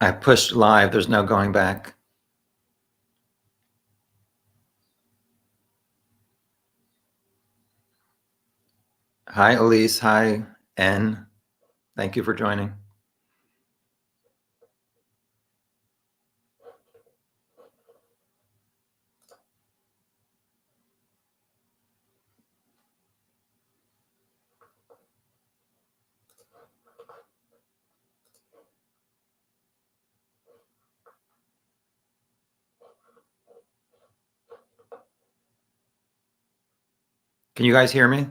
I pushed live. There's no going back. Hi, Elise. Hi, N. Thank you for joining. Can you guys hear me?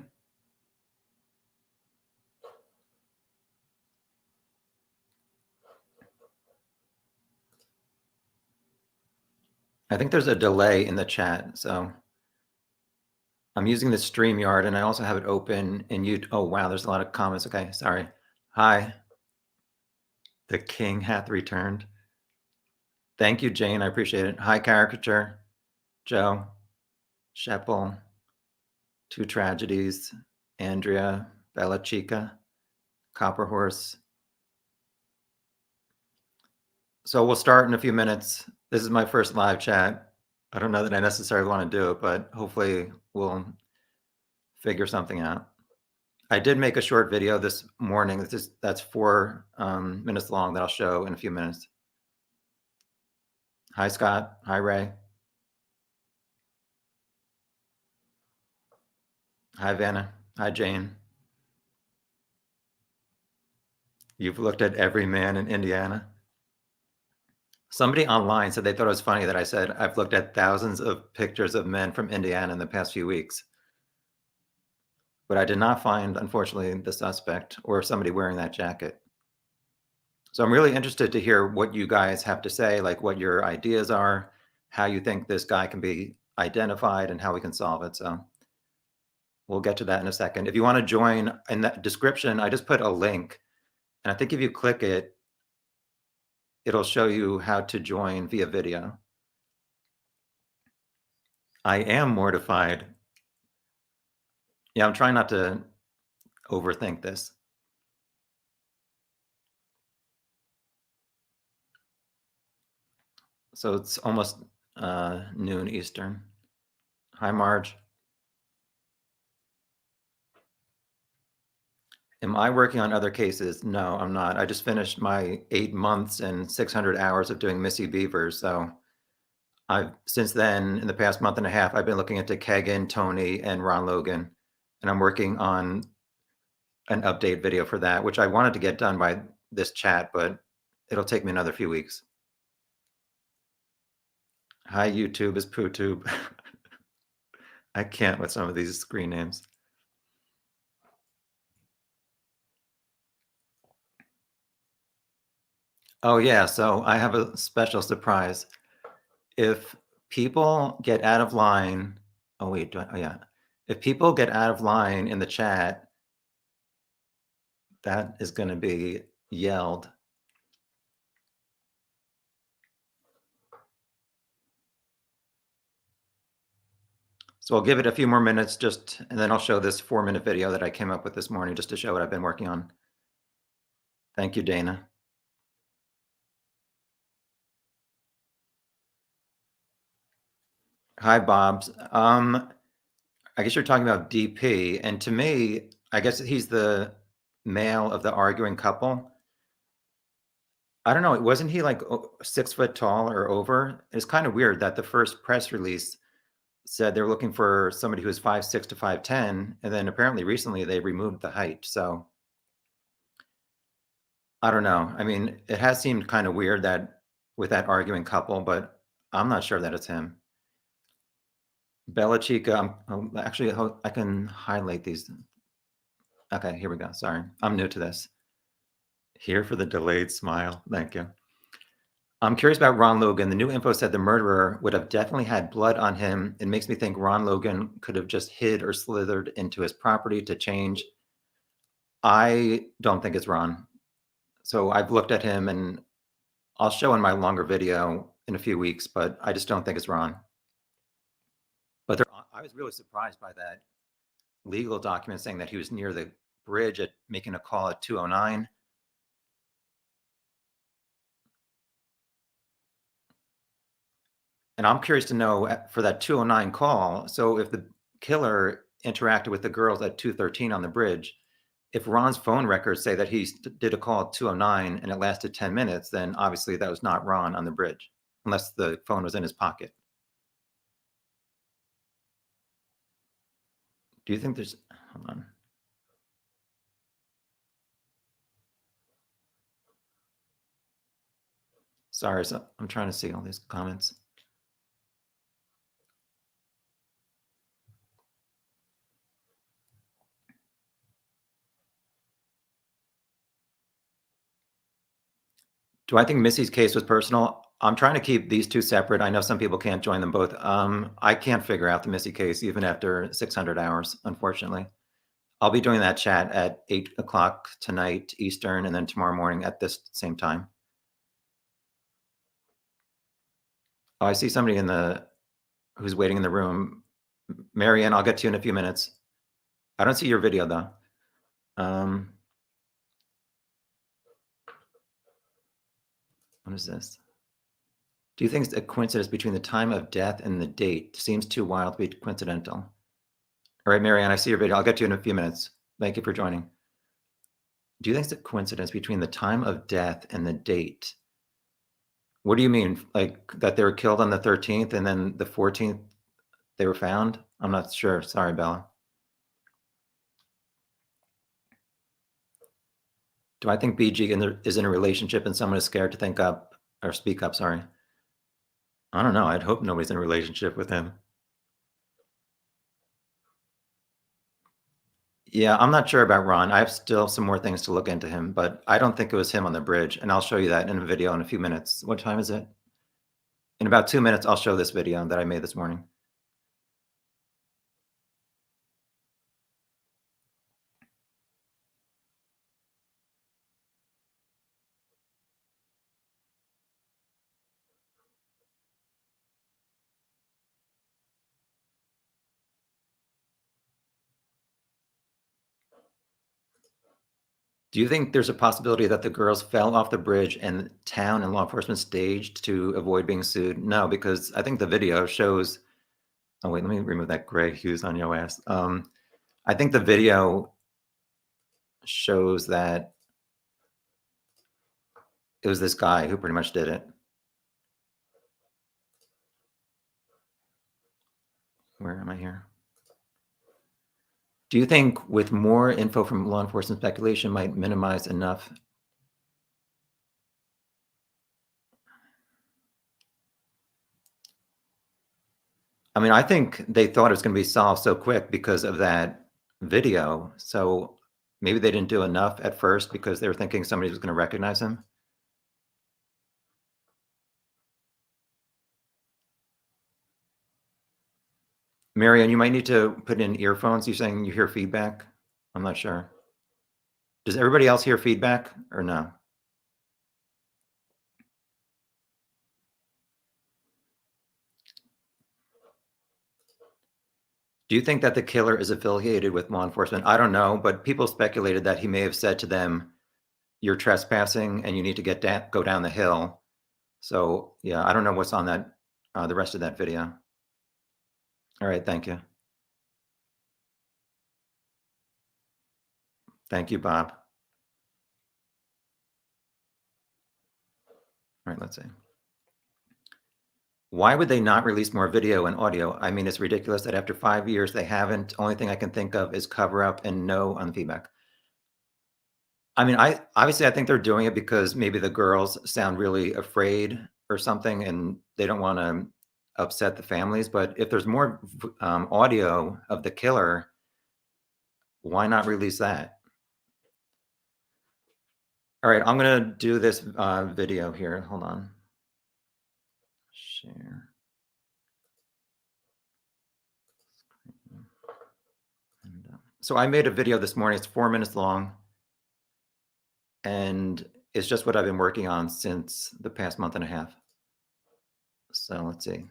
I think there's a delay in the chat, so I'm using the StreamYard, and I also have it open in YouTube. Oh, wow, there's a lot of comments. Okay, sorry. Hi. The king hath returned. Thank you, Jane. I appreciate it. Hi, Caricature, Joe, Sheppel, Two Tragedies, Andrea, Bella Chica, Copper Horse. So we'll start in a few minutes. This is my first live chat. I don't know that I necessarily want to do it, but hopefully we'll figure something out. I did make a short video this morning. That's 4 minutes long that I'll show in a few minutes. Hi, Scott. Hi, Ray. Hi, Vanna. Hi, Jane. You've looked at every man in Indiana. Somebody online said they thought it was funny that I said I've looked at thousands of pictures of men from Indiana in the past few weeks. But I did not find, unfortunately, the suspect or somebody wearing that jacket. So I'm really interested to hear what you guys have to say, like what your ideas are, how you think this guy can be identified, and how we can solve it. So we'll get to that in a second. If you want to join, in that description, I just put a link. And I think if you click it, it'll show you how to join via video. I am mortified. Yeah, I'm trying not to overthink this. So it's almost noon Eastern. Hi, Marge. Am I working on other cases? No, I'm not. I just finished my 8 months and 600 hours of doing Missy Beavers. So since then, in the past month and a half, I've been looking into Kagan, Tony, and Ron Logan. And I'm working on an update video for that, which I wanted to get done by this chat, but it'll take me another few weeks. Hi, YouTube is PooTube. I can't with some of these screen names. Oh, yeah. So I have a special surprise. If people get out of line, oh, wait. Oh, yeah. If people get out of line in the chat, that is going to be yelled. So I'll give it a few more minutes and then I'll show this 4-minute video that I came up with this morning just to show what I've been working on. Thank you, Dana. Hi, Bobs. I guess you're talking about DP, and to me, I guess he's the male of the arguing couple. I don't know. Wasn't he like 6 foot tall or over? It's kind of weird that the first press release said they were looking for somebody who was 5'6" to 5'10", and then apparently recently they removed the height. So I don't know. I mean, it has seemed kind of weird that with that arguing couple, but I'm not sure that it's him. Bella Chica, actually, I can highlight these. Okay, here we go. Sorry, I'm new to this. Here for the delayed smile. Thank you. I'm curious about Ron Logan. The new info said the murderer would have definitely had blood on him. It makes me think Ron Logan could have just hid or slithered into his property to change. I don't think it's Ron. So I've looked at him, and I'll show in my longer video in a few weeks, but I just don't think it's Ron. But I was really surprised by that legal document saying that he was near the bridge making a call at 2:09. And I'm curious to know for that 209 call. So if the killer interacted with the girls at 213 on the bridge, if Ron's phone records say that he did a call at 209 and it lasted 10 minutes, then obviously that was not Ron on the bridge, unless the phone was in his pocket. Do you think there's, hold on. Sorry, so I'm trying to see all these comments. Do I think Missy's case was personal? I'm trying to keep these two separate. I know some people can't join them both. I can't figure out the Missy case even after 600 hours, unfortunately. I'll be doing that chat at 8 o'clock tonight Eastern, and then tomorrow morning at this same time. Oh, I see somebody who's waiting in the room. Marianne, I'll get to you in a few minutes. I don't see your video though. What is this? Do you think it's a coincidence between the time of death and the date? Seems too wild to be coincidental. All right, Marianne, I see your video. I'll get to you in a few minutes. Thank you for joining. Do you think it's a coincidence between the time of death and the date? What do you mean? Like that they were killed on the 13th and then the 14th they were found? I'm not sure. Sorry, Bella. Do I think BG is in a relationship and someone is scared to think up or speak up? Sorry. I don't know. I'd hope nobody's in a relationship with him. Yeah, I'm not sure about Ron. I have still some more things to look into him, but I don't think it was him on the bridge. And I'll show you that in a video in a few minutes. What time is it? In about 2 minutes, I'll show this video that I made this morning. Do you think there's a possibility that the girls fell off the bridge and town and law enforcement staged to avoid being sued? No, because I think the video shows. Oh, wait, let me remove that gray hues on your ass. I think the video shows that it was this guy who pretty much did it. Where am I here? Do you think with more info from law enforcement, speculation might minimize enough? I mean, I think they thought it was going to be solved so quick because of that video. So maybe they didn't do enough at first because they were thinking somebody was going to recognize him. Marianne, you might need to put in earphones. You're saying you hear feedback? I'm not sure. Does everybody else hear feedback or no? Do you think that the killer is affiliated with law enforcement? I don't know, but people speculated that he may have said to them, "You're trespassing and you need to go down the hill." So yeah, I don't know what's on that, the rest of that video. All right, thank you. Thank you, Bob. All right, let's see. Why would they not release more video and audio? I mean, it's ridiculous that after 5 years they haven't. Only thing I can think of is cover up and no on feedback. I mean, I obviously I think they're doing it because maybe the girls sound really afraid or something, and they don't want to upset the families. But if there's more audio of the killer, why not release that? All right, I'm gonna do this video here. Hold on. Share. So I made a video this morning. It's 4 minutes long, and it's just what I've been working on since the past month and a half. So let's see.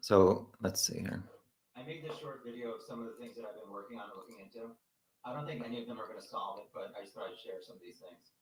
So let's see here. I made this short video of some of the things that I've been working on and looking into. I don't think any of them are going to solve it, but I just thought I'd share some of these things.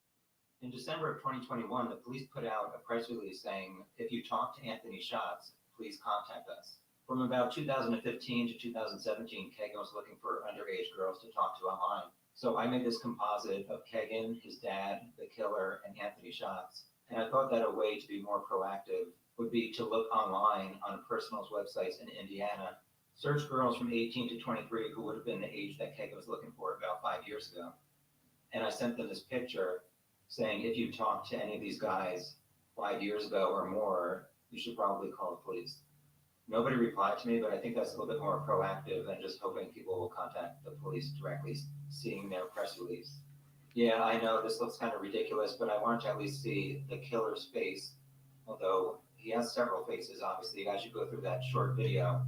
In December of 2021, the police put out a press release saying, if you talk to Anthony Schatz, please contact us. From about 2015 to 2017, Kagan was looking for underage girls to talk to online. So I made this composite of Kagan, his dad, the killer, and Anthony Schatz. And I thought that a way to be more proactive would be to look online on personals' websites in Indiana, search girls from 18 to 23 who would have been the age that Kagan was looking for about 5 years ago. And I sent them this picture saying, if you talk to any of these guys 5 years ago or more, you should probably call the police. Nobody replied to me, but I think that's a little bit more proactive than just hoping people will contact the police directly, seeing their press release. Yeah, I know this looks kind of ridiculous, but I wanted to at least see the killer's face, although he has several faces, obviously. As you go through that short video,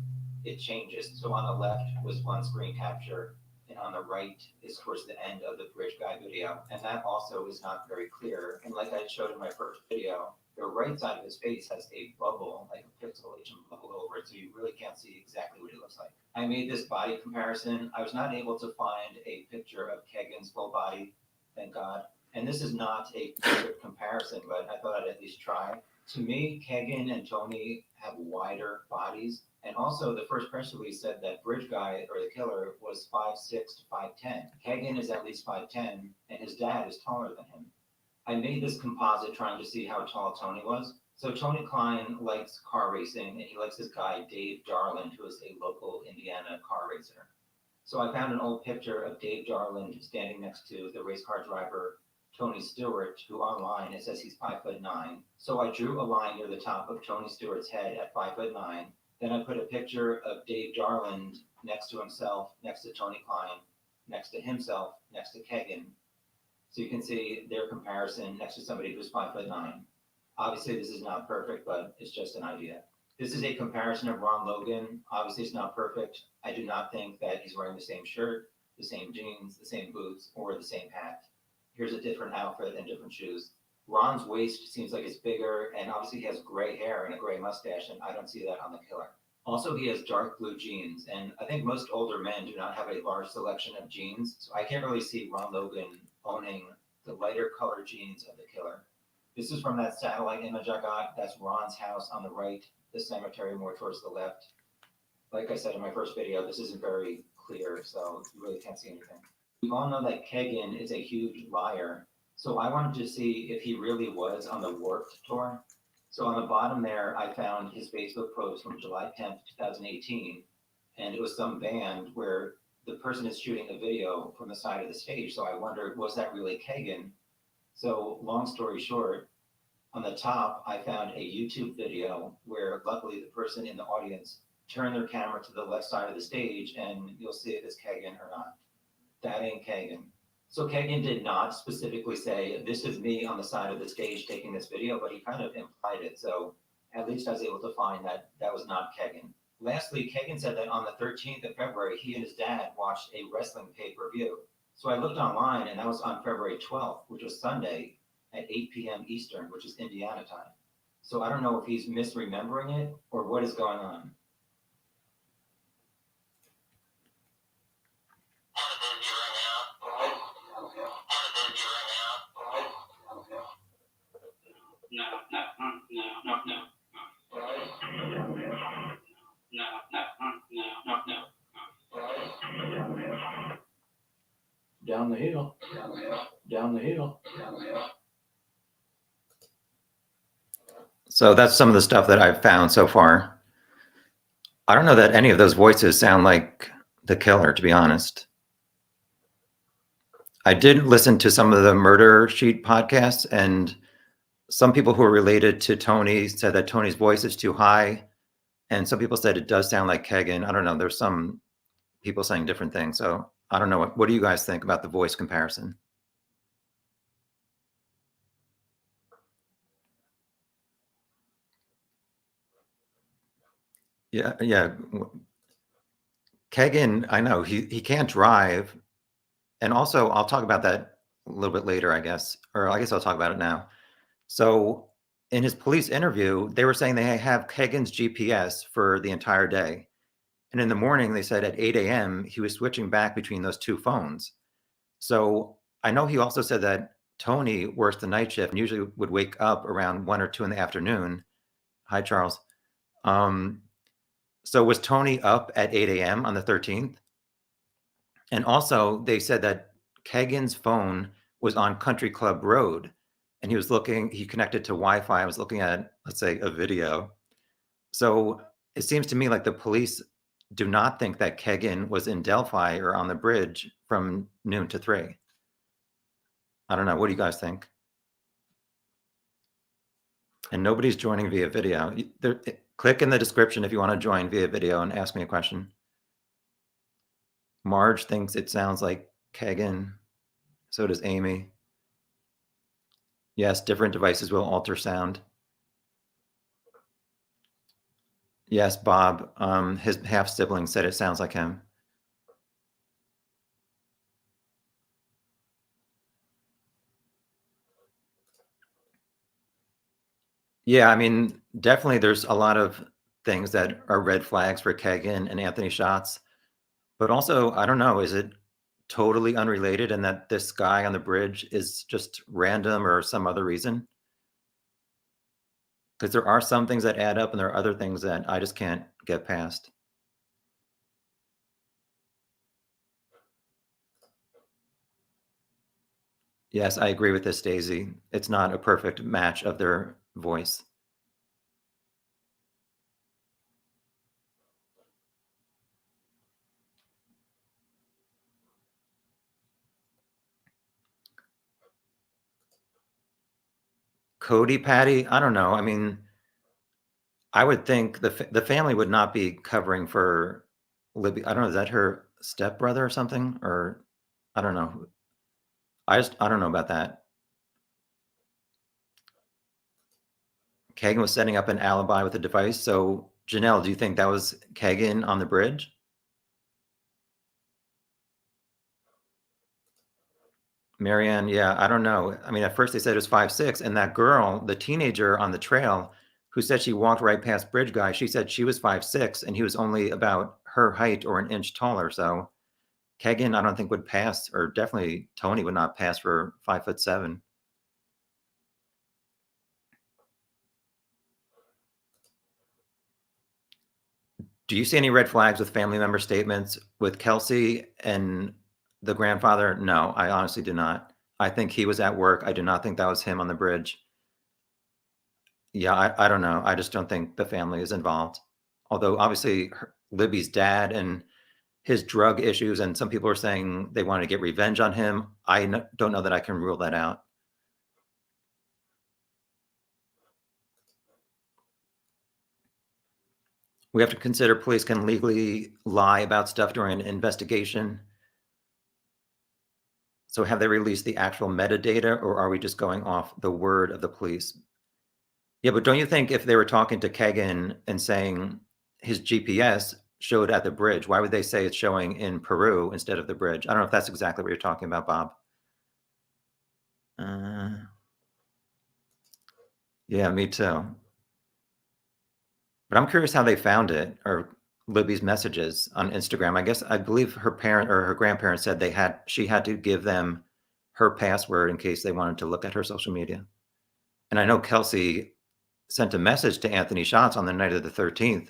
it changes. So on the left was one screen capture, and on the right is towards the end of the bridge guy video. And that also is not very clear. And like I showed in my first video, the right side of his face has a bubble, like a pixelation bubble over it, so you really can't see exactly what he looks like. I made this body comparison. I was not able to find a picture of Kagan's full body, thank God. And this is not a perfect comparison, but I thought I'd at least try. To me, Kagan and Tony have wider bodies. And also, the first press release said that bridge guy, or the killer, was 5'6" to 5'10". Kagan is at least 5'10", and his dad is taller than him. I made this composite trying to see how tall Tony was. So Tony Klein likes car racing, and he likes this guy, Dave Darland, who is a local Indiana car racer. So I found an old picture of Dave Darland standing next to the race car driver, Tony Stewart, who online it says he's 5'9". So I drew a line near the top of Tony Stewart's head at 5'9". Then I put a picture of Dave Darland next to himself, next to Tony Klein, next to himself, next to Kagan. So you can see their comparison next to somebody who's 5'9". Obviously, this is not perfect, but it's just an idea. This is a comparison of Ron Logan. Obviously, it's not perfect. I do not think that he's wearing the same shirt, the same jeans, the same boots, or the same hat. Here's a different outfit and different shoes. Ron's waist seems like it's bigger, and obviously he has gray hair and a gray mustache, and I don't see that on the killer. Also, he has dark blue jeans, and I think most older men do not have a large selection of jeans, so I can't really see Ron Logan owning the lighter colored jeans of the killer. This is from that satellite image I got. That's Ron's house on the right, the cemetery more towards the left. Like I said in my first video, this isn't very clear, so you really can't see anything. We all know that Kagan is a huge liar, so I wanted to see if he really was on the Warped tour. So on the bottom there, I found his Facebook post from July 10th, 2018, and it was some band where the person is shooting a video from the side of the stage. So I wondered, was that really Kagan? So long story short, on the top, I found a YouTube video where luckily the person in the audience turned their camera to the left side of the stage, and you'll see if it's Kagan or not. That ain't Kagan. So Kagan did not specifically say, this is me on the side of the stage taking this video, but he kind of implied it. So at least I was able to find that that was not Kagan. Lastly, Kagan said that on the 13th of February, he and his dad watched a wrestling pay-per-view. So I looked online, and that was on February 12th, which was Sunday at 8 p.m. Eastern, which is Indiana time. So I don't know if he's misremembering it or what is going on. Down the hill, down the hill. So that's some of the stuff that I've found so far. I don't know that any of those voices sound like the killer, to be honest. I did listen to some of the Murder Sheet podcasts, and some people who are related to Tony said that Tony's voice is too high, and some people said it does sound like Kagan. I don't know. There's some people saying different things, so I don't know. What do you guys think about the voice comparison? Yeah. Kagan, I know he can't drive, and also I'll talk about that a little bit later, I guess, or I guess I'll talk about it now. So in his police interview, they were saying they have Kagan's GPS for the entire day. And in the morning, they said at 8 a.m., he was switching back between those two phones. So I know he also said that Tony works the night shift and usually would wake up around 1 or 2 in the afternoon. Hi, Charles. Um, so was Tony up at 8 a.m. on the 13th? And also, they said that Kagan's phone was on Country Club Road, and he connected to Wi-Fi. I was looking at, let's say, a video. So it seems to me like the police do not think that Kagan was in Delphi or on the bridge from noon to 3. I don't know. What do you guys think? And nobody's joining via video. Click in the description if you want to join via video and ask me a question. Marge thinks it sounds like Kagan. So does Amy. Yes, different devices will alter sound. Yes, Bob. His half sibling said it sounds like him. Yeah, I mean, definitely there's a lot of things that are red flags for Kagan and Anthony Shots. But also, I don't know, is it totally unrelated and that this guy on the bridge is just random or some other reason? Because there are some things that add up and there are other things that I just can't get past. Yes, I agree with this, Daisy. It's not a perfect match of their voice. Cody Patty, I don't know. I mean, I would think the family would not be covering for Libby. I don't know. Is that her stepbrother or something? Or I don't know. I don't know about that. Kagan was setting up an alibi with a device. So Janelle, do you think that was Kagan on the bridge? Marianne, yeah, I don't know. I mean, at first they said it was 5'6", and that girl, the teenager on the trail, who said she walked right past Bridge Guy, she said she was 5'6", and he was only about her height or an inch taller. So Kagan, I don't think would pass, or definitely Tony would not pass for 5'7". Do you see any red flags with family member statements with Kelsey and the grandfather? No, I honestly do not. I think he was at work. I do not think that was him on the bridge. Yeah, I don't know. I just don't think the family is involved. Although obviously Libby's dad and his drug issues, and some people are saying they want to get revenge on him. Don't know that I can rule that out. We have to consider police can legally lie about stuff during an investigation. So have they released the actual metadata, or are we just going off the word of the police? Yeah, but don't you think if they were talking to Kagan and saying his GPS showed at the bridge, why would they say it's showing in Peru instead of the bridge? I don't know if that's exactly what you're talking about, Bob. Yeah, me too. But I'm curious how they found it, or Libby's messages on Instagram. I believe her parent or her grandparents said she had to give them her password in case they wanted to look at her social media. And I know Kelsey sent a message to Anthony Shots on the night of the 13th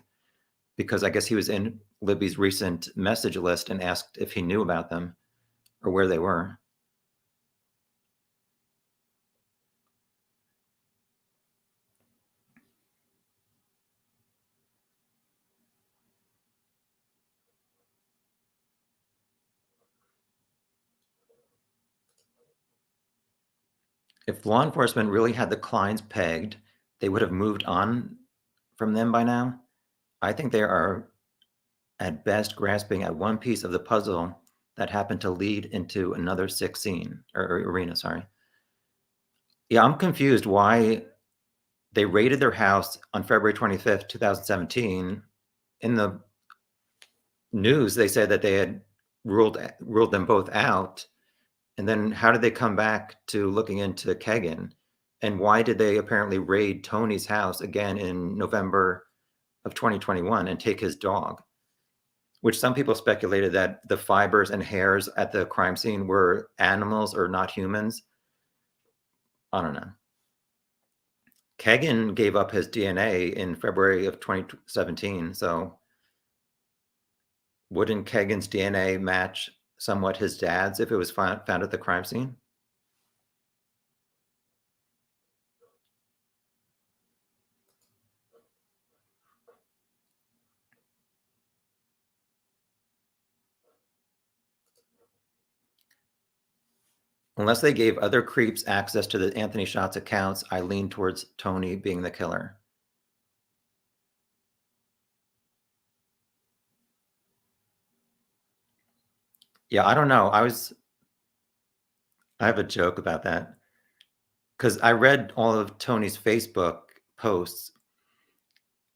because I guess he was in Libby's recent message list and asked if he knew about them or where they were. If law enforcement really had the Kleins pegged, they would have moved on from them by now. I think they are at best grasping at one piece of the puzzle that happened to lead into another sick scene or arena. Sorry. Yeah, I'm confused why they raided their house on February 25th, 2017. In the news, they said that they had ruled them both out. And then how did they come back to looking into Kagan? And why did they apparently raid Tony's house again in November of 2021 and take his dog? which some people speculated that the fibers and hairs at the crime scene were animals or not humans. I don't know. Kagan gave up his DNA in February of 2017, so wouldn't Kagan's DNA match somewhat his dad's if it was found at the crime scene? Unless they gave other creeps access to the Anthony Shots accounts, I lean towards Tony being the killer. Yeah, I don't know. I have a joke about that because I read all of Tony's Facebook posts,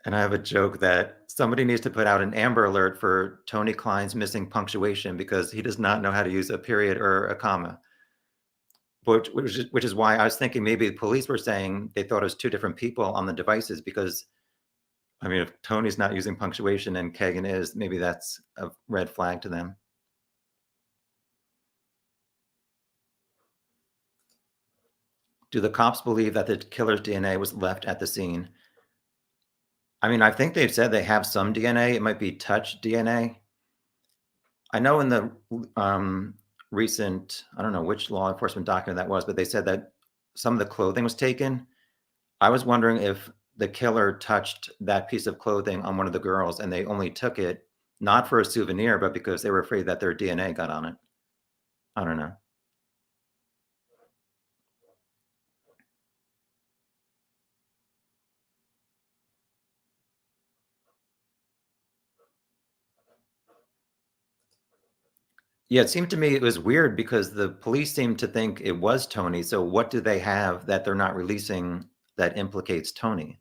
and I have a joke that somebody needs to put out an Amber Alert for Tony Klein's missing punctuation because he does not know how to use a period or a comma. Which is why I was thinking maybe the police were saying they thought it was two different people on the devices because, I mean, if Tony's not using punctuation and Kagan is, maybe that's a red flag to them. Do the cops believe that the killer's DNA was left at the scene? I mean, I think they've said they have some DNA. It might be touch DNA. I know in the recent, I don't know which law enforcement document that was, but they said that some of the clothing was taken. I was wondering if the killer touched that piece of clothing on one of the girls and they only took it not for a souvenir, but because they were afraid that their DNA got on it. I don't know. Yeah, it seemed to me it was weird because the police seemed to think it was Tony. So what do they have that they're not releasing that implicates Tony?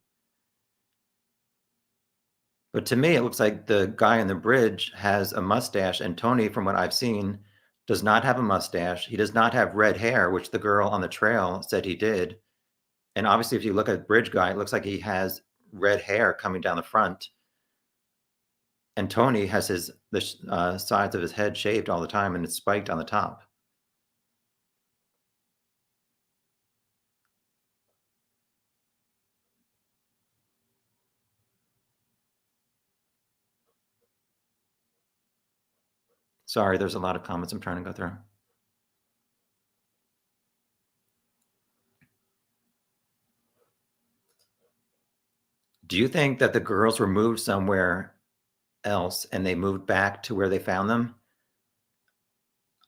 But to me, it looks like the guy on the bridge has a mustache, and Tony, from what I've seen, does not have a mustache. He does not have red hair, which the girl on the trail said he did. And obviously, if you look at Bridge Guy, it looks like he has red hair coming down the front. And Tony has the sides of his head shaved all the time, and it's spiked on the top. Sorry, there's a lot of comments I'm trying to go through. Do you think that the girls were moved somewhere else and they moved back to where they found them?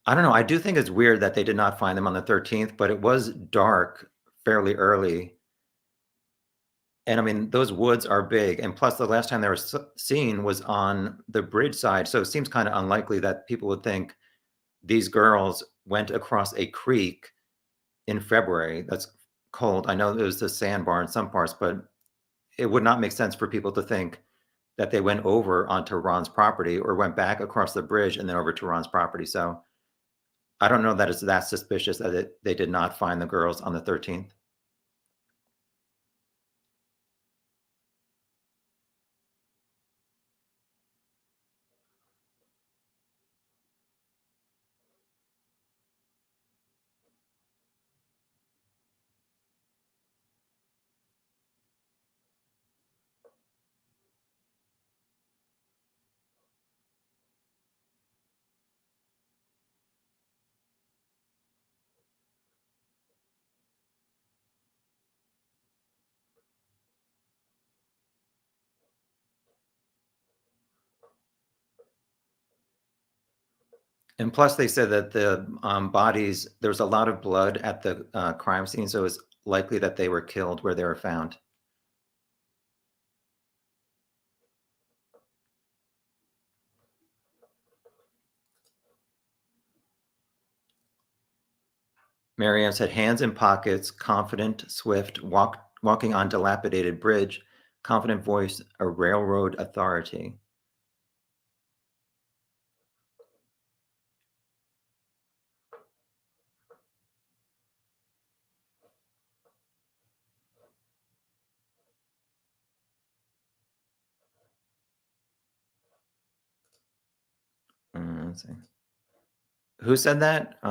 I don't know. I do think it's weird that they did not find them on the 13th, but it was dark fairly early. And I mean, those woods are big. And plus, the last time they were seen was on the bridge side. So it seems kind of unlikely that people would think these girls went across a creek in February. That's cold. I know there's a sandbar in some parts, but it would not make sense for people to think that they went over onto Ron's property or went back across the bridge and then over to Ron's property. So I don't know that it's that suspicious that they did not find the girls on the 13th. And plus, they said that the bodies, there was a lot of blood at the crime scene, so it's likely that they were killed where they were found. Marianne said, hands in pockets, confident, swift, walking on dilapidated bridge, confident voice, a railroad authority. let's see. Who said that?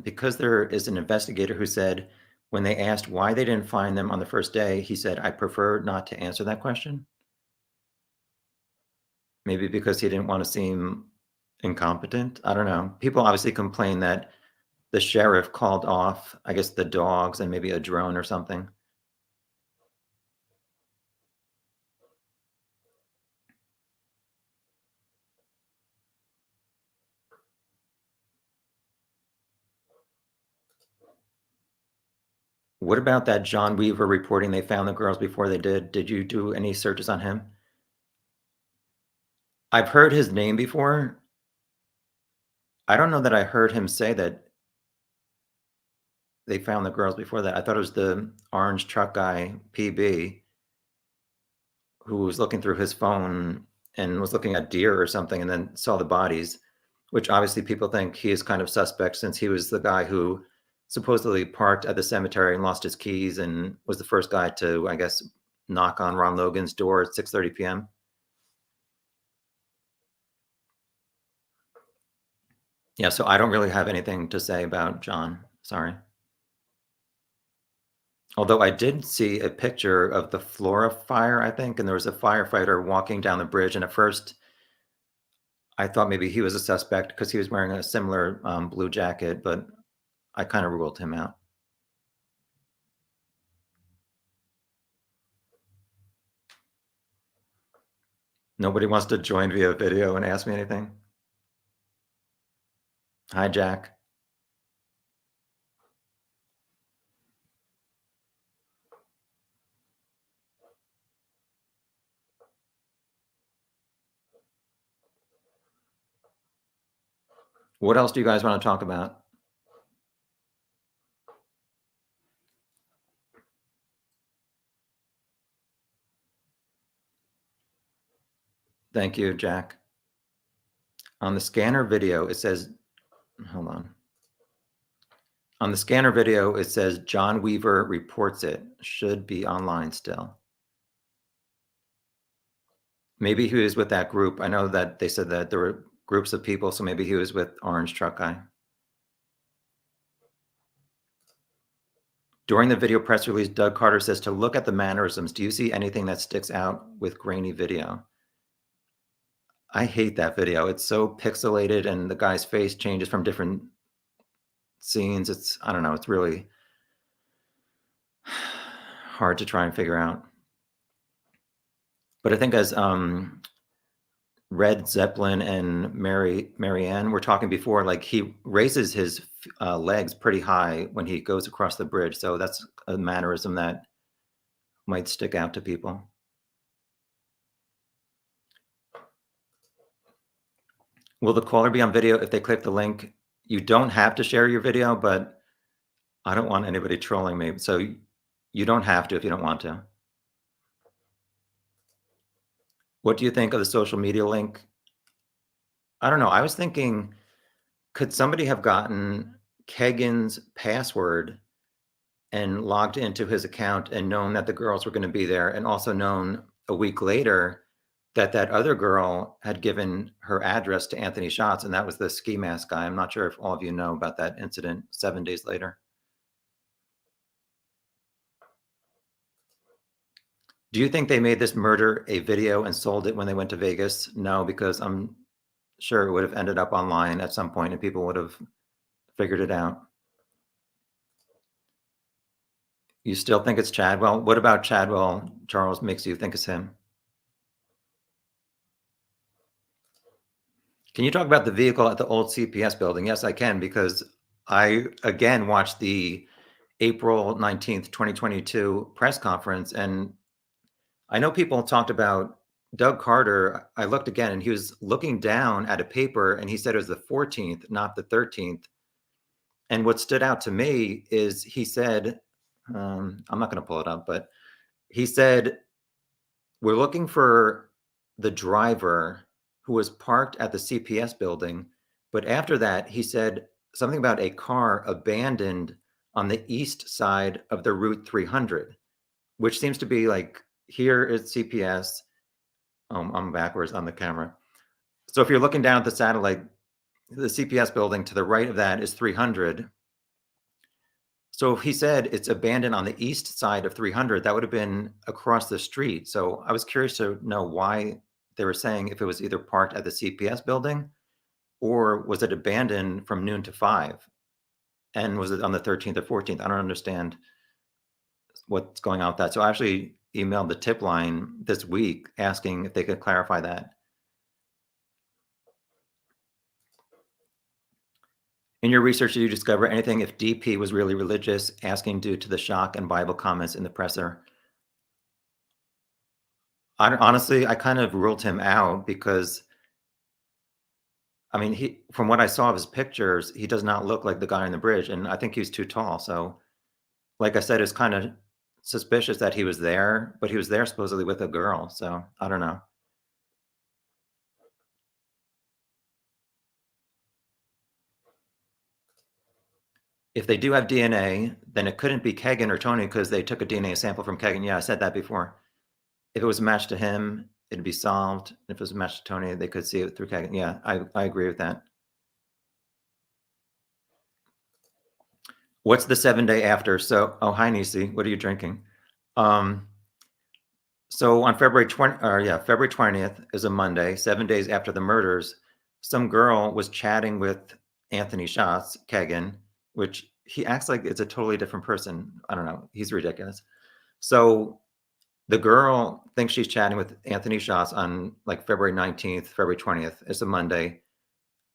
Because there is an investigator who said when they asked why they didn't find them on the first day, he said, "I prefer not to answer that question." Maybe because he didn't want to seem incompetent. I don't know. People obviously complain that the sheriff called off, I guess, the dogs and maybe a drone or something. What about that John Weaver reporting they found the girls before they did? Did you do any searches on him? I've heard his name before. I don't know that I heard him say that they found the girls before that. I thought it was the orange truck guy, PB, who was looking through his phone and was looking at deer or something and then saw the bodies, which obviously people think he is kind of suspect since he was the guy who supposedly parked at the cemetery and lost his keys and was the first guy to, I guess, knock on Ron Logan's door at 6:30 p.m. Yeah, so I don't really have anything to say about John. Sorry. Although I did see a picture of the Flora fire, I think, and there was a firefighter walking down the bridge. And at first, I thought maybe he was a suspect because he was wearing a similar blue jacket, but I kind of ruled him out. Nobody wants to join via video and ask me anything. Hi, Jack. What else do you guys want to talk about? Thank you, Jack. On the scanner video, it says, hold on. On the scanner video, it says John Weaver reports it. Should be online still. Maybe he was with that group. I know that they said that there were groups of people, so maybe he was with Orange Truck Guy. During the video press release, Doug Carter says to look at the mannerisms. Do you see anything that sticks out with grainy video? I hate that video. It's so pixelated and the guy's face changes from different scenes. It's, I don't know, it's really hard to try and figure out. But I think as Red Zeppelin and Marianne were talking before, like he raises his legs pretty high when he goes across the bridge. So that's a mannerism that might stick out to people. Will the caller be on video if they click the link? You don't have to share your video, but I don't want anybody trolling me. So you don't have to if you don't want to. What do you think of the social media link? I don't know. I was thinking, could somebody have gotten Kagan's password and logged into his account and known that the girls were going to be there, and also known a week later that that other girl had given her address to Anthony Schatz, and that was the ski mask guy. I'm not sure if all of you know about that incident 7 days later. Do you think they made this murder a video and sold it when they went to Vegas? No, because I'm sure it would have ended up online at some point and people would have figured it out. You still think it's Chadwell? What about Chadwell, Charles, makes you think it's him? Can you talk about the vehicle at the old CPS building? Yes, I can, because I, again, watched the April 19th, 2022 press conference, and I know people talked about Doug Carter. I looked again, and he was looking down at a paper, and he said it was the 14th, not the 13th. And what stood out to me is he said, I'm not going to pull it up, but he said, we're looking for the driver who was parked at the CPS building. But after that, he said something about a car abandoned on the east side of the Route 300, which seems to be like, here is CPS. I'm backwards on the camera. So if you're looking down at the satellite, the CPS building to the right of that is 300. So if he said it's abandoned on the east side of 300, that would have been across the street. So I was curious to know why they were saying if it was either parked at the CPS building or was it abandoned from noon to 5? And was it on the 13th or 14th? I don't understand what's going on with that. So I actually emailed the tip line this week asking if they could clarify that. In your research, did you discover anything if DP was really religious, asking due to the shock and Bible comments in the presser? Honestly, I kind of ruled him out because, I mean, from what I saw of his pictures, he does not look like the guy on the bridge, and I think he's too tall. So, like I said, it's kind of suspicious that he was there, but he was there supposedly with a girl. So I don't know. If they do have DNA, then it couldn't be Kegan or Tony because they took a DNA sample from Kegan. Yeah, I said that before. If it was a match to him, it'd be solved. If it was a match to Tony, they could see it through Kegan. Yeah, I agree with that. What's the 7-day after? So, oh, hi, Nisi. What are you drinking? So on February 20th is a Monday, 7 days after the murders, some girl was chatting with Anthony Schatz, Kegan, which he acts like it's a totally different person. I don't know. He's ridiculous. So the girl thinks she's chatting with Anthony Schatz on like February 19th, February 20th. It's a Monday.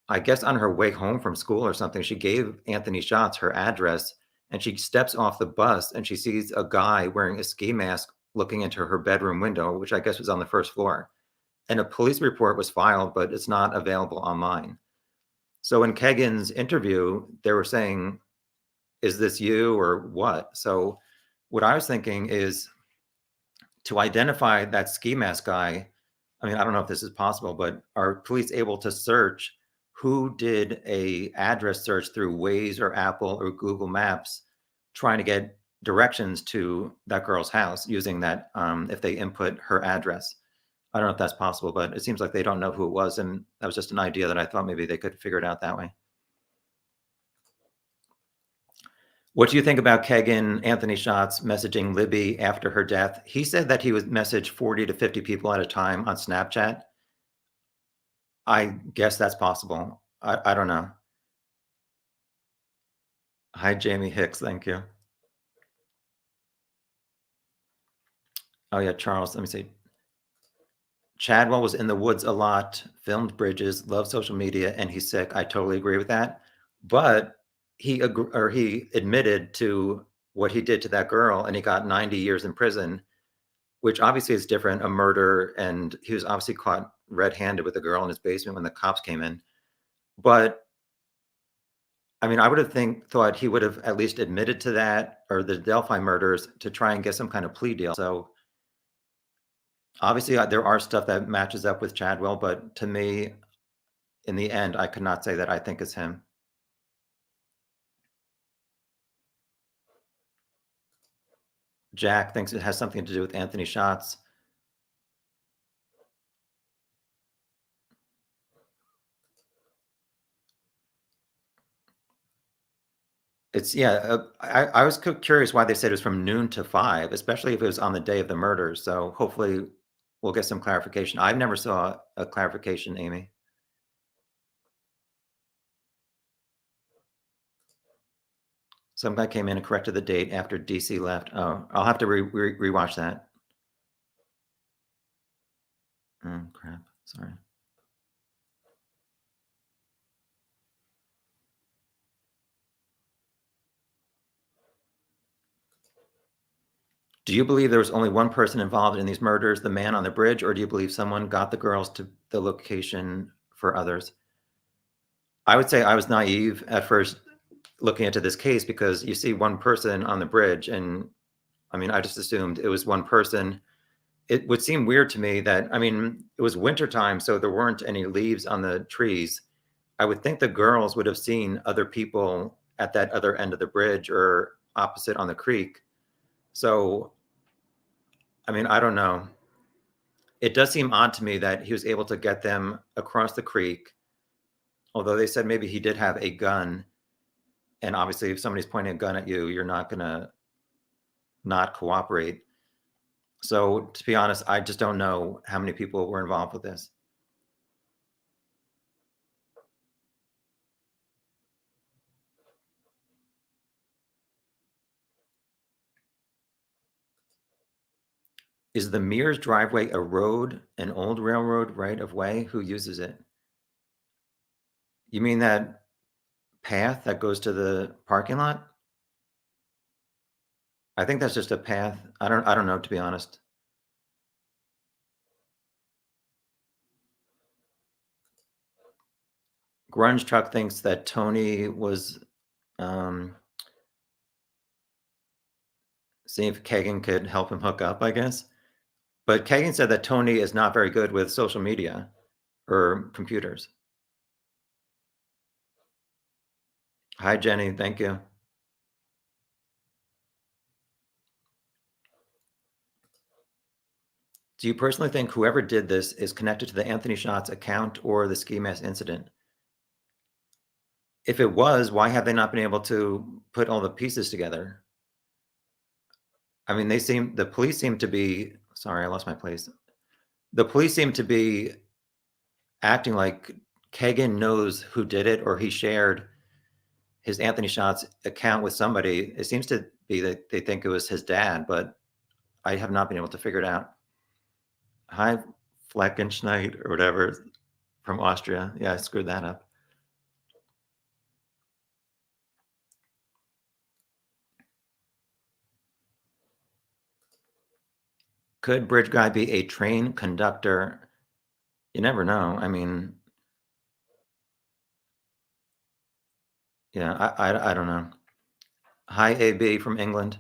I guess on her way home from school or something, she gave Anthony Schatz her address and she steps off the bus and she sees a guy wearing a ski mask looking into her bedroom window, which I guess was on the first floor. And a police report was filed, but it's not available online. So in Kegan's interview, they were saying, is this you or what? So what I was thinking is to identify that ski mask guy. I mean, I don't know if this is possible, but are police able to search who did a address search through Waze or Apple or Google Maps trying to get directions to that girl's house using that if they input her address? I don't know if that's possible, but it seems like they don't know who it was. And that was just an idea that I thought maybe they could figure it out that way. What do you think about Kegan Anthony Schatz messaging Libby after her death? He said that he would message 40 to 50 people at a time on Snapchat. I guess that's possible. I don't know. Hi, Jamie Hicks. Thank you. Oh, yeah, Charles. Let me see. Chadwell was in the woods a lot, filmed bridges, loved social media, and he's sick. I totally agree with that. But he admitted to what he did to that girl, and he got 90 years in prison, which obviously is different, a murder, and he was obviously caught red-handed with a girl in his basement when the cops came in. But I mean, I would have thought he would have at least admitted to that or the Delphi murders to try and get some kind of plea deal. So obviously, there are stuff that matches up with Chadwell, but to me, in the end, I could not say that I think it's him. Jack thinks it has something to do with Anthony Schatz. It's I was curious why they said it was from noon to 5, especially if it was on the day of the murders. So hopefully we'll get some clarification. I never saw a clarification, Amy. Some guy came in and corrected the date after DC left. Oh, I'll have to rewatch that. Oh, crap. Sorry. Do you believe there was only one person involved in these murders, the man on the bridge, or do you believe someone got the girls to the location for others? I would say I was naive at first looking into this case because you see one person on the bridge, and I mean, I just assumed it was one person. It would seem weird to me that, I mean, it was wintertime, so there weren't any leaves on the trees. I would think the girls would have seen other people at that other end of the bridge or opposite on the creek. So, I mean, I don't know. It does seem odd to me that he was able to get them across the creek Although they said maybe he did have a gun, and obviously if somebody's pointing a gun at you, you're not going to not cooperate. So to be honest, I just don't know how many people were involved with this. Is the Mears driveway a road, an old railroad right of way? Who uses it? You mean that path that goes to the parking lot? I think that's just a path. I don't know, to be honest. Grunge Truck thinks that Tony was seeing if Kagan could help him hook up, I guess. But Kagan said that Tony is not very good with social media or computers. Hi, Jenny. Thank you. Do you personally think whoever did this is connected to the Anthony Shots account or the ski mask incident? If it was, why have they not been able to put all the pieces together? I mean, the police seem to be, sorry, I lost my place. The police seem to be acting like Kagan knows who did it or he shared his Anthony Shots account with somebody. It seems to be that they think it was his dad, but I have not been able to figure it out. Hi, Fleckenschneid or whatever from Austria. Yeah, I screwed that up. Could Bridge Guy be a train conductor? You never know. I mean, yeah, I don't know. Hi, AB from England.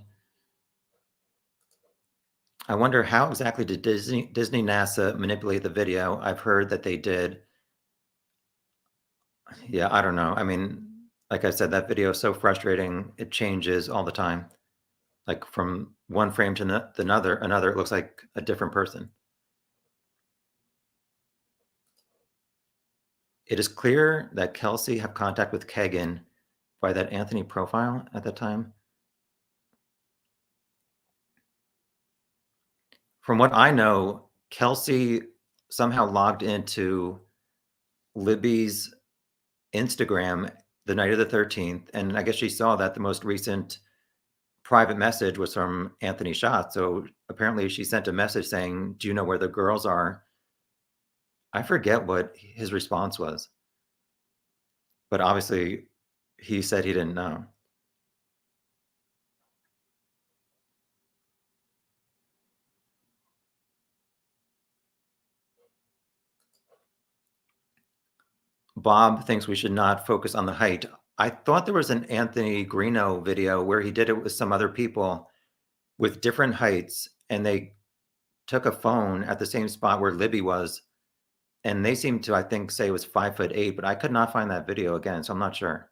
I wonder how exactly did Disney NASA manipulate the video? I've heard that they did. Yeah, I don't know. I mean, like I said, that video is so frustrating. It changes all the time. Like from one frame to another, it looks like a different person. It is clear that Kelsey had contact with Kagan by that Anthony profile at that time. From what I know, Kelsey somehow logged into Libby's Instagram the night of the 13th, and I guess she saw that the most recent private message was from Anthony Schatz. So apparently she sent a message saying, "Do you know where the girls are?" I forget what his response was, but obviously he said he didn't know. Bob thinks we should not focus on the height. I thought there was an Anthony Greeno video where he did it with some other people with different heights, and they took a phone at the same spot where Libby was, and they seemed to, I think, say it was 5'8", but I could not find that video again, so I'm not sure.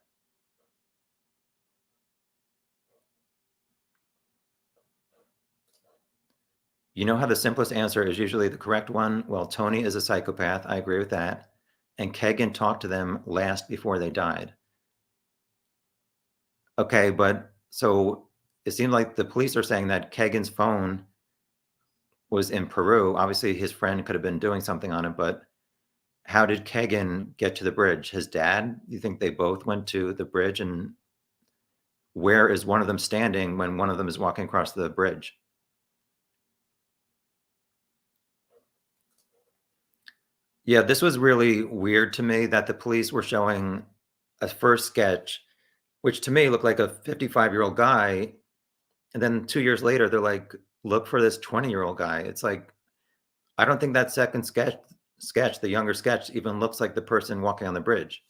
You know how the simplest answer is usually the correct one? Well, Tony is a psychopath. I agree with that. And Kagan talked to them last before they died. Okay, but so it seemed like the police are saying that Kagan's phone was in Peru. Obviously, his friend could have been doing something on it, but how did Kagan get to the bridge? His dad? You think they both went to the bridge? And where is one of them standing when one of them is walking across the bridge? Yeah, this was really weird to me that the police were showing a first sketch, which to me looked like a 55-year-old guy. And then 2 years later, they're like, look for this 20-year-old guy. It's like, I don't think that second sketch, the younger sketch, even looks like the person walking on the bridge.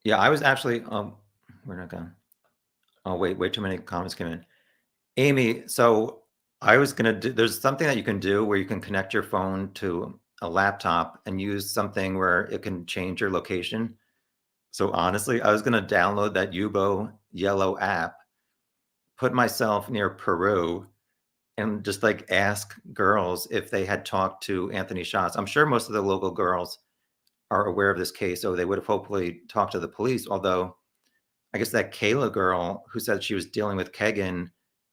Yeah, I was actually, where'd it go? Oh, wait, way too many comments came in. Amy, so I was gonna do, there's something that you can do where you can connect your phone to a laptop and use something where it can change your location. So honestly, I was gonna download that Yubo yellow app put myself near Peru and just like ask girls if they had talked to Anthony Schatz. I'm sure most of the local girls are aware of this case, so they would have hopefully talked to the police. Although I guess that Kayla girl who said she was dealing with Kegan,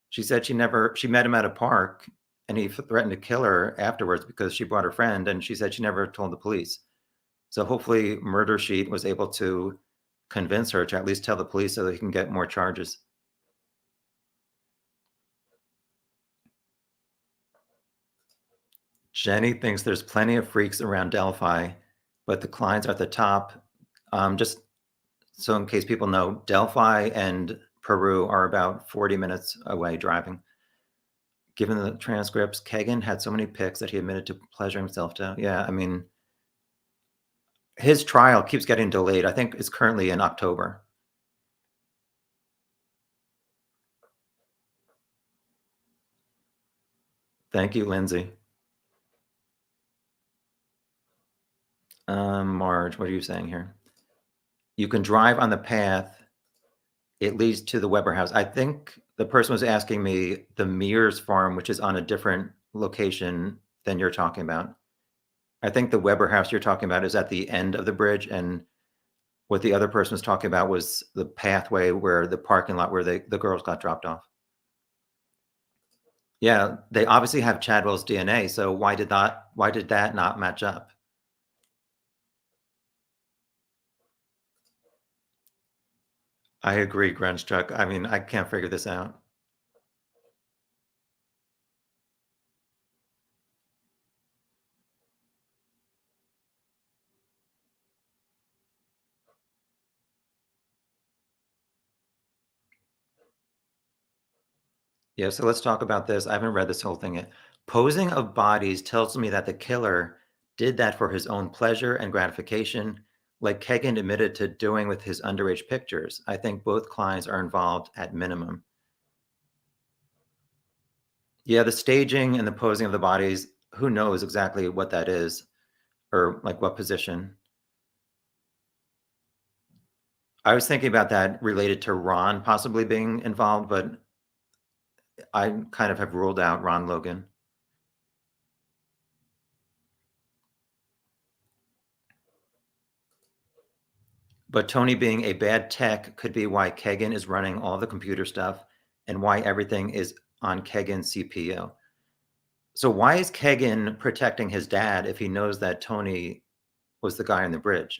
she said she met him at a park and he threatened to kill her afterwards because she brought her friend, and she said she never told the police. So hopefully Murder Sheet was able to convince her to at least tell the police so they can get more charges. Jenny thinks there's plenty of freaks around Delphi, but the clients are at the top. Just so in case people know, Delphi and Peru are about 40 minutes away driving. Given the transcripts, Kagan had so many pics that he admitted to pleasuring himself to. Yeah, I mean, his trial keeps getting delayed. I think it's currently in October. Thank you, Lindsay. Marge, what are you saying here? You can drive on the path. It leads to the Weber house. I think the person was asking me the Mears farm, which is on a different location than you're talking about. I think the Weber house you're talking about is at the end of the bridge, and what the other person was talking about was the pathway where the parking lot where the girls got dropped off. Yeah, they obviously have Chadwell's DNA, so why did that not match up? I agree, Grunge Truck. I mean, I can't figure this out. Yeah, so let's talk about this. I haven't read this whole thing yet. Posing of bodies tells me that the killer did that for his own pleasure and gratification, like Kegan admitted to doing with his underage pictures. I think both clients are involved at minimum. Yeah, the staging and the posing of the bodies, who knows exactly what that is or like what position. I was thinking about that related to Ron possibly being involved, but I kind of have ruled out Ron Logan. But Tony being a bad tech could be why Kegan is running all the computer stuff and why everything is on Kegan's CPU. So why is Kegan protecting his dad if he knows that Tony was the guy on the bridge?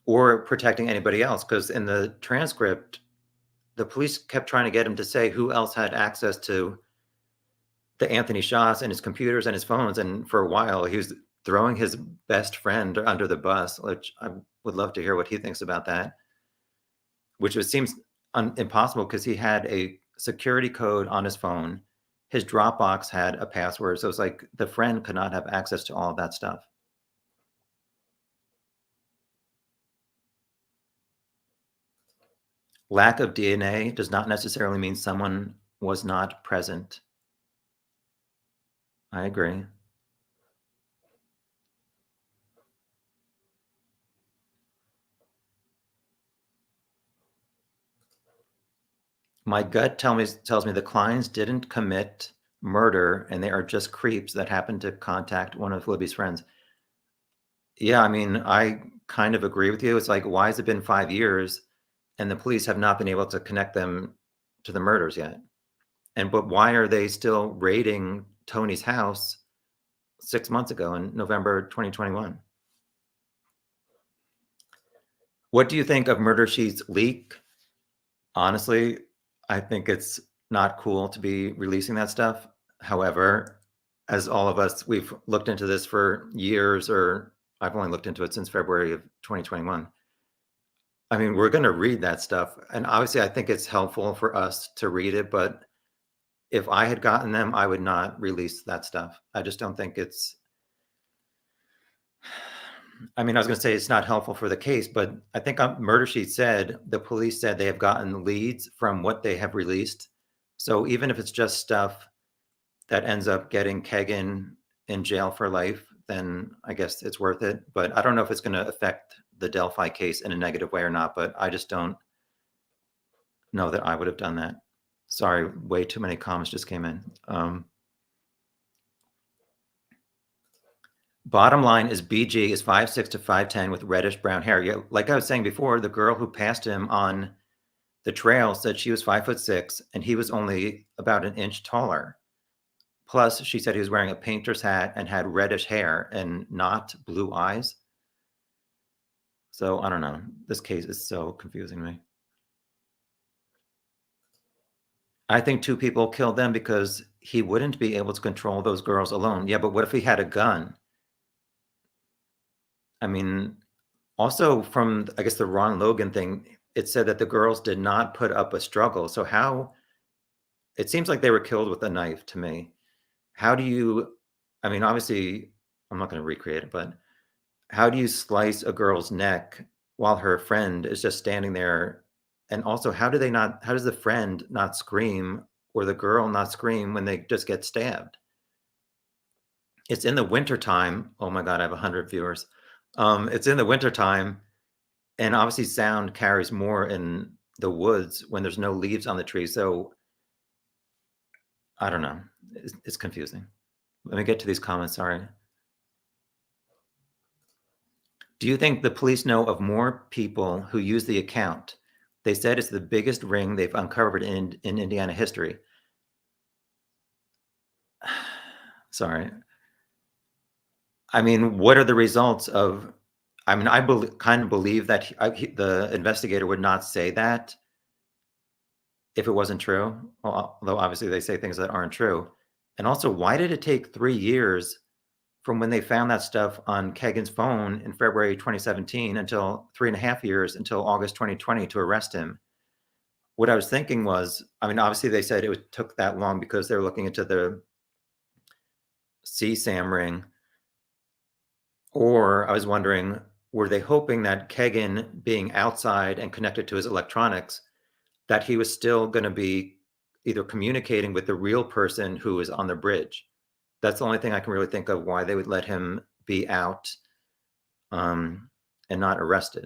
Or protecting anybody else? Because in the transcript, the police kept trying to get him to say who else had access to the Anthony Schatz and his computers and his phones. And for a while, he was throwing his best friend under the bus, which I would love to hear what he thinks about that. Which seems impossible because he had a security code on his phone. His Dropbox had a password. So it's like the friend could not have access to all of that stuff. Lack of DNA does not necessarily mean someone was not present. I agree. My gut tells me the clients didn't commit murder and they are just creeps that happened to contact one of Libby's friends. Yeah, I mean, I kind of agree with you. It's like, why has it been 5 years and the police have not been able to connect them to the murders yet? But why are they still raiding Tony's house 6 months ago in November 2021? What do you think of Murder Sheet's leak? Honestly, I think it's not cool to be releasing that stuff. However, as all of us, we've looked into this for years, or I've only looked into it since February of 2021. I mean, we're going to read that stuff. And obviously, I think it's helpful for us to read it. But if I had gotten them, I would not release that stuff. I just don't think it's. I mean, I was going to say it's not helpful for the case, but I think Murder Sheet said the police said they have gotten leads from what they have released. So even if it's just stuff that ends up getting Kegan in jail for life, then I guess it's worth it. But I don't know if it's going to affect the Delphi case in a negative way or not, but I just don't. know that I would have done that. Sorry, way too many comments just came in. Bottom line is BG is 5'6" to 5'10" with reddish brown hair. Yeah, like I was saying before, the girl who passed him on the trail said she was 5'6" and he was only about an inch taller. Plus, she said he was wearing a painter's hat and had reddish hair and not blue eyes. So I don't know. This case is so confusing to me. I think two people killed them because he wouldn't be able to control those girls alone. Yeah, but what if he had a gun? I mean, also from, I guess, the Ron Logan thing, it said that the girls did not put up a struggle. So how, it seems like they were killed with a knife to me. How do you, I mean, obviously, I'm not going to recreate it, but how do you slice a girl's neck while her friend is just standing there? And also, how does the friend not scream or the girl not scream when they just get stabbed? It's in the wintertime. Oh my God, I have 100 viewers. It's in the wintertime, and obviously sound carries more in the woods when there's no leaves on the tree. So I don't know. It's confusing. Let me get to these comments. Sorry. Do you think the police know of more people who use the account? They said it's the biggest ring they've uncovered in Indiana history. Sorry. I mean, what are the results of? I mean, I kind of believe that the investigator would not say that if it wasn't true. Although obviously they say things that aren't true. And also, why did it take 3 years from when they found that stuff on Kagan's phone in February 2017 until 3.5 years until August 2020 to arrest him? What I was thinking was, I mean, obviously they said it took that long because they were looking into the CSAM ring. Or I was wondering, were they hoping that Kagan being outside and connected to his electronics, that he was still going to be either communicating with the real person who is on the bridge? That's the only thing I can really think of why they would let him be out and not arrested.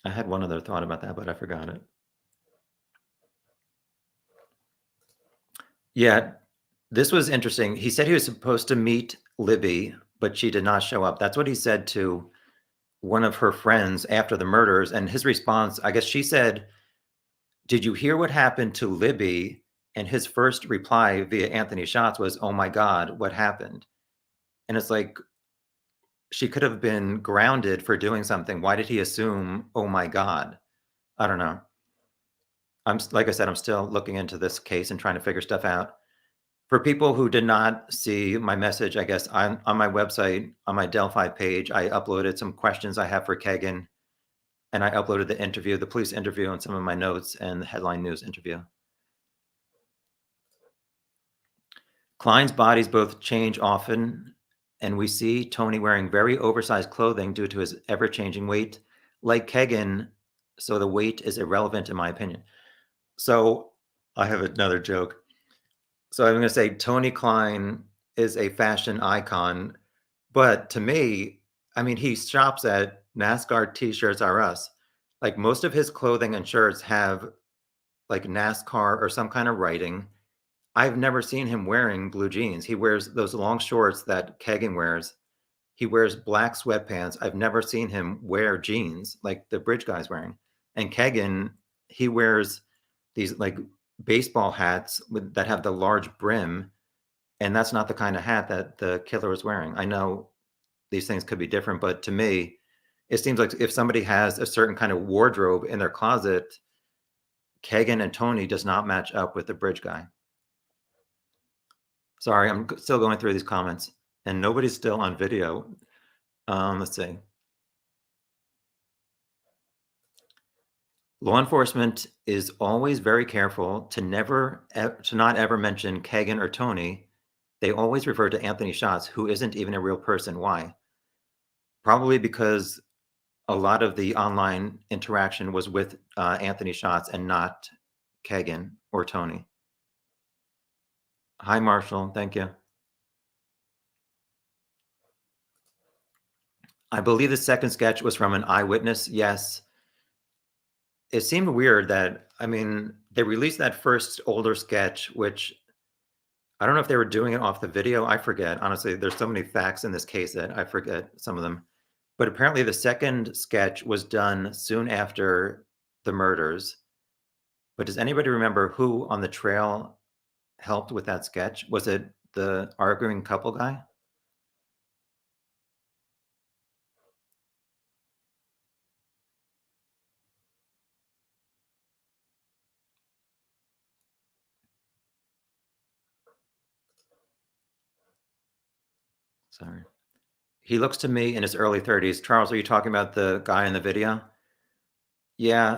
I had one other thought about that, but I forgot it. Yeah, this was interesting. He said he was supposed to meet Libby, but she did not show up. That's what he said to one of her friends after the murders. And his response, I guess she said, "Did you hear what happened to Libby?" And his first reply via Anthony Shots was, "Oh my God, what happened?" And it's like, she could have been grounded for doing something. Why did he assume, "Oh my God"? I don't know. Like I said, I'm still looking into this case and trying to figure stuff out. For people who did not see my message, I guess I'm on my website, on my Delphi page, I uploaded some questions I have for Kagan, and I uploaded the interview, the police interview, and some of my notes and the headline news interview. Klein's bodies both change often, and we see Tony wearing very oversized clothing due to his ever-changing weight, like Kagan, so the weight is irrelevant in my opinion. So I have another joke. So I'm going to say Tony Klein is a fashion icon, but to me, I mean, he shops at NASCAR T-shirts R Us. Like most of his clothing and shirts have like NASCAR or some kind of writing. I've never seen him wearing blue jeans. He wears those long shorts that Kagan wears. He wears black sweatpants. I've never seen him wear jeans like the bridge guy's wearing. And Kagan, he wears these like baseball hats that have the large brim, and that's not the kind of hat that the killer was wearing. I know these things could be different, but to me, it seems like if somebody has a certain kind of wardrobe in their closet, Kagan and Tony does not match up with the bridge guy. Sorry, I'm still going through these comments, and nobody's still on video. Let's see. Law enforcement is always very careful to not ever mention Kagan or Tony. They always refer to Anthony Shots, who isn't even a real person. Why? Probably because a lot of the online interaction was with Anthony Shots and not Kagan or Tony. Hi, Marshall. Thank you. I believe the second sketch was from an eyewitness. Yes. it seemed weird that, I mean, they released that first older sketch, which I don't know if they were doing it off the video. I forget. Honestly, there's so many facts in this case that I forget some of them. But apparently, the second sketch was done soon after the murders. But does anybody remember who on the trail helped with that sketch? Was it the arguing couple guy? Sorry. He looks to me in his early 30s. Charles, are you talking about the guy in the video? Yeah,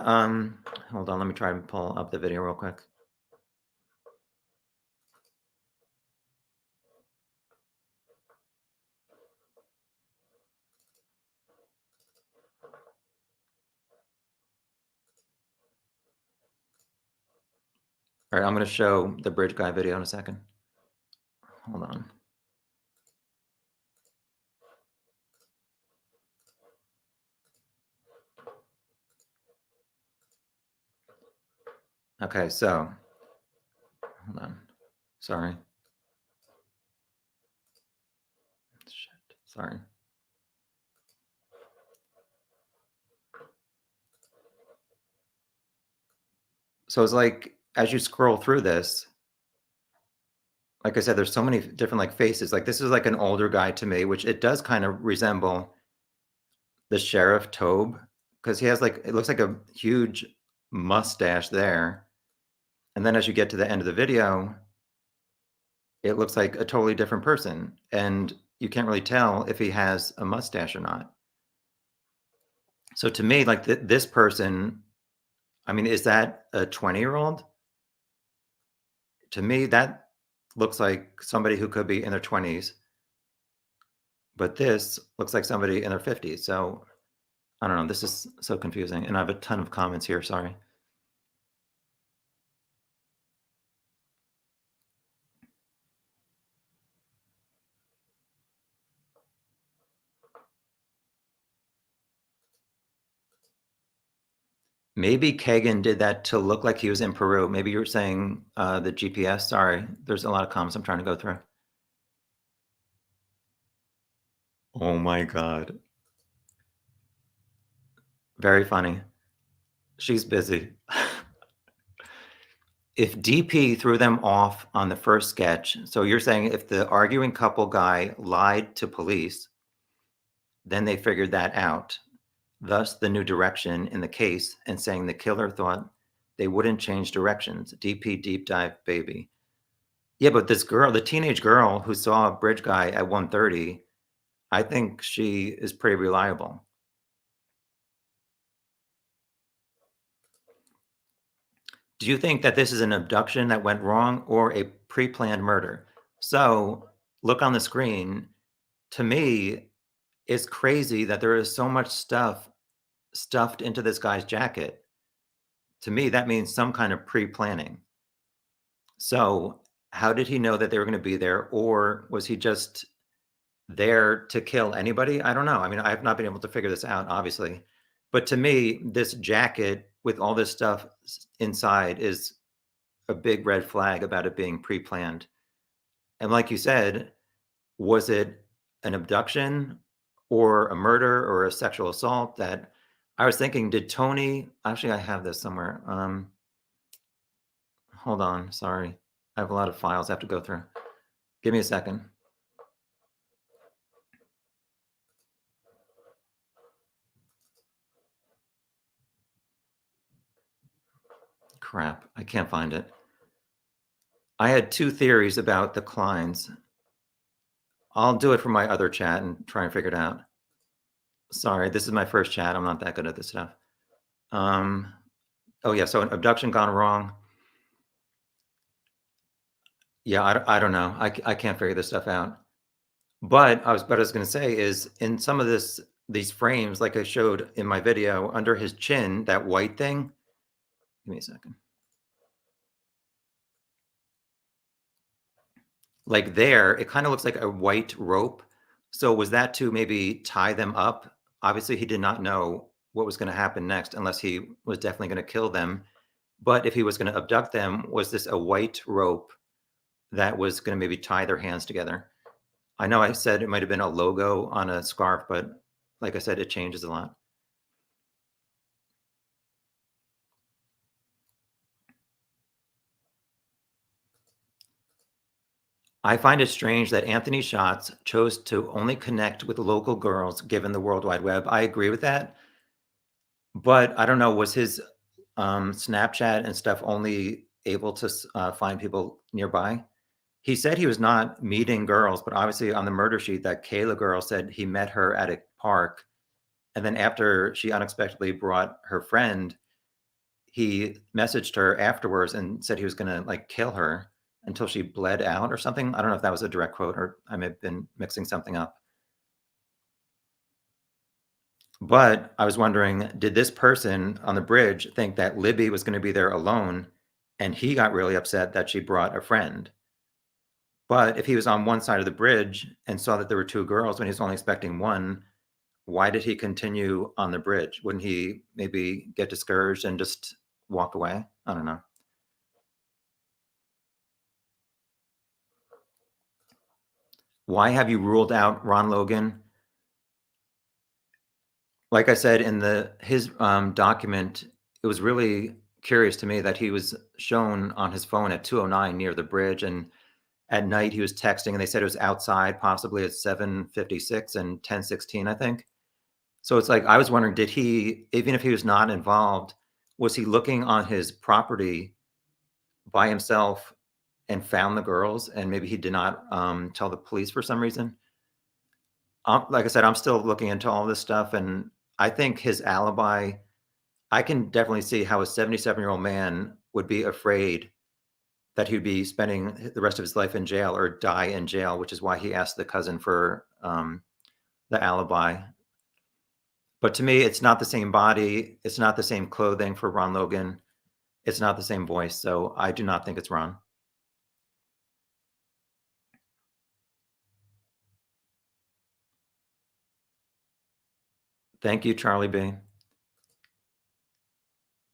hold on, let me try and pull up the video real quick. All right, I'm gonna show the bridge guy video in a second. Hold on. Okay, so hold on. Sorry. Shit. Sorry. So it's like as you scroll through this, like I said, there's so many different like faces. Like this is like an older guy to me, which it does kind of resemble the sheriff Tobe because he has like it looks like a huge mustache there. And then as you get to the end of the video, it looks like a totally different person. And you can't really tell if he has a mustache or not. So to me, like this person, I mean, is that a 20-year-old? To me, that looks like somebody who could be in their 20s, but this looks like somebody in their 50s. So I don't know. This is so confusing. And I have a ton of comments here. Sorry. Maybe Kagan did that to look like he was in Peru. Maybe you're saying the GPS. Sorry. There's a lot of comments I'm trying to go through. Oh my God. Very funny. She's busy. If DP threw them off on the first sketch, so you're saying if the arguing couple guy lied to police, then they figured that out, thus the new direction in the case, and saying the killer thought they wouldn't change directions. DP deep dive, baby. Yeah, but this girl, the teenage girl who saw a bridge guy at 1:30, I think she is pretty reliable. Do you think that this is an abduction that went wrong or a pre-planned murder? So look on the screen. To me, it's crazy that there is so much stuff stuffed into this guy's jacket. To me, that means some kind of pre-planning. So how did he know that they were going to be there? Or was he just there to kill anybody? I don't know. I mean, I've not been able to figure this out, obviously. But to me, this jacket with all this stuff inside is a big red flag about it being pre-planned. And like you said, was it an abduction or a murder or a sexual assault that I was thinking, did Tony actually I have this somewhere. Hold on, sorry. I have a lot of files I have to go through. Give me a second. Crap, I can't find it. I had two theories about the Kleins. I'll do it from my other chat and try and figure it out. Sorry, this is my first chat. I'm not that good at this stuff. Oh yeah, so an abduction gone wrong. Yeah, I don't know. I can't figure this stuff out. But what I was going to say is in some of these frames, like I showed in my video, under his chin, that white thing. Give me a second. Like there, it kind of looks like a white rope. So was that to maybe tie them up? Obviously, he did not know what was gonna happen next unless he was definitely gonna kill them. But if he was gonna abduct them, was this a white rope that was gonna maybe tie their hands together? I know I said it might have been a logo on a scarf, but like I said, it changes a lot. I find it strange that Anthony Shots chose to only connect with local girls given the World Wide Web. I agree with that, but I don't know, was his, Snapchat and stuff only able to find people nearby? He said he was not meeting girls, but obviously on the murder sheet, that Kayla girl said he met her at a park, and then after she unexpectedly brought her friend, he messaged her afterwards and said he was gonna, like, kill her until she bled out or something. I don't know if that was a direct quote or I may have been mixing something up. But I was wondering, did this person on the bridge think that Libby was gonna be there alone, and he got really upset that she brought a friend? But if he was on one side of the bridge and saw that there were 2 girls when he was only expecting 1, why did he continue on the bridge? Wouldn't he maybe get discouraged and just walk away? I don't know. Why have you ruled out Ron Logan? Like I said in his, document, it was really curious to me that he was shown on his phone at 2:09 near the bridge, and at night he was texting, and they said it was outside, possibly at 7:56 and 10:16, I think. So it's like, I was wondering, did he even if he was not involved, was he looking on his property by himself and found the girls, and maybe he did not, tell the police for some reason? Like I said, I'm still looking into all this stuff, and I think his alibi I can definitely see how a 77-year-old man would be afraid that he'd be spending the rest of his life in jail or die in jail, which is why he asked the cousin for, the alibi. But to me, it's not the same body, it's not the same clothing for Ron Logan, it's not the same voice, so I do not think it's Ron. Thank you, Charlie B.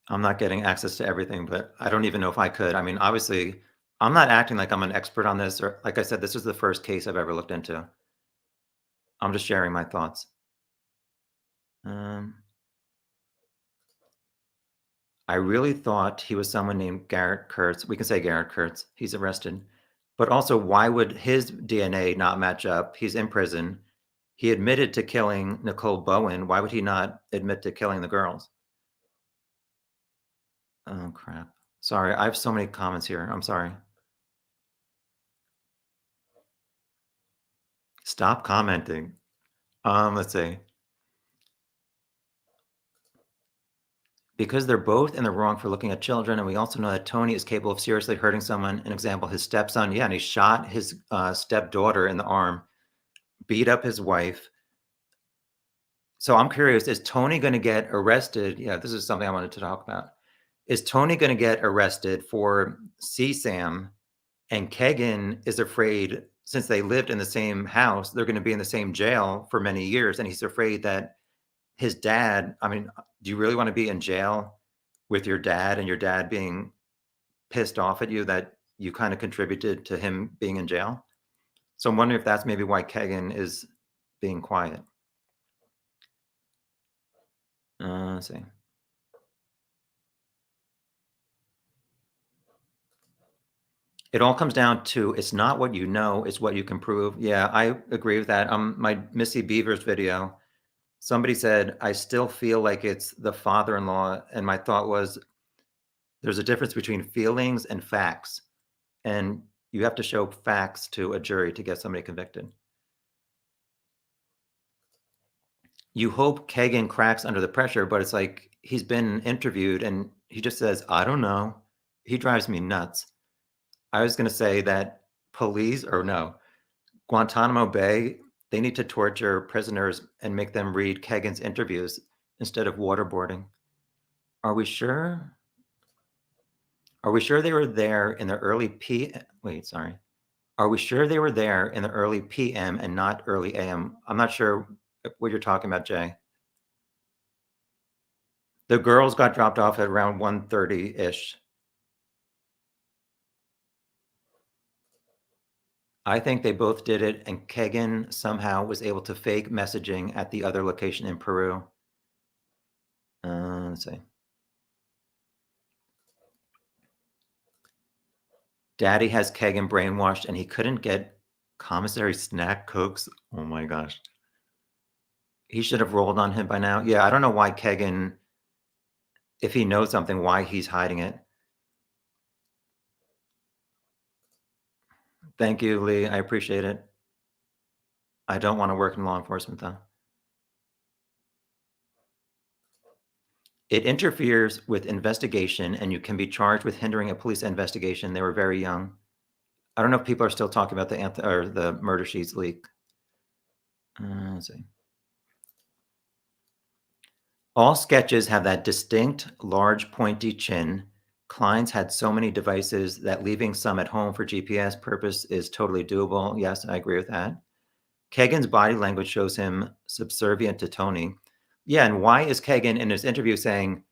I'm not getting access to everything, but I don't even know if I could. I mean, obviously, I'm not acting like I'm an expert on this, or like I said, this is the first case I've ever looked into. I'm just sharing my thoughts. Um, I really thought he was someone named Garrett Kurtz. We can say Garrett Kurtz. He's arrested. But also, why would his DNA not match up? He's in prison. He admitted to killing Nicole Bowen. Why would he not admit to killing the girls? Oh, crap. Sorry, I have so many comments here. I'm sorry. Stop commenting. Let's see. Because they're both in the wrong for looking at children, and we also know that Tony is capable of seriously hurting someone. An example, his stepson, yeah, and he shot his stepdaughter in the arm, beat up his wife. So I'm curious, is Tony going to get arrested? Yeah, this is something I wanted to talk about. Is Tony going to get arrested for CSAM? And Kegan is afraid, since they lived in the same house, they're going to be in the same jail for many years. And he's afraid that his dad, I mean, do you really want to be in jail with your dad and your dad being pissed off at you that you kind of contributed to him being in jail? So I'm wondering if that's maybe why Kegan is being quiet. Let's see. It all comes down to it's not what you know, it's what you can prove. Yeah, I agree with that. My Missy Beavers video, somebody said, I still feel like it's the father-in-law. And my thought was, there's a difference between feelings and facts. And you have to show facts to a jury to get somebody convicted. You hope Kagan cracks under the pressure, but it's like he's been interviewed and he just says, I don't know. He drives me nuts. I was going to say that police, or no, Guantanamo Bay, they need to torture prisoners and make them read Kagan's interviews instead of waterboarding. Are we sure? Are we sure they were there in the early wait, sorry. Are we sure they were there in the early PM and not early AM? I'm not sure what you're talking about, Jay. The girls got dropped off at around 1:30-ish. I think they both did it, and Kegan somehow was able to fake messaging at the other location in Peru. Let's see. Daddy has Kegan brainwashed, and he couldn't get commissary snack cokes. Oh my gosh. He should have rolled on him by now. Yeah, I don't know why Kegan, if he knows something, why he's hiding it. Thank you, Lee. I appreciate it. I don't want to work in law enforcement, though. It interferes with investigation, and you can be charged with hindering a police investigation. They were very young. I don't know if people are still talking about the murder sheets leak. Let's see. All sketches have that distinct, large, pointy chin. Klein's had so many devices that leaving some at home for GPS purpose is totally doable. Yes, I agree with that. Kagan's body language shows him subservient to Tony. Yeah, and why is Kagan in his interview saying,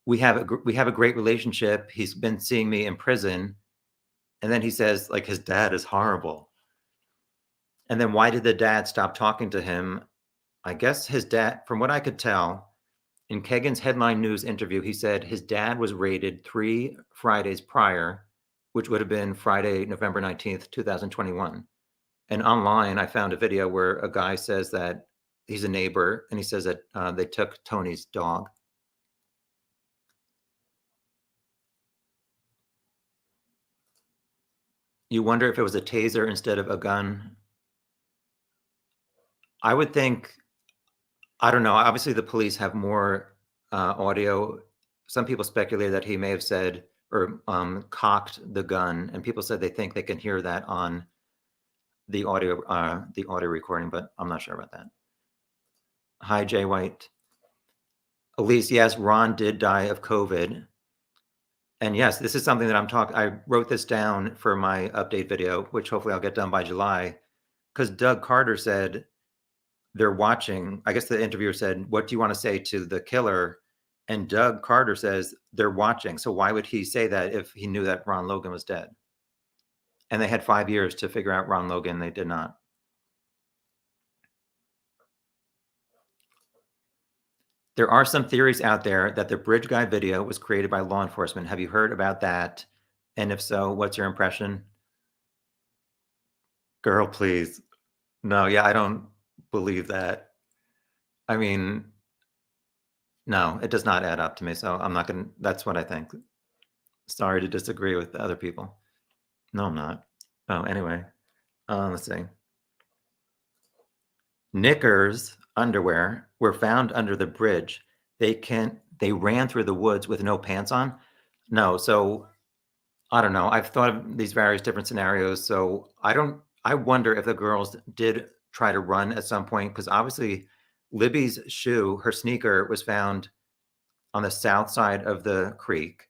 we have a great relationship. He's been seeing me in prison. And then he says, like, his dad is horrible. And then why did the dad stop talking to him? I guess his dad, from what I could tell, in Kagan's headline news interview, he said his dad was raided 3 Fridays prior, which would have been Friday, November 19th, 2021. And online, I found a video where a guy says that he's a neighbor, and he says that they took Tony's dog. You wonder if it was a taser instead of a gun. I would think, I don't know. Obviously, the police have more audio. Some people speculate that he may have said or cocked the gun, and people said they think they can hear that on the audio recording, but I'm not sure about that. Hi, Jay White. Elise, yes, Ron did die of COVID. And yes, this is something that I wrote this down for my update video, which hopefully I'll get done by July, because Doug Carter said they're watching. I guess the interviewer said, what do you want to say to the killer? And Doug Carter says they're watching. So why would he say that if he knew that Ron Logan was dead? And they had 5 years to figure out Ron Logan. They did not. There are some theories out there that the bridge guy video was created by law enforcement. Have you heard about that? And if so, what's your impression? Girl, please. No, yeah, I don't believe that. I mean, no, it does not add up to me. So I'm not going to, that's what I think. Sorry to disagree with the other people. No, I'm not. Oh, anyway, let's see. Knickers underwear were found under the bridge. They ran through the woods with no pants on. No, so I don't know. I've thought of these various different scenarios. So I wonder if the girls did try to run at some point, because obviously Libby's shoe, her sneaker, was found on the south side of the creek.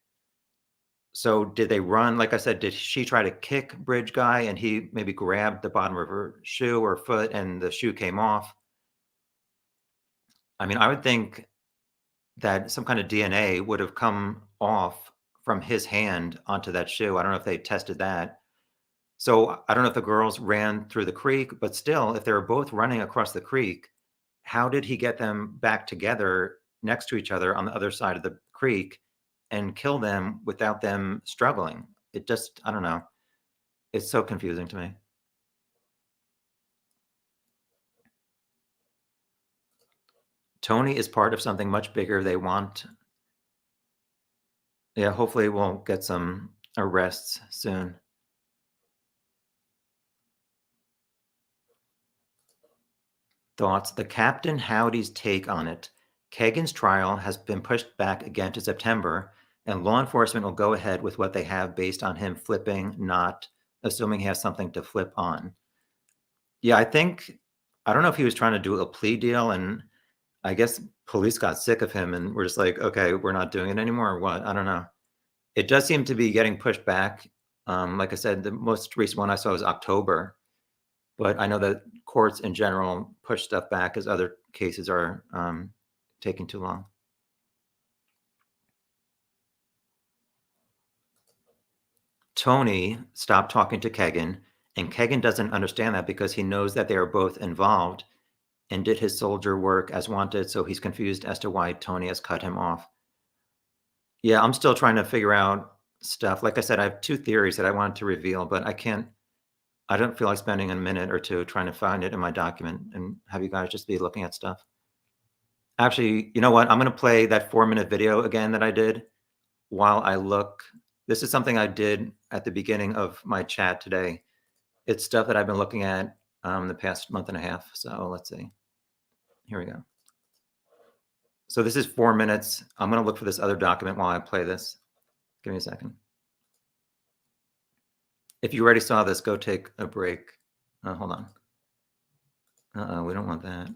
So did they run? Like I said, did she try to kick bridge guy and he maybe grabbed the bottom of her shoe or foot and the shoe came off? I mean, I would think that some kind of DNA would have come off from his hand onto that shoe. I don't know if they tested that. So I don't know if the girls ran through the creek, but still, if they were both running across the creek, how did he get them back together next to each other on the other side of the creek and kill them without them struggling? It just, I don't know. It's so confusing to me. Tony is part of something much bigger. They want, yeah, hopefully we'll get some arrests soon. Thoughts? The Captain Howdy's take on it. Kagan's trial has been pushed back again to September, and law enforcement will go ahead with what they have based on him flipping, not assuming he has something to flip on. Yeah, I don't know if he was trying to do a plea deal, and I guess police got sick of him and were just like, okay, we're not doing it anymore or what? I don't know. It does seem to be getting pushed back. Like I said, the most recent one I saw was October, but I know that courts in general push stuff back as other cases are taking too long. Tony stopped talking to Kegan, and Kegan doesn't understand that because he knows that they are both involved and did his soldier work as wanted, so he's confused as to why Tony has cut him off. Yeah, I'm still trying to figure out stuff. Like I said, I have 2 theories that I wanted to reveal, but I don't feel like spending a minute or 2 trying to find it in my document and have you guys just be looking at stuff. Actually, you know what? I'm gonna play that 4-minute video again that I did while I look. This is something I did at the beginning of my chat today. It's stuff that I've been looking at the past month and a half. So let's see. Here we go. So this is 4 minutes. I'm going to look for this other document while I play this. Give me a second. If you already saw this, go take a break. Hold on. We don't want that.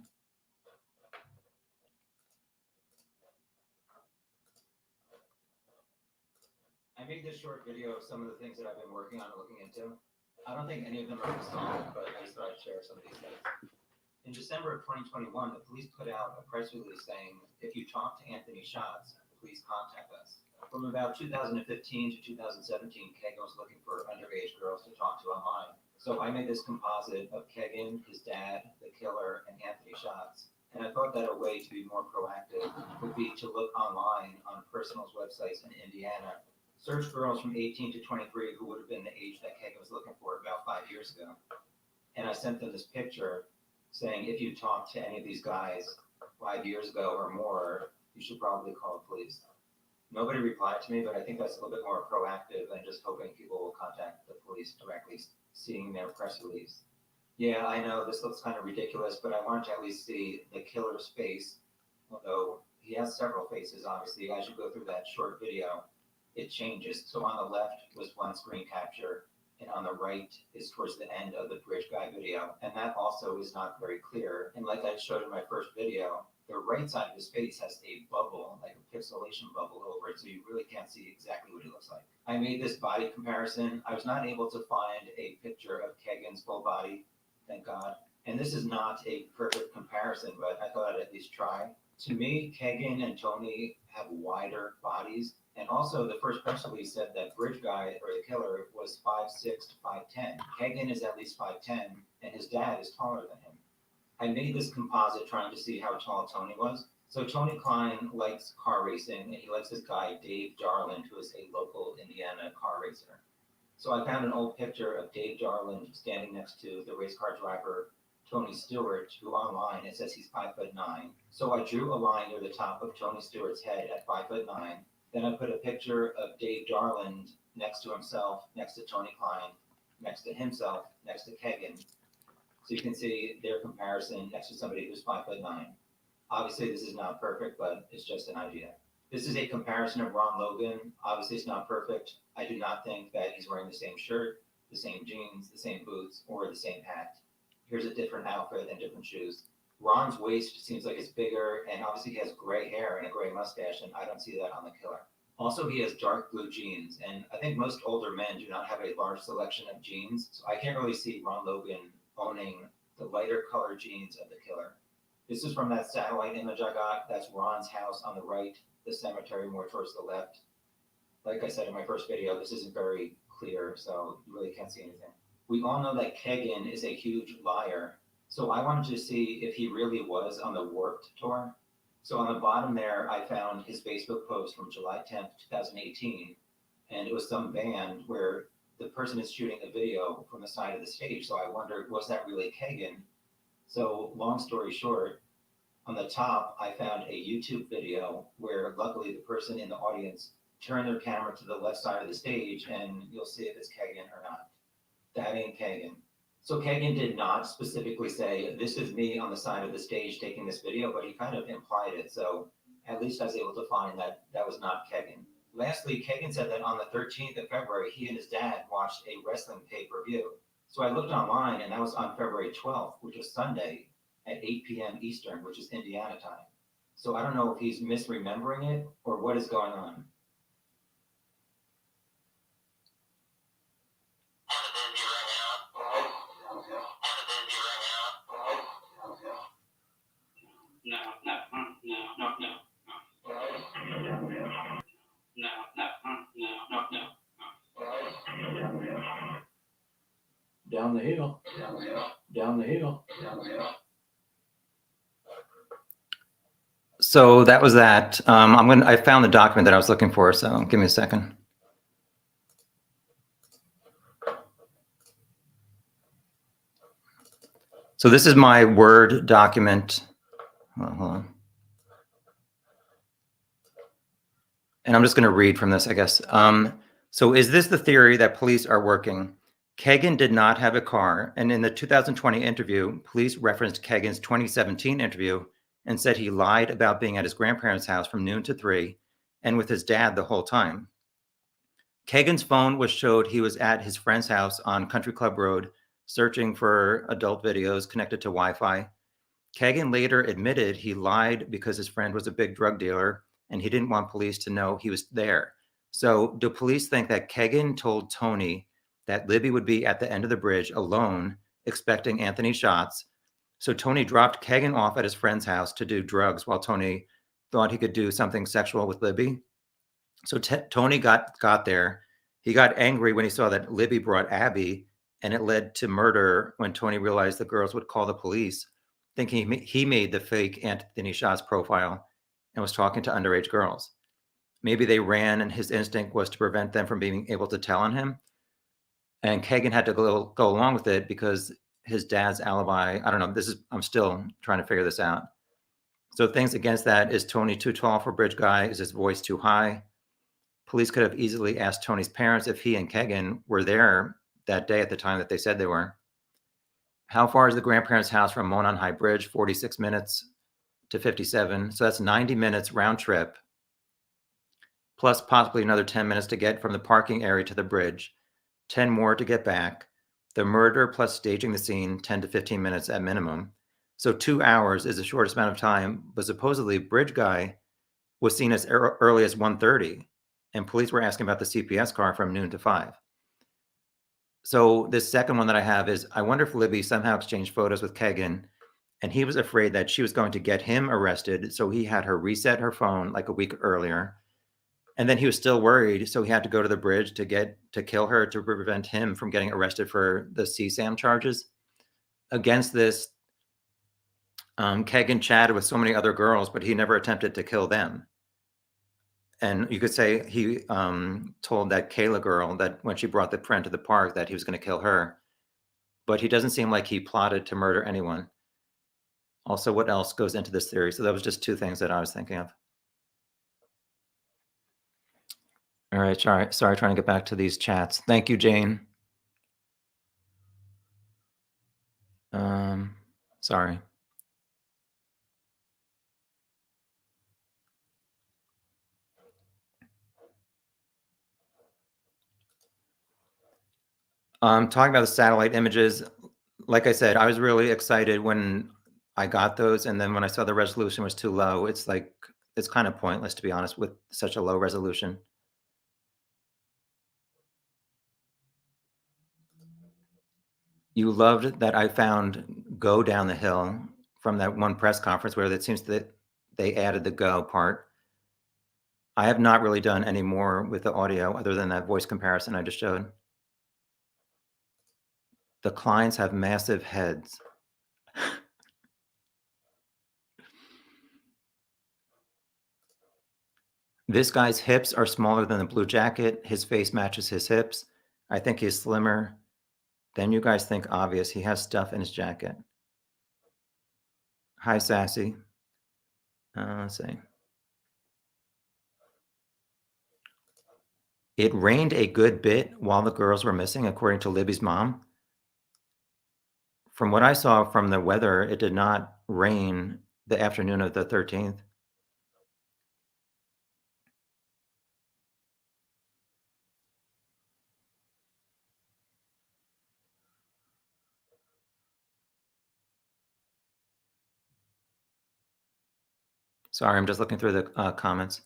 I made this short video of some of the things that I've been working on and looking into. I don't think any of them are solid, but I just thought I'd share some of these things. In December of 2021, the police put out a press release saying, if you talk to Anthony Schatz, please contact us. From about 2015 to 2017, Kegan was looking for underage girls to talk to online. So I made this composite of Kegan, his dad, the killer, and Anthony Schatz. And I thought that a way to be more proactive would be to look online on personals' websites in Indiana, search girls from 18 to 23 who would have been the age that Kegan was looking for about 5 years ago. And I sent them this picture saying, if you talk to any of these guys 5 years ago or more, you should probably call the police. Nobody replied to me, but I think that's a little bit more proactive than just hoping people will contact the police directly, seeing their press release. Yeah, I know this looks kind of ridiculous, but I wanted to at least see the killer's face, although he has several faces, obviously. As you go through that short video, it changes. So on the left was one screen capture, and on the right is towards the end of the bridge guy video. And that also is not very clear. And like I showed in my first video, the right side of his face has a bubble, like a pixelation bubble over it, so you really can't see exactly what he looks like. I made this body comparison. I was not able to find a picture of Kegan's full body, thank God. And this is not a perfect comparison, but I thought I'd at least try. To me, Kegan and Tony have wider bodies. And also, the first press release said that Bridge Guy, or the killer, was 5'6" to 5'10". Kegan is at least 5'10", and his dad is taller than him. I made this composite trying to see how tall Tony was. So Tony Klein likes car racing, and he likes this guy, Dave Darland, who is a local Indiana car racer. So I found an old picture of Dave Darland standing next to the race car driver, Tony Stewart, who online it says he's 5'9". So I drew a line near the top of Tony Stewart's head at 5'9". Then I put a picture of Dave Darland next to himself, next to Tony Klein, next to himself, next to Kegan. So you can see their comparison next to somebody who's 5'9". Obviously, this is not perfect, but it's just an idea. This is a comparison of Ron Logan. Obviously, it's not perfect. I do not think that he's wearing the same shirt, the same jeans, the same boots, or the same hat. Here's a different outfit and different shoes. Ron's waist seems like it's bigger, and obviously he has gray hair and a gray mustache, and I don't see that on the killer. Also, he has dark blue jeans, and I think most older men do not have a large selection of jeans, so I can't really see Ron Logan owning the lighter colored jeans of the killer. This is from that satellite image I got. That's Ron's house on the right, the cemetery more towards the left. Like I said in my first video, this isn't very clear, so you really can't see anything. We all know that Kegan is a huge liar, so I wanted to see if he really was on the Warped tour. So on the bottom there, I found his Facebook post from July 10th, 2018, and it was some band where the person is shooting a video from the side of the stage. So I wondered, was that really Kegan? So long story short, on the top, I found a YouTube video where luckily the person in the audience turned their camera to the left side of the stage, and you'll see if it's Kegan or not. That ain't Kegan. So Kegan did not specifically say, this is me on the side of the stage taking this video, but he kind of implied it. So at least I was able to find that that was not Kegan. Lastly, Kegan said that on the 13th of February, he and his dad watched a wrestling pay-per-view. So I looked online, and that was on February 12th, which was Sunday at 8 p.m. Eastern, which is Indiana time. So I don't know if he's misremembering it or what is going on. Down the hill. Down the hill. So that was that. I found the document that I was looking for, so give me a second. So this is my Word document. Hold on. And I'm just going to read from this, I guess. So is this the theory that police are working? Kagan did not have a car, and in the 2020 interview, police referenced Kagan's 2017 interview and said he lied about being at his grandparents' house from noon to 3 and with his dad the whole time. Kagan's phone was showed he was at his friend's house on Country Club Road searching for adult videos connected to Wi-Fi. Kagan later admitted he lied because his friend was a big drug dealer and he didn't want police to know he was there. So do police think that Kagan told Tony that Libby would be at the end of the bridge alone, expecting Anthony shots? So Tony dropped Kagan off at his friend's house to do drugs while Tony thought he could do something sexual with Libby. So Tony got there. He got angry when he saw that Libby brought Abby, and it led to murder when Tony realized the girls would call the police, thinking he made the fake Anthony Shots profile and was talking to underage girls. Maybe they ran and his instinct was to prevent them from being able to tell on him. And Kagan had to go along with it because his dad's alibi, I don't know, I'm still trying to figure this out. So things against that: is Tony too tall for bridge guy? Is his voice too high? Police could have easily asked Tony's parents if he and Kagan were there that day at the time that they said they were. How far is the grandparents' house from Monon High Bridge? 46 minutes to 57. So that's 90 minutes round trip, plus possibly another 10 minutes to get from the parking area to the bridge, 10 more to get back. The murder plus staging the scene, 10 to 15 minutes at minimum. So 2 hours is the shortest amount of time, but supposedly bridge guy was seen as early as 1:30, and police were asking about the CPS car from noon to 5. So this second one that I have is, I wonder if Libby somehow exchanged photos with Kagan, and he was afraid that she was going to get him arrested, so he had her reset her phone like a week earlier. And then he was still worried, so he had to go to the bridge to kill her to prevent him from getting arrested for the CSAM charges. Against this, Kagan chatted with so many other girls, but he never attempted to kill them. And you could say he told that Kayla girl that when she brought the friend to the park that he was going to kill her, but he doesn't seem like he plotted to murder anyone. Also, what else goes into this theory? So that was just 2 things that I was thinking of. All right, sorry, trying to get back to these chats. Thank you, Jane. Sorry. Talking about the satellite images, like I said, I was really excited when I got those, and then when I saw the resolution was too low, it's like, it's kind of pointless, to be honest, with such a low resolution. You loved that I found "go down the hill" from that one press conference where it seems that they added the "go" part. I have not really done any more with the audio other than that voice comparison I just showed. The clients have massive heads. This guy's hips are smaller than the blue jacket. His face matches his hips. I think he's slimmer. Then you guys think obvious. He has stuff in his jacket. Hi, Sassy. Let's see. It rained a good bit while the girls were missing, according to Libby's mom. From what I saw from the weather, it did not rain the afternoon of the 13th. Sorry, I'm just looking through the comments.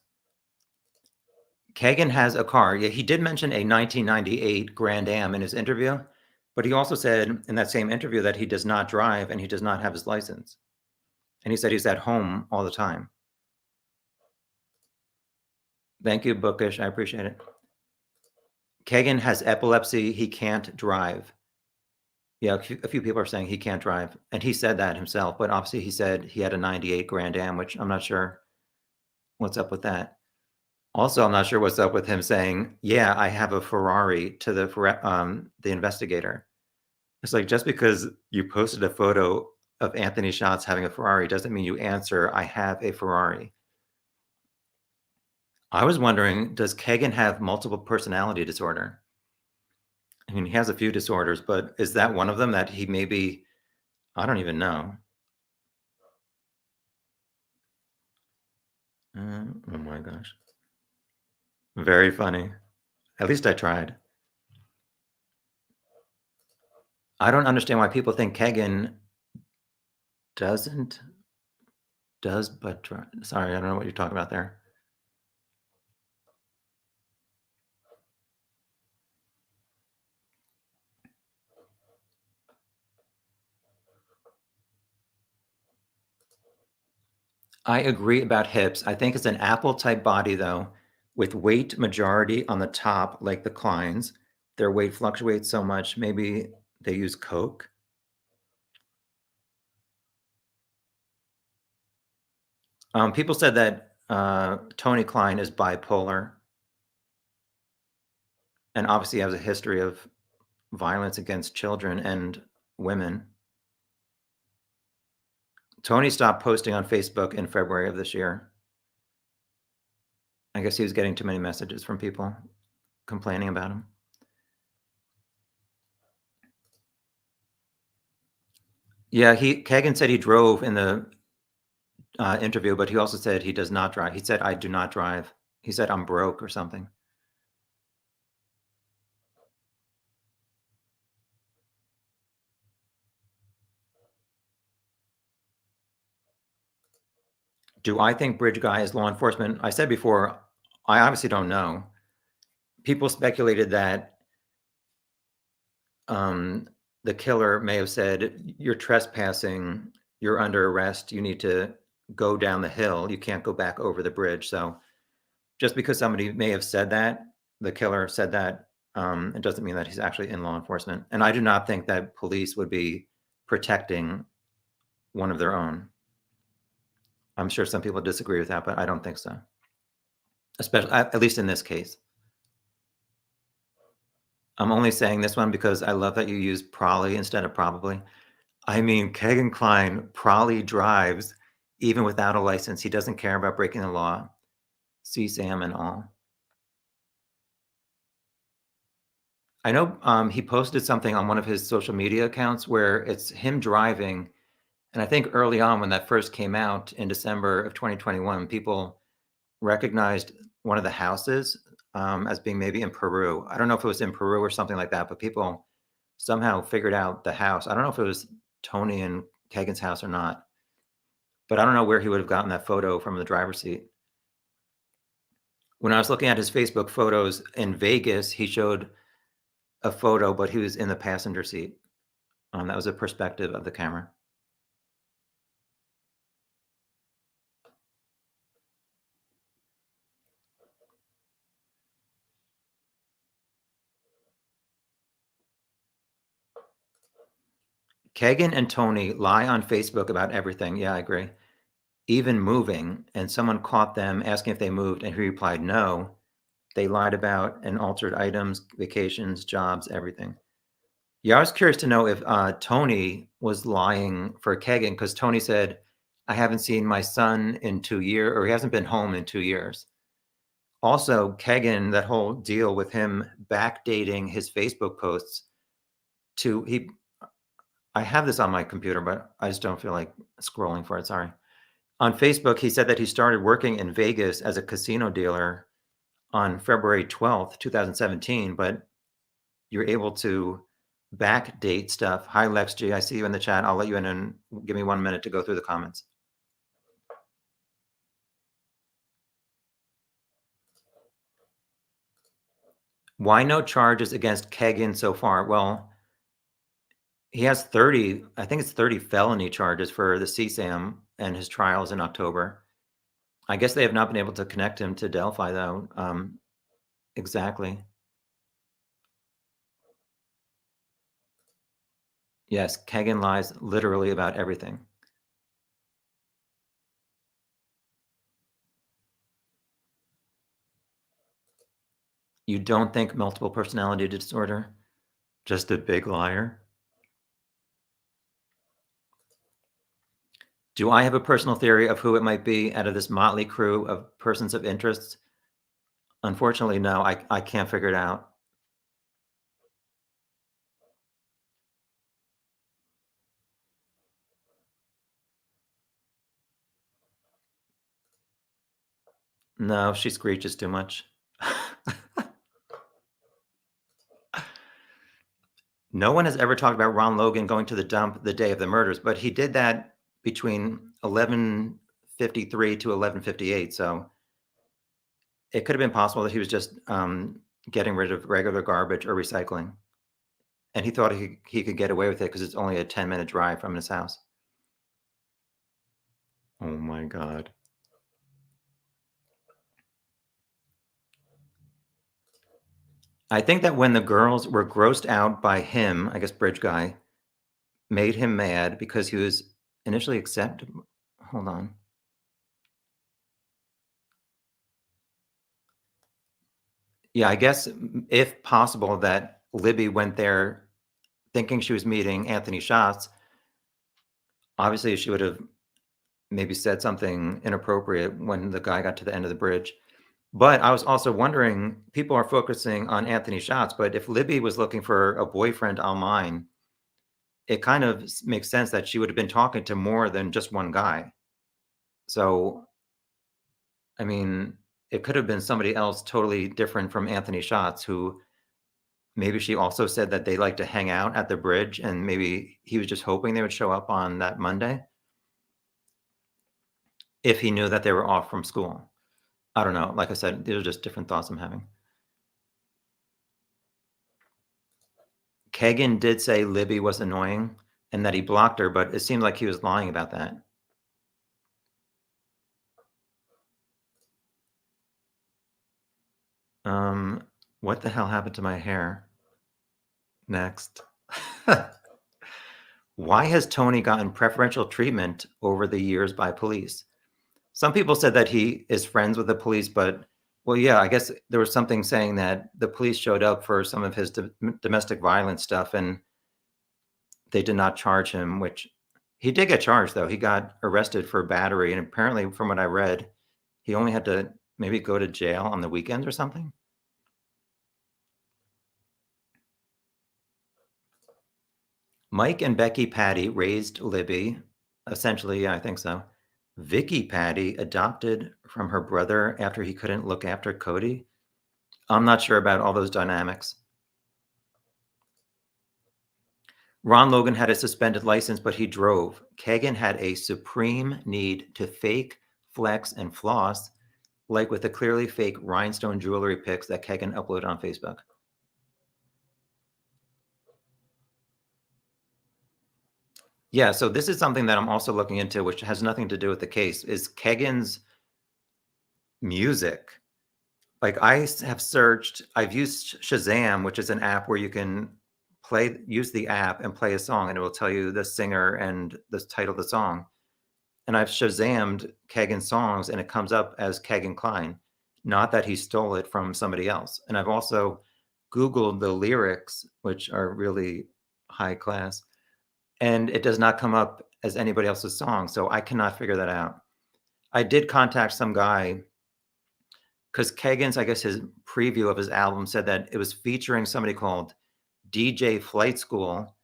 Kagan has a car. Yeah, he did mention a 1998 Grand Am in his interview, but he also said in that same interview that he does not drive and he does not have his license. And he said he's at home all the time. Thank you, Bookish. I appreciate it. Kagan has epilepsy. He can't drive. Yeah, a few people are saying he can't drive, and he said that himself, but obviously he said he had a '98 Grand Am, which I'm not sure what's up with that. Also, I'm not sure what's up with him saying, "Yeah, I have a Ferrari," to the investigator. It's like, just because you posted a photo of Anthony Shots having a Ferrari doesn't mean you answer, "I have a Ferrari." I was wondering, does Kagan have multiple personality disorder? I mean, he has a few disorders, but is that one of them that he maybe, I don't even know. Oh my gosh. Very funny. At least I tried. I don't understand why people think Kagan doesn't does but try. Sorry, I don't know what you're talking about there. I agree about hips. I think it's an apple-type body, though, with weight majority on the top, like the Kleins. Their weight fluctuates so much, maybe they use coke. People said that Tony Klein is bipolar and obviously has a history of violence against children and women. Tony stopped posting on Facebook in February of this year. I guess he was getting too many messages from people complaining about him. Yeah, Kagan said he drove in the interview, but he also said he does not drive. He said, "I do not drive." He said, "I'm broke" or something. Do I think Bridge Guy is law enforcement? I said before, I obviously don't know. People speculated that the killer may have said, "You're trespassing, you're under arrest, you need to go down the hill, you can't go back over the bridge." So just because somebody may have said that, the killer said that, it doesn't mean that he's actually in law enforcement. And I do not think that police would be protecting one of their own. I'm sure some people disagree with that, but I don't think so. Especially, at least in this case. I'm only saying this one because I love that you use probably instead of probably. I mean, Kegan Kline probably drives even without a license. He doesn't care about breaking the law. See Sam and all. I know he posted something on one of his social media accounts where it's him driving. And I think early on, when that first came out in December of 2021, people recognized one of the houses as being maybe in Peru. I don't know if it was in Peru or something like that, but people somehow figured out the house. I don't know if it was Tony and Kagan's house or not, but I don't know where he would have gotten that photo from the driver's seat. When I was looking at his Facebook photos in Vegas, he showed a photo, but he was in the passenger seat. That was a perspective of the camera. Kagan and Tony lie on Facebook about everything. Yeah, I agree. Even moving, and someone caught them asking if they moved, and he replied no. They lied about and altered items, vacations, jobs, everything. Yeah, I was curious to know if Tony was lying for Kagan, because Tony said, "I haven't seen my son in 2 years," or he hasn't been home in 2 years. Also, Kagan, that whole deal with him backdating his Facebook posts to he. I have this on my computer, but I just don't feel like scrolling for it. Sorry. On Facebook, he said that he started working in Vegas as a casino dealer on February 12th, 2017, but you're able to backdate stuff. Hi, Lex G. I see you in the chat. I'll let you in and give me 1 minute to go through the comments. Why no charges against Kagan so far? Well, he has 30, I think it's 30 felony charges for the CSAM and his trials in October. I guess they have not been able to connect him to Delphi, though. Exactly. Yes, Kagan lies literally about everything. You don't think multiple personality disorder? Just a big liar? Do I have a personal theory of who it might be out of this motley crew of persons of interest? Unfortunately, no, I can't figure it out. No, she screeches too much. No one has ever talked about Ron Logan going to the dump the day of the murders, but he did that between 11:53 to 11:58, so it could have been possible that he was just, getting rid of regular garbage or recycling, and he thought he could get away with it because it's only a 10-minute drive from his house. Oh my god. I think that when the girls were grossed out by him, I guess bridge guy, made him mad because he was initially accepted. Hold on. Yeah, I guess if possible that Libby went there thinking she was meeting Anthony Schatz. Obviously, she would have maybe said something inappropriate when the guy got to the end of the bridge. But I was also wondering, people are focusing on Anthony Schatz, but if Libby was looking for a boyfriend online, it kind of makes sense that she would have been talking to more than just one guy. So, I mean, it could have been somebody else totally different from Anthony Schatz, who maybe she also said that they like to hang out at the bridge and maybe he was just hoping they would show up on that Monday if he knew that they were off from school. I don't know. Like I said, these are just different thoughts I'm having. Kagan did say Libby was annoying and that he blocked her, but it seemed like he was lying about that. What the hell happened to my hair? Next. Why has Tony gotten preferential treatment over the years by police? Some people said that he is friends with the police, but well, yeah, I guess there was something saying that the police showed up for some of his domestic violence stuff and they did not charge him, which he did get charged though. He got arrested for battery, and apparently, from what I read, he only had to maybe go to jail on the weekends or something. Mike and Becky Patty raised Libby. Essentially, yeah, I think so. Vicky Patty adopted from her brother after he couldn't look after Cody. I'm not sure about all those dynamics. Ron Logan had a suspended license, but he drove. Kagan had a supreme need to fake, flex, and floss, like with the clearly fake rhinestone jewelry pics that Kagan uploaded on Facebook. Yeah, so this is something that I'm also looking into, which has nothing to do with the case, is Kagan's music. Like have searched, I've used Shazam, which is an app where you can use the app and play a song, and it will tell you the singer and the title of the song. And I've Shazammed Kagan songs, and it comes up as Kagan Klein, not that he stole it from somebody else. And I've also Googled the lyrics, which are really high class, and it does not come up as anybody else's song. So I cannot figure that out. I did contact some guy because Kagan's, I guess his preview of his album said that it was featuring somebody called DJ Flight School.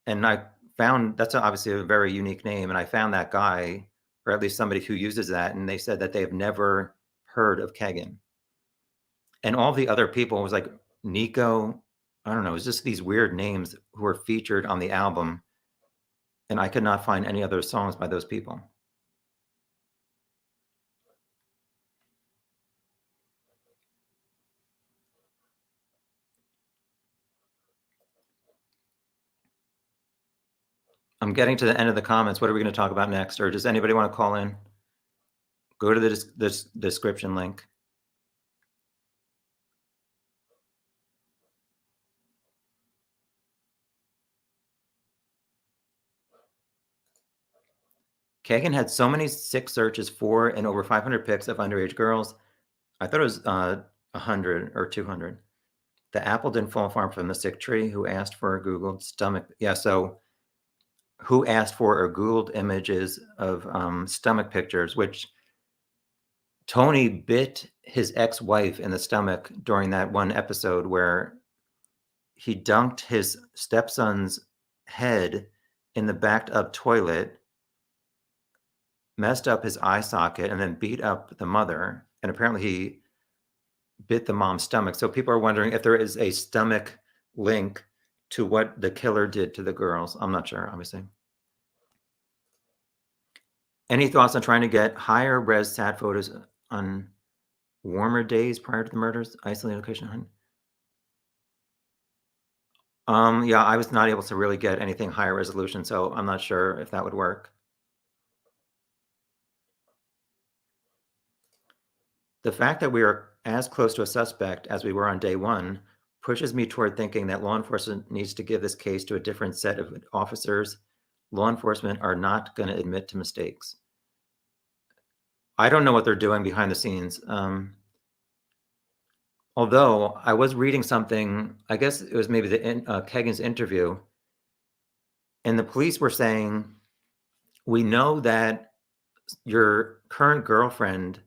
And I found that's obviously a very unique name. And I found that guy, or at least somebody who uses that. And they said that they have never heard of Kagan. And all the other people was like Nico. I don't know. It was just these weird names who were featured on the album. And I could not find any other songs by those people. I'm getting to the end of the comments. What are we going to talk about next? Or does anybody want to call in? Go to the description link. Kagan had so many sick searches for and over 500 pics of underage girls. I thought it was 100 or 200. The apple didn't fall far from the sick tree. Who asked for a Googled stomach? Yeah, so who asked for or Googled images of stomach pictures, which Tony bit his ex-wife in the stomach during that one episode where he dunked his stepson's head in the backed up toilet, messed up his eye socket, and then beat up the mother. And apparently he bit the mom's stomach. So people are wondering if there is a stomach link to what the killer did to the girls. I'm not sure, obviously. Any thoughts on trying to get higher res sad photos on warmer days prior to the murders? Isolated location hunt? Yeah, I was not able to really get anything higher resolution, so I'm not sure if that would work. The fact that we are as close to a suspect as we were on day one pushes me toward thinking that law enforcement needs to give this case to a different set of officers. Law enforcement are not going to admit to mistakes. I don't know what they're doing behind the scenes. Although I was reading something, I guess it was maybe the Kagan's interview, and the police were saying, we know that your current girlfriend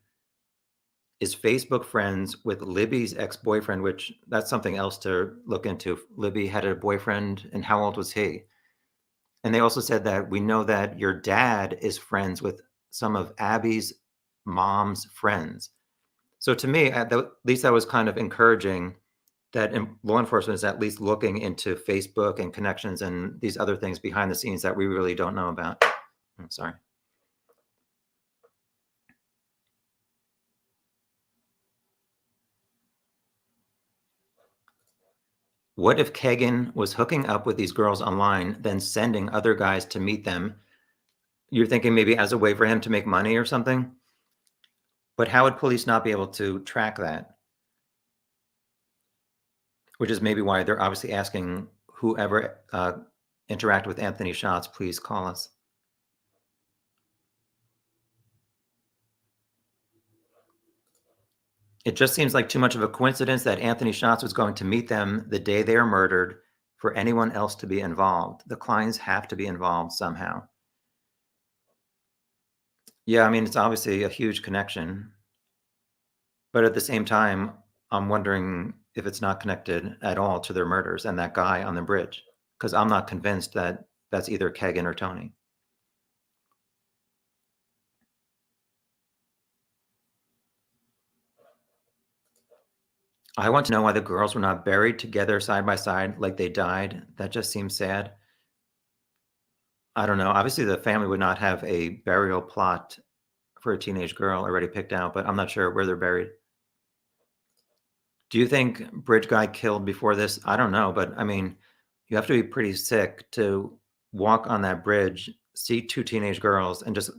is Facebook friends with Libby's ex-boyfriend, which that's something else to look into. Libby had a boyfriend, and how old was he? And they also said that we know that your dad is friends with some of Abby's mom's friends. So to me, at least that was kind of encouraging that law enforcement is at least looking into Facebook and connections and these other things behind the scenes that we really don't know about. I'm sorry. What if Kagan was hooking up with these girls online, then sending other guys to meet them? You're thinking maybe as a way for him to make money or something? But how would police not be able to track that? Which is maybe why they're obviously asking whoever interacted with Anthony Schatz, please call us. It just seems like too much of a coincidence that Anthony Schatz was going to meet them the day they are murdered for anyone else to be involved. The Kleins have to be involved somehow. Yeah, I mean, it's obviously a huge connection. But at the same time, I'm wondering if it's not connected at all to their murders and that guy on the bridge, because I'm not convinced that that's either Kagan or Tony. I want to know why the girls were not buried together side by side like they died. That just seems sad. I don't know. Obviously, the family would not have a burial plot for a teenage girl already picked out, but I'm not sure where they're buried. Do you think Bridge Guy killed before this? I don't know, but I mean, you have to be pretty sick to walk on that bridge, see two teenage girls, and just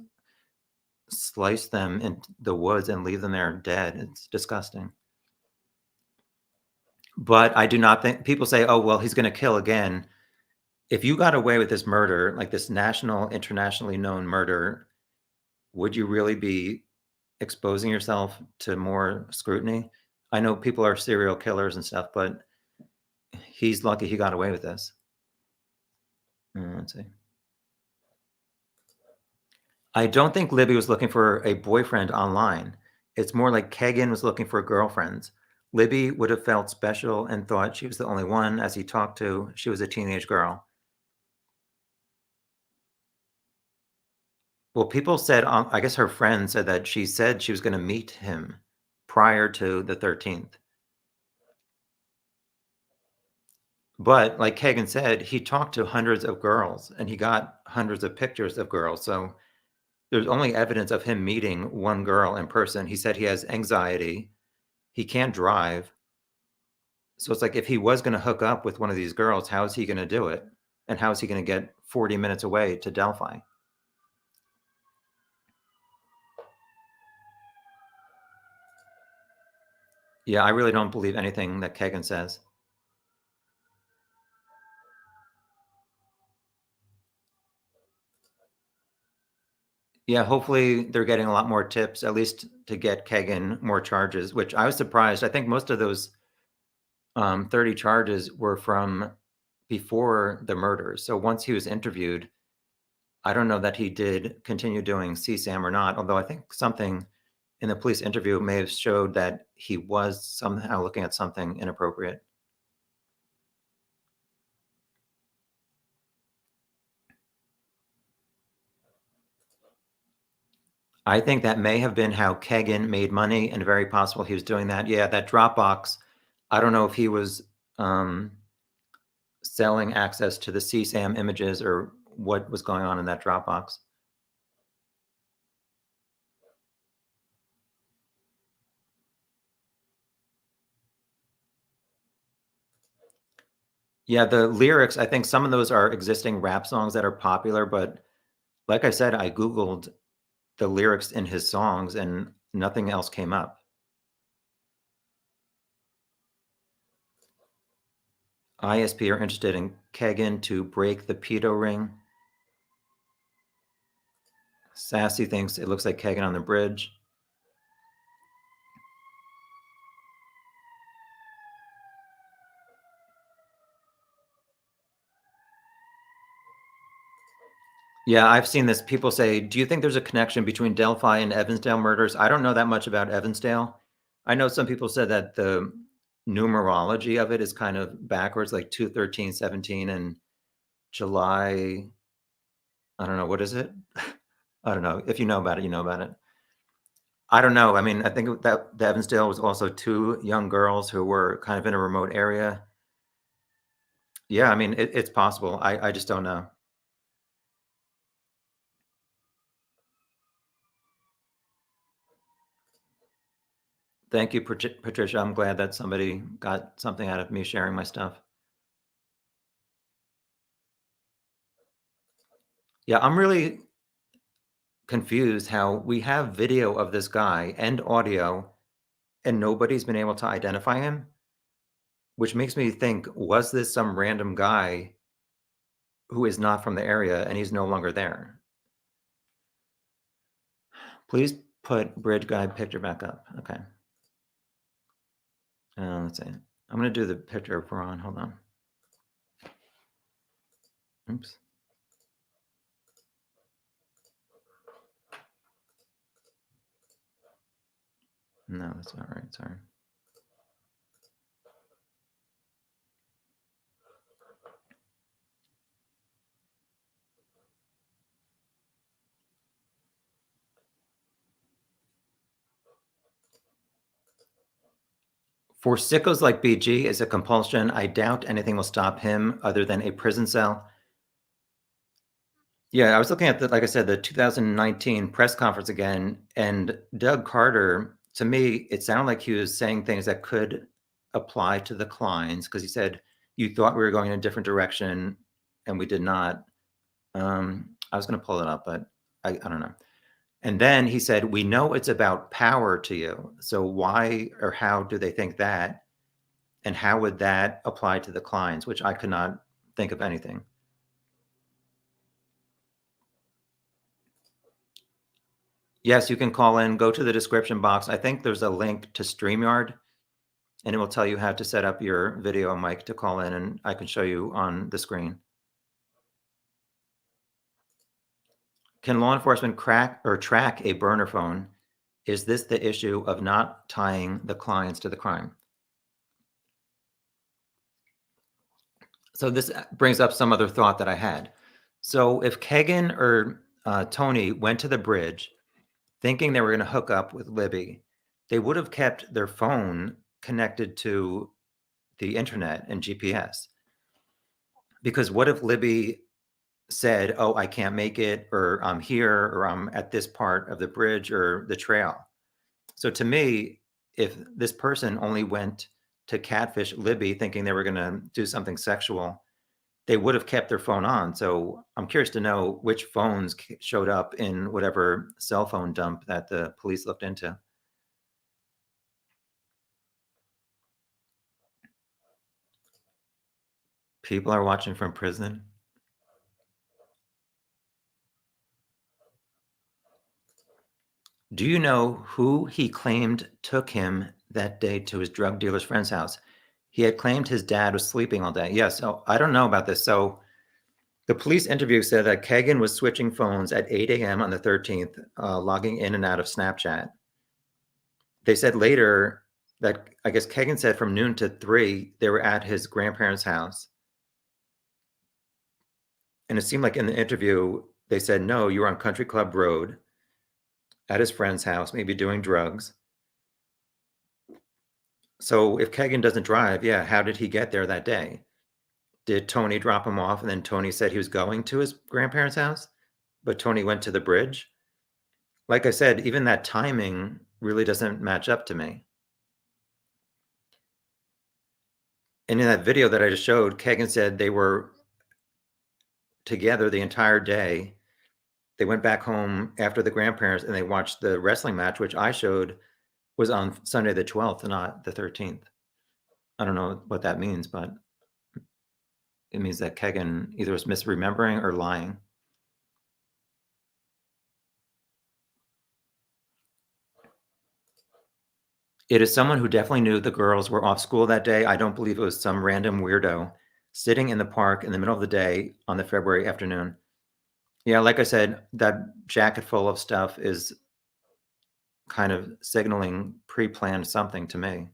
slice them in the woods and leave them there dead. It's disgusting. But I do not think people say, oh, well, he's going to kill again. If you got away with this murder, like this national, internationally known murder, would you really be exposing yourself to more scrutiny? I know people are serial killers and stuff, but he's lucky he got away with this. Let's see. I don't think Libby was looking for a boyfriend online. It's more like Kagan was looking for girlfriends. Libby would have felt special and thought she was the only one as he talked to. She was a teenage girl. Well, people said, I guess her friend said that she said she was going to meet him prior to the 13th. But like Kagan said, he talked to hundreds of girls and he got hundreds of pictures of girls. So there's only evidence of him meeting one girl in person. He said he has anxiety. He can't drive. So it's like if he was going to hook up with one of these girls, how is he going to do it? And how is he going to get 40 minutes away to Delphi? Yeah, I really don't believe anything that Kagan says. Yeah, hopefully they're getting a lot more tips, at least to get Kagan more charges, which I was surprised. I think most of those 30 charges were from before the murders. So once he was interviewed, I don't know that he did continue doing CSAM or not, although I think something in the police interview may have showed that he was somehow looking at something inappropriate. I think that may have been how Kagan made money, and very possible he was doing that. Yeah, that Dropbox, I don't know if he was selling access to the CSAM images or what was going on in that Dropbox. Yeah, the lyrics, I think some of those are existing rap songs that are popular, but like I said, I Googled the lyrics in his songs and nothing else came up. ISP are interested in Kagan to break the pedo ring. Sassy thinks it looks like Kagan on the bridge. Yeah, I've seen this. People say, do you think there's a connection between Delphi and Evansdale murders? I don't know that much about Evansdale. I know some people said that the numerology of it is kind of backwards, like 2/13/17 and July. I don't know. What is it? I don't know. If you know about it, you know about it. I don't know. I mean, I think that the Evansdale was also two young girls who were kind of in a remote area. Yeah, I mean, it's possible. I just don't know. Thank you, Patricia. I'm glad that somebody got something out of me sharing my stuff. Yeah, I'm really confused how we have video of this guy and audio and nobody's been able to identify him, which makes me think, was this some random guy who is not from the area and he's no longer there? Please put bridge guy picture back up. Okay. Let's see. I'm going to do the picture if we're on. Hold on. Oops. No, that's not right. Sorry. For sickos like BG, is a compulsion. I doubt anything will stop him other than a prison cell. Yeah, I was looking at the, like I said, the 2019 press conference again, and Doug Carter, to me, it sounded like he was saying things that could apply to the Kleins because he said, you thought we were going in a different direction and we did not. I was going to pull it up, but I don't know. And then he said, we know it's about power to you. So why or how do they think that? And how would that apply to the Kleins, which I could not think of anything. Yes, you can call in, go to the description box. I think there's a link to StreamYard, and it will tell you how to set up your video mic to call in, and I can show you on the screen. Can law enforcement crack or track a burner phone? Is this the issue of not tying the clients to the crime? So this brings up some other thought that I had. So if Kagan or Tony went to the bridge thinking they were going to hook up with Libby, they would have kept their phone connected to the internet and GPS. Because what if Libby said, "Oh, I can't make it," or "I'm here," or "I'm at this part of the bridge or the trail"? So to me, if this person only went to catfish Libby thinking they were going to do something sexual, they would have kept their phone on. So I'm curious to know which phones showed up in whatever cell phone dump that the police looked into. People are watching from prison. Do you know who he claimed took him that day to his drug dealer's friend's house? He had claimed his dad was sleeping all day. Yes, so I don't know about this. So the police interview said that Kagan was switching phones at 8 a.m. on the 13th, logging in and out of Snapchat. They said later that I guess Kagan said from noon to 3, they were at his grandparents' house. And it seemed like in the interview, they said, no, you were on Country Club Road at his friend's house, maybe doing drugs. So if Kagan doesn't drive, yeah, how did he get there that day? Did Tony drop him off and then Tony said he was going to his grandparents' house, but Tony went to the bridge? Like I said, even that timing really doesn't match up to me. And in that video that I just showed, Kagan said they were together the entire day. They went back home after the grandparents and they watched the wrestling match, which I showed was on Sunday the 12th, not the 13th. I don't know what that means, but it means that Kagan either was misremembering or lying. It is someone who definitely knew the girls were off school that day. I don't believe it was some random weirdo sitting in the park in the middle of the day on the February afternoon. Yeah, like I said, that jacket full of stuff is kind of signaling pre-planned something to me.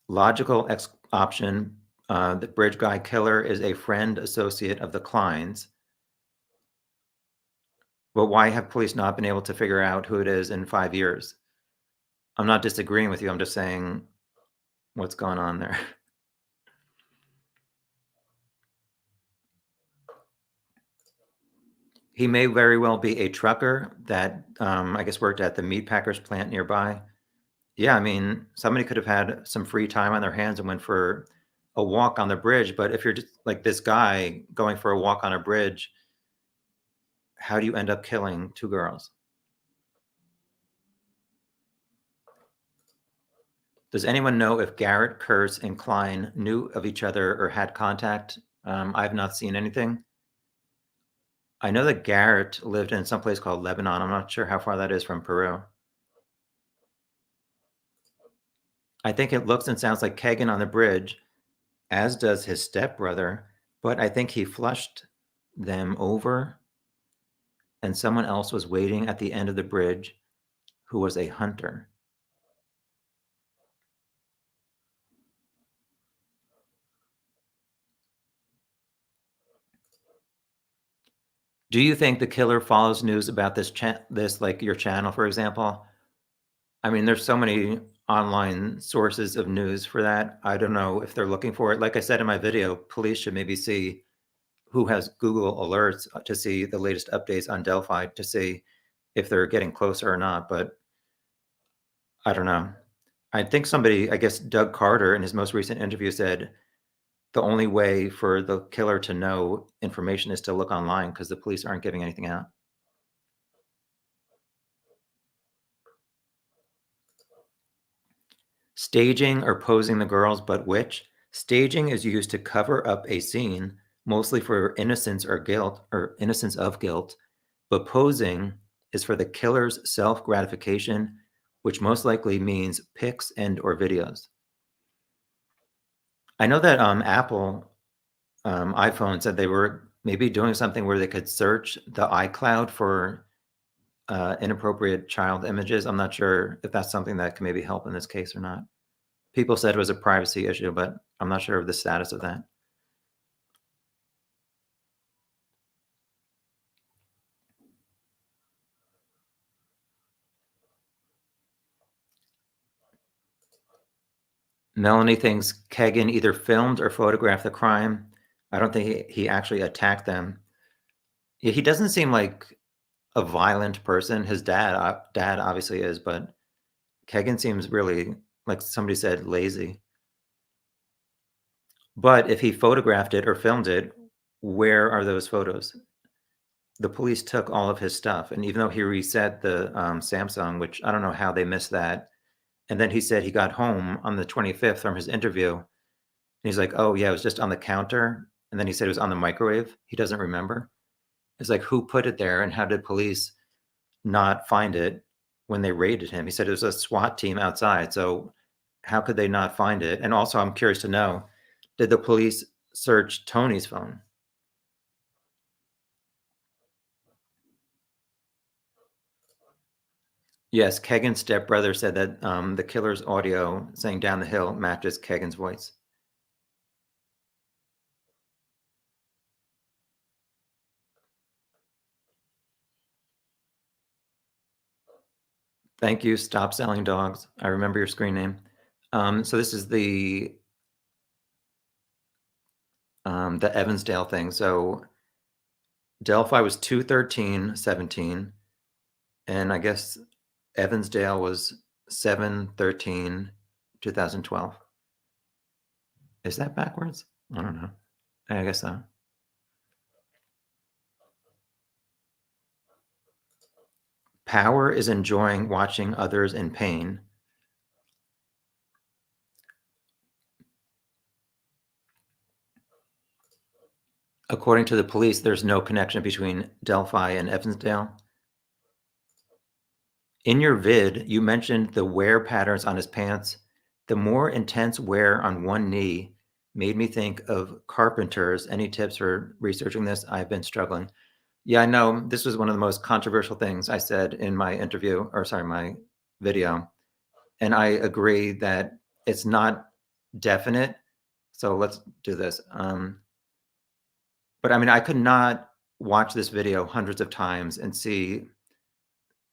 Logical option, the bridge guy killer is a friend associate of the Kleins. But why have police not been able to figure out who it is in 5 years? I'm not disagreeing with you. I'm just saying what's going on there. He may very well be a trucker that I guess worked at the meat packers plant nearby. Yeah, I mean, somebody could have had some free time on their hands and went for a walk on the bridge. But if you're just like this guy going for a walk on a bridge, how do you end up killing 2 girls? Does anyone know if Garrett, Kurtz, and Klein knew of each other or had contact? I've not seen anything. I know that Garrett lived in some place called Lebanon. I'm not sure how far that is from Peru. I think it looks and sounds like Kagan on the bridge, as does his stepbrother, but I think he flushed them over and someone else was waiting at the end of the bridge who was a hunter. Do you think the killer follows news about this like your channel, for example? I mean, there's so many online sources of news for that. I don't know if they're looking for it. Like I said in my video, police should maybe see who has Google alerts to see the latest updates on Delphi to see if they're getting closer or not. But I don't know. I think somebody, I guess Doug Carter in his most recent interview said the only way for the killer to know information is to look online because the police aren't giving anything out. Staging or posing the girls, but which? Staging is used to cover up a scene, mostly for innocence or guilt or innocence of guilt, but posing is for the killer's self-gratification, which most likely means pics and or videos. I know that Apple iPhone said they were maybe doing something where they could search the iCloud for inappropriate child images. I'm not sure if that's something that can maybe help in this case or not. People said it was a privacy issue, but I'm not sure of the status of that. Melanie thinks Kagan either filmed or photographed the crime. I don't think he actually attacked them. He doesn't seem like a violent person. His dad obviously is, but Kagan seems really, like somebody said, lazy. But if he photographed it or filmed it, where are those photos? The police took all of his stuff, and even though he reset the Samsung, which I don't know how they missed that, and then he said he got home on the 25th from his interview, and he's like, "Oh yeah, it was just on the counter," and then he said it was on the microwave. He doesn't remember. It's like, who put it there and how did police not find it when they raided him? He said it was a SWAT team outside. So how could they not find it? And also, I'm curious to know, did the police search Tony's phone? Yes, Kegan's stepbrother said that the killer's audio saying down the hill matches Kegan's voice. Thank you. Stop selling dogs. I remember your screen name. So this is the Evansdale thing. So Delphi was 2/13/17, and I guess Evansdale was 7/13/2012. Is that backwards? I don't know. I guess so. Power is enjoying watching others in pain. According to the police, there's no connection between Delphi and Evansdale. In your vid, you mentioned the wear patterns on his pants. The more intense wear on one knee made me think of carpenters. Any tips for researching this? I've been struggling. Yeah, I know this was one of the most controversial things I said in my interview, or sorry, my video. And I agree that it's not definite. So let's do this. But I mean, I could not watch this video hundreds of times and see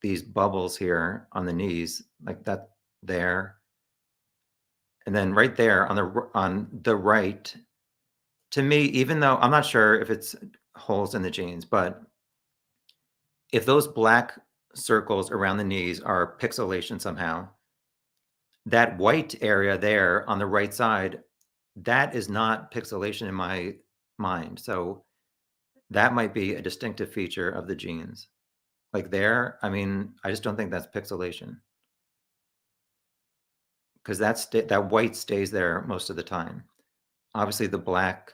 these bubbles here on the knees, like that there. And then right there on the right, to me, even though I'm not sure if it's holes in the jeans, but if those black circles around the knees are pixelation somehow, that white area there on the right side, that is not pixelation in my mind. So that might be a distinctive feature of the jeans. Like there, I mean, I just don't think that's pixelation because that white stays there most of the time. Obviously, the black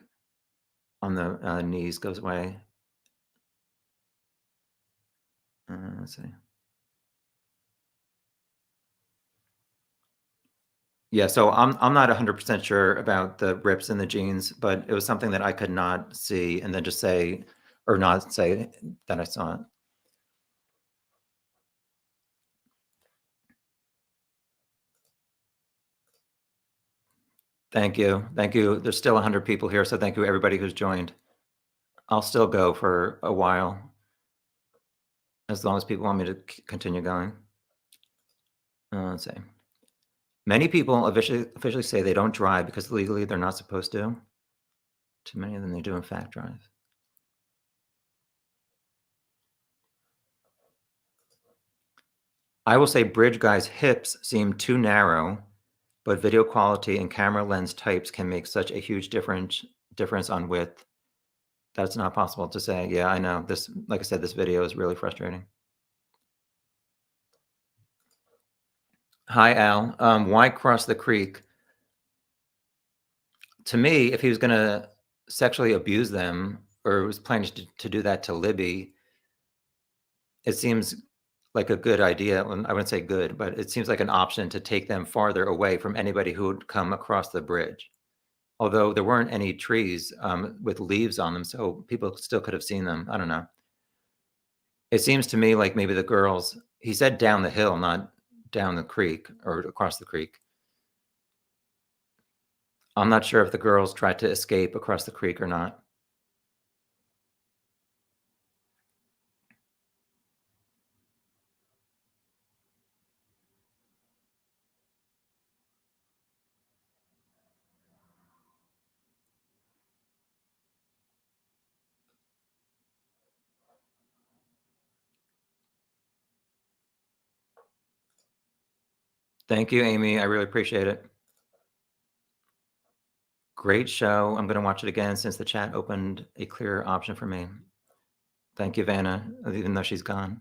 on the knees goes away. Let's see. Yeah, so I'm not 100% sure about the rips in the jeans, but it was something that I could not see and then just say or not say that I saw it. Thank you. Thank you. There's still 100 people here, so thank you everybody who's joined. I'll still go for a while as long as people want me to continue going. Let's see. Many people officially say they don't drive because legally they're not supposed to. Too many of them, they do in fact drive. I will say Bridge Guy's hips seem too narrow, but video quality and camera lens types can make such a huge difference on width. That's not possible to say. Yeah, I know. This, like I said, this video is really frustrating. Hi, Al. Why cross the creek? To me, if he was going to sexually abuse them or was planning to do that to Libby, it seems like a good idea. Well, I wouldn't say good, but it seems like an option to take them farther away from anybody who would come across the bridge. Although there weren't any trees with leaves on them, so people still could have seen them. I don't know. It seems to me like maybe the girls, he said down the hill, not down the creek or across the creek. I'm not sure if the girls tried to escape across the creek or not. Thank you, Amy. I really appreciate it. Great show. I'm going to watch it again since the chat opened a clear option for me. Thank you, Vanna, even though she's gone.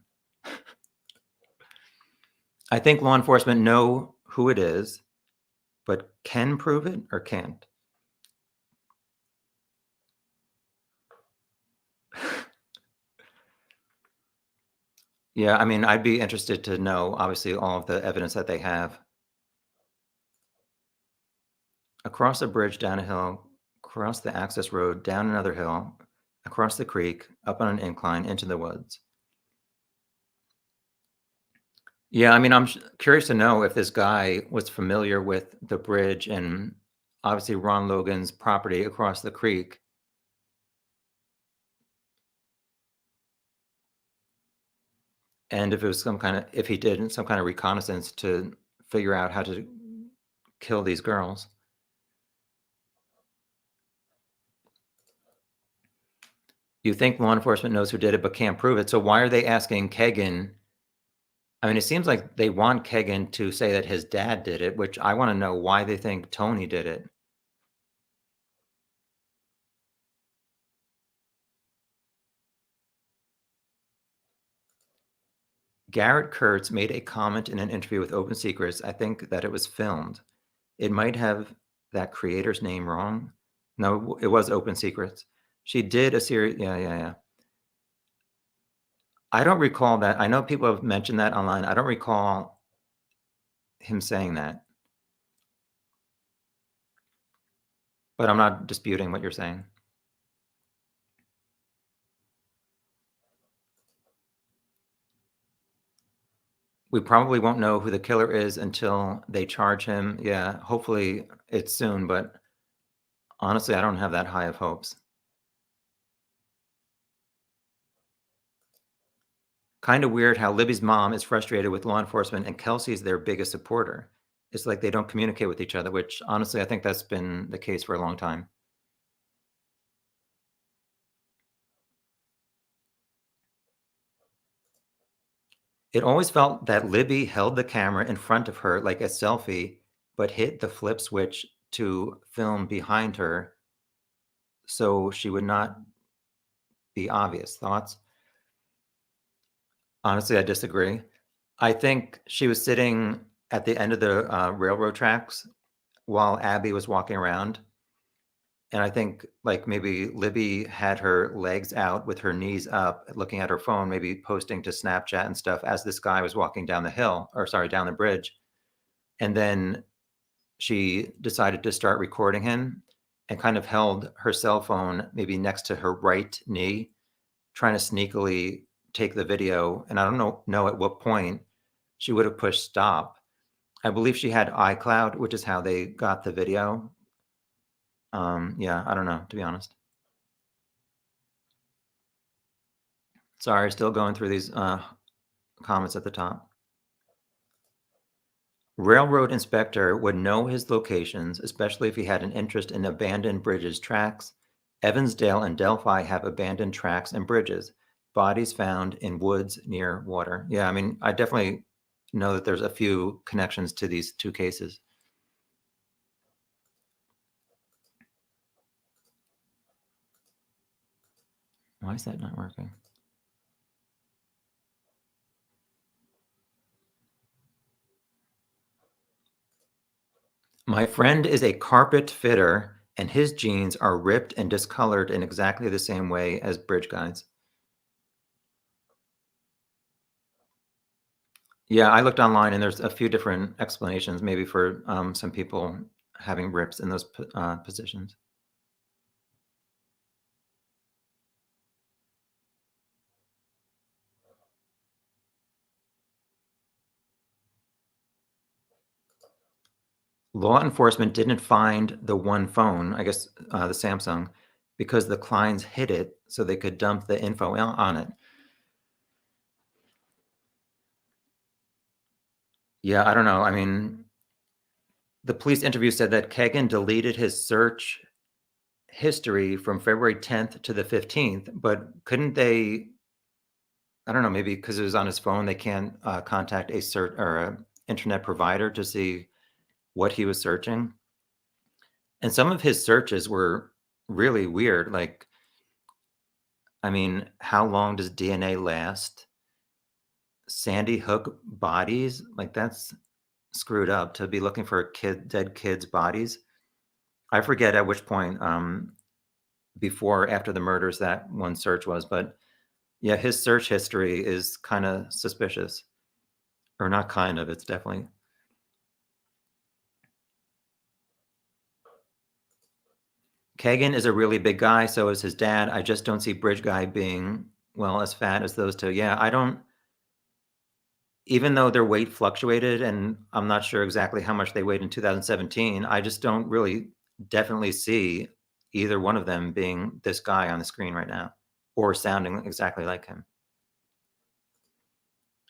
I think law enforcement know who it is, but can prove it or can't. Yeah, I mean, I'd be interested to know, obviously, all of the evidence that they have. Across a bridge, down a hill, across the access road, down another hill, across the creek, up on an incline, into the woods. Yeah, I mean, I'm curious to know if this guy was familiar with the bridge and obviously Ron Logan's property across the creek. And if it was if he did some kind of reconnaissance to figure out how to kill these girls. You think law enforcement knows who did it but can't prove it. So why are they asking Kagan? I mean, it seems like they want Kagan to say that his dad did it, which I want to know why they think Tony did it. Garrett Kurtz made a comment in an interview with Open Secrets. I think that it was filmed. It might have that creator's name wrong. No, it was Open Secrets. She did a series. Yeah. I don't recall that. I know people have mentioned that online. I don't recall him saying that, but I'm not disputing what you're saying. We probably won't know who the killer is until they charge him. Yeah, hopefully it's soon, but honestly, I don't have that high of hopes. Kind of weird how Libby's mom is frustrated with law enforcement and Kelsey's their biggest supporter. It's like they don't communicate with each other, which honestly, I think that's been the case for a long time. It always felt that Libby held the camera in front of her like a selfie, but hit the flip switch to film behind her so she would not be obvious. Thoughts? Honestly, I disagree. I think she was sitting at the end of the railroad tracks while Abby was walking around. And I think like maybe Libby had her legs out with her knees up, looking at her phone, maybe posting to Snapchat and stuff as this guy was walking down the hill, or sorry, down the bridge. And then she decided to start recording him and kind of held her cell phone maybe next to her right knee, trying to sneakily take the video. And I don't know at what point she would have pushed stop. I believe she had iCloud, which is how they got the video. Yeah, I don't know, to be honest. Sorry, still going through these comments at the top. Railroad inspector would know his locations, especially if he had an interest in abandoned bridges tracks. Evansdale and Delphi have abandoned tracks and bridges. Bodies found in woods near water. Yeah, I mean, I definitely know that there's a few connections to these two cases. Why is that not working? My friend is a carpet fitter, and his jeans are ripped and discolored in exactly the same way as bridge guys. Yeah, I looked online, and there's a few different explanations, maybe for some people having rips in those positions. Law enforcement didn't find the one phone, I guess the Samsung, because the Kleins hid it so they could dump the info on it. Yeah, I don't know. I mean, the police interview said that Kagan deleted his search history from February 10th to the 15th, but couldn't they? I don't know, maybe because it was on his phone, they can't contact a search or a internet provider to see what he was searching. And some of his searches were really weird. Like, I mean, how long does DNA last? Sandy Hook bodies, like that's screwed up to be looking for dead kids' bodies. I forget at which point, before or after the murders that one search was, but Yeah, his search history is kind of suspicious. Or not kind of, it's definitely. Kagan is a really big guy, so is his dad. I just don't see Bridge Guy being, well, as fat as those two. Yeah, I don't, even though their weight fluctuated, and I'm not sure exactly how much they weighed in 2017, I just don't really definitely see either one of them being this guy on the screen right now or sounding exactly like him.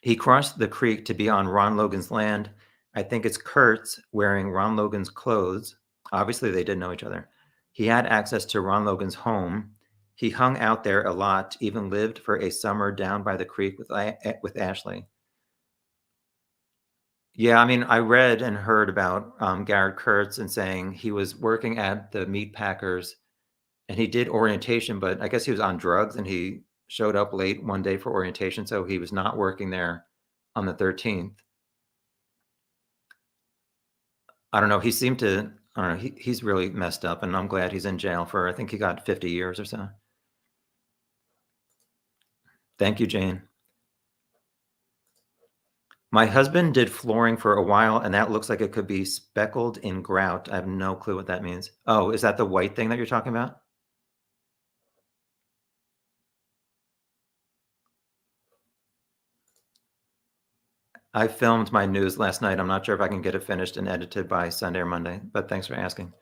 He crossed the creek to be on Ron Logan's land. I think it's Kurtz wearing Ron Logan's clothes. Obviously, they did know each other. He had access to Ron Logan's home. He hung out there a lot, even lived for a summer down by the creek with Ashley. Yeah, I mean, I read and heard about Garrett Kurtz and saying he was working at the meat packers and he did orientation, but I guess he was on drugs and he showed up late one day for orientation, so he was not working there on the 13th. I don't know. He seemed to, I don't know. He's really messed up, and I'm glad he's in jail for, I think he got 50 years or so. Thank you, Jane. My husband did flooring for a while, and that looks like it could be speckled in grout. I have no clue what that means. Oh, is that the white thing that you're talking about? I filmed my news last night. I'm not sure if I can get it finished and edited by Sunday or Monday, but thanks for asking.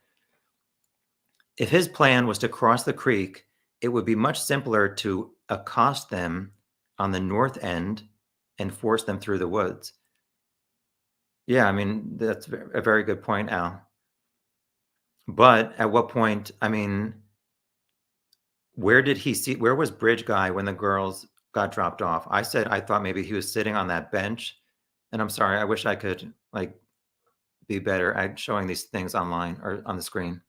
If his plan was to cross the creek, it would be much simpler to accost them on the north end and force them through the woods. Yeah, I mean, that's a very good point, Al. But at what point, I mean, where was Bridge Guy when the girls got dropped off? I said I thought maybe he was sitting on that bench. And I'm sorry, I wish I could like be better at showing these things online or on the screen.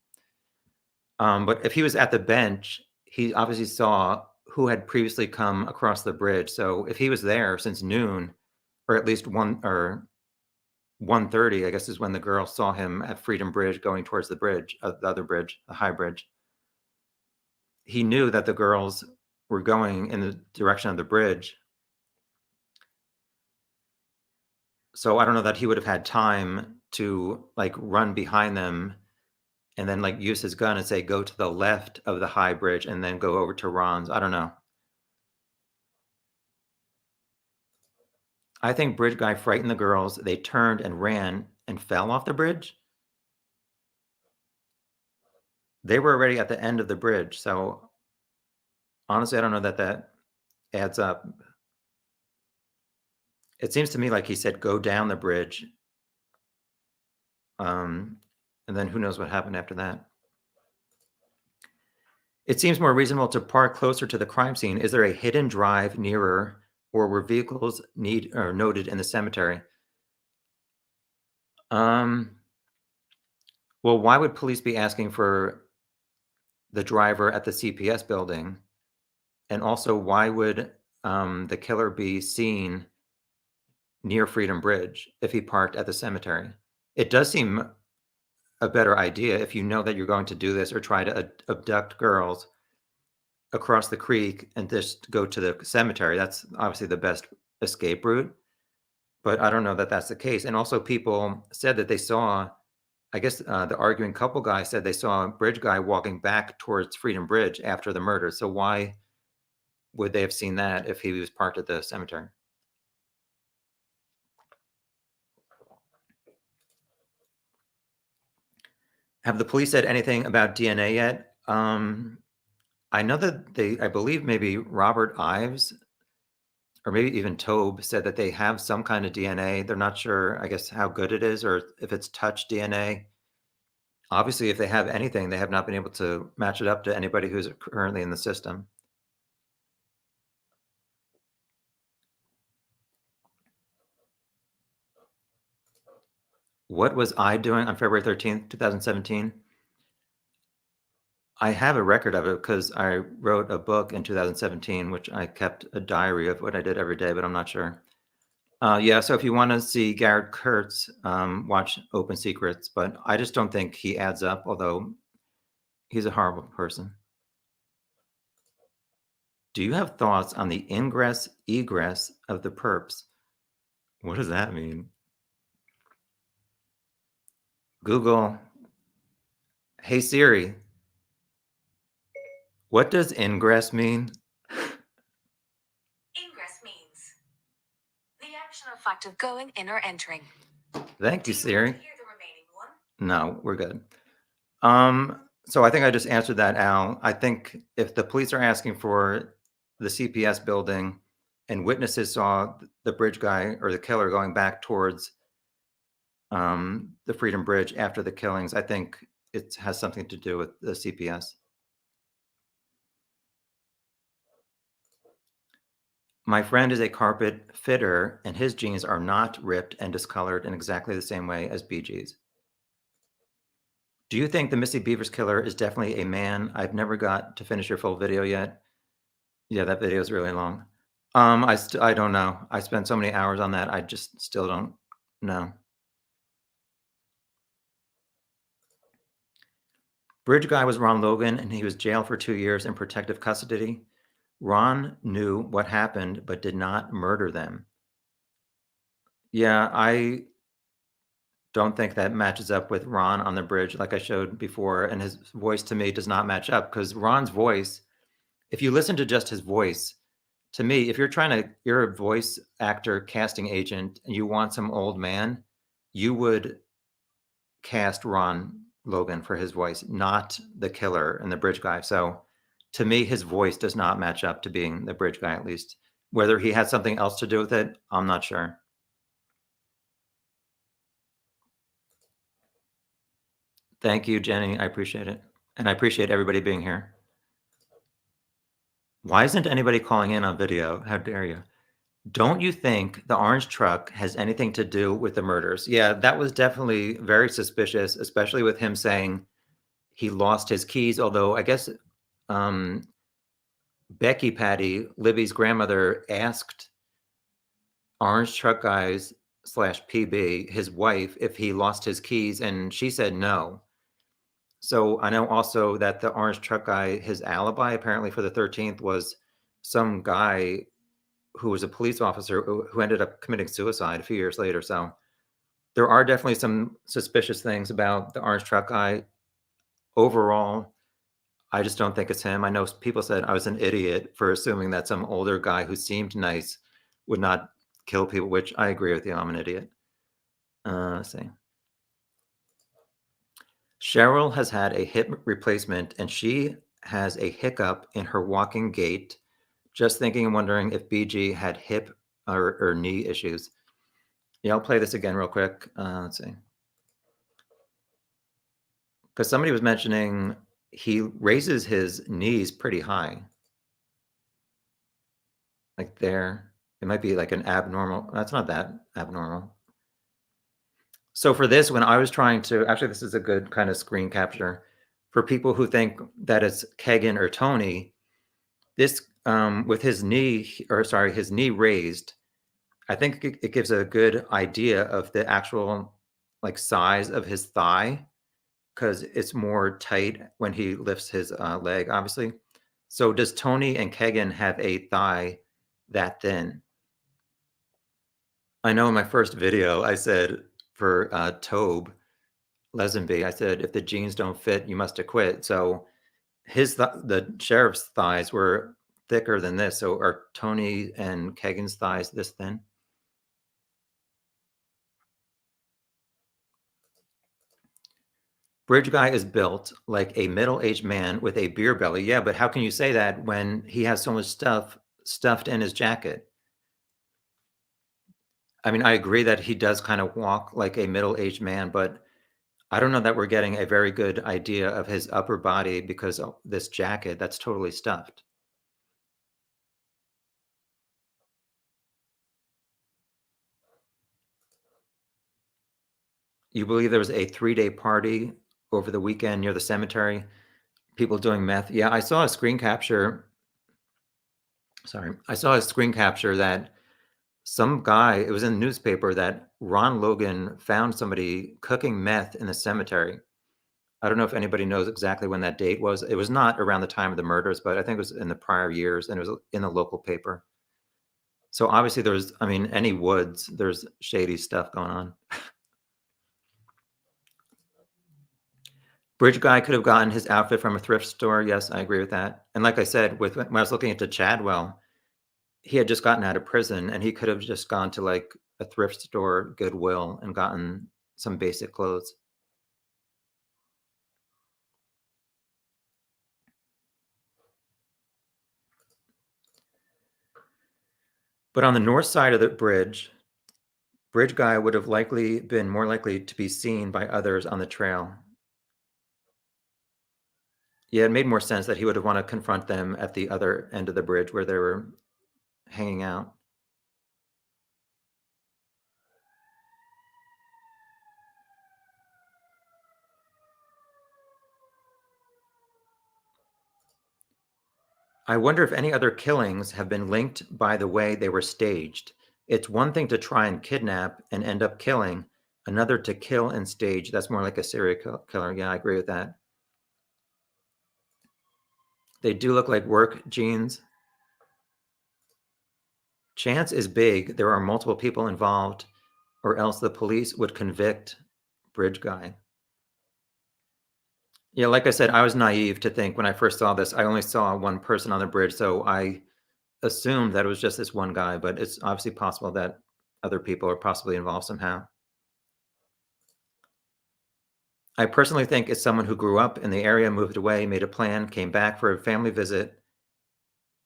But if he was at the bench, he obviously saw who had previously come across the bridge. So if he was there since noon, or at least 1:30, I guess is when the girl saw him at Freedom Bridge going towards the bridge, the other bridge, the high bridge. He knew that the girls were going in the direction of the bridge. So I don't know that he would have had time to like run behind them and then like use his gun and say, go to the left of the high bridge and then go over to Ron's. I don't know. I think Bridge Guy frightened the girls. They turned and ran and fell off the bridge. They were already at the end of the bridge. So honestly, I don't know that that adds up. It seems to me like he said, go down the bridge. And then who knows what happened after that. It seems more reasonable to park closer to the crime scene. Is there a hidden drive nearer or were vehicles noted in the cemetery? Well, why would police be asking for the driver at the CPS building? And also, why would the killer be seen near Freedom Bridge if he parked at the cemetery? It does seem a better idea if you know that you're going to do this or try to abduct girls across the creek and just go to the cemetery. That's obviously the best escape route. But I don't know that that's the case. And also, people said that they saw, I guess the arguing couple guy said they saw a Bridge Guy walking back towards Freedom Bridge after the murder. So why would they have seen that if he was parked at the cemetery? Have the police said anything about DNA yet? I know that I believe maybe Robert Ives or maybe even Tobe said that they have some kind of DNA. They're not sure, I guess, how good it is or if it's touch DNA. Obviously, if they have anything, they have not been able to match it up to anybody who's currently in the system. What was I doing on February 13th, 2017? I have a record of it because I wrote a book in 2017, which I kept a diary of what I did every day, but I'm not sure. Yeah, so if you want to see Garrett Kurtz, watch Open Secrets, but I just don't think he adds up, although he's a horrible person. Do you have thoughts on the ingress egress of the perps? What does that mean? Google, hey Siri, what does ingress mean? Ingress means the action or fact of going in or entering. Thank you, Do you Siri. want to hear the remaining one? No, we're good. So I think I just answered that, Al. I think if the police are asking for the CPS building and witnesses saw the bridge guy or the killer going back towards the Freedom Bridge after the killings, I think it has something to do with the CPS. My friend is a carpet fitter, and his jeans are not ripped and discolored in exactly the same way as BG's. Do you think the Missy Beavers killer is definitely a man? I've never got to finish your full video yet. Yeah, that video is really long. I don't know. I spent so many hours on that. I just still don't know. Bridge guy was Ron Logan, and he was jailed for 2 years in protective custody. Ron knew what happened, but did not murder them. Yeah, I don't think that matches up with Ron on the bridge, like I showed before, and his voice to me does not match up because Ron's voice, if you listen to just his voice, to me, if you're a voice actor casting agent and you want some old man, you would cast Ron Logan for his voice, not the killer and the bridge guy. So to me, his voice does not match up to being the bridge guy, at least. Whether he had something else to do with it, I'm not sure. Thank you, Jenny. I appreciate it. And I appreciate everybody being here. Why isn't anybody calling in on video? How dare you? Don't you think the orange truck has anything to do with the murders? Yeah, that was definitely very suspicious, especially with him saying he lost his keys. Although I guess Becky Patty, Libby's grandmother, asked orange truck guys slash PB, his wife, if he lost his keys, and she said no. So I know also that the orange truck guy, his alibi apparently for the 13th was some guy who was a police officer who ended up committing suicide a few years later. So there are definitely some suspicious things about the orange truck guy. Overall, I just don't think it's him. I know people said I was an idiot for assuming that some older guy who seemed nice would not kill people, which I agree with you. I'm an idiot. Let's see. Cheryl has had a hip replacement and she has a hiccup in her walking gait. Just thinking and wondering if BG had hip or knee issues. Yeah, I'll play this again real quick. Let's see. Because somebody was mentioning he raises his knees pretty high. Like there. It might be like an abnormal. That's not that abnormal. So for this, when I was trying to, actually, this is a good kind of screen capture. For people who think that it's Kegan or Tony, this with his knee, or sorry, his knee raised, I think it gives a good idea of the actual like size of his thigh because it's more tight when he lifts his leg, obviously. So does Tony and Kegan have a thigh that thin? I know in my first video I said for Tobe Lesenby, I said if the jeans don't fit, you must have quit. So the sheriff's thighs were thicker than this. So are Tony and Kegan's thighs this thin? Bridge guy is built like a middle-aged man with a beer belly. Yeah, but how can you say that when he has so much stuff stuffed in his jacket? I mean, I agree that he does kind of walk like a middle-aged man, but I don't know that we're getting a very good idea of his upper body because of this jacket that's totally stuffed. You believe there was a 3-day party over the weekend near the cemetery? People doing meth? Yeah, I saw a screen capture. Sorry, I saw a screen capture that some guy, it was in the newspaper that Ron Logan found somebody cooking meth in the cemetery. I don't know if anybody knows exactly when that date was. It was not around the time of the murders, but I think it was in the prior years, and it was in the local paper. So obviously there's, I mean, any woods, there's shady stuff going on. Bridge guy could have gotten his outfit from a thrift store. Yes, I agree with that. And like I said, when I was looking into Chadwell, he had just gotten out of prison, and he could have just gone to like a thrift store, Goodwill, and gotten some basic clothes. But on the north side of the bridge guy would have likely been more likely to be seen by others on the trail. Yeah, it made more sense that he would have want to confront them at the other end of the bridge where they were hanging out. I wonder if any other killings have been linked by the way they were staged. It's one thing to try and kidnap and end up killing, another to kill and stage. That's more like a serial killer. Yeah, I agree with that. They do look like work jeans. Chance is big. There are multiple people involved, or else the police would convict bridge guy. Yeah, like I said, I was naive to think when I first saw this, I only saw one person on the bridge, so I assumed that it was just this one guy, but it's obviously possible that other people are possibly involved somehow. I personally think it's someone who grew up in the area, moved away, made a plan, came back for a family visit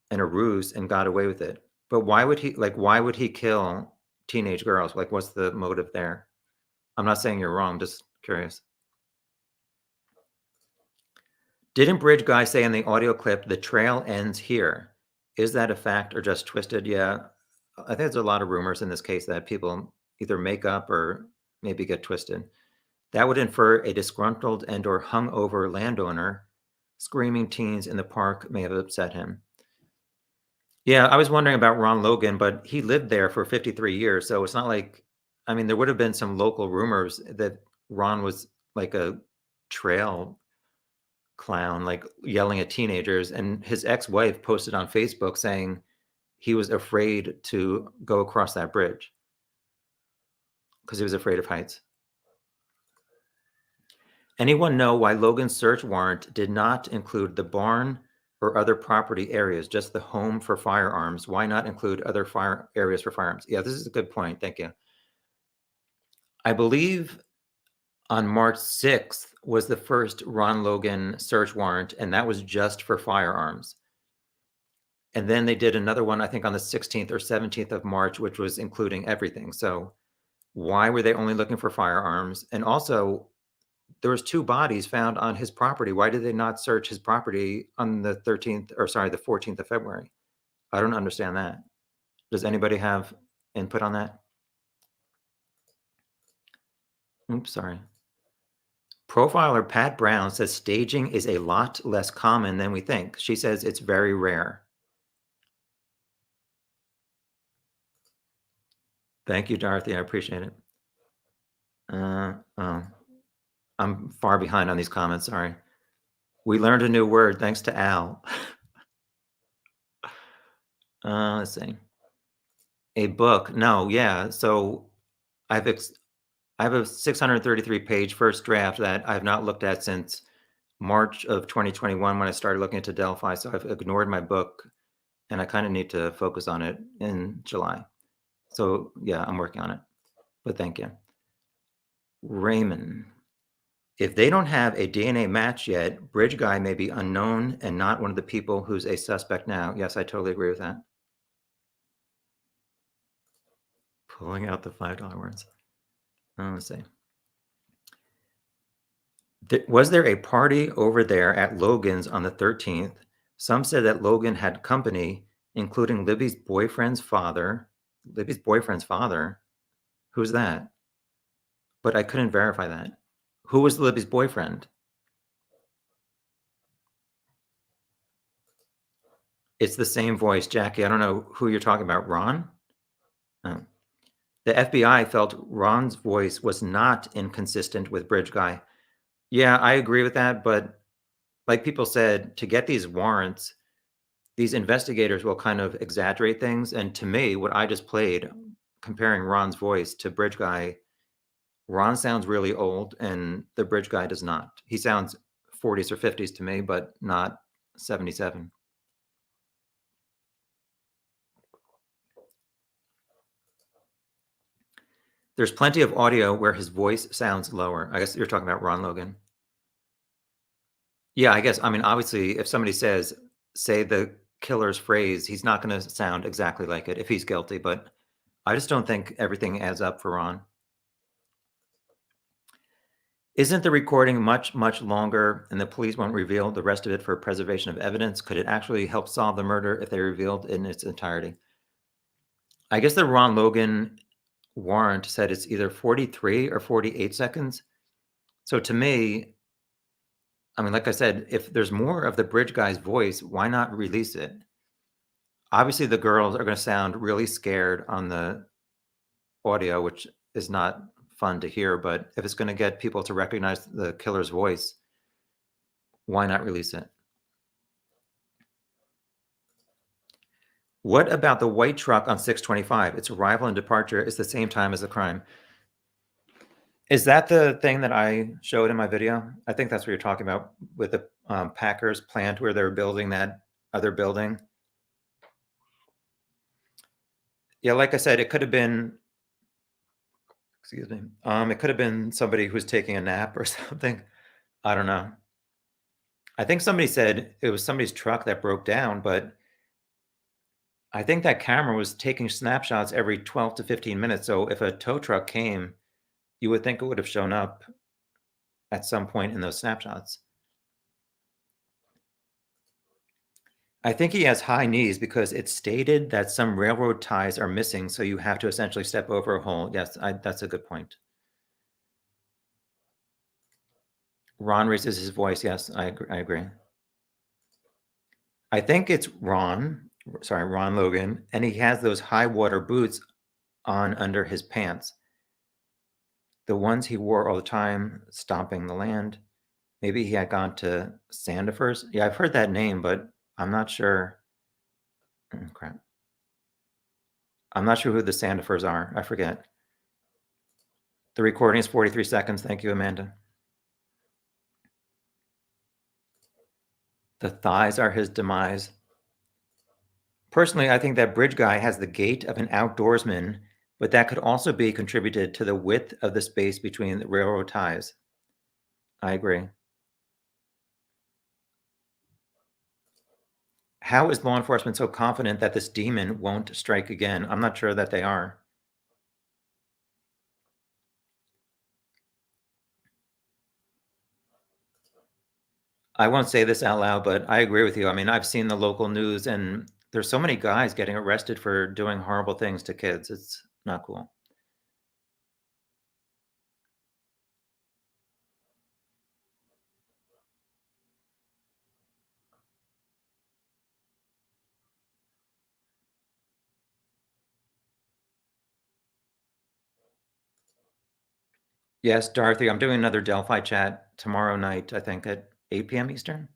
and a ruse and got away with it. But why would he kill teenage girls? Like, what's the motive there? I'm not saying you're wrong, I'm just curious. Didn't Bridge Guy say in the audio clip, the trail ends here? Is that a fact or just twisted? Yeah, I think there's a lot of rumors in this case that people either make up or maybe get twisted. That would infer a disgruntled and or hungover landowner. Screaming teens in the park may have upset him. Yeah, I was wondering about Ron Logan, but he lived there for 53 years, so it's not like, I mean, there would have been some local rumors that Ron was like a trail clown, like yelling at teenagers, and his ex-wife posted on Facebook saying he was afraid to go across that bridge because he was afraid of heights. Anyone know why Logan's search warrant did not include the barn or other property areas, just the home for firearms? Why not include other fire areas for firearms? Yeah, this is a good point. Thank you. I believe on March 6th was the first Ron Logan search warrant, and that was just for firearms. And then they did another one, I think on the 16th or 17th of March, which was including everything. So why were they only looking for firearms? And also, there was 2 bodies found on his property. Why did they not search his property on the 13th, or sorry, the 14th of February? I don't understand that. Does anybody have input on that? Oops, sorry. Profiler Pat Brown says staging is a lot less common than we think. She says it's very rare. Thank you, Dorothy. I appreciate it. Oh, I'm far behind on these comments. Sorry. We learned a new word thanks to Al. Let's see. A book. No, yeah. So I have a 633 page first draft that I've not looked at since March of 2021 when I started looking into Delphi. So I've ignored my book, and I kind of need to focus on it in July. So yeah, I'm working on it. But thank you. Raymond. If they don't have a DNA match yet, Bridge Guy may be unknown and not one of the people who's a suspect now. Yes, I totally agree with that. Pulling out the $5 words. Let's see. Was there a party over there at Logan's on the 13th? Some said that Logan had company, including Libby's boyfriend's father. Libby's boyfriend's father? Who's that? But I couldn't verify that. Who was Libby's boyfriend? It's the same voice, Jackie. I don't know who you're talking about. Ron? Oh. The FBI felt Ron's voice was not inconsistent with Bridge Guy. Yeah, I agree with that, but like people said, to get these warrants, these investigators will kind of exaggerate things, and to me, what I just played, comparing Ron's voice to Bridge Guy, Ron sounds really old, and the Bridge Guy does not. He sounds 40s or 50s to me, but not 77. There's plenty of audio where his voice sounds lower. I guess you're talking about Ron Logan. Yeah, I guess, I mean, obviously, if somebody says, say the killer's phrase, he's not going to sound exactly like it if he's guilty, but I just don't think everything adds up for Ron. Isn't the recording much, much longer and the police won't reveal the rest of it for preservation of evidence? Could it actually help solve the murder if they revealed it in its entirety? I guess the Ron Logan warrant said it's either 43 or 48 seconds. So to me, I mean, like I said, if there's more of the Bridge Guy's voice, why not release it? Obviously, the girls are going to sound really scared on the audio, which is not fun to hear. But if it's going to get people to recognize the killer's voice, why not release it? What about the white truck on 625? Its arrival and departure is the same time as the crime. Is that the thing that I showed in my video? I think that's what you're talking about with the Packers plant where they're building that other building. Yeah, like I said, it could have been, excuse me, it could have been somebody who was taking a nap or something. I don't know. I think somebody said it was somebody's truck that broke down, but I think that camera was taking snapshots every 12 to 15 minutes. So if a tow truck came, you would think it would have shown up at some point in those snapshots. I think he has high knees because it's stated that some railroad ties are missing, so you have to essentially step over a hole. Yes, that's a good point. Ron raises his voice. Yes, I agree. I think it's Ron Logan, and he has those high water boots on under his pants. The ones he wore all the time, stomping the land. Maybe he had gone to Sandefers. Yeah, I've heard that name, but I'm not sure. Crap. I'm not sure who the Sandefers are. I forget. The recording is 43 seconds. Thank you, Amanda. The thighs are his demise. Personally, I think that Bridge Guy has the gait of an outdoorsman, but that could also be contributed to the width of the space between the railroad ties. I agree. How is law enforcement so confident that this demon won't strike again? I'm not sure that they are. I won't say this out loud, but I agree with you. I mean, I've seen the local news, and there's so many guys getting arrested for doing horrible things to kids. It's not cool. Yes, Dorothy, I'm doing another Delphi chat tomorrow night, I think at 8 p.m. Eastern.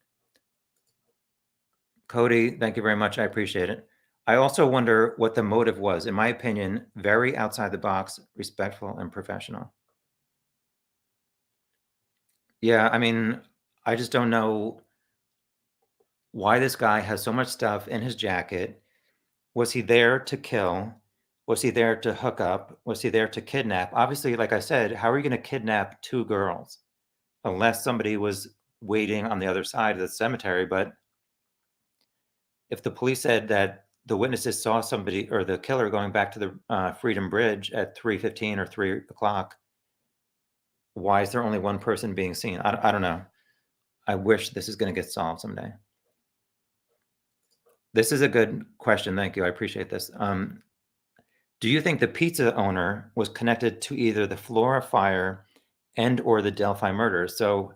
Cody, thank you very much. I appreciate it. I also wonder what the motive was. In my opinion, very outside the box, respectful, and professional. Yeah, I mean, I just don't know why this guy has so much stuff in his jacket. Was he there to kill? Was he there to hook up? Was he there to kidnap? Obviously, like I said, how are you going to kidnap two girls unless somebody was waiting on the other side of the cemetery? But if the police said that the witnesses saw somebody or the killer going back to the Freedom Bridge at 3:15 or 3 o'clock, why is there only one person being seen? I don't know. I wish this is going to get solved someday. This is a good question. Thank you. I appreciate this. Do you think the pizza owner was connected to either the Flora fire and or the Delphi murder? So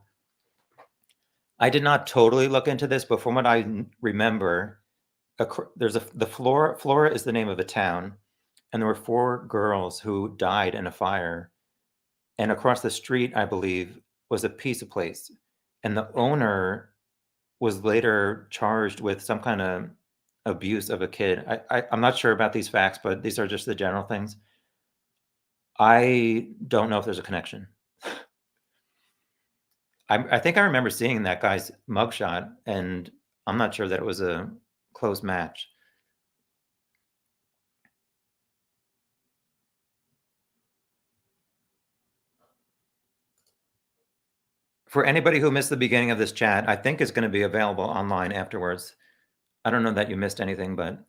I did not totally look into this, but from what I remember, the Flora is the name of a town, and there were 4 girls who died in a fire. And across the street, I believe, was a pizza place, and the owner was later charged with some kind of abuse of a kid. I'm not sure about these facts, but these are just the general things. I don't know if there's a connection. I think I remember seeing that guy's mugshot, and I'm not sure that it was a close match. For anybody who missed the beginning of this chat, I think it's going to be available online afterwards. I don't know that you missed anything, but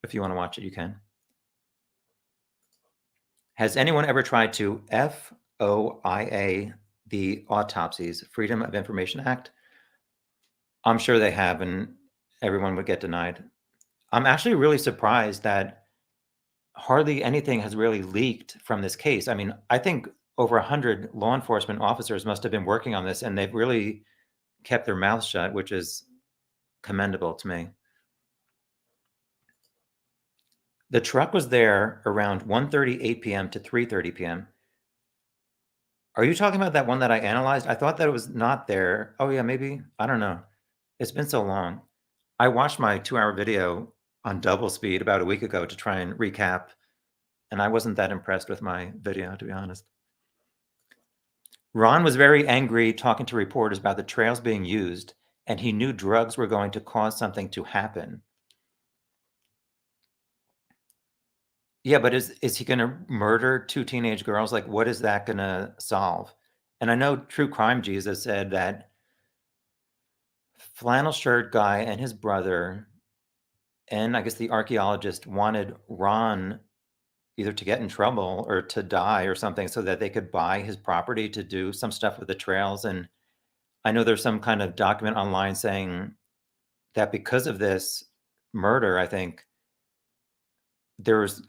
if you want to watch it, you can. Has anyone ever tried to FOIA the autopsies, Freedom of Information Act? I'm sure they have, and everyone would get denied. I'm actually really surprised that hardly anything has really leaked from this case. I mean, I think over 100 law enforcement officers must have been working on this, and they've really kept their mouths shut, which is commendable to me. The truck was there around 1:38 p.m. to 3:30 p.m. Are you talking about that one that I analyzed? I thought that it was not there. Oh yeah, maybe. I don't know. It's been so long. I watched my 2-hour video on double speed about a week ago to try and recap, and I wasn't that impressed with my video, to be honest. Ron was very angry talking to reporters about the trails being used, and he knew drugs were going to cause something to happen. Yeah, but is he going to murder 2 teenage girls? Like, what is that going to solve? And I know True Crime Jesus said that flannel shirt guy and his brother, and I guess the archaeologist, wanted Ron either to get in trouble or to die or something so that they could buy his property to do some stuff with the trails. And I know there's some kind of document online saying that because of this murder, I think there's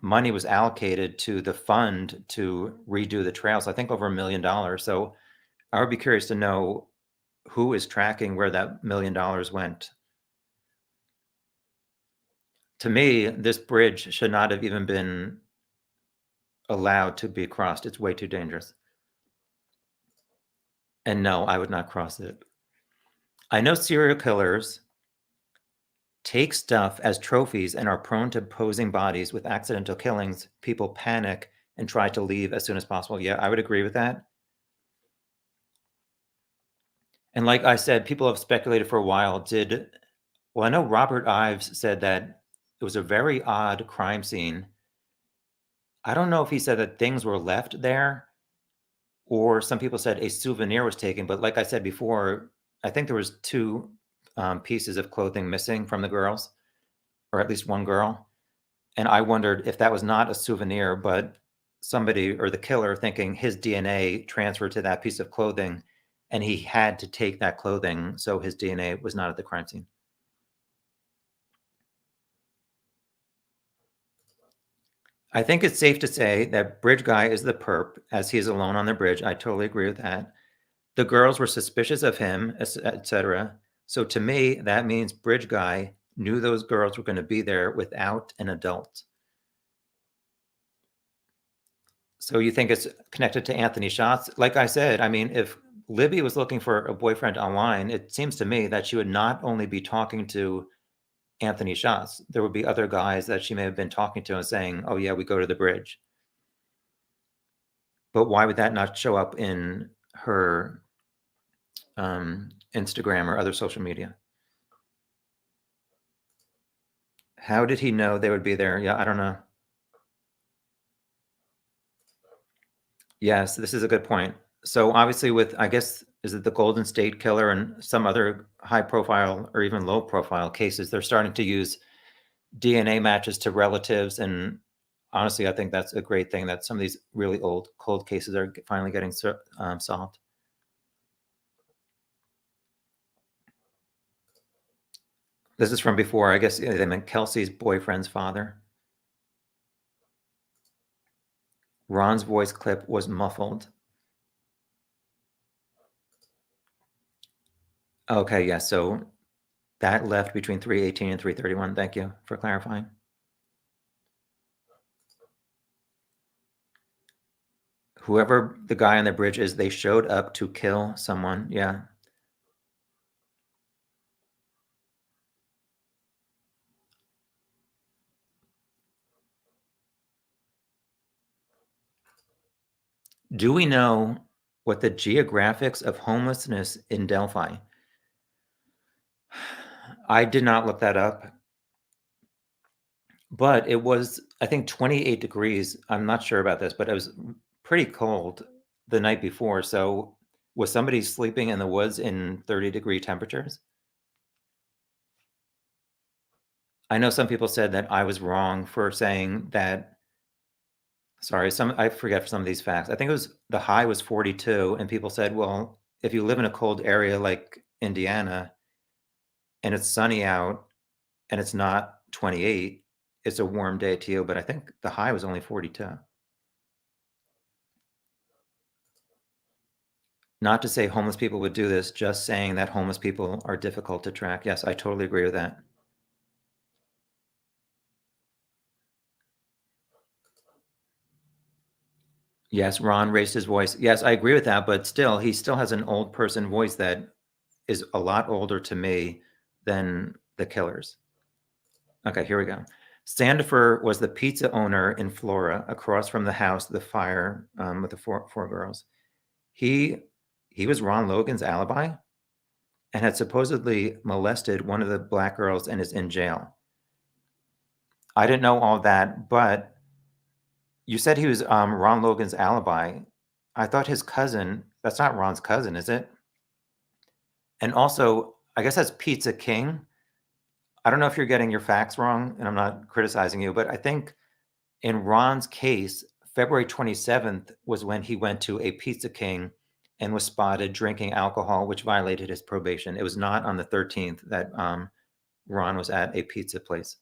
money was allocated to the fund to redo the trails. I think over $1 million. So I would be curious to know who is tracking where that $1 million went. To me, this bridge should not have even been allowed to be crossed. It's way too dangerous. And no, I would not cross it. I know serial killers take stuff as trophies and are prone to posing bodies with accidental killings. People panic and try to leave as soon as possible. Yeah, I would agree with that. And like I said, people have speculated for a while. Well, I know Robert Ives said that it was a very odd crime scene. I don't know if he said that things were left there, or some people said a souvenir was taken. But like I said before, I think there was 2 pieces of clothing missing from the girls, or at least one girl. And I wondered if that was not a souvenir, but somebody or the killer thinking his DNA transferred to that piece of clothing, and he had to take that clothing, so his DNA was not at the crime scene. I think it's safe to say that Bridge Guy is the perp, as he is alone on the bridge. I totally agree with that. The girls were suspicious of him, etc. So to me, that means Bridge Guy knew those girls were going to be there without an adult. So you think it's connected to Anthony Schatz? Like I said, I mean, if Libby was looking for a boyfriend online, it seems to me that she would not only be talking to Anthony Schatz. There would be other guys that she may have been talking to and saying, oh yeah, we go to the bridge. But why would that not show up in her Instagram or other social media? How did he know they would be there? Yeah, I don't know. Yes, this is a good point. So obviously with, I guess, is it the Golden State Killer and some other high profile or even low profile cases, they're starting to use DNA matches to relatives. And honestly, I think that's a great thing that some of these really old cold cases are finally getting solved. This is from before, I guess they meant Kelsey's boyfriend's father. Ron's voice clip was muffled. Okay, yeah, so that left between 3:18 and 3:31. Thank you for clarifying. Whoever the guy on the bridge is, they showed up to kill someone. Yeah. Do we know what the geographics of homelessness in Delphi? I did not look that up, but it was, I think, 28 degrees. I'm not sure about this, but it was pretty cold the night before. So was somebody sleeping in the woods in 30-degree temperatures? I know some people said that I was wrong for saying that. Sorry, I forget some of these facts. I think it was the high was 42, and people said, well, if you live in a cold area like Indiana and it's sunny out and it's not 28, it's a warm day to you. But I think the high was only 42. Not to say homeless people would do this, just saying that homeless people are difficult to track. Yes, I totally agree with that. Yes, Ron raised his voice. Yes, I agree with that, but still, he still has an old person voice that is a lot older to me than the killers. Okay, here we go. Sandifer was the pizza owner in Flora, across from the house, the fire with the four girls. He was Ron Logan's alibi and had supposedly molested one of the black girls and is in jail. I didn't know all that, but you said he was Ron Logan's alibi. I thought his cousin, that's not Ron's cousin, is it? And also, I guess that's Pizza King. I don't know if you're getting your facts wrong, and I'm not criticizing you, but I think in Ron's case, February 27th was when he went to a Pizza King and was spotted drinking alcohol, which violated his probation. It was not on the 13th that Ron was at a pizza place.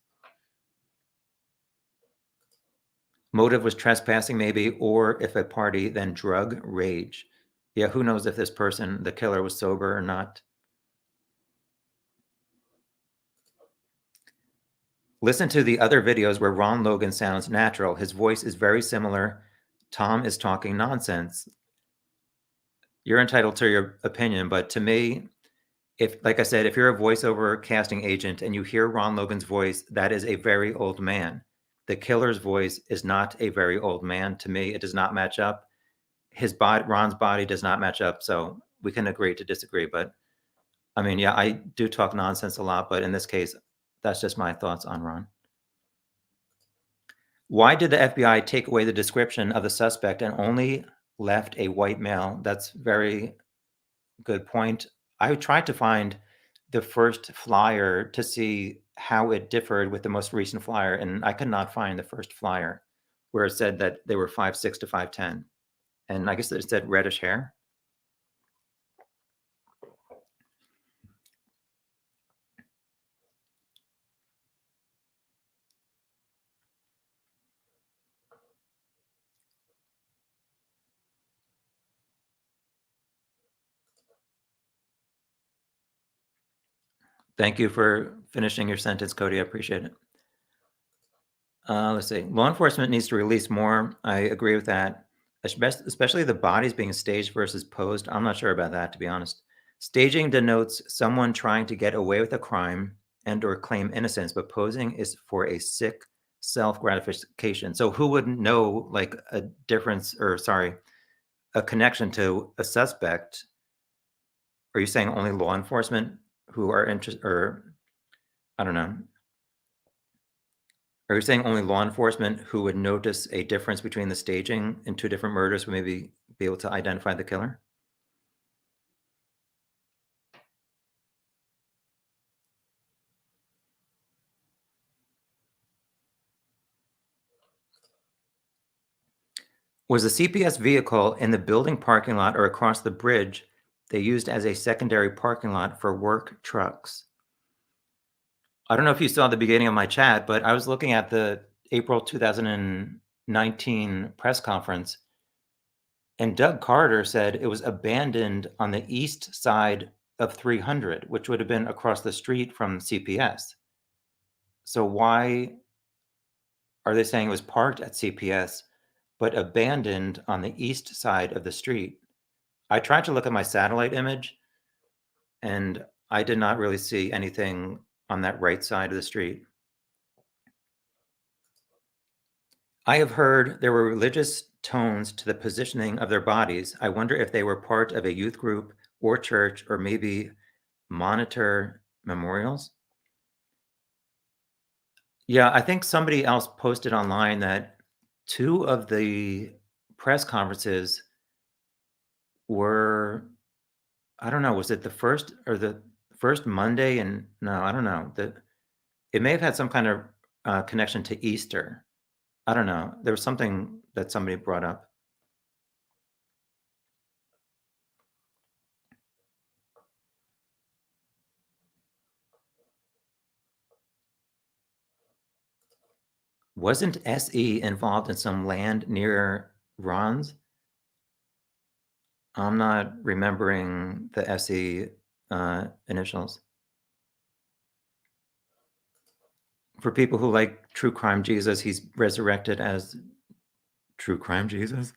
Motive was trespassing, maybe, or if at party, then drug rage. Yeah, who knows if this person, the killer, was sober or not. Listen to the other videos where Ron Logan sounds natural. His voice is very similar. Tom is talking nonsense. You're entitled to your opinion, but to me, if, like I said, if you're a voiceover casting agent and you hear Ron Logan's voice, that is a very old man. The killer's voice is not a very old man. To me, it does not match up. His body, Ron's body, does not match up. So we can agree to disagree. But I mean, yeah, I do talk nonsense a lot, but in this case, that's just my thoughts on Ron. Why did the FBI take away the description of the suspect and only left a white male? That's very good point. I tried to find the first flyer to see how it differed with the most recent flyer, and I could not find the first flyer where it said that they were 5'6" to 5'10". And I guess it said reddish hair. Thank you for finishing your sentence, Cody. I appreciate it. Let's see. Law enforcement needs to release more. I agree with that. Especially the bodies being staged versus posed. I'm not sure about that, to be honest. Staging denotes someone trying to get away with a crime and or claim innocence, but posing is for a sick self-gratification. So who wouldn't know like a difference, or sorry, a connection to a suspect? Are you saying only law enforcement who are interested, or I don't know. Are you saying only law enforcement who would notice a difference between the staging in two different murders would maybe be able to identify the killer? Was the CPS vehicle in the building parking lot or across the bridge they used as a secondary parking lot for work trucks? I don't know if you saw the beginning of my chat, but I was looking at the April 2019 press conference, and Doug Carter said it was abandoned on the east side of 300, which would have been across the street from CPS. So why are they saying it was parked at CPS but abandoned on the east side of the street. I tried to look at my satellite image, and I did not really see anything on that right side of the street. I have heard there were religious tones to the positioning of their bodies. I wonder if they were part of a youth group or church, or maybe monitor memorials. Yeah, I think somebody else posted online that 2 of the press conferences were, I don't know, was it the first or the first Monday? And no, I don't know. It may have had some kind of connection to Easter. I don't know. There was something that somebody brought up. Wasn't SE involved in some land near Ron's? I'm not remembering the SE initials. For people who like True Crime Jesus, he's resurrected as True Crime Jesus.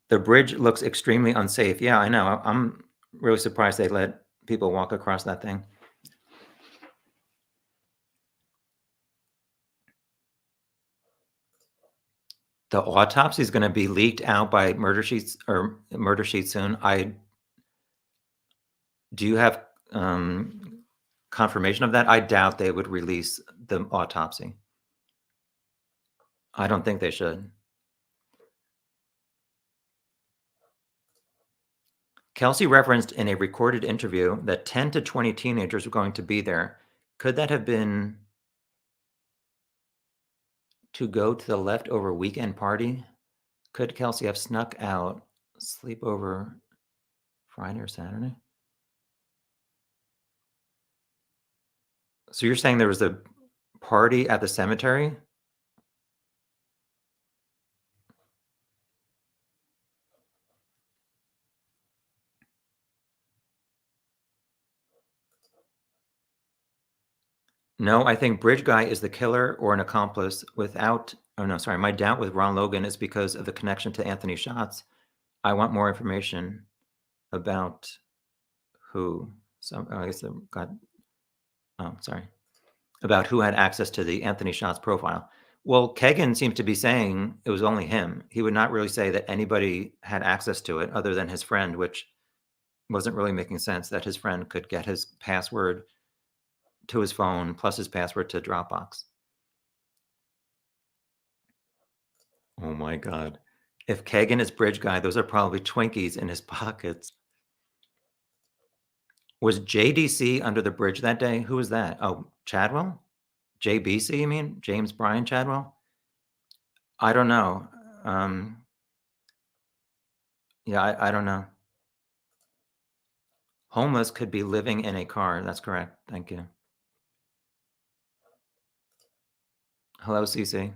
The bridge looks extremely unsafe. Yeah, I know. I'm really surprised they let people walk across that thing. The autopsy is going to be leaked out by Murder Sheets soon. Do you have confirmation of that? I doubt they would release the autopsy. I don't think they should. Kelsey referenced in a recorded interview that 10 to 20 teenagers were going to be there. Could that have been to go to the leftover weekend party? Could Kelsey have snuck out sleepover Friday or Saturday? So you're saying there was a party at the cemetery? No, I think Bridge Guy is the killer or an accomplice without. Oh, no, sorry. My doubt with Ron Logan is because of the connection to Anthony Shots. I want more information about who. So I guess I've got. Oh, sorry. About who had access to the Anthony Shots profile. Well, Kagan seems to be saying it was only him. He would not really say that anybody had access to it other than his friend, which wasn't really making sense that his friend could get his password to his phone plus his password to Dropbox. Oh my God. If Kagan is Bridge Guy, those are probably Twinkies in his pockets. Was JDC under the bridge that day? Who was that? Oh, Chadwell? JBC, you mean? James Bryan Chadwell? I don't know. Yeah, I don't know. Homeless could be living in a car. That's correct. Thank you. Hello, CC.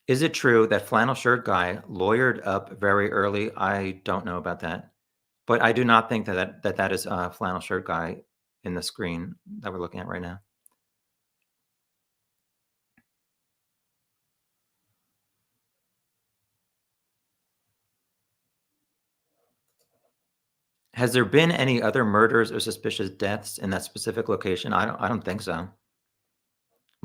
Is it true that flannel shirt guy lawyered up very early? I don't know about that, but I do not think that is a flannel shirt guy in the screen that we're looking at right now. Has there been any other murders or suspicious deaths in that specific location? I don't think so.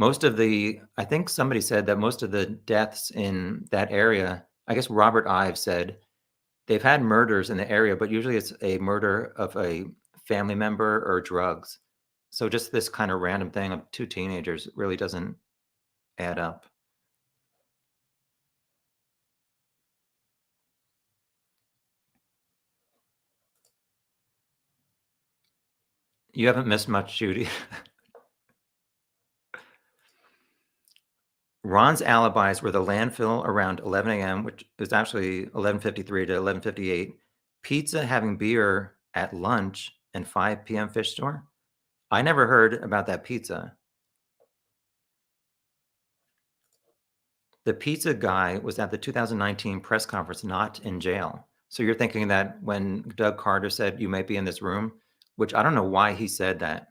I think somebody said that most of the deaths in that area, I guess Robert Ives said, they've had murders in the area, but usually it's a murder of a family member or drugs. So just this kind of random thing of 2 teenagers really doesn't add up. You haven't missed much, Judy. Ron's alibis were the landfill around 11 a.m., which is actually 11:53 to 11:58, pizza having beer at lunch, and 5 p.m. fish store. I never heard about that pizza. The pizza guy was at the 2019 press conference, not in jail. So you're thinking that when Doug Carter said you might be in this room, which I don't know why he said that.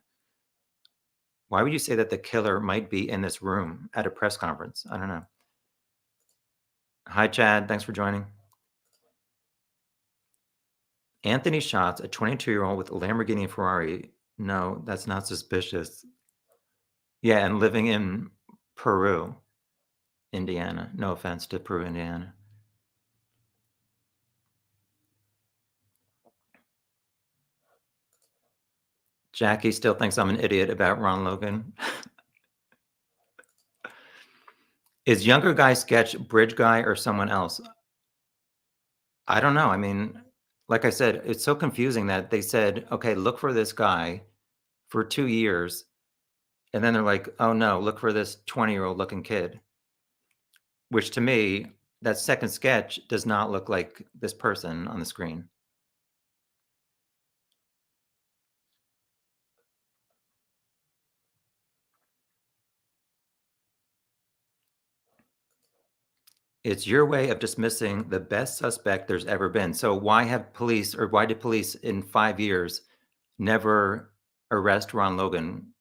Why would you say that the killer might be in this room at a press conference? I don't know. Hi, Chad. Thanks for joining. Anthony shots a 22-year-old with a Lamborghini and Ferrari. No, that's not suspicious. Yeah, and living in Peru, Indiana. No offense to Peru, Indiana. Jackie still thinks I'm an idiot about Ron Logan. Is younger guy sketch bridge guy or someone else? I don't know. I mean, like I said, it's so confusing that they said, okay, look for this guy for 2 years. And then they're like, oh no, look for this 20-year-old looking kid. Which to me, that second sketch does not look like this person on the screen. It's your way of dismissing the best suspect there's ever been. So why have police, or why did police in 5 years never arrest Ron Logan?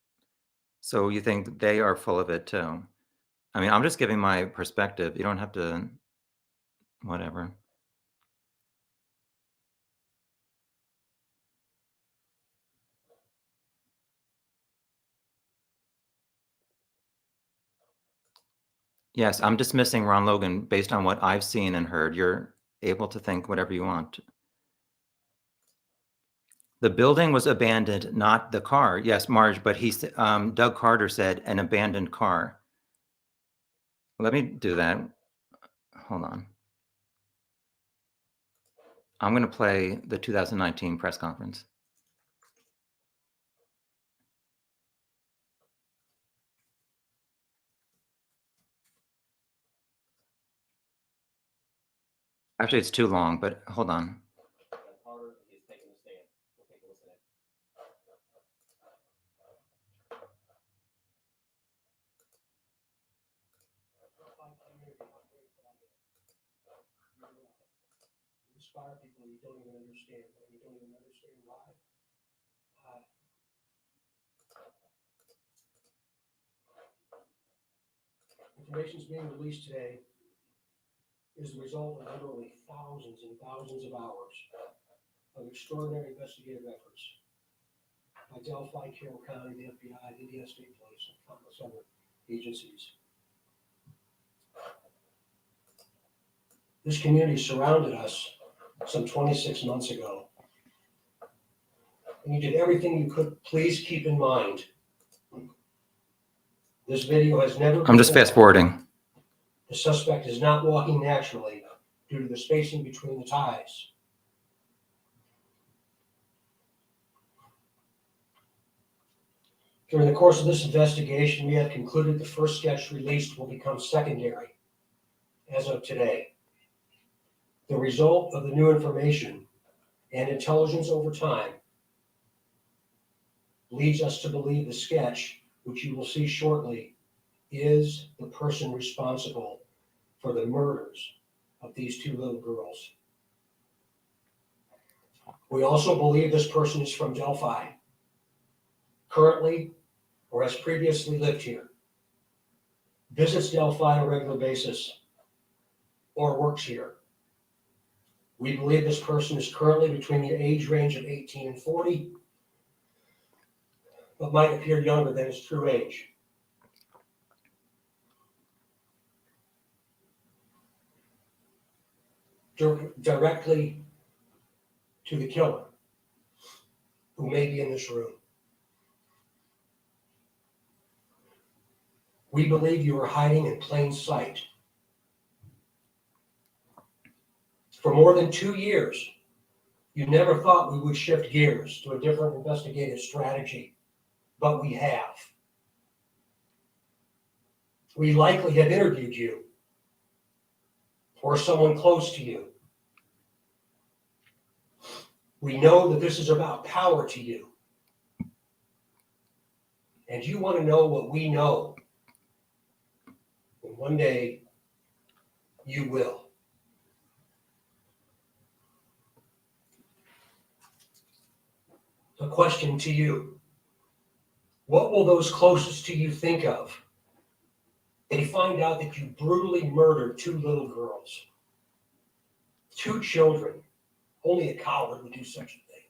So you think they are full of it too? I mean, I'm just giving my perspective. You don't have to, whatever. Yes, I'm dismissing Ron Logan based on what I've seen and heard. You're able to think whatever you want. The building was abandoned, not the car. Yes, Marge, but Doug Carter said an abandoned car. Let me do that. Hold on. I'm going to play the 2019 press conference. Actually, it's too long, but hold on. Inspire people you don't even understand, and you don't even understand why. Information is being released today is the result of literally thousands and thousands of hours of extraordinary investigative efforts by Delphi, Carroll County, the FBI, the Indiana State Police, and countless other agencies. This community surrounded us some 26 months ago, and you did everything you could. Please keep in mind, this video has never been. I'm just fast forwarding. The suspect is not walking naturally due to the spacing between the ties. During the course of this investigation, we have concluded the first sketch released will become secondary as of today. The result of the new information and intelligence over time leads us to believe the sketch, which you will see shortly, is the person responsible for the murders of these two little girls. We also believe this person is from Delphi, currently or has previously lived here, visits Delphi on a regular basis, or works here. We believe this person is currently between the age range of 18 and 40, but might appear younger than his true age. Directly to the killer, who may be in this room. We believe you are hiding in plain sight. For more than 2 years, you never thought we would shift gears to a different investigative strategy, but we have. We likely have interviewed you or someone close to you. We know that this is about power to you, and you want to know what we know. And one day, you will. A question to you. What will those closest to you think of? They find out that you brutally murdered 2 little girls, 2 children. Only a coward would do such a thing.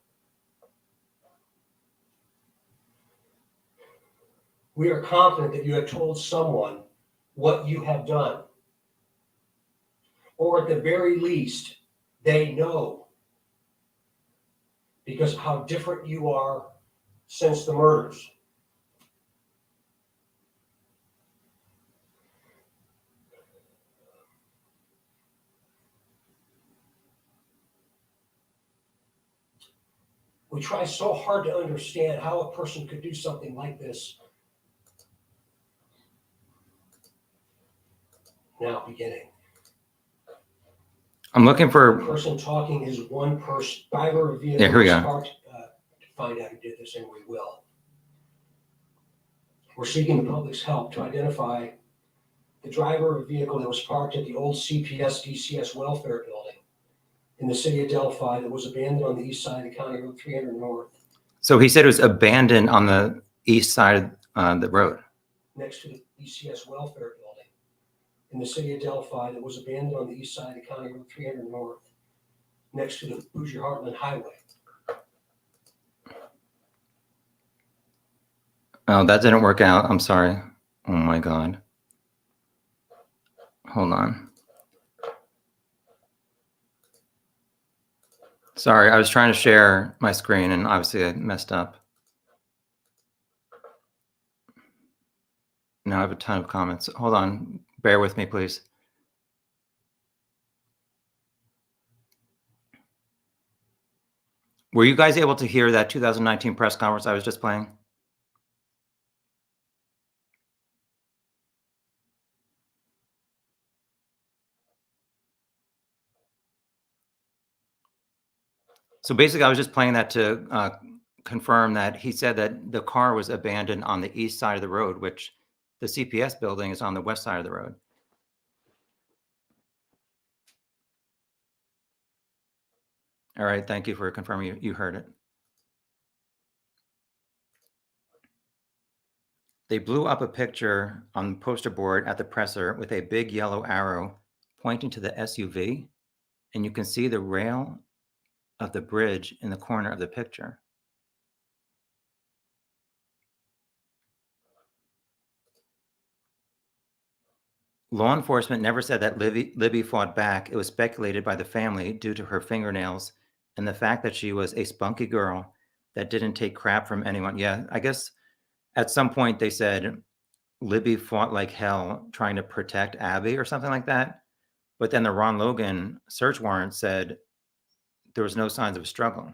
We are confident that you have told someone what you have done. Or at the very least, they know because of how different you are since the murders. We try so hard to understand how a person could do something like this. Now beginning. I'm looking The for. person talking is one person. Driver of vehicle Yeah, here we was go. parked to find out who did this, and we will. We're seeking the public's help to identify the driver of a vehicle that was parked at the old CPS DCS welfare building in the city of Delphi that was abandoned on the east side of County Road 300 North, So he said it was abandoned on the east side of the road. next to the DCS welfare building in the city of Delphi that was abandoned on the east side of County Road 300 North, next to the Bougie Heartland Highway. Oh, that didn't work out. I'm sorry. Oh my God. Hold on. Sorry, I was trying to share my screen and obviously I messed up. Now I have a ton of comments. Hold on. Bear with me, please. Were you guys able to hear that 2019 press conference I was just playing? So basically, I was just playing that to confirm that he said that the car was abandoned on the east side of the road, which the CPS building is on the west side of the road. All right, thank you for confirming you heard it. They blew up a picture on the poster board at the presser with a big yellow arrow pointing to the SUV, and you can see the rail of the bridge in the corner of the picture. Law enforcement never said that Libby fought back. It was speculated by the family due to her fingernails and the fact that she was a spunky girl that didn't take crap from anyone. Yeah, I guess at some point they said Libby fought like hell trying to protect Abby or something like that. But then the Ron Logan search warrant said there was no signs of a struggle.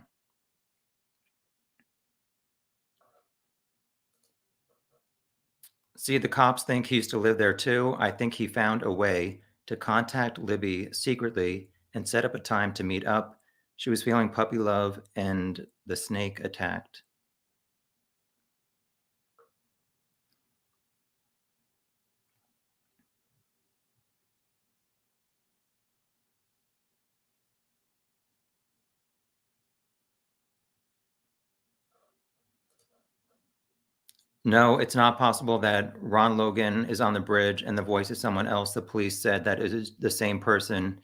See, the cops think he used to live there too. I think he found a way to contact Libby secretly and set up a time to meet up. She was feeling puppy love and the snake attacked. No, it's not possible that Ron Logan is on the bridge and the voice is someone else. The police said that it is the same person.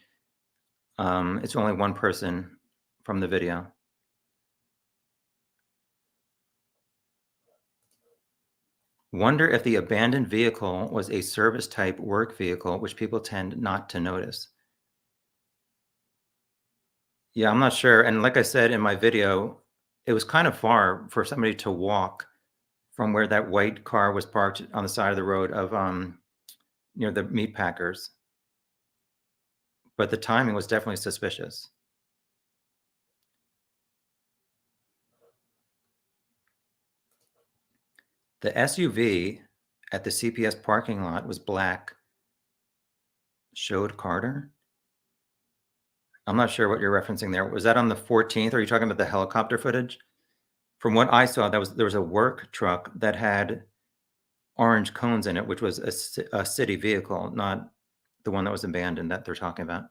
It's only one person from the video. Wonder if the abandoned vehicle was a service type work vehicle, which people tend not to notice. Yeah, I'm not sure. And like I said in my video, it was kind of far for somebody to walk from where that white car was parked on the side of the road of near the meat packers. But the timing was definitely suspicious. The SUV at the CPS parking lot was black. Showed Carter. I'm not sure what you're referencing there. Was that on the 14th? Are you talking about the helicopter footage? From what I saw, there was a work truck that had orange cones in it, which was a city vehicle, not the one that was abandoned that they're talking about.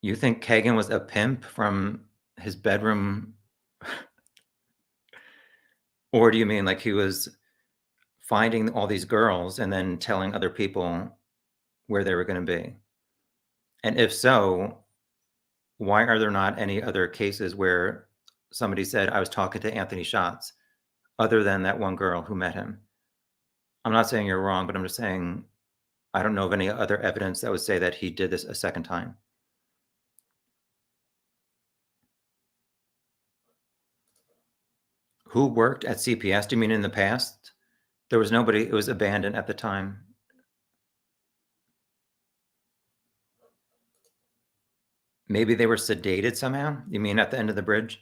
You think Kagan was a pimp from his bedroom? Or do you mean like he was finding all these girls and then telling other people where they were going to be? And if so, why are there not any other cases where somebody said, I was talking to Anthony Schatz, other than that one girl who met him? I'm not saying you're wrong, but I'm just saying I don't know of any other evidence that would say that he did this a second time. Who worked at CPS? Do you mean in the past? There was nobody, it was abandoned at the time. Maybe they were sedated somehow? You mean at the end of the bridge?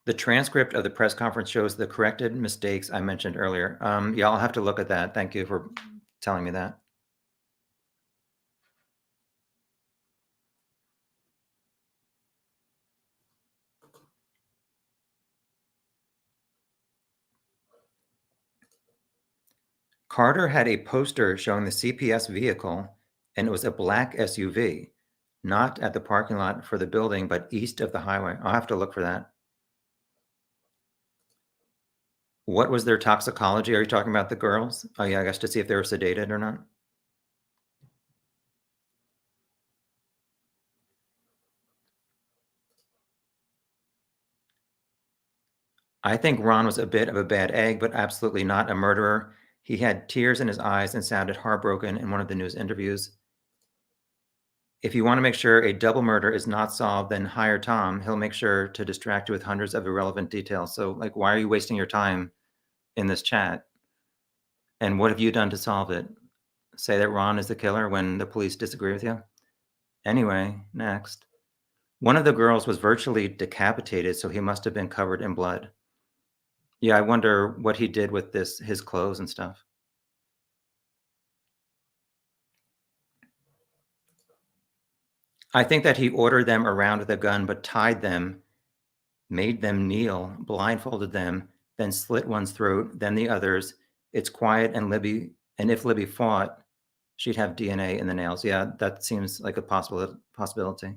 The transcript of the press conference shows the corrected mistakes I mentioned earlier. Yeah, I'll have to look at that. Thank you for telling me that. Carter had a poster showing the CPS vehicle, and it was a black SUV, not at the parking lot for the building, but east of the highway. I'll have to look for that. What was their toxicology? Are you talking about the girls? Oh yeah, I guess to see if they were sedated or not. I think Ron was a bit of a bad egg, but absolutely not a murderer. He had tears in his eyes and sounded heartbroken in one of the news interviews. If you want to make sure a double murder is not solved, then hire Tom. He'll make sure to distract you with hundreds of irrelevant details. So, like, why are you wasting your time in this chat? And what have you done to solve it? Say that Ron is the killer when the police disagree with you? Anyway, next. One of the girls was virtually decapitated, so he must have been covered in blood. Yeah, I wonder what he did with his clothes and stuff. I think that he ordered them around with a gun, but tied them, made them kneel, blindfolded them, then slit one's throat, then the others. It's quiet, and if Libby fought, she'd have DNA in the nails. Yeah, that seems like a possibility.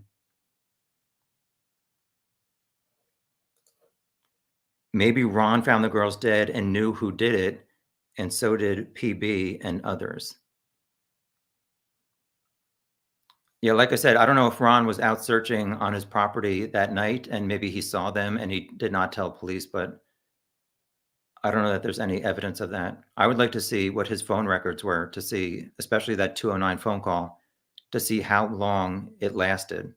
Maybe Ron found the girls dead and knew who did it, and so did PB and others. Yeah, like I said, I don't know if Ron was out searching on his property that night and maybe he saw them and he did not tell police, but I don't know that there's any evidence of that. I would like to see what his phone records were to see, especially that 209 phone call, to see how long it lasted.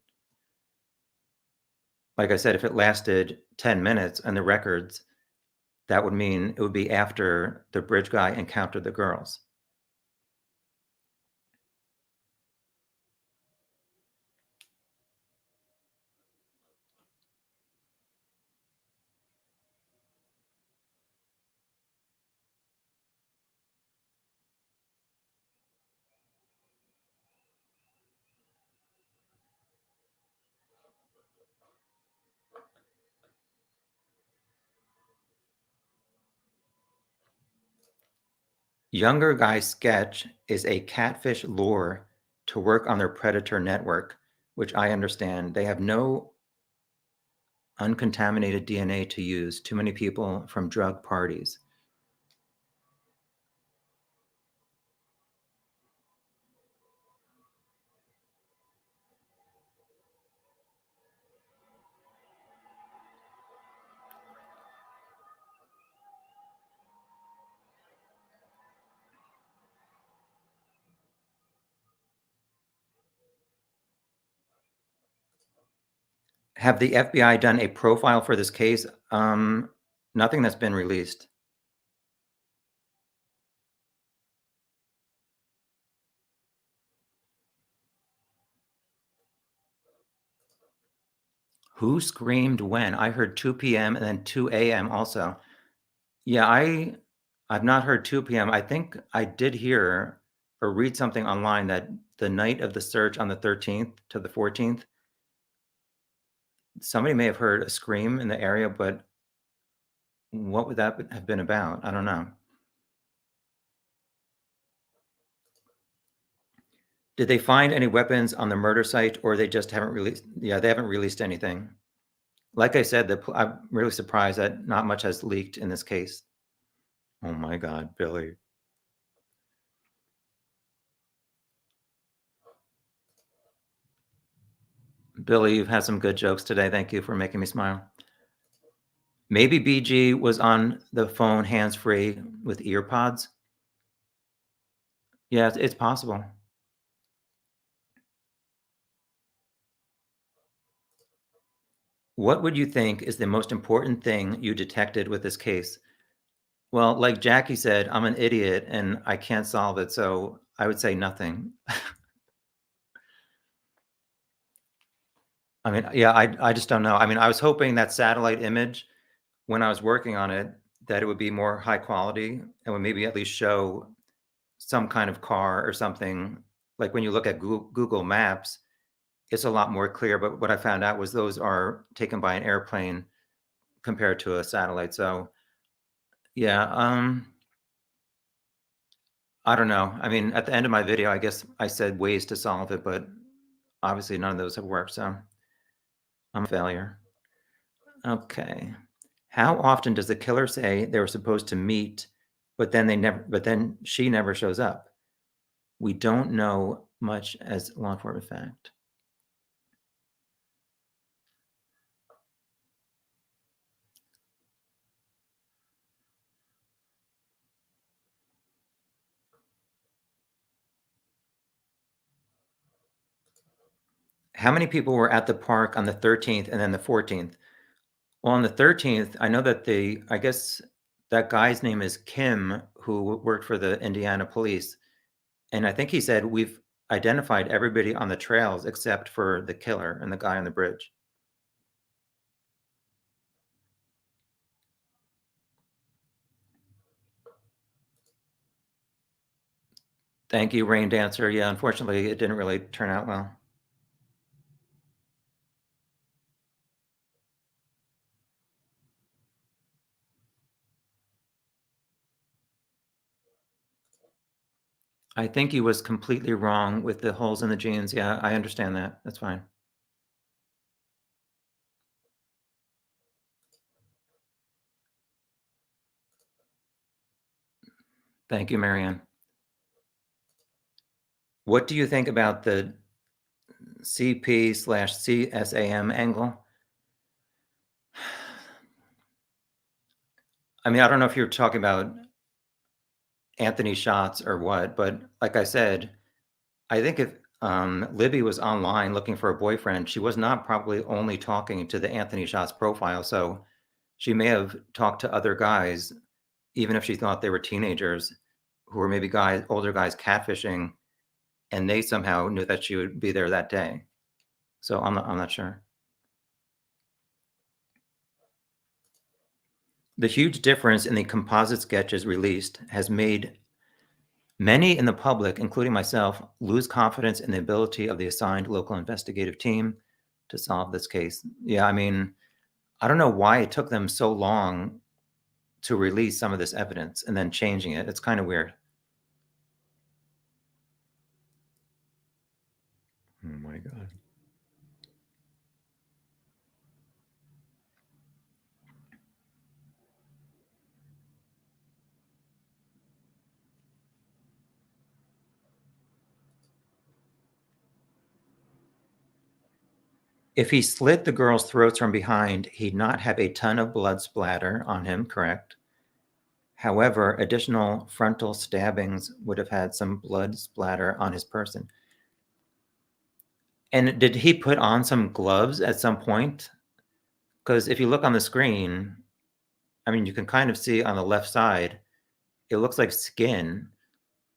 Like I said, if it lasted 10 minutes and the records, that would mean it would be after the bridge guy encountered the girls. Younger Guy Sketch is a catfish lure to work on their predator network, which I understand. They have no uncontaminated DNA to use. Too many people from drug parties. Have the FBI done a profile for this case? Nothing that's been released. Who screamed when? I heard 2 p.m. and then 2 a.m. also. Yeah, I've not heard 2 p.m. I think I did hear or read something online that the night of the search on the 13th to the 14th, somebody may have heard a scream in the area, but what would that have been about? I don't know. Did they find any weapons on the murder site, or they just haven't released? Yeah, they haven't released anything. Like I said, I'm really surprised that not much has leaked in this case. Oh my God, Billy. Billy, you've had some good jokes today. Thank you for making me smile. Maybe BG was on the phone hands-free with ear pods. Yeah, it's possible. What would you think is the most important thing you detected with this case? Well, like Jackie said, I'm an idiot and I can't solve it, so I would say nothing. I mean, yeah, I just don't know. I mean, I was hoping that satellite image, when I was working on it, that it would be more high quality and would maybe at least show some kind of car or something. Like when you look at Google Maps, it's a lot more clear. But what I found out was those are taken by an airplane compared to a satellite. So yeah, I don't know. I mean, at the end of my video, I guess I said ways to solve it, but obviously none of those have worked. So I'm a failure. Okay. How often does the killer say they were supposed to meet, but then she never shows up? We don't know much as law enforcement fact. How many people were at the park on the 13th and then the 14th? Well, on the 13th, I know that I guess that guy's name is Kim, who worked for the Indiana police. And I think he said, we've identified everybody on the trails except for the killer and the guy on the bridge. Thank you, Rain Dancer. Yeah, unfortunately, it didn't really turn out well. I think he was completely wrong with the holes in the jeans. Yeah, I understand that. That's fine. Thank you, Marianne. What do you think about the CP/CSAM angle? I mean, I don't know if you're talking about Anthony shots or what, but like I said, I think if Libby was online looking for a boyfriend, she was not probably only talking to the Anthony shots profile. So she may have talked to other guys, even if she thought they were teenagers who were maybe older guys catfishing, and they somehow knew that she would be there that day. So I'm not sure. The huge difference in the composite sketches released has made many in the public, including myself, lose confidence in the ability of the assigned local investigative team to solve this case. Yeah, I mean, I don't know why it took them so long to release some of this evidence and then changing it. It's kind of weird. Oh my God. If he slit the girls' throats from behind, he'd not have a ton of blood splatter on him, correct? However, additional frontal stabbings would have had some blood splatter on his person. And did he put on some gloves at some point? Because if you look on the screen, I mean, you can kind of see on the left side, it looks like skin.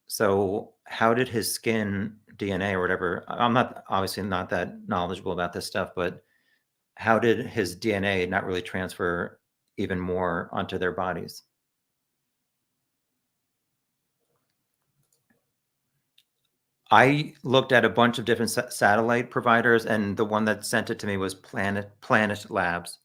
So how did his skin DNA or whatever, I'm obviously not that knowledgeable about this stuff, but how did his DNA not really transfer even more onto their bodies? I looked at a bunch of different satellite providers, and the one that sent it to me was Planet Labs.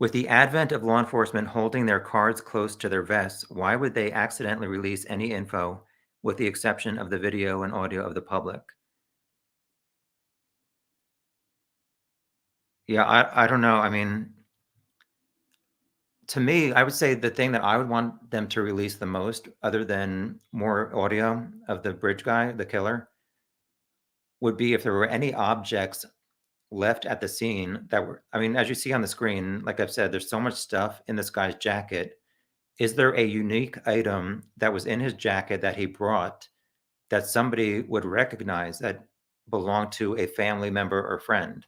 With the advent of law enforcement holding their cards close to their vests, why would they accidentally release any info with the exception of the video and audio of the public? Yeah, I don't know. I mean, to me, I would say the thing that I would want them to release the most, other than more audio of the bridge guy, the killer, would be if there were any objects left at the scene that were, I mean, as you see on the screen, like I've said, there's so much stuff in this guy's jacket. Is there a unique item that was in his jacket that he brought that somebody would recognize that belonged to a family member or friend?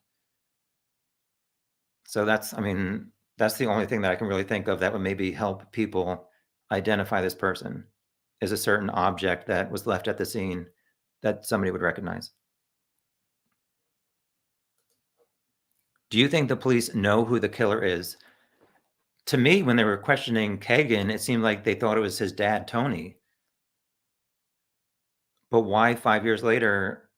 So that's, I mean, that's the only thing that I can really think of that would maybe help people identify this person, is a certain object that was left at the scene that somebody would recognize. Do you think the police know who the killer is? To me, when they were questioning Kagan, it seemed like they thought it was his dad, Tony. But why 5 years later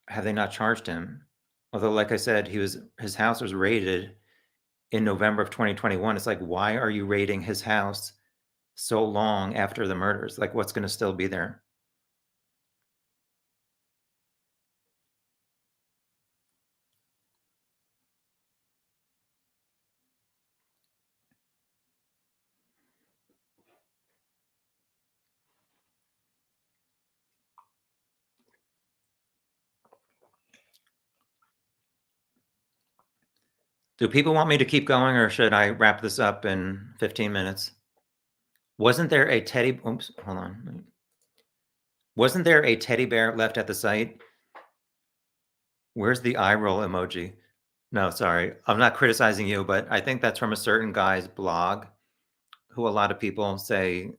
have they not charged him? Although, like I said, his house was raided in November of 2021. It's like, why are you raiding his house so long after the murders? Like, what's going to still be there? Do people want me to keep going, or should I wrap this up in 15 minutes? Wasn't there a teddy? Oops, hold on. Wasn't there a teddy bear left at the site? Where's the eye roll emoji? No, sorry. I'm not criticizing you, but I think that's from a certain guy's blog who a lot of people say,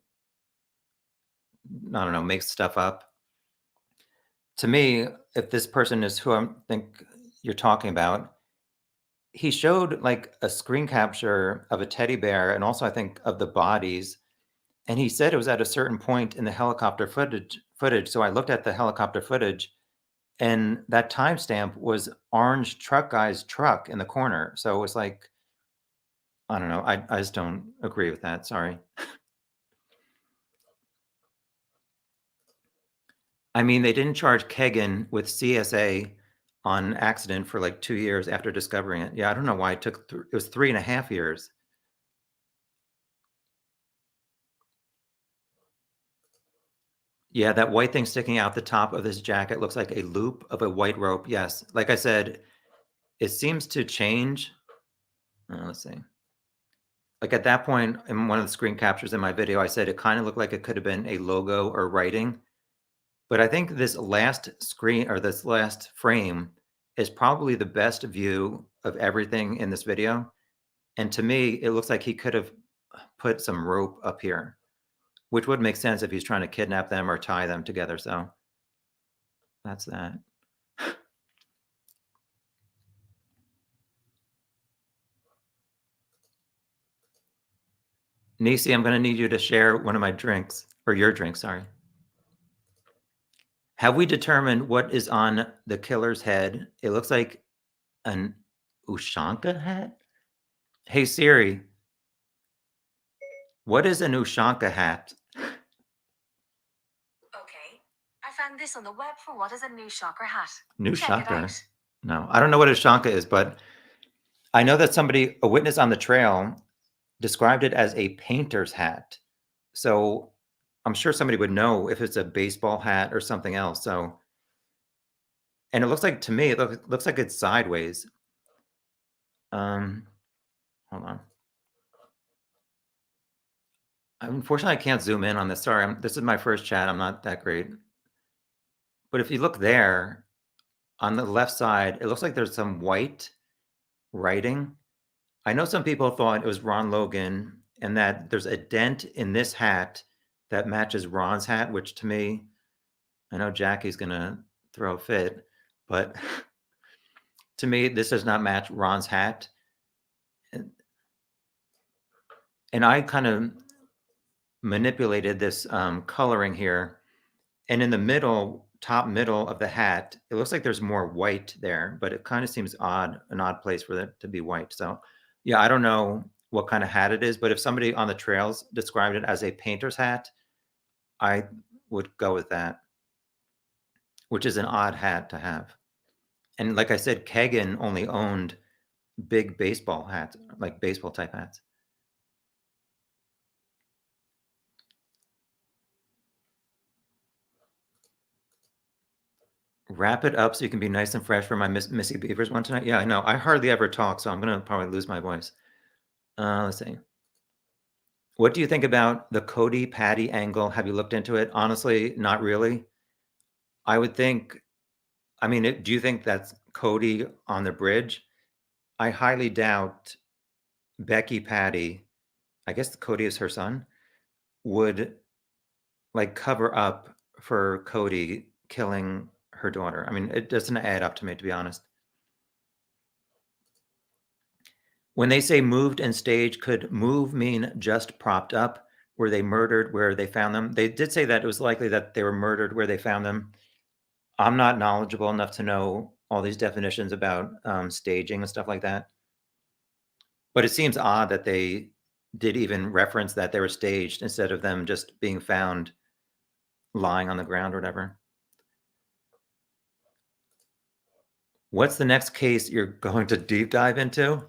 I don't know, makes stuff up. To me, if this person is who I think you're talking about, he showed like a screen capture of a teddy bear and also I think of the bodies. And he said it was at a certain point in the helicopter footage. So I looked at the helicopter footage and that timestamp was orange truck guy's truck in the corner. So it was like, I don't know. I just don't agree with that. Sorry. I mean, they didn't charge Kegan with CSA on accident for like 2 years after discovering it. Yeah, I don't know why it took, it was 3.5 years. Yeah, that white thing sticking out the top of his jacket looks like a loop of a white rope. Yes, like I said, it seems to change. Let's see. Like at that point in one of the screen captures in my video, I said it kind of looked like it could have been a logo or writing. But I think this last screen or this last frame is probably the best view of everything in this video. And to me, it looks like he could have put some rope up here, which would make sense if he's trying to kidnap them or tie them together. So that's that. Nisi, I'm going to need you to share one of my drinks, or your drink, sorry. Have we determined what is on the killer's head? It looks like an Ushanka hat. Hey Siri, what is an Ushanka hat? Okay. I found this on the web for what is a new shocker hat. New Check it shocker? out. No, I don't know what a Ushanka is, but I know that somebody, a witness on the trail, described it as a painter's hat. So I'm sure somebody would know if it's a baseball hat or something else. So, and it looks like to me, it looks like it's sideways. Hold on. Unfortunately, I can't zoom in on this. Sorry, this is my first chat. I'm not that great. But if you look there on the left side, it looks like there's some white writing. I know some people thought it was Ron Logan and that there's a dent in this hat that matches Ron's hat, which to me, I know Jackie's going to throw a fit, but to me, this does not match Ron's hat. And I kind of manipulated this coloring here. And in the middle, top middle of the hat, it looks like there's more white there, but it kind of seems odd, an odd place for it to be white. So yeah, I don't know what kind of hat it is, but if somebody on the trails described it as a painter's hat, I would go with that, which is an odd hat to have. And like I said, Kagan only owned big baseball hats, like baseball type hats. Wrap it up so you can be nice and fresh for my Missy Beavers one tonight. Yeah, I know. I hardly ever talk, so I'm going to probably lose my voice. Let's see. What do you think about the Cody Patty angle? Have you looked into it? Honestly, not really. I would think, I mean, do you think that's Cody on the bridge? I highly doubt Becky Patty, I guess Cody is her son, would like cover up for Cody killing her daughter. I mean, it doesn't add up to me, to be honest. When they say moved and staged, could move mean just propped up? Were they murdered where they found them? They did say that it was likely that they were murdered where they found them. I'm not knowledgeable enough to know all these definitions about staging and stuff like that. But it seems odd that they did even reference that they were staged instead of them just being found lying on the ground or whatever. What's the next case you're going to deep dive into?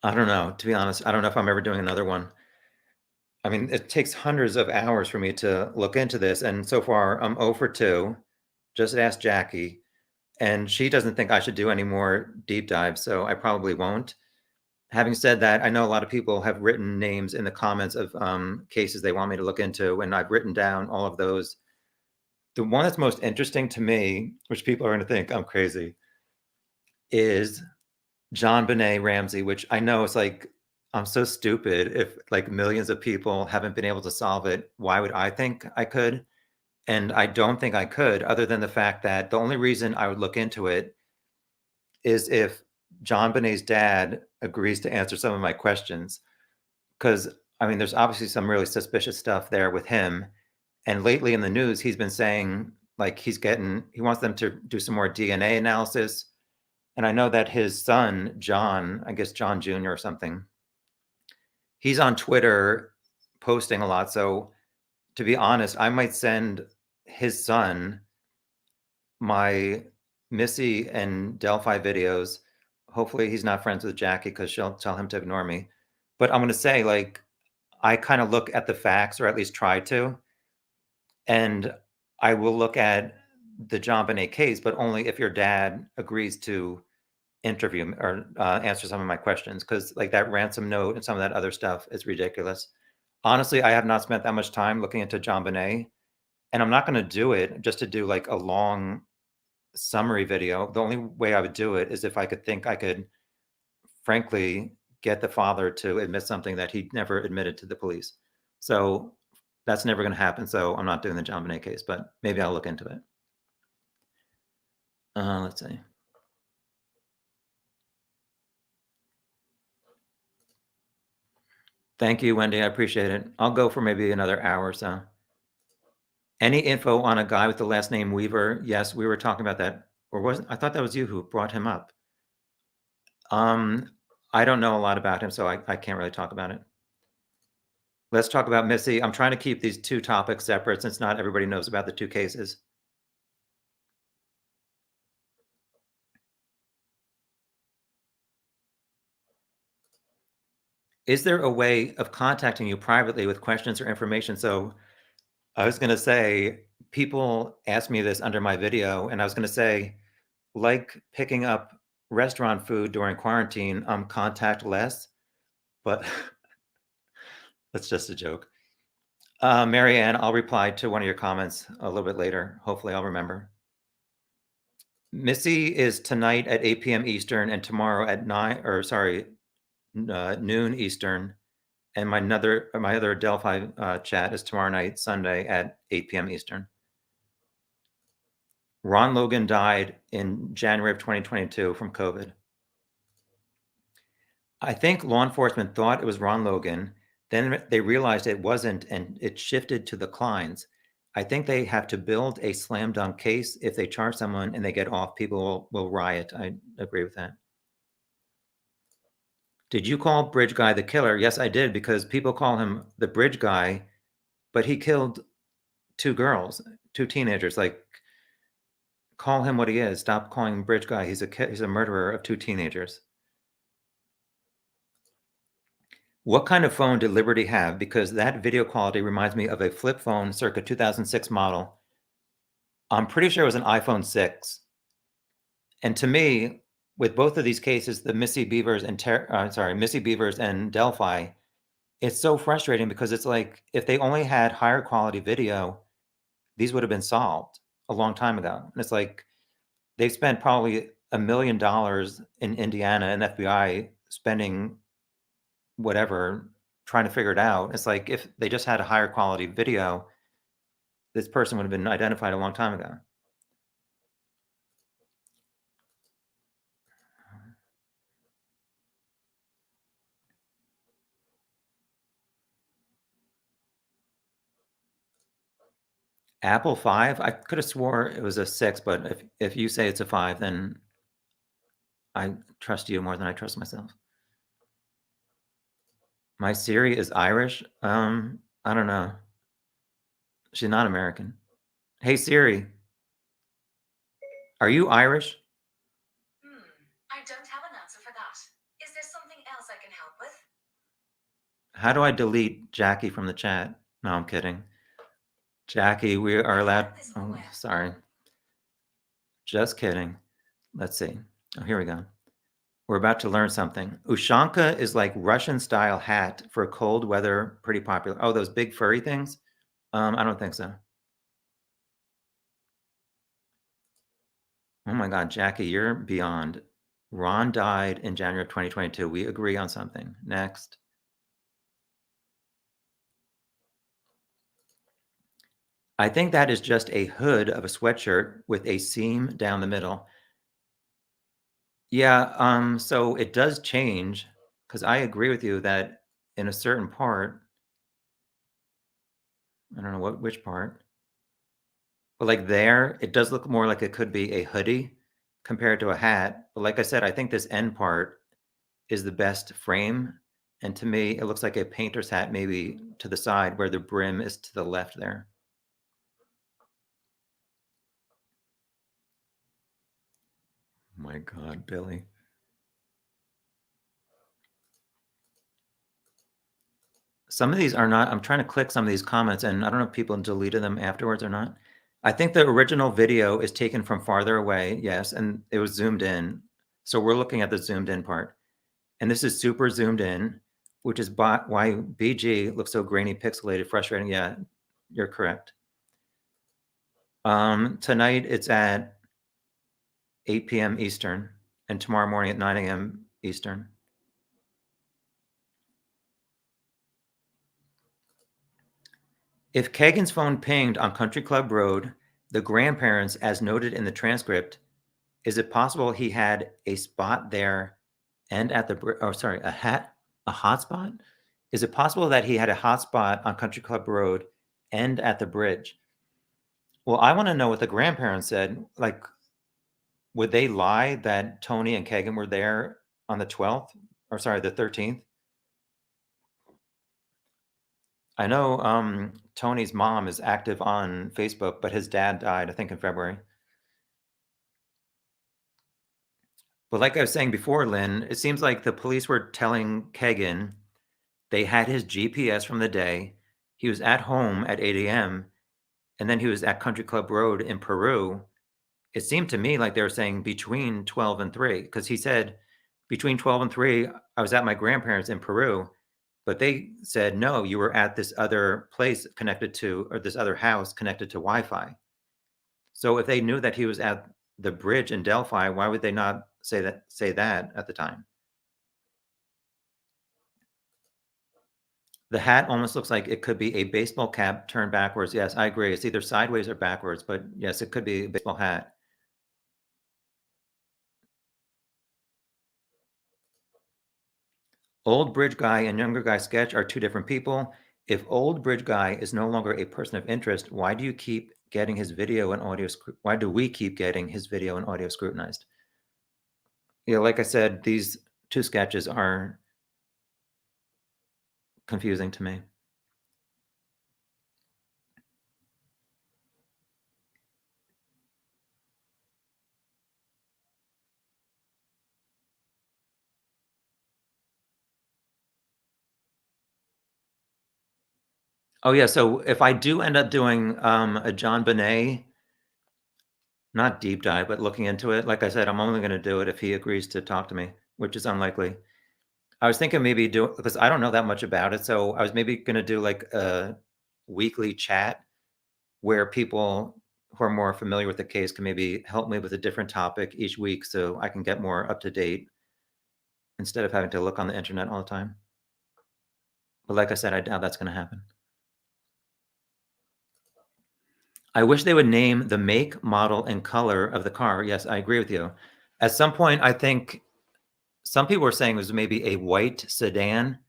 I don't know. To be honest, I don't know if I'm ever doing another one. I mean, it takes hundreds of hours for me to look into this. And so far, I'm 0 for 2. Just ask Jackie. And she doesn't think I should do any more deep dives, so I probably won't. Having said that, I know a lot of people have written names in the comments of cases they want me to look into, and I've written down all of those. The one that's most interesting to me, which people are going to think I'm crazy, is John Benet Ramsey, which I know is like, I'm so stupid. If like millions of people haven't been able to solve it, why would I think I could? And I don't think I could, other than the fact that the only reason I would look into it is if John Benet's dad agrees to answer some of my questions. Because, I mean, there's obviously some really suspicious stuff there with him. And lately in the news, he's been saying like he wants them to do some more DNA analysis. And I know that his son, John, I guess John Jr. or something, he's on Twitter posting a lot. So to be honest, I might send his son my Missy and Delphi videos. Hopefully he's not friends with Jackie because she'll tell him to ignore me. But I'm going to say, like, I kind of look at the facts, or at least try to. And I will look at the John Bonet case, but only if your dad agrees to interview or answer some of my questions. Because like that ransom note and some of that other stuff is ridiculous. Honestly, I have not spent that much time looking into John Bonet. And I'm not going to do it just to do like a long summary video. The only way I would do it is if I could think I could, frankly, get the father to admit something that he never admitted to the police. So that's never going to happen. So I'm not doing the John Bonet case, but maybe I'll look into it. Let's see. Thank you, Wendy. I appreciate it. I'll go for maybe another hour or so. Any info on a guy with the last name Weaver? Yes, we were talking about that. Or wasn't, I thought that was you who brought him up. I don't know a lot about him, so I can't really talk about it. Let's talk about Missy. I'm trying to keep these two topics separate since not everybody knows about the two cases. Is there a way of contacting you privately with questions or information? So I was going to say, people ask me this under my video, and I was going to say, like picking up restaurant food during quarantine, contact less, but that's just a joke. Marianne, I'll reply to one of your comments a little bit later. Hopefully I'll remember. Missy is tonight at 8 p.m. Eastern and tomorrow at noon Eastern. And my other Delphi chat is tomorrow night, Sunday at 8 p.m. Eastern. Ron Logan died in January of 2022 from COVID. I think law enforcement thought it was Ron Logan, Then they realized it wasn't, and it shifted to the Kleins. I think they have to build a slam dunk case. If they charge someone and they get off, people will riot. I agree with that. Did you call Bridge Guy the killer? Yes, I did, because people call him the Bridge Guy, but he killed 2 girls, 2 teenagers. Like, call him what he is. Stop calling him Bridge Guy. He's a murderer of 2 teenagers. What kind of phone did Liberty have? Because that video quality reminds me of a flip phone circa 2006 model. I'm pretty sure it was an iPhone 6. And to me, with both of these cases, the Missy Beavers and Delphi, it's so frustrating because it's like if they only had higher quality video, these would have been solved a long time ago. And it's like they've spent probably $1 million in Indiana and FBI spending whatever trying to figure it out. It's like if they just had a higher quality video, this person would have been identified a long time ago. Apple 5? I could have swore it was a 6, but if you say it's a 5, then I trust you more than I trust myself. My Siri is Irish? I don't know. She's not American. Hey Siri, are you Irish? I don't have an answer for that. Is there something else I can help with? How do I delete Jackie from the chat? No, I'm kidding. Jackie, we are allowed. Oh, sorry. Just kidding. Let's see. Oh, here we go. We're about to learn something. Ushanka is like Russian style hat for cold weather, pretty popular. Oh, those big furry things? I don't think so. Oh my God, Jackie, you're beyond. Ron died in January of 2022. We agree on something. Next. I think that is just a hood of a sweatshirt with a seam down the middle. Yeah, so it does change because I agree with you that in a certain part, I don't know which part, but like there, it does look more like it could be a hoodie compared to a hat. But like I said, I think this end part is the best frame. And to me, it looks like a painter's hat, maybe to the side where the brim is to the left there. My God, Billy. Some of these are not, I'm trying to click some of these comments and I don't know if people deleted them afterwards or not. I think the original video is taken from farther away, yes, and it was zoomed in. So we're looking at the zoomed in part. And this is super zoomed in, which is why BG looks so grainy, pixelated, frustrating. Yeah, you're correct. Tonight it's at 8 p.m. Eastern and tomorrow morning at 9 a.m. Eastern. If Kagan's phone pinged on Country Club Road, the grandparents, as noted in the transcript, is it possible he had a spot there and at the, a hotspot? Is it possible that he had a hotspot on Country Club Road and at the bridge? Well, I want to know what the grandparents said. Like, would they lie that Tony and Kagan were there on the 12th? Or sorry, the 13th? I know Tony's mom is active on Facebook, but his dad died, I think, in February. But like I was saying before, Lynn, it seems like the police were telling Kagan they had his GPS from the day. He was at home at 8 a.m. and then he was at Country Club Road in Peru. It seemed to me like they were saying between 12 and 3, because he said between 12 and 3, I was at my grandparents in Peru. But they said, no, you were at this other place connected to, or this other house connected to Wi-Fi. So if they knew that he was at the bridge in Delphi, why would they not say that at the time? The hat almost looks like it could be a baseball cap turned backwards. Yes, I agree. It's either sideways or backwards, but yes, it could be a baseball hat. Old bridge guy and younger guy sketch are two different people. If old bridge guy is no longer a person of interest, why do you keep getting his video and audio? Why do we keep getting his video and audio scrutinized? Yeah, like I said, these two sketches are confusing to me. Oh yeah, so if I do end up doing a John Bonet, not deep dive, but looking into it, like I said, I'm only going to do it if he agrees to talk to me, which is unlikely. I was thinking maybe do because I don't know that much about it, so I was maybe going to do like a weekly chat where people who are more familiar with the case can maybe help me with a different topic each week so I can get more up to date instead of having to look on the internet all the time. But like I said, I doubt that's going to happen. I wish they would name the make, model, and color of the car. Yes, I agree with you. At some point, I think some people were saying it was maybe a white sedan.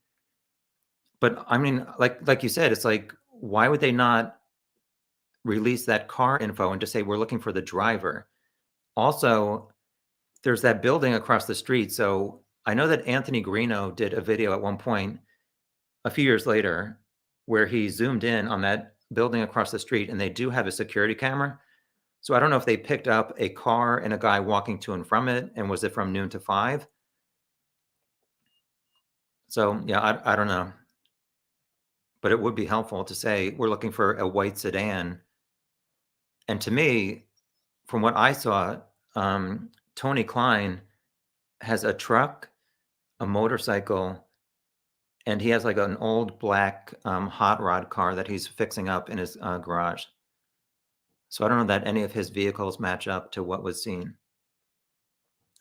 But I mean, like you said, it's like, why would they not release that car info and just say we're looking for the driver? Also, there's that building across the street. So I know that Anthony Greeno did a video at one point a few years later where he zoomed in on that building across the street, and they do have a security camera. So I don't know if they picked up a car and a guy walking to and from it, and was it from noon to 5? So yeah, I don't know. But it would be helpful to say we're looking for a white sedan. And to me, from what I saw, Tony Klein has a truck, a motorcycle, and he has like an old black hot rod car that he's fixing up in his garage. So I don't know that any of his vehicles match up to what was seen.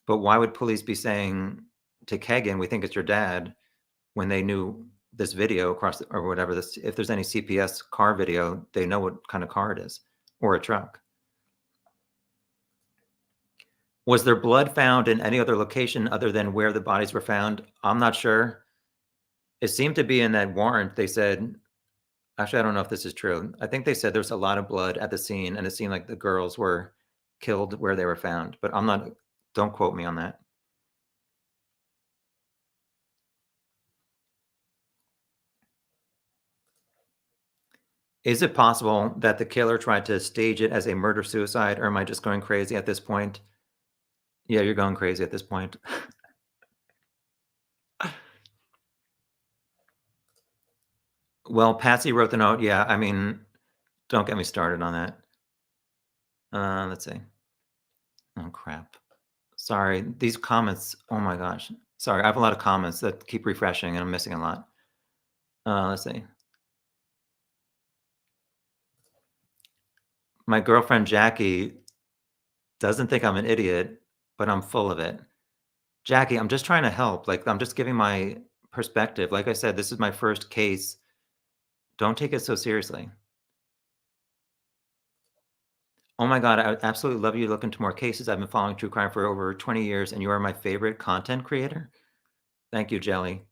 But why would police be saying to Kagan, we think it's your dad, when they knew this video across or whatever this, if there's any CPS car video, they know what kind of car it is or a truck. Was there blood found in any other location other than where the bodies were found? I'm not sure. It seemed to be in that warrant. They said, actually, I don't know if this is true. I think they said there's a lot of blood at the scene, and it seemed like the girls were killed where they were found. But I'm not, don't quote me on that. Is it possible that the killer tried to stage it as a murder-suicide, or am I just going crazy at this point? Yeah, you're going crazy at this point. Well, Patsy wrote the note. Yeah, I mean, don't get me started on that. Let's see. Oh, crap. Sorry, these comments, oh my gosh. Sorry, I have a lot of comments that keep refreshing, and I'm missing a lot. Let's see. My girlfriend, Jackie, doesn't think I'm an idiot, but I'm full of it. Jackie, I'm just trying to help. Like, I'm just giving my perspective. Like I said, this is my first case. Don't take it so seriously. Oh my God, I absolutely love you. Look into more cases. I've been following true crime for over 20 years, and you are my favorite content creator. Thank you, Jelly.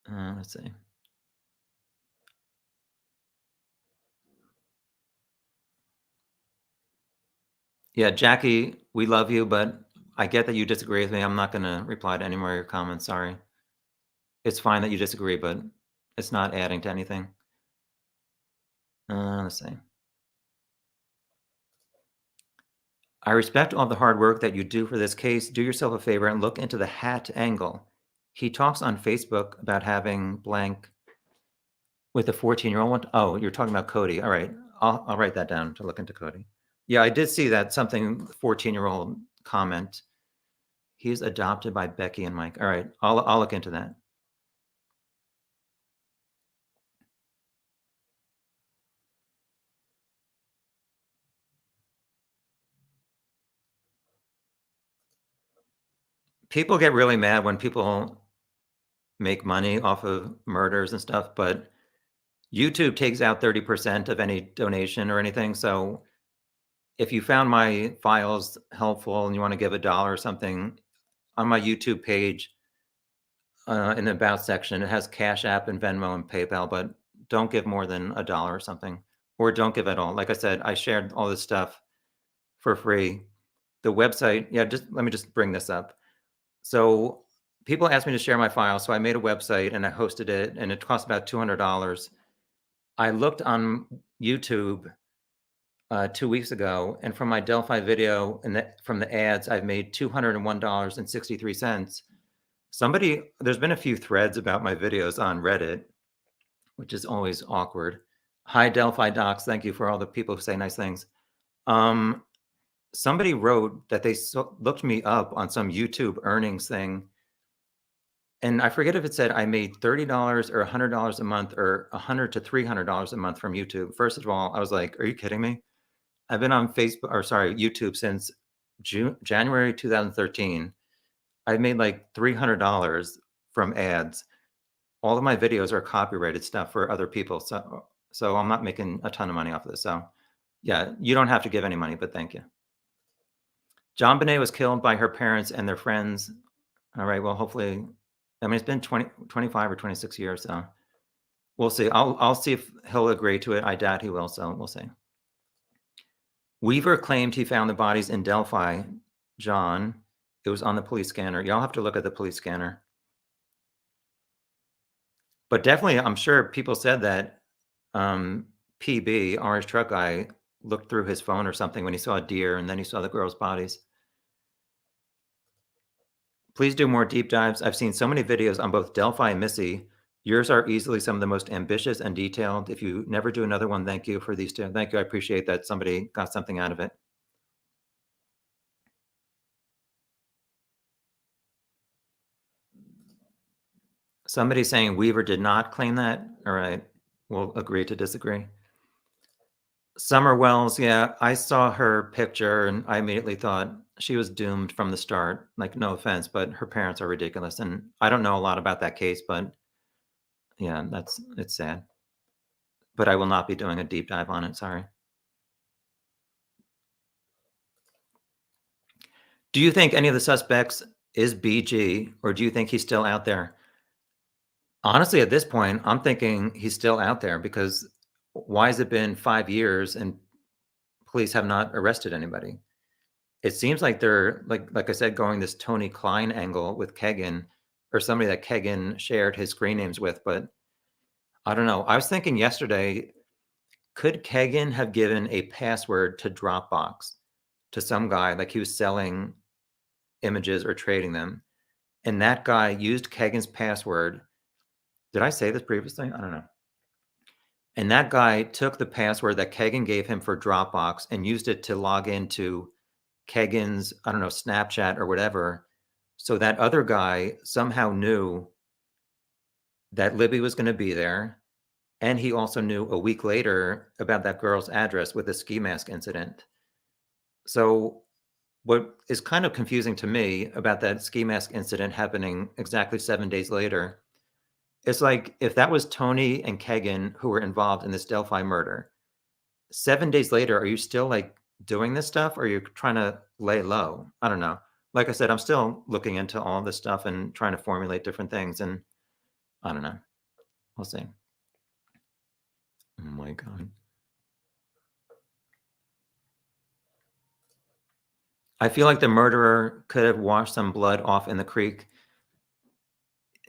Let's see. Yeah, Jackie, we love you, but I get that you disagree with me. I'm not going to reply to any more of your comments. Sorry. It's fine that you disagree, but it's not adding to anything. Let's see. I respect all the hard work that you do for this case. Do yourself a favor and look into the hat angle. He talks on Facebook about having blank with a 14-year-old one. Oh, you're talking about Cody. All right. I'll write that down to look into Cody. Yeah, I did see that something 14-year-old comment. He's adopted by Becky and Mike. All right. I'll look into that. People get really mad when people make money off of murders and stuff, but YouTube takes out 30% of any donation or anything. So if you found my files helpful and you want to give $1 or something, on my YouTube page, in the About section, it has Cash App and Venmo and PayPal, but don't give more than $1 or something, or don't give at all. Like I said, I shared all this stuff for free. The website, yeah, let me just bring this up. So people asked me to share my files, so I made a website and I hosted it, and it cost about $200. I looked on YouTube 2 weeks ago, and from my Delphi video and from the ads, I've made $201.63. There's been a few threads about my videos on Reddit, which is always awkward. Hi, Delphi docs. Thank you for all the people who say nice things. Somebody wrote that they looked me up on some YouTube earnings thing. And I forget if it said I made $30 or $100 a month or $100 to $300 a month from YouTube. First of all, I was like, are you kidding me? I've been on YouTube since January 2013. I've made like $300 from ads. All of my videos are copyrighted stuff for other people. So I'm not making a ton of money off of this. So yeah, you don't have to give any money, but thank you. John Bonet was killed by her parents and their friends. All right, well, hopefully, I mean, it's been 25 or 26 years, so we'll see. I'll see if he'll agree to it. I doubt he will, so we'll see. Weaver claimed he found the bodies in Delphi. John, it was on the police scanner. Y'all have to look at the police scanner. But definitely, I'm sure people said that PB, Orange Truck Guy, looked through his phone or something when he saw a deer and then he saw the girls' bodies. Please do more deep dives. I've seen so many videos on both Delphi and Missy. Yours are easily some of the most ambitious and detailed. If you never do another one, thank you for these two. Thank you. I appreciate that somebody got something out of it. Somebody's saying Weaver did not claim that. All right. We'll agree to disagree. Summer Wells, yeah, I saw her picture and I immediately thought she was doomed from the start. Like, no offense, but her parents are ridiculous. And I don't know a lot about that case, but yeah, it's sad. But I will not be doing a deep dive on it. Sorry. Do you think any of the suspects is BG, or do you think he's still out there? Honestly, at this point, I'm thinking he's still out there, because why has it been 5 years and police have not arrested anybody? It seems like they're, like I said, going this Tony Klein angle with Kegan, or somebody that Kegan shared his screen names with, but I don't know. I was thinking yesterday, could Kegan have given a password to Dropbox to some guy, like he was selling images or trading them, and that guy used Kegan's password? Did I say this previously? I don't know. And that guy took the password that Kegan gave him for Dropbox and used it to log into Kegan's, I don't know, Snapchat or whatever. So that other guy somehow knew that Libby was going to be there. And he also knew a week later about that girl's address with the ski mask incident. So what is kind of confusing to me about that ski mask incident happening exactly 7 days later, it's like, if that was Tony and Kegan who were involved in this Delphi murder, 7 days later, are you still like doing this stuff, or are you trying to lay low? I don't know. Like I said, I'm still looking into all this stuff and trying to formulate different things, and I don't know. We'll see. Oh my God. I feel like the murderer could have washed some blood off in the creek.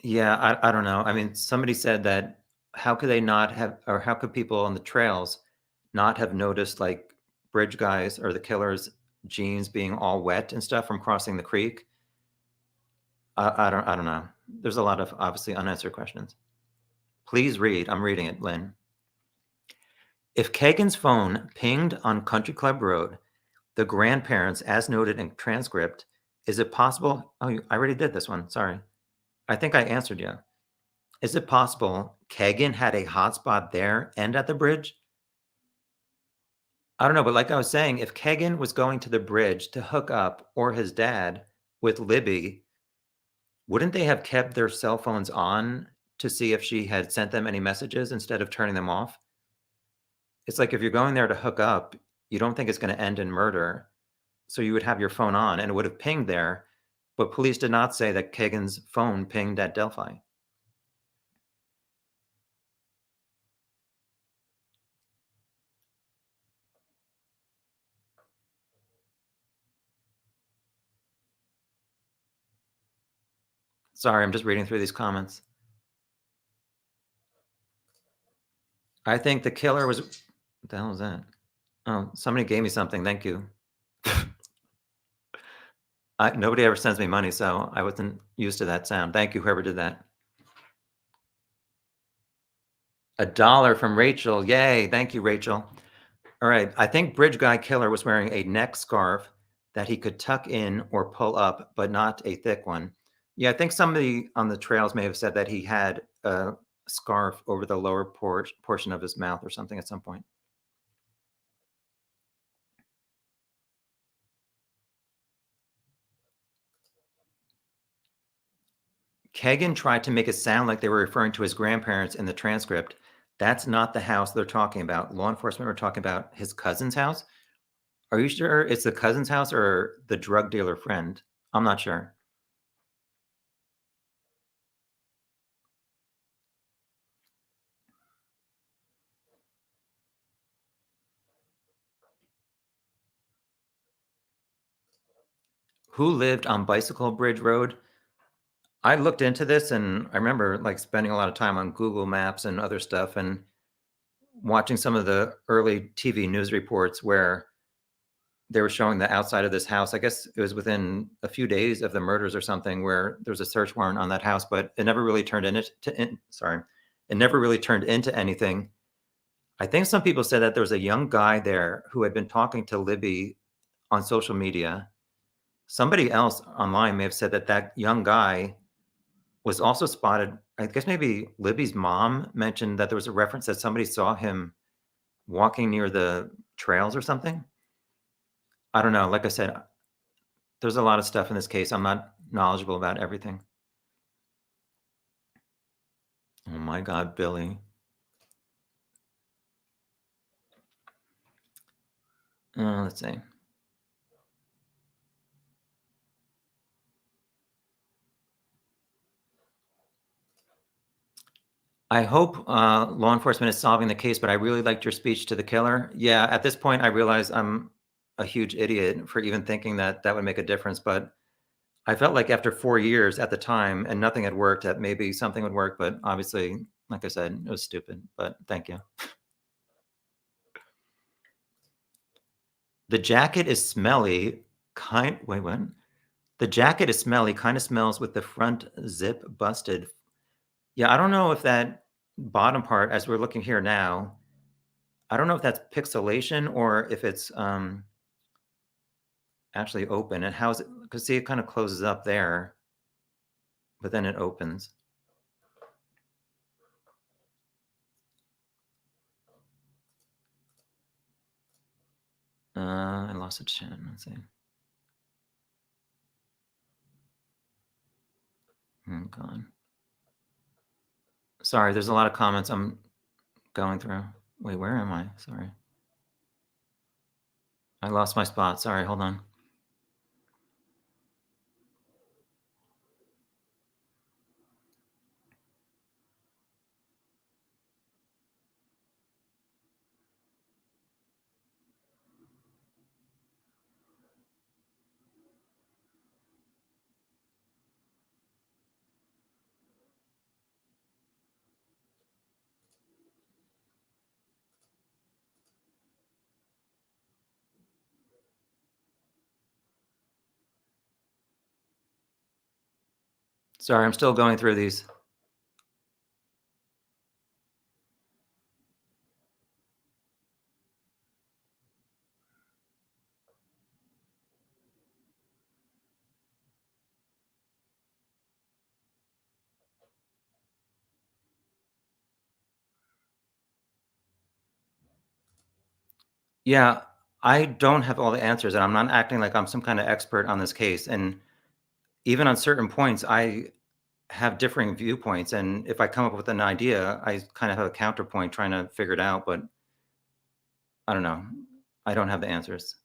Yeah, I don't know. I mean, somebody said that how could they not have, or how could people on the trails not have noticed like bridge guys or the killer's jeans being all wet and stuff from crossing the creek? I don't know. There's a lot of obviously unanswered questions. Please read. I'm reading it, Lynn. If Kagan's phone pinged on Country Club Road, the grandparents, as noted in transcript, is it possible? Oh, I already did this one. Sorry. I think I answered you. Is it possible Kagan had a hotspot there and at the bridge? I don't know, but like I was saying, if Kagan was going to the bridge to hook up, or his dad, with Libby, wouldn't they have kept their cell phones on to see if she had sent them any messages instead of turning them off? It's like, if you're going there to hook up, you don't think it's going to end in murder. So you would have your phone on and it would have pinged there, but police did not say that Kagan's phone pinged at Delphi. Sorry, I'm just reading through these comments. I think the killer was, what the hell was that? Oh, somebody gave me something. Thank you. Nobody ever sends me money, so I wasn't used to that sound. Thank you, whoever did that. $1 from Rachel. Yay. Thank you, Rachel. All right. I think Bridge Guy Killer was wearing a neck scarf that he could tuck in or pull up, but not a thick one. Yeah, I think somebody on the trails may have said that he had a scarf over the lower portion of his mouth or something at some point. Kagan tried to make it sound like they were referring to his grandparents in the transcript. That's not the house they're talking about. Law enforcement were talking about his cousin's house. Are you sure it's the cousin's house or the drug dealer friend? I'm not sure. Who lived on Bicycle Bridge Road? I looked into this and I remember like spending a lot of time on Google Maps and other stuff and watching some of the early TV news reports where they were showing the outside of this house. I guess it was within a few days of the murders or something where there was a search warrant on that house, but it never really turned it never really turned into anything. I think some people said that there was a young guy there who had been talking to Libby on social media. Somebody else online may have said that that young guy was also spotted. I guess maybe Libby's mom mentioned that there was a reference that somebody saw him walking near the trails or something. I don't know. Like I said, there's a lot of stuff in this case. I'm not knowledgeable about everything. Oh my God, Billy. Let's see. I hope law enforcement is solving the case, but I really liked your speech to the killer. Yeah, at this point, I realize I'm a huge idiot for even thinking that that would make a difference. But I felt like after 4 years at the time and nothing had worked, that maybe something would work. But obviously, like I said, it was stupid. But thank you. The jacket is smelly. Wait, what? The jacket is smelly. Kind of smells with the front zip busted. Yeah, I don't know if that bottom part, as we're looking here now, I don't know if that's pixelation or if it's actually open. And how's it? Because see, it kind of closes up there, but then it opens. I lost a chat. Let's see. Oh God. Sorry, there's a lot of comments I'm going through. Wait, where am I? Sorry. I lost my spot. Sorry, hold on. Sorry, I'm still going through these. Yeah, I don't have all the answers, and I'm not acting like I'm some kind of expert on this case. And even on certain points, I have differing viewpoints. And if I come up with an idea, I kind of have a counterpoint trying to figure it out. But I don't know. I don't have the answers.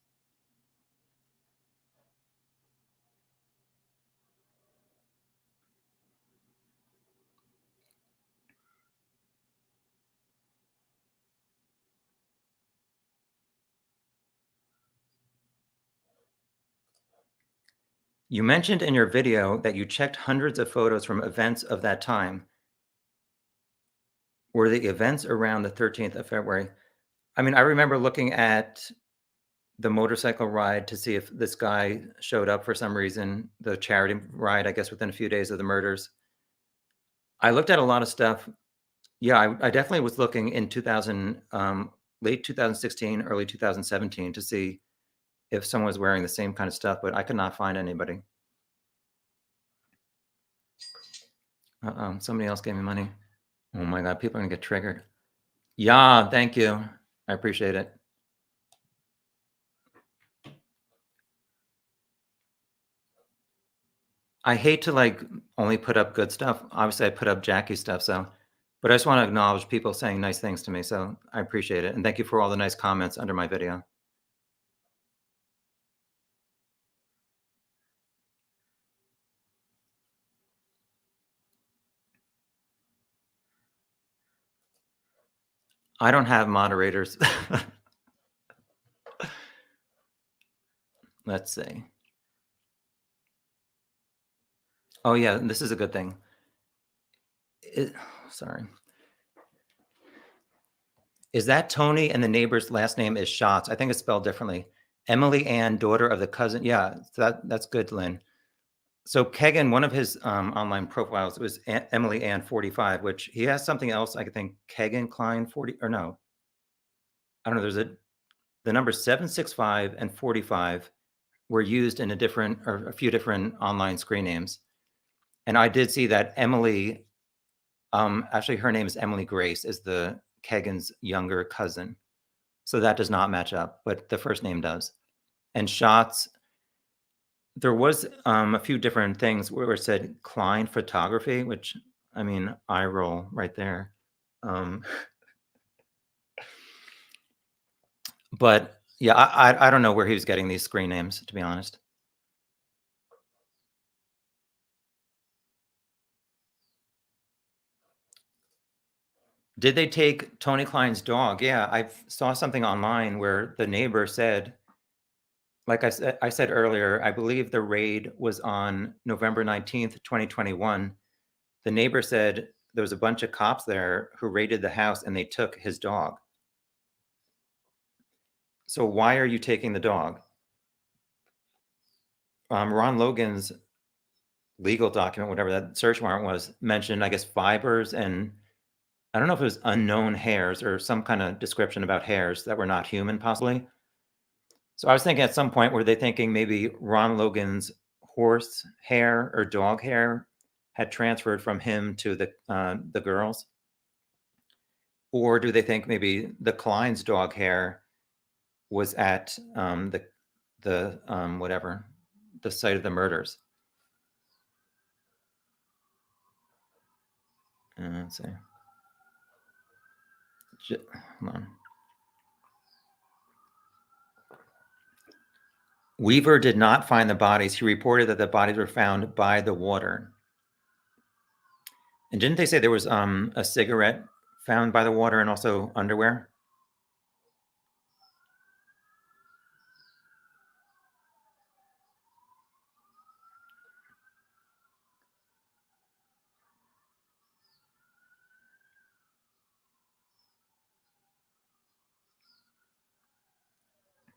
You mentioned in your video that you checked hundreds of photos from events of that time. Were the events around the 13th of February? I mean, I remember looking at the motorcycle ride to see if this guy showed up for some reason, the charity ride, I guess, within a few days of the murders. I looked at a lot of stuff. Yeah, I definitely was looking in 2000, late 2016, early 2017 to see if someone was wearing the same kind of stuff, but I could not find anybody. Somebody else gave me money. Oh my God, people are gonna get triggered. Yeah, thank you. I appreciate it. I hate to like only put up good stuff. Obviously, I put up Jackie's stuff, so, but I just want to acknowledge people saying nice things to me, so I appreciate it. And thank you for all the nice comments under my video. I don't have moderators. Let's see. Oh yeah, this is a good thing. Sorry. Is that Tony and the neighbor's last name is Schatz? I think it's spelled differently. Emily Ann, daughter of the cousin. Yeah, that's good, Lynn. So Kegan, one of his online profiles was Emily Ann 45, which he has something else. I think Kegan Klein 40 or no. I don't know. There's the number 765 and 45 were used in a few different online screen names. And I did see that Emily, actually her name is Emily Grace, is the Kegan's younger cousin. So that does not match up, but the first name does. And Schatz, there was a few different things where it said Klein Photography, which, I mean, eye roll right there. But yeah, I don't know where he was getting these screen names, to be honest. Did they take Tony Klein's dog? Yeah, I saw something online where the neighbor said, like I said earlier, I believe the raid was on November 19th, 2021. The neighbor said there was a bunch of cops there who raided the house and they took his dog. So why are you taking the dog? Ron Logan's legal document, whatever that search warrant was, mentioned, I guess, fibers and I don't know if it was unknown hairs or some kind of description about hairs that were not human, possibly. So I was thinking at some point, were they thinking maybe Ron Logan's horse hair or dog hair had transferred from him to the girls? Or do they think maybe the Klein's dog hair was at the whatever, the site of the murders? Let's see. Hold on. Weaver did not find the bodies. He reported that the bodies were found by the water. And didn't they say there was a cigarette found by the water and also underwear?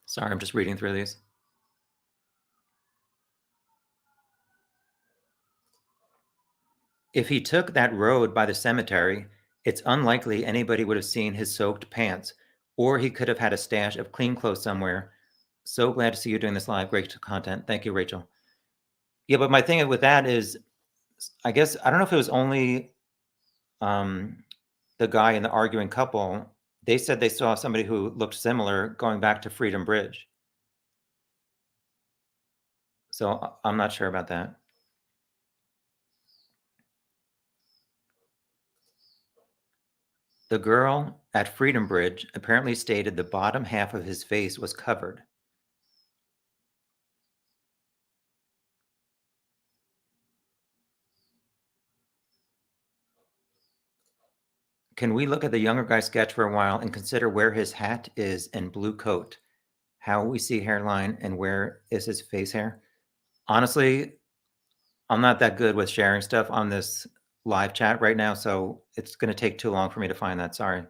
Sorry, I'm just reading through these. If he took that road by the cemetery, it's unlikely anybody would have seen his soaked pants, or he could have had a stash of clean clothes somewhere. So glad to see you doing this live. Great content. Thank you, Rachel. Yeah, but my thing with that is, I guess, I don't know if it was only the guy and the arguing couple. They said they saw somebody who looked similar going back to Freedom Bridge. So I'm not sure about that. The girl at Freedom Bridge apparently stated the bottom half of his face was covered. Can we look at the younger guy sketch for a while and consider where his hat is and blue coat? How we see hairline and where is his face hair? Honestly, I'm not that good with sharing stuff on this live chat right now, so it's going to take too long for me to find that. Sorry.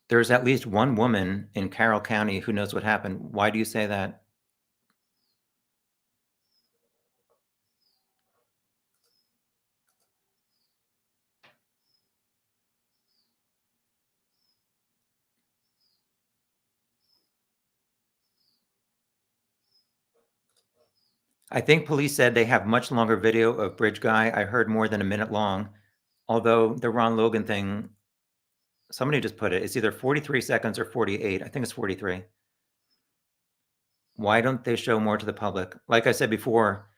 There's at least one woman in Carroll County who knows what happened. Why do you say that? I think police said they have much longer video of Bridge Guy. I heard more than a minute long. Although the Ron Logan thing, somebody just put it, it's either 43 seconds or 48. I think it's 43. Why don't they show more to the public? Like I said before,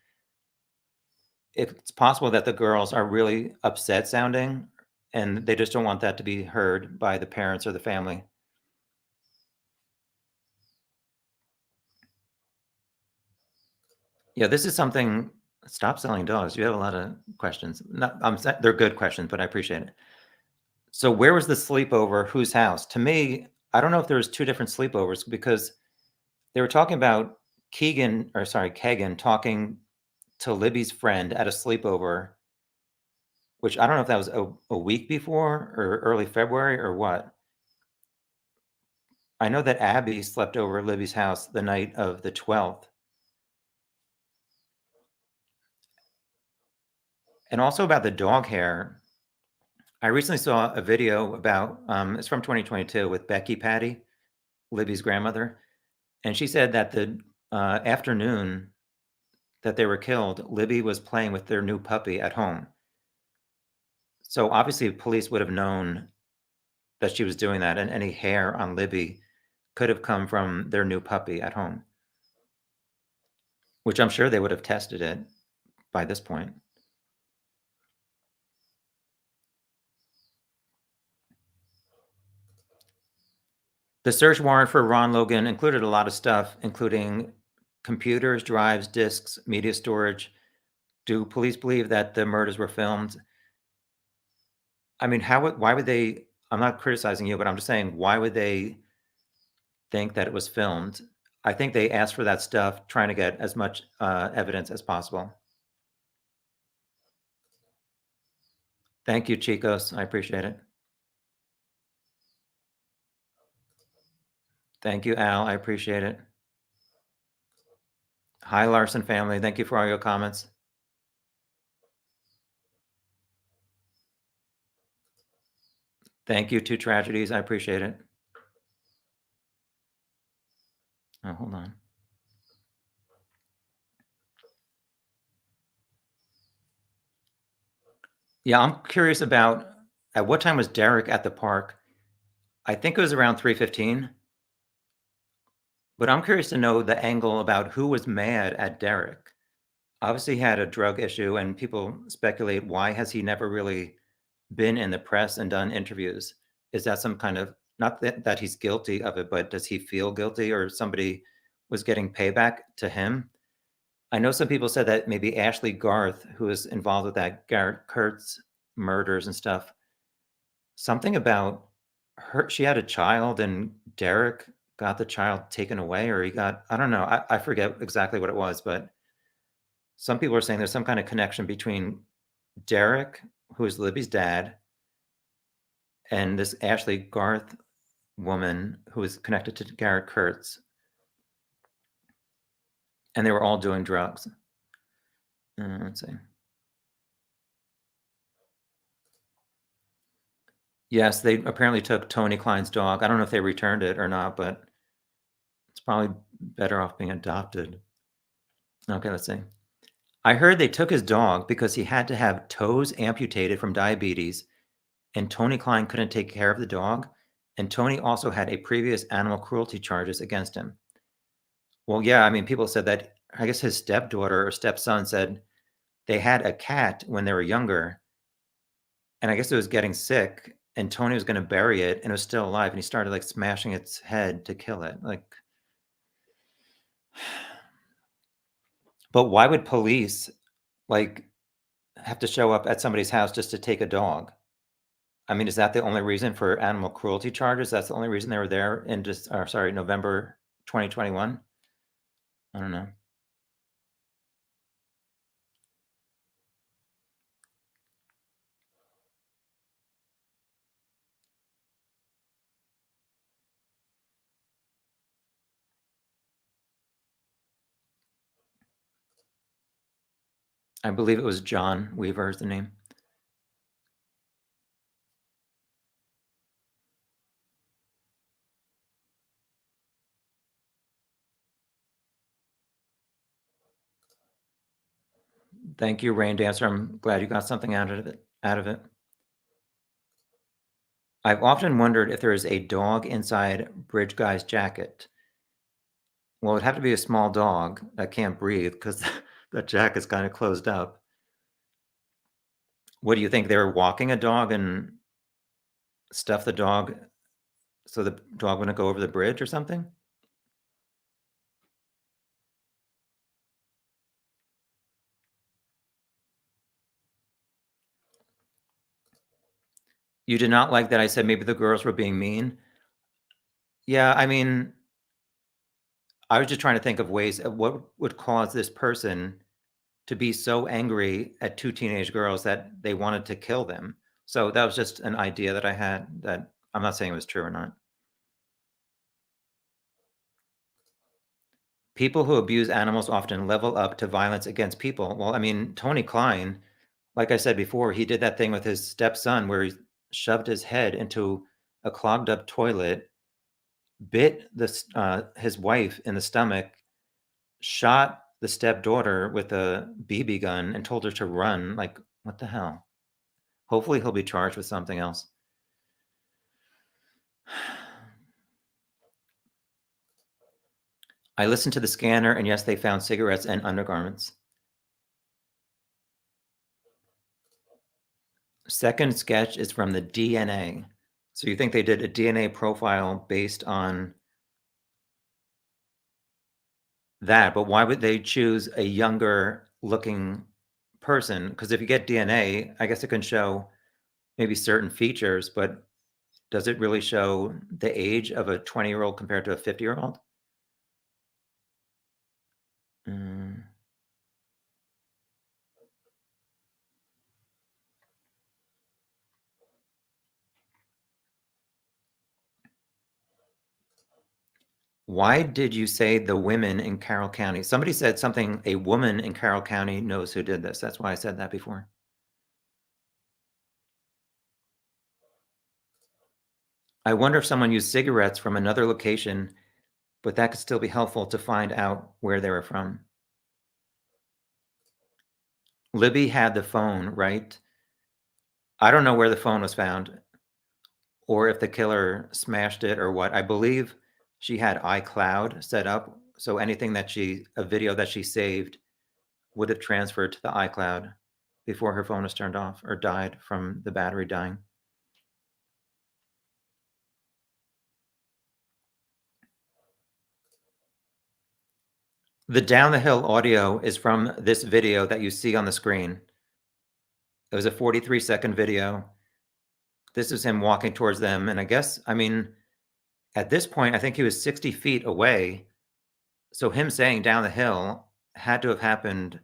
it's possible that the girls are really upset sounding and they just don't want that to be heard by the parents or the family. Yeah, this is something. Stop selling dogs. You have a lot of questions. They're good questions, but I appreciate it. So where was the sleepover? Whose house? To me, I don't know if there was two different sleepovers because they were talking about Kagan talking to Libby's friend at a sleepover, which I don't know if that was a week before or early February or what. I know that Abby slept over at Libby's house the night of the 12th. And also about the dog hair. I recently saw a video about, it's from 2022 with Becky Patty, Libby's grandmother. And she said that the afternoon that they were killed, Libby was playing with their new puppy at home. So obviously police would have known that she was doing that, and any hair on Libby could have come from their new puppy at home, which I'm sure they would have tested it by this point. The search warrant for Ron Logan included a lot of stuff, including computers, drives, disks, media storage. Do police believe that the murders were filmed? I mean, why would they? I'm not criticizing you, but I'm just saying, why would they think that it was filmed? I think they asked for that stuff, trying to get as much evidence as possible. Thank you, Chicos. I appreciate it. Thank you, Al. I appreciate it. Hi, Larson family. Thank you for all your comments. Thank you, Two Tragedies. I appreciate it. Oh, hold on. Yeah, I'm curious about at what time was Derek at the park? I think it was around 3:15. But I'm curious to know the angle about who was mad at Derek. Obviously, he had a drug issue, and people speculate why has he never really been in the press and done interviews? Is that some kind of not that he's guilty of it, but does he feel guilty or somebody was getting payback to him? I know some people said that maybe Ashley Garth, who was involved with that Garrett Kurtz murders and stuff, something about her, she had a child and Derek got the child taken away, or I don't know. I forget exactly what it was, but some people are saying there's some kind of connection between Derek, who is Libby's dad, and this Ashley Garth woman who is connected to Garrett Kurtz. And they were all doing drugs. Let's see. Yes, they apparently took Tony Klein's dog. I don't know if they returned it or not, but it's probably better off being adopted. Okay, let's see. I heard they took his dog because he had to have toes amputated from diabetes, and Tony Klein couldn't take care of the dog. And Tony also had a previous animal cruelty charges against him. Well, yeah, I mean, people said that, I guess his stepdaughter or stepson said they had a cat when they were younger, and I guess it was getting sick, and Tony was going to bury it, and it was still alive, and he started like smashing its head to kill it. Like, but why would police like have to show up at somebody's house just to take a dog? I mean, is that the only reason for animal cruelty charges? That's the only reason they were there in just, or sorry, November 2021? I don't know. I believe it was John Weaver is the name. Thank you, Rain Dancer. I'm glad you got something out of it. I've often wondered if there is a dog inside Bridge Guy's jacket. Well, it'd have to be a small dog that can't breathe because that jacket's kind of closed up. What do you think? They were walking a dog and stuffed the dog so the dog wouldn't go over the bridge or something? You did not like that I said maybe the girls were being mean? Yeah, I mean, I was just trying to think of ways of what would cause this person to be so angry at two teenage girls that they wanted to kill them. So that was just an idea that I had that I'm not saying it was true or not. People who abuse animals often level up to violence against people. Well, I mean, Tony Klein, like I said before, he did that thing with his stepson where he shoved his head into a clogged up toilet, bit his wife in the stomach, shot the stepdaughter with a BB gun and told her to run. Like, what the hell? Hopefully he'll be charged with something else. I listened to the scanner, and yes, they found cigarettes and undergarments. Second sketch is from the DNA. So you think they did a DNA profile based on that, but why would they choose a younger looking person? Because if you get DNA, I guess it can show maybe certain features, but does it really show the age of a 20-year-old compared to a 50-year-old? Why did you say the women in Carroll County? Somebody said something, a woman in Carroll County knows who did this. That's why I said that before. I wonder if someone used cigarettes from another location, but that could still be helpful to find out where they were from. Libby had the phone, right? I don't know where the phone was found or if the killer smashed it or what. I believe she had iCloud set up, so anything that a video that she saved would have transferred to the iCloud before her phone was turned off or died from the battery dying. The down the hill audio is from this video that you see on the screen. It was a 43-second video. This is him walking towards them. And I guess, I mean, at this point, I think he was 60 feet away. So him saying down the hill had to have happened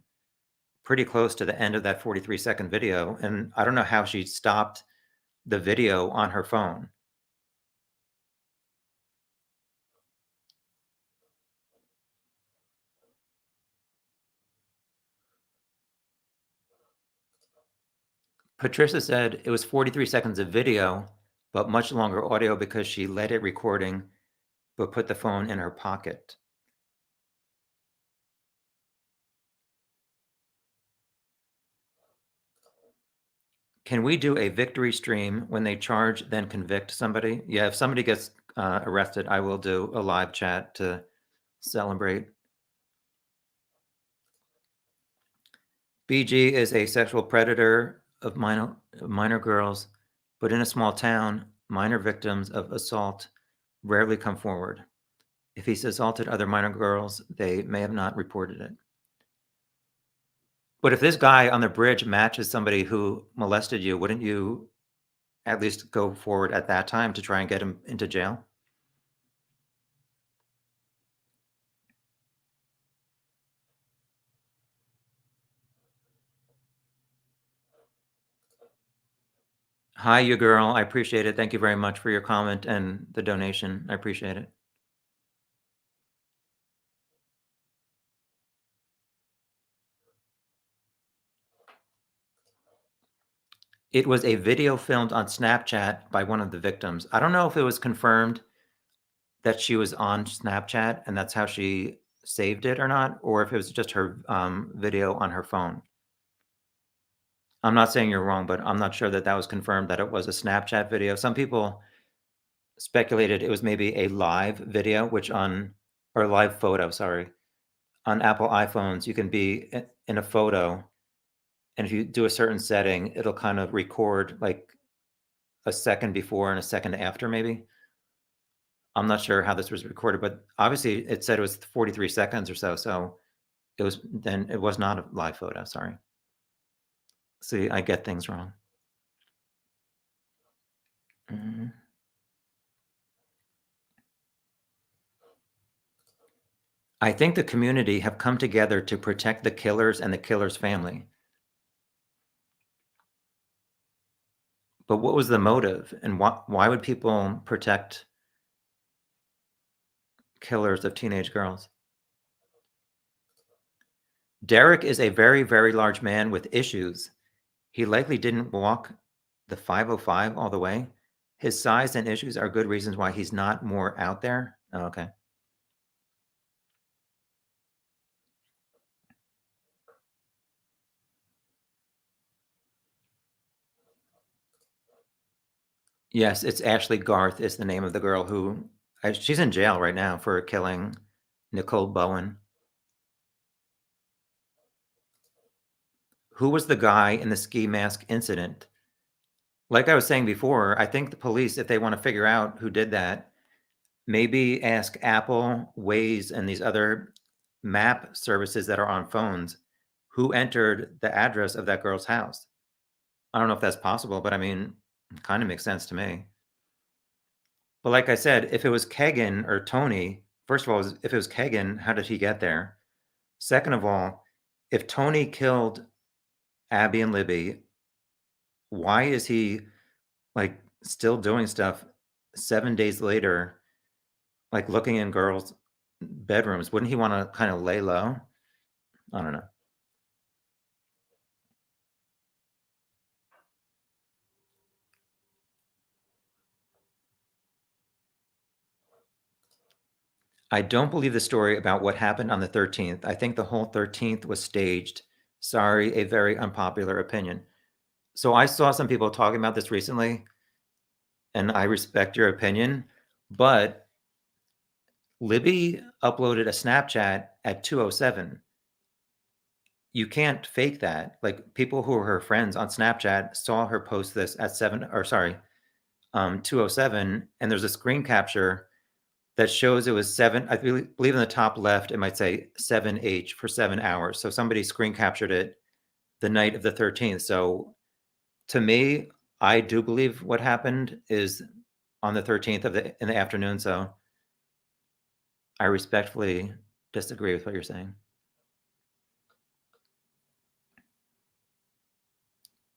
pretty close to the end of that 43-second video. And I don't know how she stopped the video on her phone. Patricia said it was 43 seconds of video, but much longer audio because she let it recording, but put the phone in her pocket. Can we do a victory stream when they charge, then convict somebody? Yeah, if somebody gets arrested, I will do a live chat to celebrate. BG is a sexual predator of minor girls, but in a small town, minor victims of assault rarely come forward. If he's assaulted other minor girls, they may have not reported it. But if this guy on the bridge matches somebody who molested you, wouldn't you at least go forward at that time to try and get him into jail? Hi, you girl. I appreciate it. Thank you very much for your comment and the donation. I appreciate it. It was a video filmed on Snapchat by one of the victims. I don't know if it was confirmed that she was on Snapchat and that's how she saved it or not, or if it was just her video on her phone. I'm not saying you're wrong, but I'm not sure that that was confirmed that it was a Snapchat video. Some people speculated it was maybe a live video, or live photo, sorry. On Apple iPhones, you can be in a photo, and if you do a certain setting, it'll kind of record like a second before and a second after, maybe. I'm not sure how this was recorded, but obviously it said it was 43 seconds or so. So it was not a live photo. Sorry. See, I get things wrong. I think the community have come together to protect the killers and the killer's family. But what was the motive, and why would people protect killers of teenage girls? Derek is a very, very large man with issues. He likely didn't walk the 505 all the way. His size and issues are good reasons why he's not more out there. Oh, okay. Yes, it's Ashley Garth is the name of the girl who she's in jail right now for killing Nicole Bowen. Who was the guy in the ski mask incident? Like I was saying before, I think the police, if they want to figure out who did that, maybe ask Apple, Waze, and these other map services that are on phones who entered the address of that girl's house. I don't know if that's possible, but I mean, it kind of makes sense to me. But like I said, if it was Kegan or Tony, first of all, if it was Kegan, how did he get there? Second of all, if Tony killed Abby and Libby, why is he like still doing stuff 7 days later, like looking in girls' bedrooms? Wouldn't he want to kind of lay low? I don't know. I don't believe the story about what happened on the 13th. I think the whole 13th was staged. Sorry, a very unpopular opinion. So I saw some people talking about this recently, and I respect your opinion, but Libby uploaded a Snapchat at 2:07. You can't fake that. Like people who are her friends on Snapchat saw her post this at 2:07, and there's a screen capture that shows it was 7. I believe in the top left, it might say 7H for 7 hours. So somebody screen captured it the night of the 13th. So to me, I do believe what happened is on the 13th in the afternoon. So I respectfully disagree with what you're saying.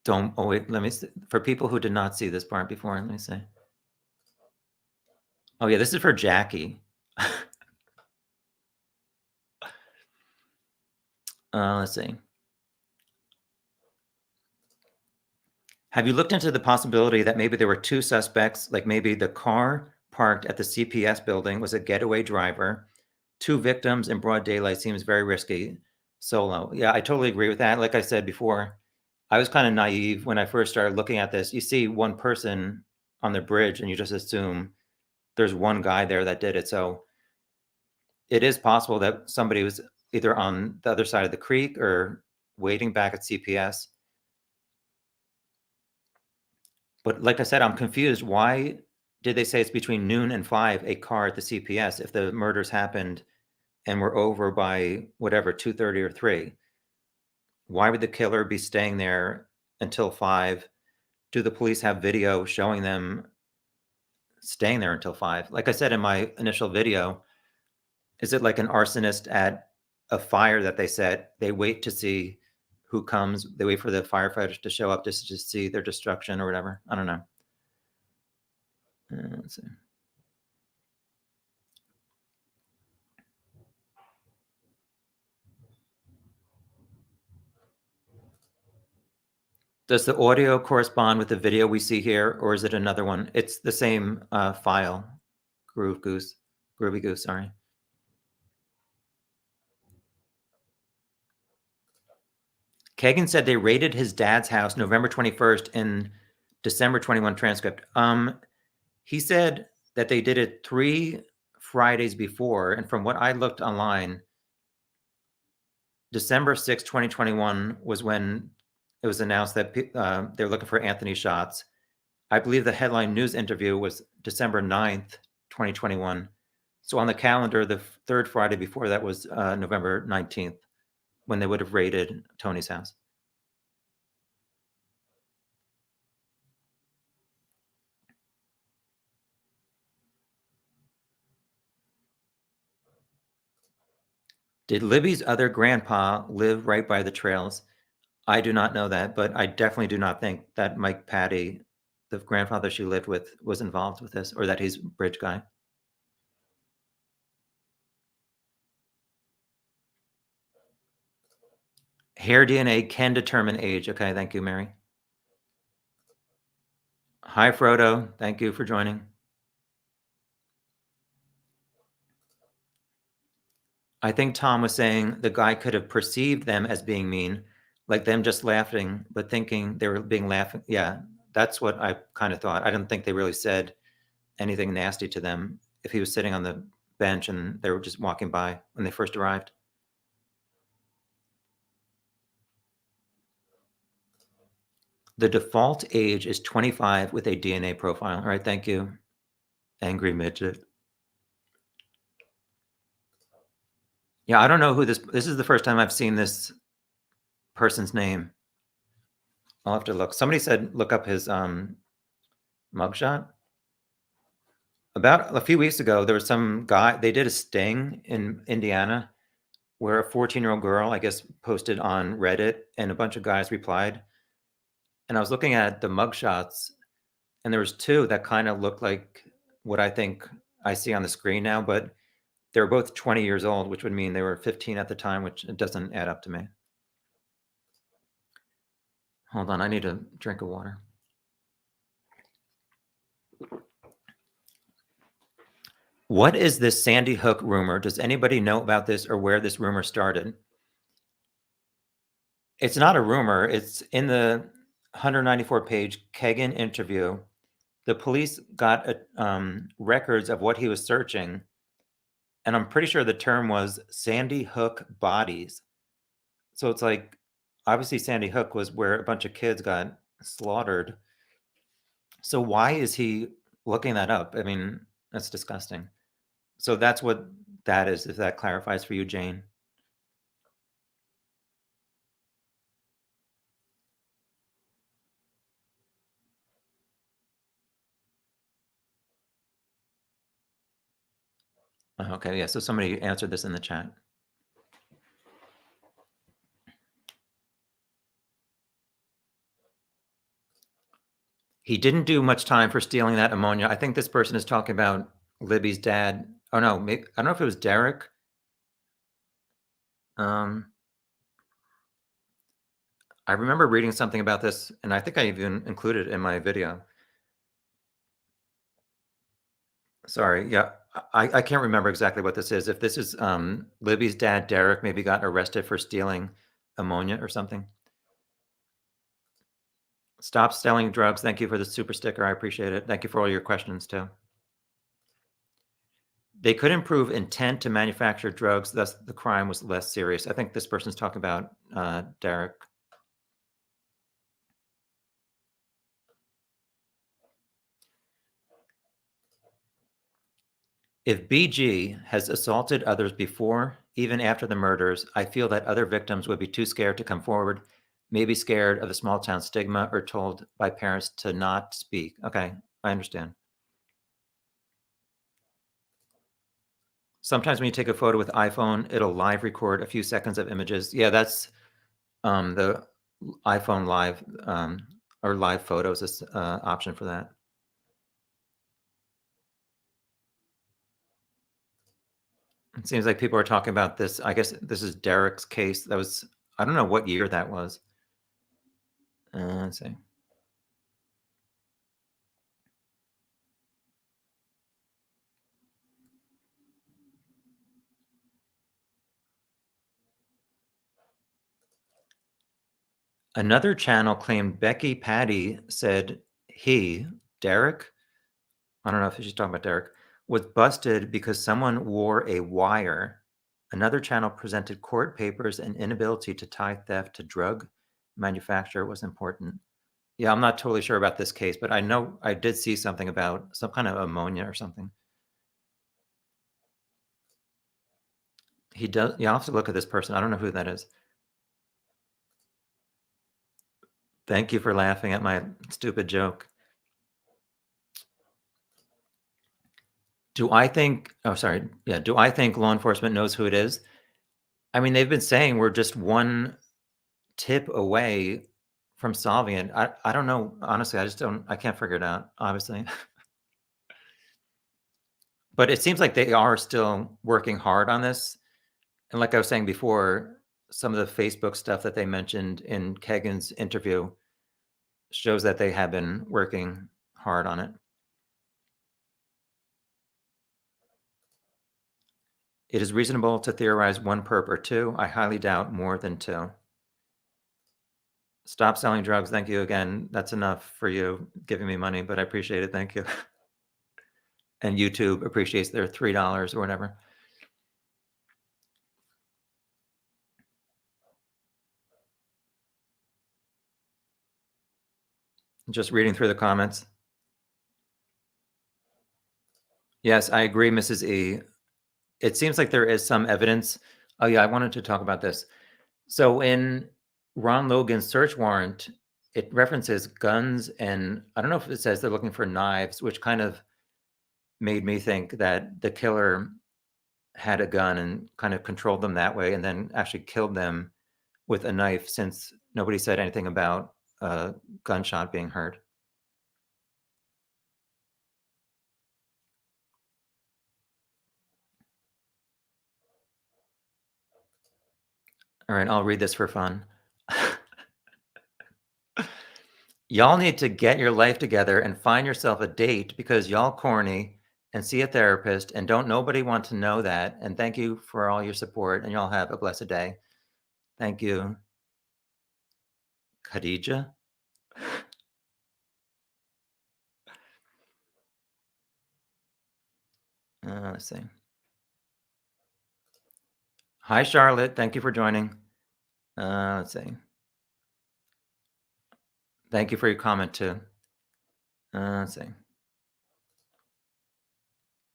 Wait, let me see. For people who did not see this part before, let me see. Oh yeah, this is for Jackie. Let's see. Have you looked into the possibility that maybe there were two suspects, like maybe the car parked at the CPS building was a getaway driver? Two victims in broad daylight seems very risky. Solo. Yeah, I totally agree with that. Like I said before, I was kind of naive when I first started looking at this. You see one person on the bridge and you just assume there's one guy there that did it. So it is possible that somebody was either on the other side of the creek or waiting back at CPS. But like I said, I'm confused. Why did they say it's between noon and 5, a car at the CPS, if the murders happened and were over by whatever, 2:30 or 3? Why would the killer be staying there until 5? Do the police have video showing them staying there until 5? Like I said in my initial video, is it like an arsonist at a fire that they set? They wait to see who comes. They wait for the firefighters to show up just to see their destruction or whatever. I don't know. Let's see. Does the audio correspond with the video we see here, or is it another one? It's the same file. Groovy Goose, sorry. Kagan said they raided his dad's house November 21st in December 21 transcript. He said that they did it 3 Fridays before, and from what I looked online, December 6, 2021 was when it was announced that they were looking for Anthony Shots. I believe the headline news interview was December 9th, 2021. So on the calendar, the 3rd Friday before that was November 19th, when they would have raided Tony's house. Did Libby's other grandpa live right by the trails? I do not know that, but I definitely do not think that Mike Patty, the grandfather she lived with, was involved with this, or that he's a bridge guy. Hair DNA can determine age. Okay, thank you, Mary. Hi, Frodo. Thank you for joining. I think Tom was saying the guy could have perceived them as being mean, like them just laughing, but thinking they were being laughing. Yeah, that's what I kind of thought. I didn't think they really said anything nasty to them if he was sitting on the bench and they were just walking by when they first arrived. The default age is 25 with a DNA profile. All right, thank you, Angry Midget. Yeah, I don't know who this is the first time I've seen this person's name. I'll have to look. Somebody said look up his mugshot. About a few weeks ago, there was some guy, they did a sting in Indiana where a 14-year-old girl, I guess, posted on Reddit and a bunch of guys replied. And I was looking at the mugshots and there was 2 that kind of looked like what I think I see on the screen now, but they were both 20 years old, which would mean they were 15 at the time, which it doesn't add up to me. Hold on, I need a drink of water. What is this Sandy Hook rumor? Does anybody know about this or where this rumor started? It's not a rumor. It's in the 194-page Kagan interview. The police got records of what he was searching, and I'm pretty sure the term was Sandy Hook bodies. So it's like, obviously Sandy Hook was where a bunch of kids got slaughtered. So why is he looking that up? I mean, that's disgusting. So that's what that is, if that clarifies for you, Jane. Okay, yeah, so somebody answered this in the chat. He didn't do much time for stealing that ammonia. I think this person is talking about Libby's dad. Oh no, maybe, I don't know if it was Derek. I remember reading something about this, and I think I even included it in my video. Sorry, yeah, I can't remember exactly what this is. If this is Libby's dad, Derek, maybe got arrested for stealing ammonia or something. Stop selling drugs. Thank you for the super sticker. I appreciate it. Thank you for all your questions too. They could improve intent to manufacture drugs, thus the crime was less serious. I think this person's talking about Derek. If BG has assaulted others before, even after the murders, I feel that other victims would be too scared to come forward, maybe scared of the small town stigma or told by parents to not speak. Okay, I understand. Sometimes when you take a photo with iPhone, it'll live record a few seconds of images. Yeah, that's the iPhone live or live photos is option for that. It seems like people are talking about this. I guess this is Derek's case. That was, I don't know what year that was. Let's see. Another channel claimed Becky Patty said he, Derek, I don't know if she's talking about Derek, was busted because someone wore a wire. Another channel presented court papers and inability to tie theft to drug manufacturer was important. Yeah, I'm not totally sure about this case, but I know I did see something about some kind of ammonia or something. He does. Yeah, I'll have to look at this person. I don't know who that is. Thank you for laughing at my stupid joke. Do I think, oh, sorry. Yeah. Do I think law enforcement knows who it is? I mean, they've been saying we're just one tip away from solving it. I don't know. Honestly, I can't figure it out, obviously. But it seems like they are still working hard on this. And like I was saying before, some of the Facebook stuff that they mentioned in Kagan's interview shows that they have been working hard on it. It is reasonable to theorize one perp or two. I highly doubt more than two. Stop selling drugs. Thank you again. That's enough for you giving me money, but I appreciate it. Thank you. And YouTube appreciates their $3 or whatever. Just reading through the comments. Yes, I agree, Mrs. E. It seems like there is some evidence. Oh yeah, I wanted to talk about this. So in Ron Logan's search warrant, it references guns, and I don't know if it says they're looking for knives, which kind of made me think that the killer had a gun and kind of controlled them that way and then actually killed them with a knife, since nobody said anything about a gunshot being heard. All right, I'll read this for fun. Y'all need to get your life together and find yourself a date because y'all corny and see a therapist, and don't nobody want to know that. And thank you for all your support, and y'all have a blessed day. Thank you, Khadija. Let's see. Hi, Charlotte. Thank you for joining. Let's see. Thank you for your comment too. Let's see.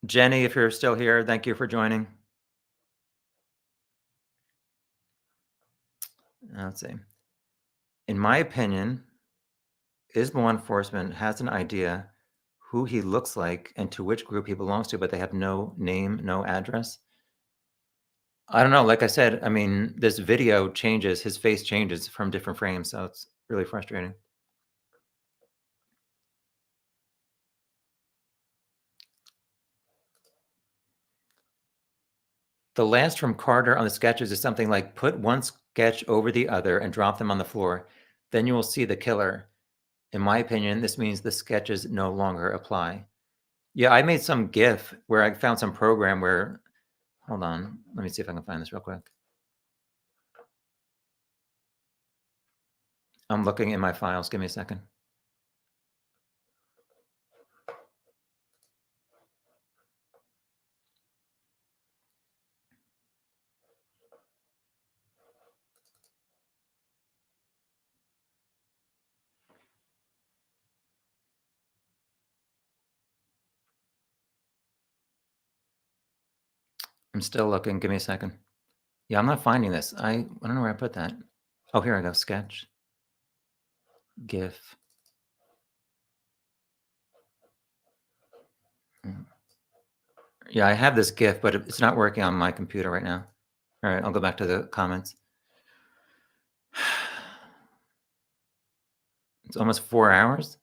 Jenny, if you're still here, thank you for joining. Let's see. In my opinion, is law enforcement has an idea who he looks like and to which group he belongs to, but they have no name, no address. I don't know. Like I said, I mean, this video changes, his face changes from different frames, so it's really frustrating. The last from Carter on the sketches is something like put one sketch over the other and drop them on the floor. Then you will see the killer. In my opinion, this means the sketches no longer apply. Yeah, I made some GIF where I found some program where, hold on, let me see if I can find this real quick. I'm looking in my files. Give me a second. I'm still looking. Give me a second. Yeah, I'm not finding this. I don't know where I put that. Oh, here I go. Sketch. GIF. Yeah, I have this GIF, but it's not working on my computer right now. All right, I'll go back to the comments. It's almost 4 hours.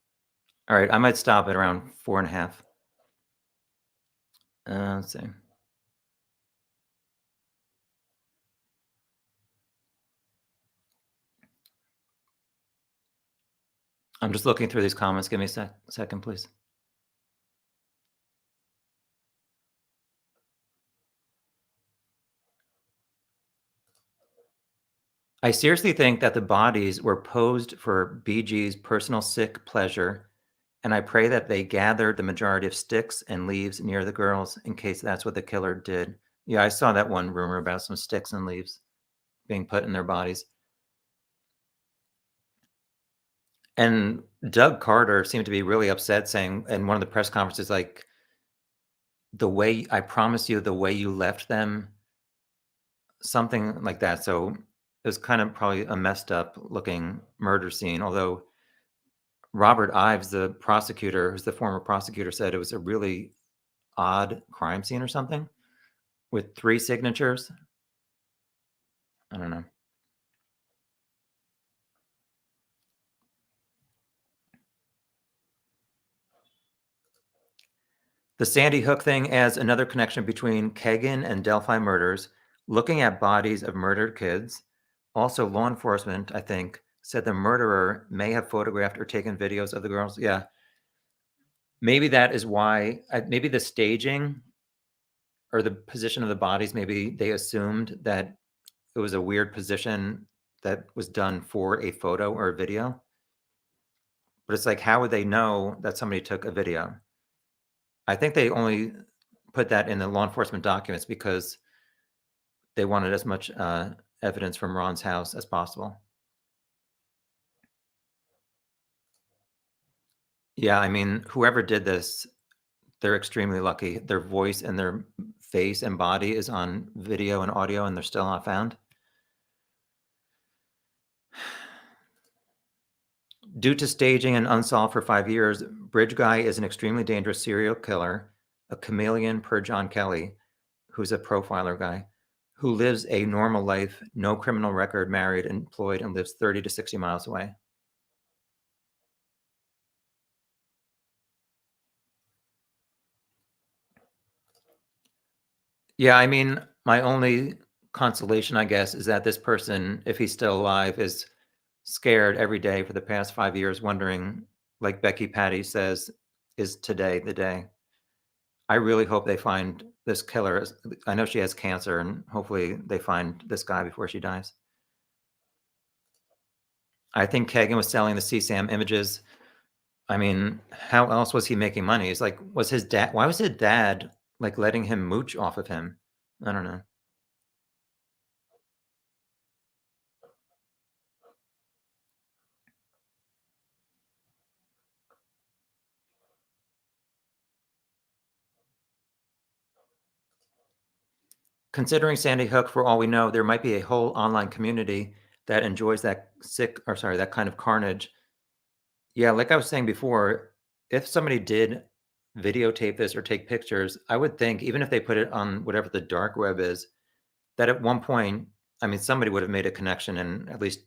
All right, I might stop at around 4.5. Let's see. I'm just looking through these comments. Give me a second, please. I seriously think that the bodies were posed for BG's personal sick pleasure, and I pray that they gathered the majority of sticks and leaves near the girls in case that's what the killer did. Yeah, I saw that one rumor about some sticks and leaves being put in their bodies. And Doug Carter seemed to be really upset, saying in one of the press conferences, like, I promise you, the way you left them, something like that. So it was kind of probably a messed up looking murder scene, although Robert Ives, the prosecutor, who's the former prosecutor, said it was a really odd crime scene or something with 3 signatures. I don't know. The Sandy Hook thing adds another connection between Kagan and Delphi murders, looking at bodies of murdered kids. Also, law enforcement, I think, said the murderer may have photographed or taken videos of the girls. Yeah. Maybe that is why, maybe the staging or the position of the bodies, maybe they assumed that it was a weird position that was done for a photo or a video. But it's like, how would they know that somebody took a video? I think they only put that in the law enforcement documents because they wanted as much evidence from Ron's house as possible. Yeah, I mean, whoever did this, they're extremely lucky. Their voice and their face and body is on video and audio, and they're still not found. Due to staging and unsolved for 5 years, Bridge Guy is an extremely dangerous serial killer, a chameleon per John Kelly, who's a profiler guy, who lives a normal life, no criminal record, married, employed, and lives 30 to 60 miles away. Yeah, I mean, my only consolation, I guess, is that this person, if he's still alive, is scared every day for the past 5 years, wondering, like Becky Patty says, is today the day? I really hope they find this killer. I know she has cancer, and hopefully they find this guy before she dies. I think Kagan was selling the CSAM images. I mean, how else was he making money? It's like, was his dad, why was his dad like letting him mooch off of him? I don't know. Considering Sandy Hook, for all we know, there might be a whole online community that enjoys that that kind of carnage. Yeah, like I was saying before, if somebody did videotape this or take pictures, I would think even if they put it on whatever the dark web is, that at one point, I mean, somebody would have made a connection and at least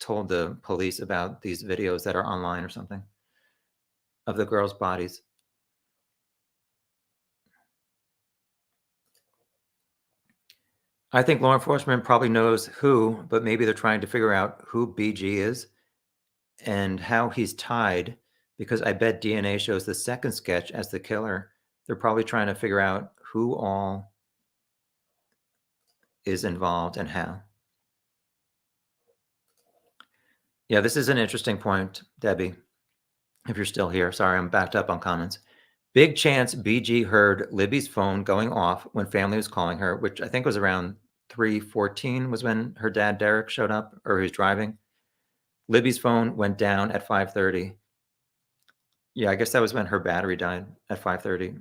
told the police about these videos that are online or something of the girls' bodies. I think law enforcement probably knows who, but maybe they're trying to figure out who BG is and how he's tied, because I bet DNA shows the second sketch as the killer. They're probably trying to figure out who all is involved and how. Yeah, this is an interesting point, Debbie, if you're still here. Sorry, I'm backed up on comments. Big chance BG heard Libby's phone going off when family was calling her, which I think was around 3:14 was when her dad, Derek, showed up, or he was driving. Libby's phone went down at 5:30. Yeah, I guess that was when her battery died at 5:30.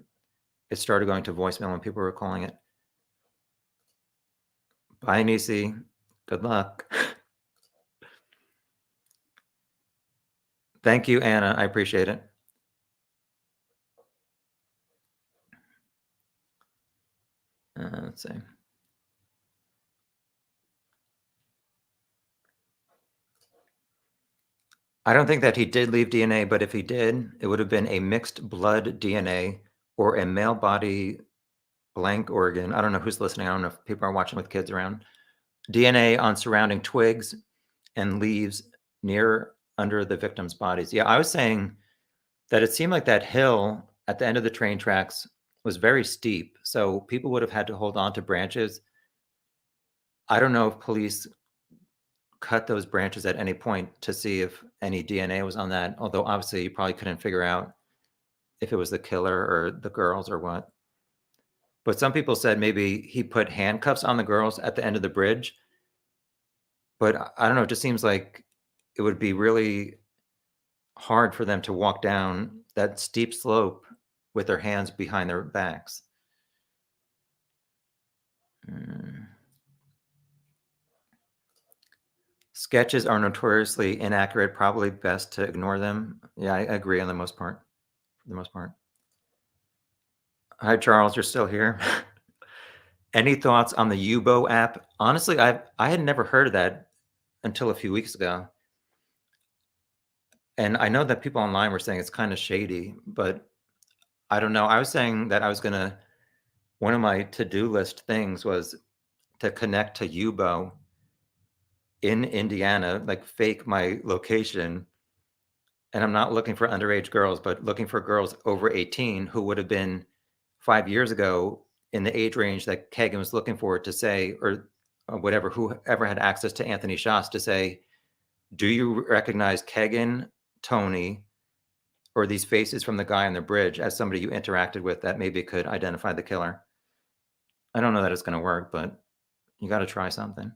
It started going to voicemail when people were calling it. Bye, Nisi. Good luck. Thank you, Anna. I appreciate it. Let's see. I don't think that he did leave DNA, but if he did, it would have been a mixed blood DNA or a male body blank organ. I don't know who's listening. I don't know if people are watching with kids around. DNA on surrounding twigs and leaves near under the victim's bodies. Yeah, I was saying that it seemed like that hill at the end of the train tracks was very steep. So people would have had to hold on to branches. I don't know if police cut those branches at any point to see if any DNA was on that, although obviously you probably couldn't figure out if it was the killer or the girls or what. But some people said maybe he put handcuffs on the girls at the end of the bridge. But I don't know, it just seems like it would be really hard for them to walk down that steep slope with their hands behind their backs. Sketches are notoriously inaccurate, probably best to ignore them. Yeah, I agree on the most part. For the most part. Hi, Charles, you're still here. Any thoughts on the Yubo app? Honestly, I had never heard of that until a few weeks ago. And I know that people online were saying it's kind of shady, but I don't know. I was saying that I was gonna, one of my to-do list things was to connect to Yubo in Indiana, like fake my location. And I'm not looking for underage girls, but looking for girls over 18 who would have been 5 years ago in the age range that Kagan was looking for to say, or whatever, whoever had access to Anthony Shots to say, do you recognize Kagan, Tony, or these faces from the guy on the bridge as somebody you interacted with that maybe could identify the killer? I don't know that it's going to work, but you got to try something.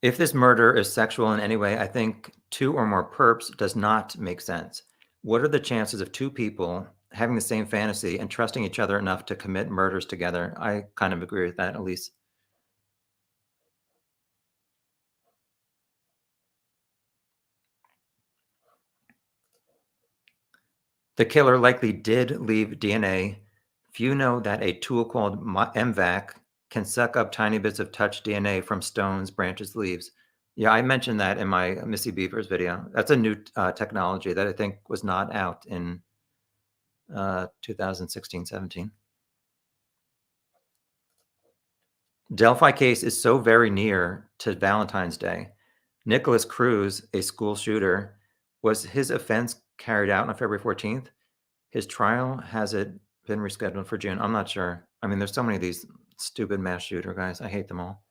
If this murder is sexual in any way, I think 2 or more perps does not make sense. What are the chances of 2 people having the same fantasy and trusting each other enough to commit murders together? I kind of agree with that, Elise. The killer likely did leave DNA. Few know that a tool called MVAC can suck up tiny bits of touch DNA from stones, branches, leaves. Yeah, I mentioned that in my Missy Beavers video. That's a new technology that I think was not out in 2016, 17. Delphi case is so very near to Valentine's Day. Nicholas Cruz, a school shooter, was his offense carried out on February 14th? His trial, has it been rescheduled for June? I'm not sure. I mean, there's so many of these stupid mass shooter guys. I hate them all.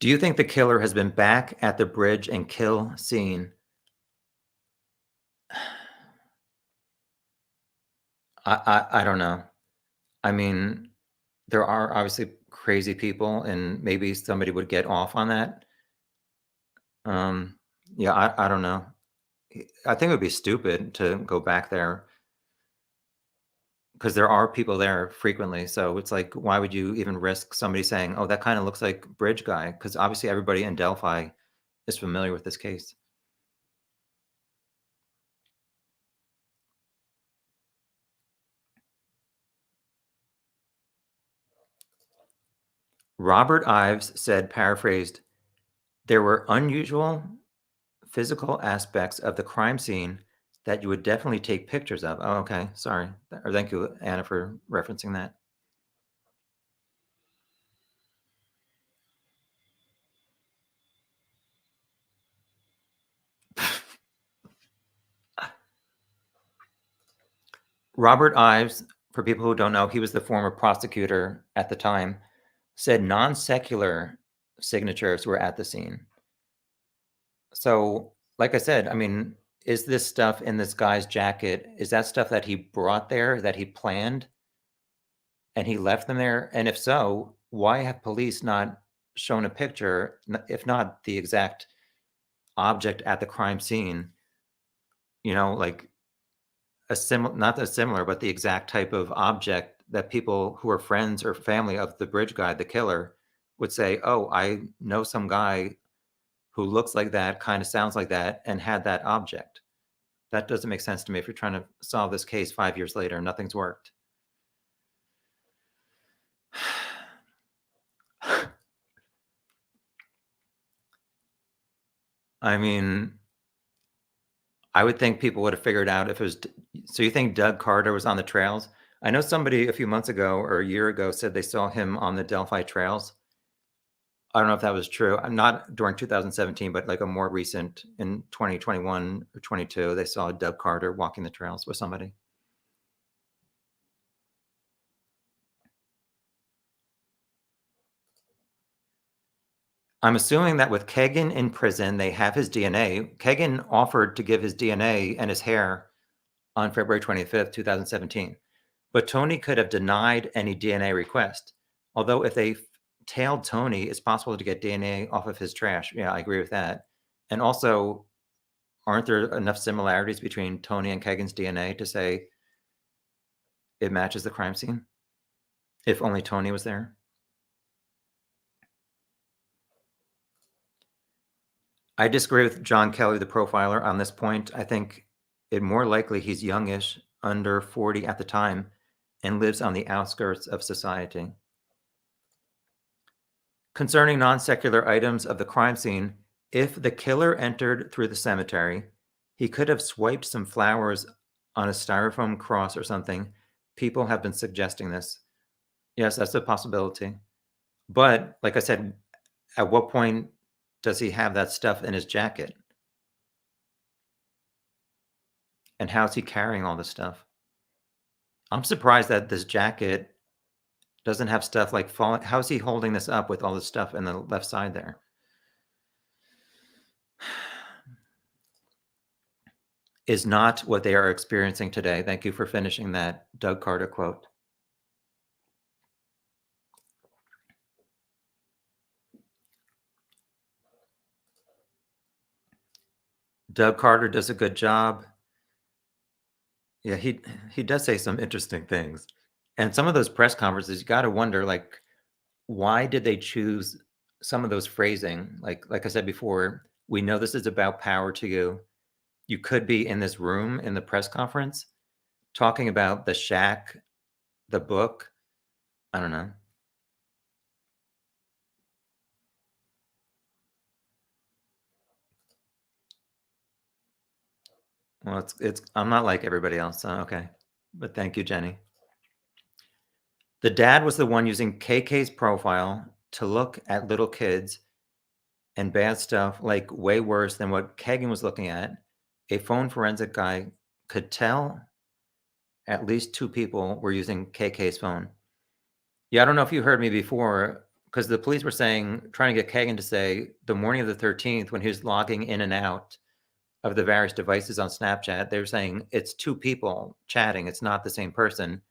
Do you think the killer has been back at the bridge and kill scene? I don't know. I mean, there are obviously crazy people, and maybe somebody would get off on that. Yeah, I don't know. I think it would be stupid to go back there because there are people there frequently. So it's like, why would you even risk somebody saying, "Oh, that kind of looks like Bridge Guy"? Because obviously everybody in Delphi is familiar with this case. Robert Ives said, paraphrased, there were unusual physical aspects of the crime scene that you would definitely take pictures of. Oh, okay. Sorry. Or thank you, Anna, for referencing that. Robert Ives, for people who don't know, he was the former prosecutor at the time, said non-secular signatures were at the scene. So, like I said, I mean, is this stuff in this guy's jacket, is that stuff that he brought there, that he planned, and he left them there? And if so, why have police not shown a picture, if not the exact object at the crime scene, like not a similar, but the exact type of object that people who are friends or family of the bridge guy, the killer, would say, oh, I know some guy who looks like that, kind of sounds like that, and had that object. That doesn't make sense to me if you're trying to solve this case 5 years later and nothing's worked. I mean, I would think people would have figured out if it was. So you think Doug Carter was on the trails? I know somebody a few months ago or a year ago said they saw him on the Delphi trails. I don't know if that was true. I'm not during 2017, but like a more recent in 2021 or 22, they saw Doug Carter walking the trails with somebody. I'm assuming that with Kagan in prison, they have his DNA. Kagan offered to give his DNA and his hair on February 25th, 2017. But Tony could have denied any DNA request. Although if they tailed Tony, it's possible to get DNA off of his trash. Yeah, I agree with that. And also, aren't there enough similarities between Tony and Kagan's DNA to say it matches the crime scene? If only Tony was there. I disagree with John Kelly, the profiler, on this point. I think it more likely he's youngish, under 40 at the time, and lives on the outskirts of society. Concerning non-secular items of the crime scene, if the killer entered through the cemetery, he could have swiped some flowers on a styrofoam cross or something. People have been suggesting this. Yes, that's a possibility. But like I said, at what point does he have that stuff in his jacket? And how's he carrying all this stuff? I'm surprised that this jacket doesn't have stuff like falling. How's he holding this up with all this stuff in the left side there? Is not what they are experiencing today. Thank you for finishing that Doug Carter quote. Doug Carter does a good job. Yeah, he does say some interesting things. And some of those press conferences, you got to wonder, like, why did they choose some of those phrasing? Like I said before, we know this is about power to you. You could be in this room in the press conference talking about the shack, the book. I don't know. Well, I'm not like everybody else. So okay. But thank you, Jenny. The dad was the one using KK's profile to look at little kids and bad stuff, like way worse than what Kagan was looking at. A phone forensic guy could tell at least 2 people were using KK's phone. Yeah, I don't know if you heard me before, because the police were trying to get Kagan to say the morning of the 13th, when he was logging in and out of the various devices on Snapchat, they were saying it's 2 people chatting. It's not the same person.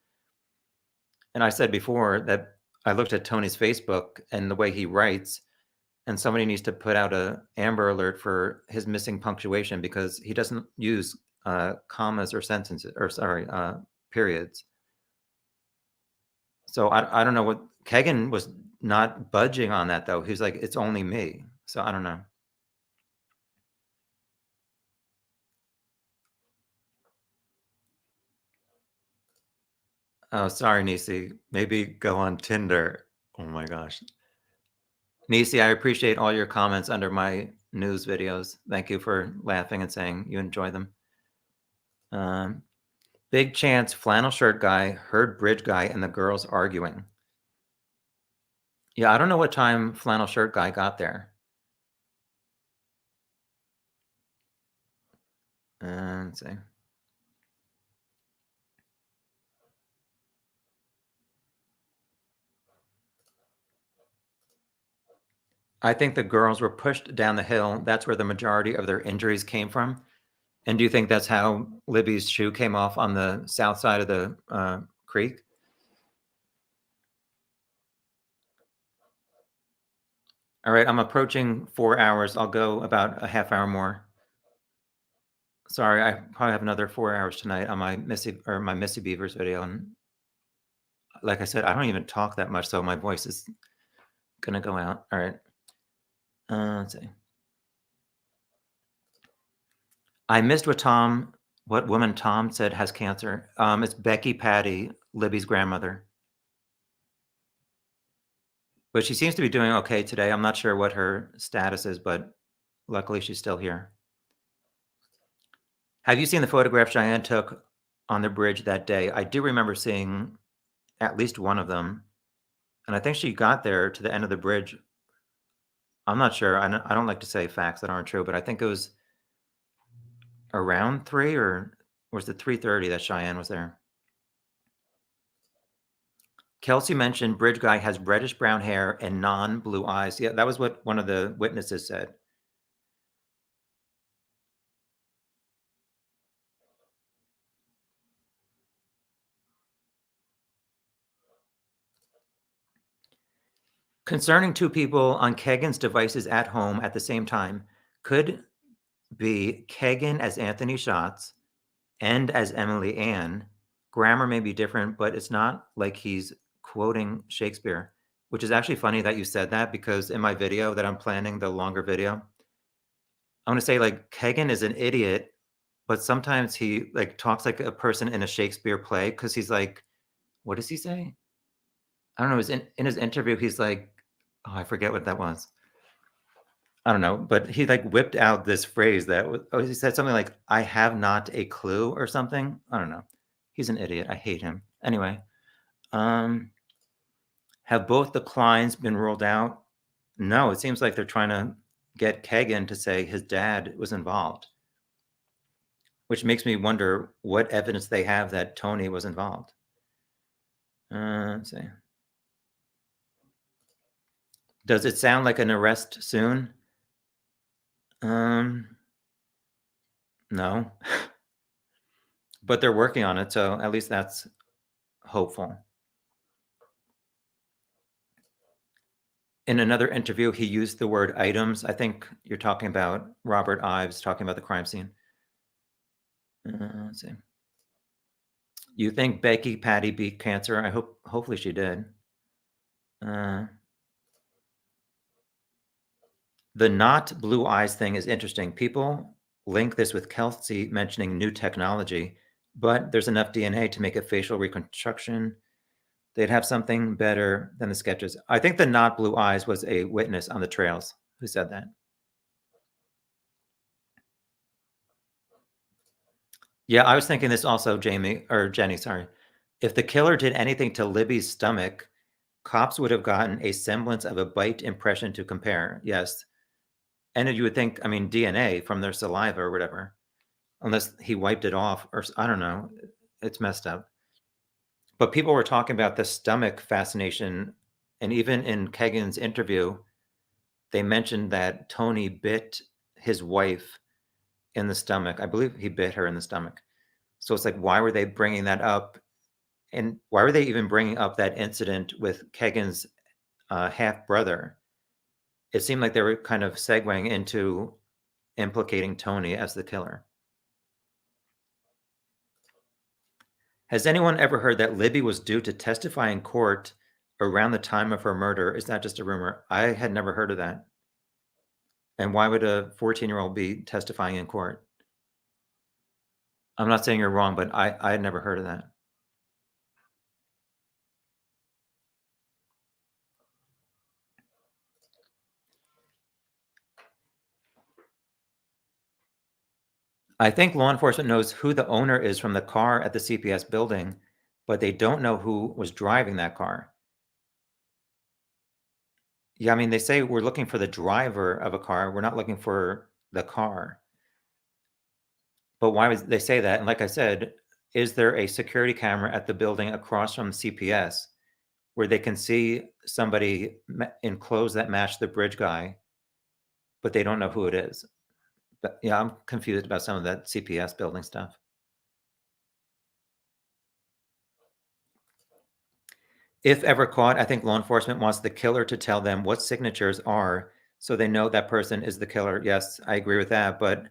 And I said before that I looked at Tony's Facebook and the way he writes, and somebody needs to put out a Amber Alert for his missing punctuation, because he doesn't use commas or sentences, or sorry, periods. So I don't know what Kagan was not budging on that though. He's like, it's only me. So I don't know. Oh, sorry, Nisi. Maybe go on Tinder. Oh my gosh. Nisi, I appreciate all your comments under my news videos. Thank you for laughing and saying you enjoy them. Big chance flannel shirt guy heard bridge guy and the girls arguing. Yeah, I don't know what time flannel shirt guy got there. Let's see. I think the girls were pushed down the hill. That's where the majority of their injuries came from. And do you think that's how Libby's shoe came off on the south side of the creek? All right, I'm approaching 4 hours. I'll go about a half hour more. Sorry, I probably have another 4 hours tonight on my Missy Beavers video, and like I said, I don't even talk that much, so my voice is gonna go out. All right. Let's see. I missed what woman Tom said has cancer. It's Becky Patty, Libby's grandmother. But she seems to be doing okay today. I'm not sure what her status is, but luckily she's still here. Have you seen the photograph Cheyenne took on the bridge that day? I do remember seeing at least one of them. And I think she got there to the end of the bridge. I'm not sure. I don't like to say facts that aren't true, but I think it was around 3, or was it 3:30 that Cheyenne was there? Kelsey mentioned bridge guy has reddish brown hair and non-blue eyes. Yeah, that was what one of the witnesses said. Concerning 2 people on Kagan's devices at home at the same time, could be Kagan as Anthony Schatz and as Emily Ann. Grammar may be different, but it's not like he's quoting Shakespeare, which is actually funny that you said that, because in my video that I'm planning, the longer video, I want to say like Kagan is an idiot, but sometimes he like talks like a person in a Shakespeare play, because he's like, what does he say? I don't know. In his interview, he's like, oh, I forget what that was. I don't know, but he like whipped out this phrase that he said something like, I have not a clue or something. I don't know. He's an idiot. I hate him. Anyway, have both the Kleins been ruled out? No, it seems like they're trying to get Kagan to say his dad was involved, which makes me wonder what evidence they have that Tony was involved. Let's see. Does it sound like an arrest soon? No. But they're working on it, so at least that's hopeful. In another interview, he used the word items. I think you're talking about Robert Ives talking about the crime scene. Let's see. You think Becky Patty beat cancer? Hopefully she did. The not blue eyes thing is interesting. People link this with Kelsey mentioning new technology, but there's enough DNA to make a facial reconstruction. They'd have something better than the sketches. I think the not blue eyes was a witness on the trails who said that. Yeah, I was thinking this also, Jenny, sorry. If the killer did anything to Libby's stomach, cops would have gotten a semblance of a bite impression to compare. Yes. And you would think, I mean, DNA from their saliva or whatever, unless he wiped it off, or I don't know. It's messed up. But people were talking about the stomach fascination. And even in Kagan's interview, they mentioned that Tony bit his wife in the stomach. I believe he bit her in the stomach. So it's like, why were they bringing that up? And why were they even bringing up that incident with Kagan's half brother? It seemed like they were kind of segueing into implicating Tony as the killer. Has anyone ever heard that Libby was due to testify in court around the time of her murder? Is that just a rumor? I had never heard of that. And why would a 14-year-old be testifying in court? I'm not saying you're wrong, but I had never heard of that. I think law enforcement knows who the owner is from the car at the CPS building, but they don't know who was driving that car. Yeah, I mean, they say we're looking for the driver of a car. We're not looking for the car. But why would they say that? And like I said, is there a security camera at the building across from CPS where they can see somebody in clothes that match the bridge guy, but they don't know who it is? But yeah, I'm confused about some of that CPS building stuff. If ever caught, I think law enforcement wants the killer to tell them what signatures are so they know that person is the killer. Yes, I agree with that. But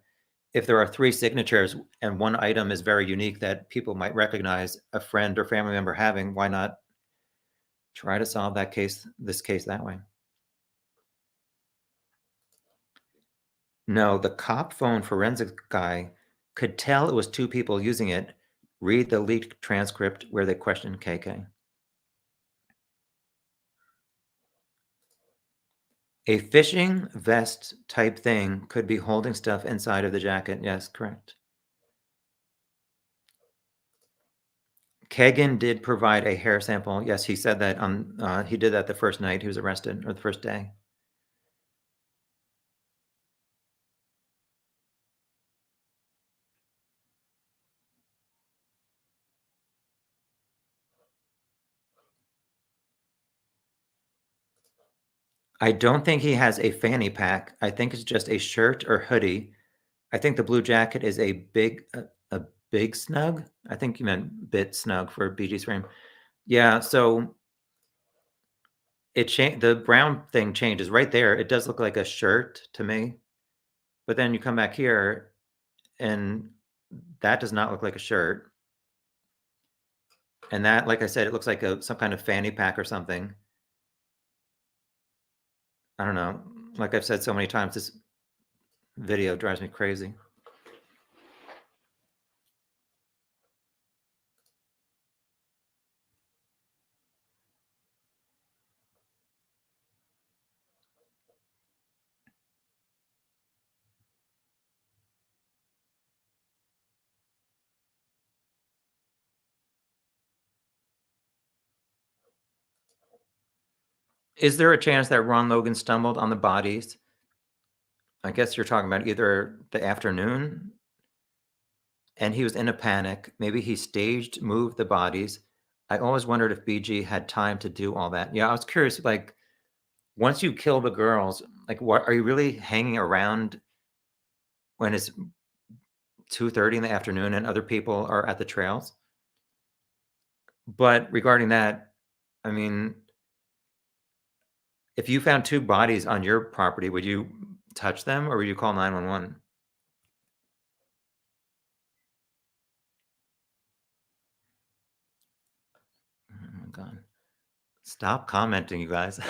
if there are 3 signatures and one item is very unique that people might recognize a friend or family member having, why not try to solve this case that way? No, the cop phone forensics guy could tell it was 2 people using it. Read the leaked transcript where they questioned KK. A fishing vest type thing could be holding stuff inside of the jacket. Yes, correct. Kagan did provide a hair sample. Yes, he said that he did that the first night he was arrested, or the first day. I don't think he has a fanny pack. I think it's just a shirt or hoodie. I think the blue jacket is a big snug. I think you meant bit snug for BG's frame. Yeah, so the brown thing changes right there. It does look like a shirt to me, but then you come back here and that does not look like a shirt. And that, like I said, it looks like some kind of fanny pack or something. I don't know. Like I've said so many times, this video drives me crazy. Is there a chance that Ron Logan stumbled on the bodies? I guess you're talking about either the afternoon and he was in a panic. Maybe he moved the bodies. I always wondered if BG had time to do all that. Yeah, I was curious, like, once you kill the girls, like, what are you really hanging around when it's 2:30 in the afternoon and other people are at the trails? But regarding that, I mean, if you found 2 bodies on your property, would you touch them or would you call 911? Oh my God. Stop commenting, you guys.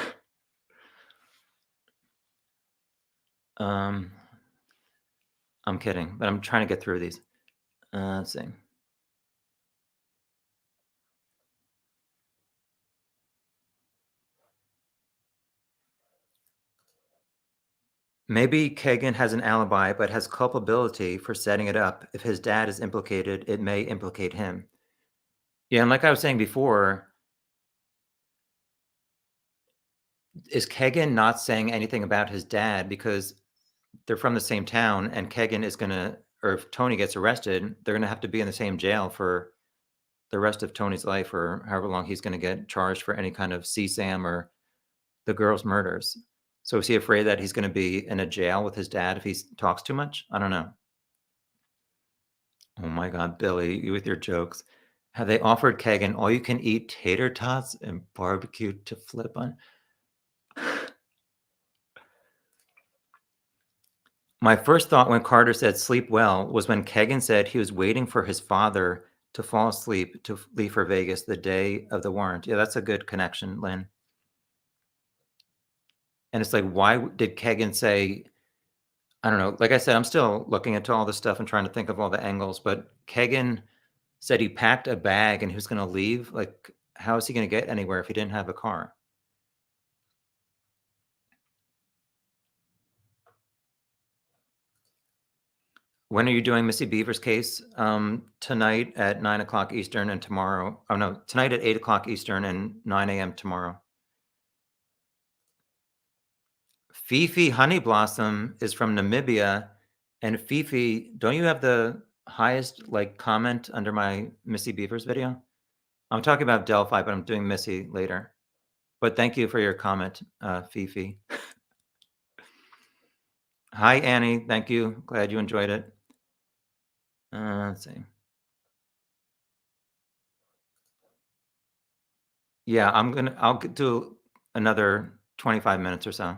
I'm kidding, but I'm trying to get through these. Let's see. Maybe Kagan has an alibi, but has culpability for setting it up. If his dad is implicated, it may implicate him. Yeah, and like I was saying before, is Kagan not saying anything about his dad because they're from the same town and Kagan is gonna, or if Tony gets arrested, they're gonna have to be in the same jail for the rest of Tony's life or however long he's gonna get charged for any kind of CSAM or the girls' murders. So is he afraid that he's gonna be in a jail with his dad if he talks too much? I don't know. Oh my God, Billy, you with your jokes. Have they offered Kagan all-you-can-eat tater tots and barbecue to flip on? My first thought when Carter said sleep well was when Kagan said he was waiting for his father to fall asleep to leave for Vegas the day of the warrant. Yeah, that's a good connection, Lynn. And it's like, why did Kagan say, I don't know, like I said, I'm still looking into all this stuff and trying to think of all the angles, but Kagan said he packed a bag and he was going to leave. Like, how is he going to get anywhere if he didn't have a car? When are you doing Missy Beaver's case? Tonight at 9 o'clock Eastern and tomorrow. Oh, no, tonight at 8 o'clock Eastern and 9 a.m. tomorrow. Fifi Honey Blossom is from Namibia. And Fifi, don't you have the highest like comment under my Missy Beavers video? I'm talking about Delphi, but I'm doing Missy later. But thank you for your comment, Fifi. Hi, Annie. Thank you. Glad you enjoyed it. Let's see. Yeah, I'll do another 25 minutes or so.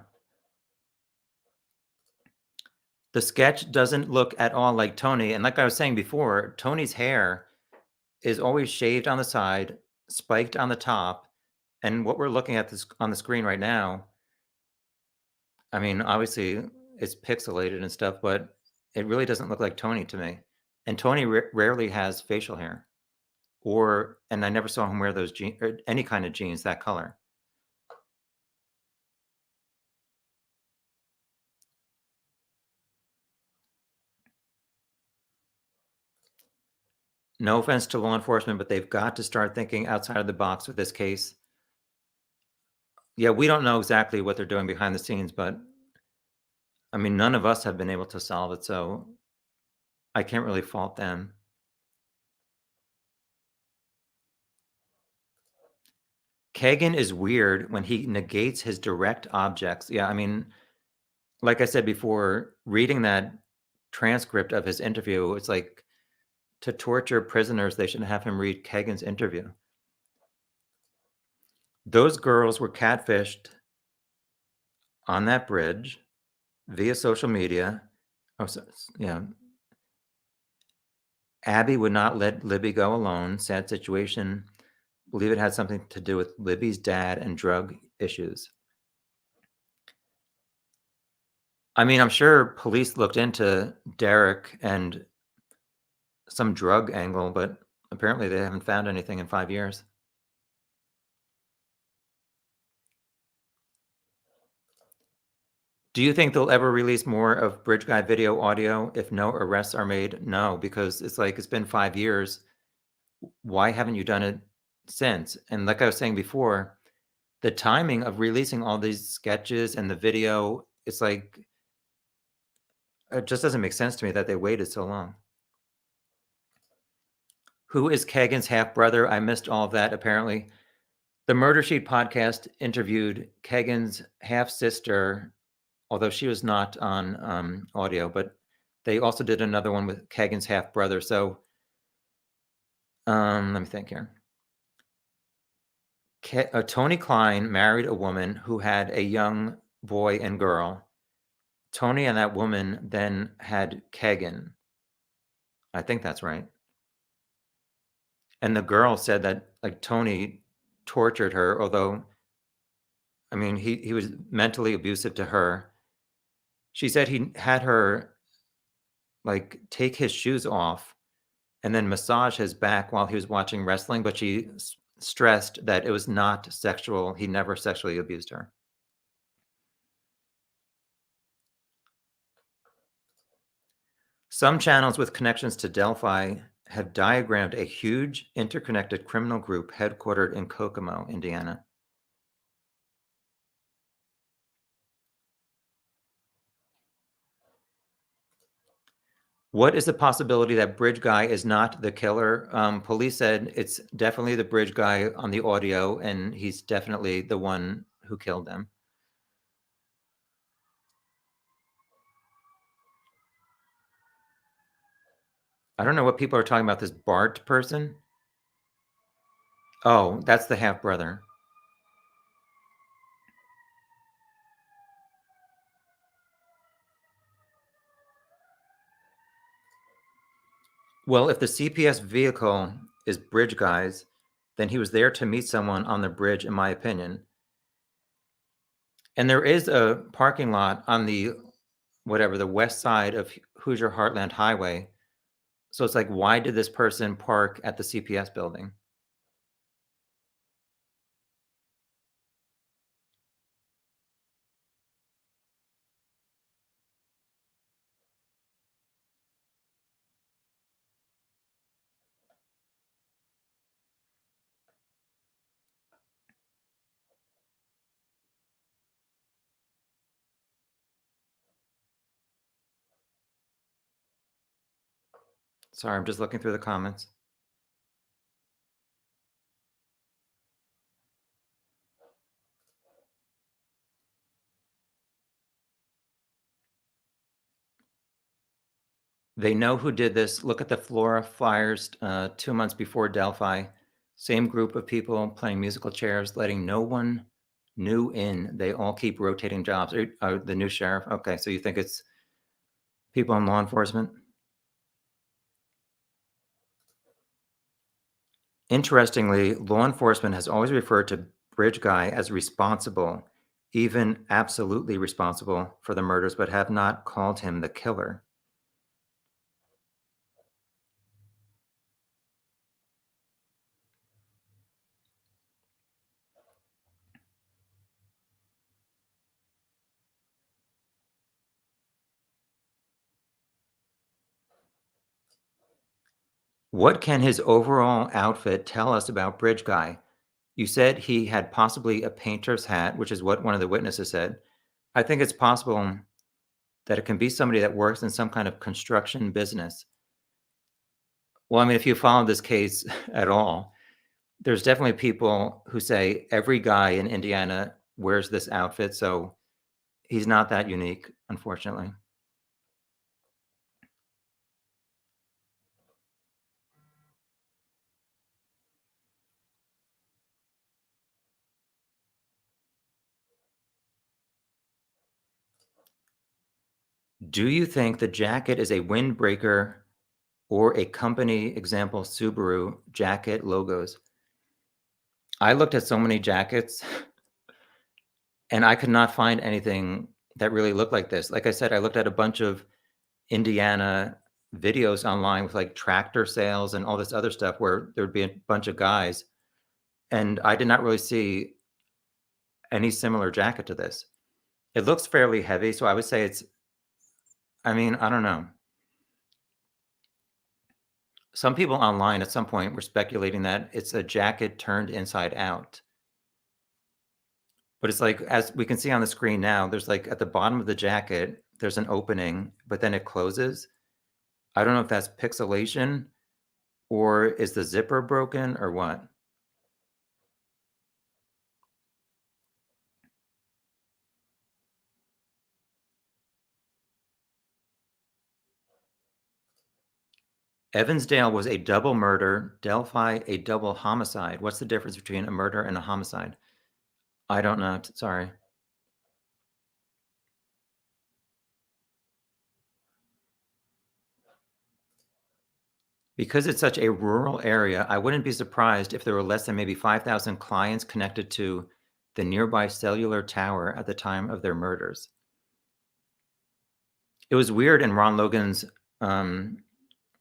The sketch doesn't look at all like Tony, and like I was saying before, Tony's hair is always shaved on the side, spiked on the top, and what we're looking at this on the screen right now, I mean, obviously it's pixelated and stuff, but it really doesn't look like Tony to me. And Tony rarely has facial hair, and I never saw him wear those jeans or any kind of jeans that color. No offense to law enforcement, but they've got to start thinking outside of the box with this case. Yeah, we don't know exactly what they're doing behind the scenes, but I mean, none of us have been able to solve it, so I can't really fault them. Kagan is weird when he negates his direct objects. Yeah, I mean, like I said before, reading that transcript of his interview, it's like to torture prisoners, they should have him read Kagan's interview. Those girls were catfished on that bridge via social media. Oh, so, yeah. Abby would not let Libby go alone. Sad situation. Believe it had something to do with Libby's dad and drug issues. I mean, I'm sure police looked into Derek and some drug angle, but apparently they haven't found anything in 5 years. Do you think they'll ever release more of Bridge Guy video audio if no arrests are made? No, because it's like it's been 5 years. Why haven't you done it since? And like I was saying before, the timing of releasing all these sketches and the video, it's like it just doesn't make sense to me that they waited so long. Who is Kagan's half brother? I missed all of that apparently. The Murder Sheet podcast interviewed Kagan's half sister, although she was not on audio, but they also did another one with Kagan's half brother. So let me think here. Tony Klein married a woman who had a young boy and girl. Tony and that woman then had Kagan. I think that's right. And the girl said that like Tony tortured her, although I mean he was mentally abusive to her. She said he had her like take his shoes off and then massage his back while he was watching wrestling, but she stressed that it was not sexual. He never sexually abused her. Some channels with connections to Delphi have diagrammed a huge interconnected criminal group headquartered in Kokomo, Indiana. What is the possibility that Bridge Guy is not the killer? Police said it's definitely the Bridge Guy on the audio, and he's definitely the one who killed them. I don't know what people are talking about, this Bart person. Oh, that's the half brother. Well, if the CPS vehicle is Bridge Guy's, then he was there to meet someone on the bridge, in my opinion. And there is a parking lot on the west side of Hoosier Heartland Highway. So it's like, why did this person park at the CPS building? Sorry, I'm just looking through the comments. They know who did this. Look at the Flora fires 2 months before Delphi. Same group of people playing musical chairs, letting no one new in. They all keep rotating jobs. The new sheriff. Okay, so you think it's people in law enforcement? Interestingly, law enforcement has always referred to Bridge Guy as responsible, even absolutely responsible for the murders, but have not called him the killer. What can his overall outfit tell us about Bridge Guy? You said he had possibly a painter's hat, which is what one of the witnesses said. I think it's possible that it can be somebody that works in some kind of construction business. Well, I mean, if you follow this case at all, there's definitely people who say every guy in Indiana wears this outfit, so he's not that unique, unfortunately. Do you think the jacket is a windbreaker or a company example Subaru jacket logos? I looked at so many jackets and I could not find anything that really looked like this. Like I said, I looked at a bunch of Indiana videos online with like tractor sales and all this other stuff where there would be a bunch of guys, and I did not really see any similar jacket to this. It looks fairly heavy, so I would say it's, I mean, I don't know. Some people online at some point were speculating that it's a jacket turned inside out. But it's like, as we can see on the screen now, there's like at the bottom of the jacket, there's an opening, but then it closes. I don't know if that's pixelation or is the zipper broken or what. Evansdale was a double murder, Delphi a double homicide. What's the difference between a murder and a homicide? I don't know. Sorry. Because it's such a rural area, I wouldn't be surprised if there were less than maybe 5,000 clients connected to the nearby cellular tower at the time of their murders. It was weird in Ron Logan's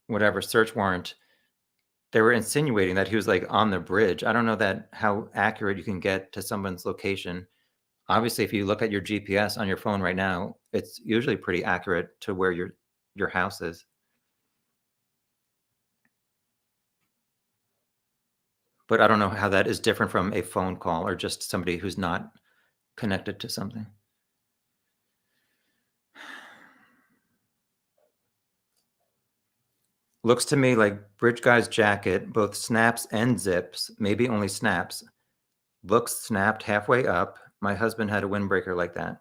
whatever search warrant. They were insinuating that he was like on the bridge. I don't know that how accurate you can get to someone's location. Obviously, if you look at your GPS on your phone right now, it's usually pretty accurate to where your house is. But I don't know how that is different from a phone call or just somebody who's not connected to something. Looks to me like Bridge Guy's jacket, both snaps and zips, maybe only snaps, looks snapped halfway up. My husband had a windbreaker like that.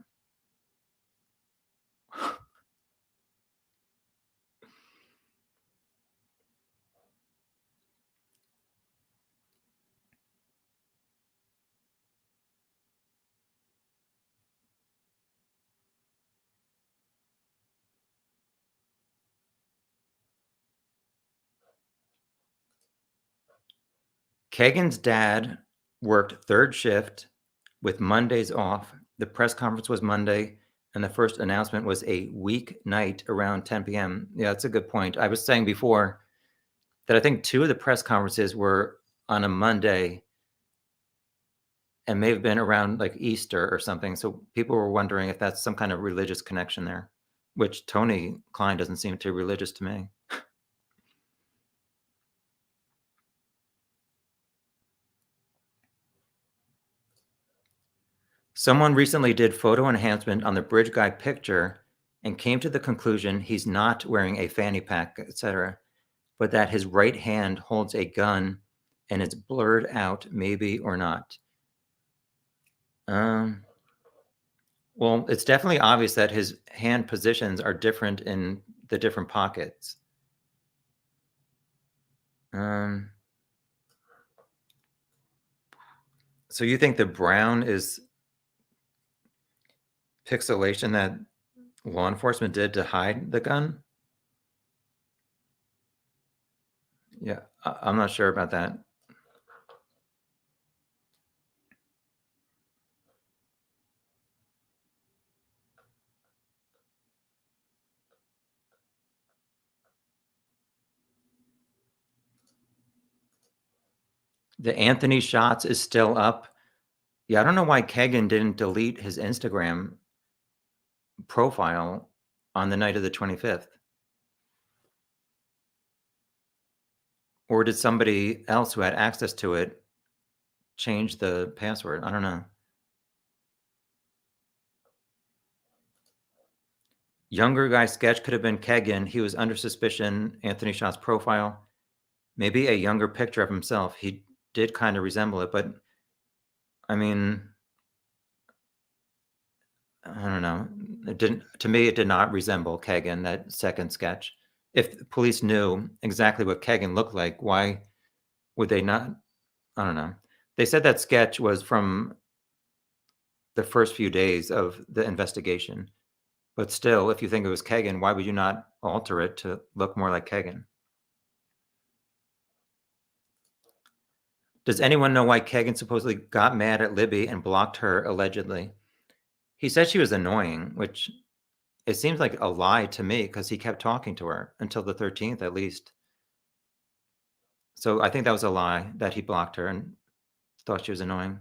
Kagan's dad worked third shift with Mondays off. The press conference was Monday, and the first announcement was a weeknight around 10 p.m. Yeah, that's a good point. I was saying before that I think 2 of the press conferences were on a Monday and may have been around like Easter or something. So people were wondering if that's some kind of religious connection there, which Tony Klein doesn't seem too religious to me. Someone recently did photo enhancement on the Bridge Guy picture and came to the conclusion he's not wearing a fanny pack, etc., but that his right hand holds a gun and it's blurred out, maybe or not. Well, it's definitely obvious that his hand positions are different in the different pockets. So you think the brown is pixelation that law enforcement did to hide the gun? Yeah, I'm not sure about that. The Anthony shots is still up. Yeah, I don't know why Kegan didn't delete his Instagram profile on the night of the 25th. Or did somebody else who had access to it change the password? I don't know. Younger guy sketch could have been Kegan. He was under suspicion. Anthony Shot's profile. Maybe a younger picture of himself. He did kind of resemble it, but I mean, I don't know. It didn't. To me, it did not resemble Kegan, that second sketch. If the police knew exactly what Kegan looked like, why would they not? I don't know. They said that sketch was from the first few days of the investigation. But still, if you think it was Kegan, why would you not alter it to look more like Kegan? Does anyone know why Kegan supposedly got mad at Libby and blocked her, allegedly? He said she was annoying, which it seems like a lie to me because he kept talking to her until the 13th at least. So I think that was a lie that he blocked her and thought she was annoying.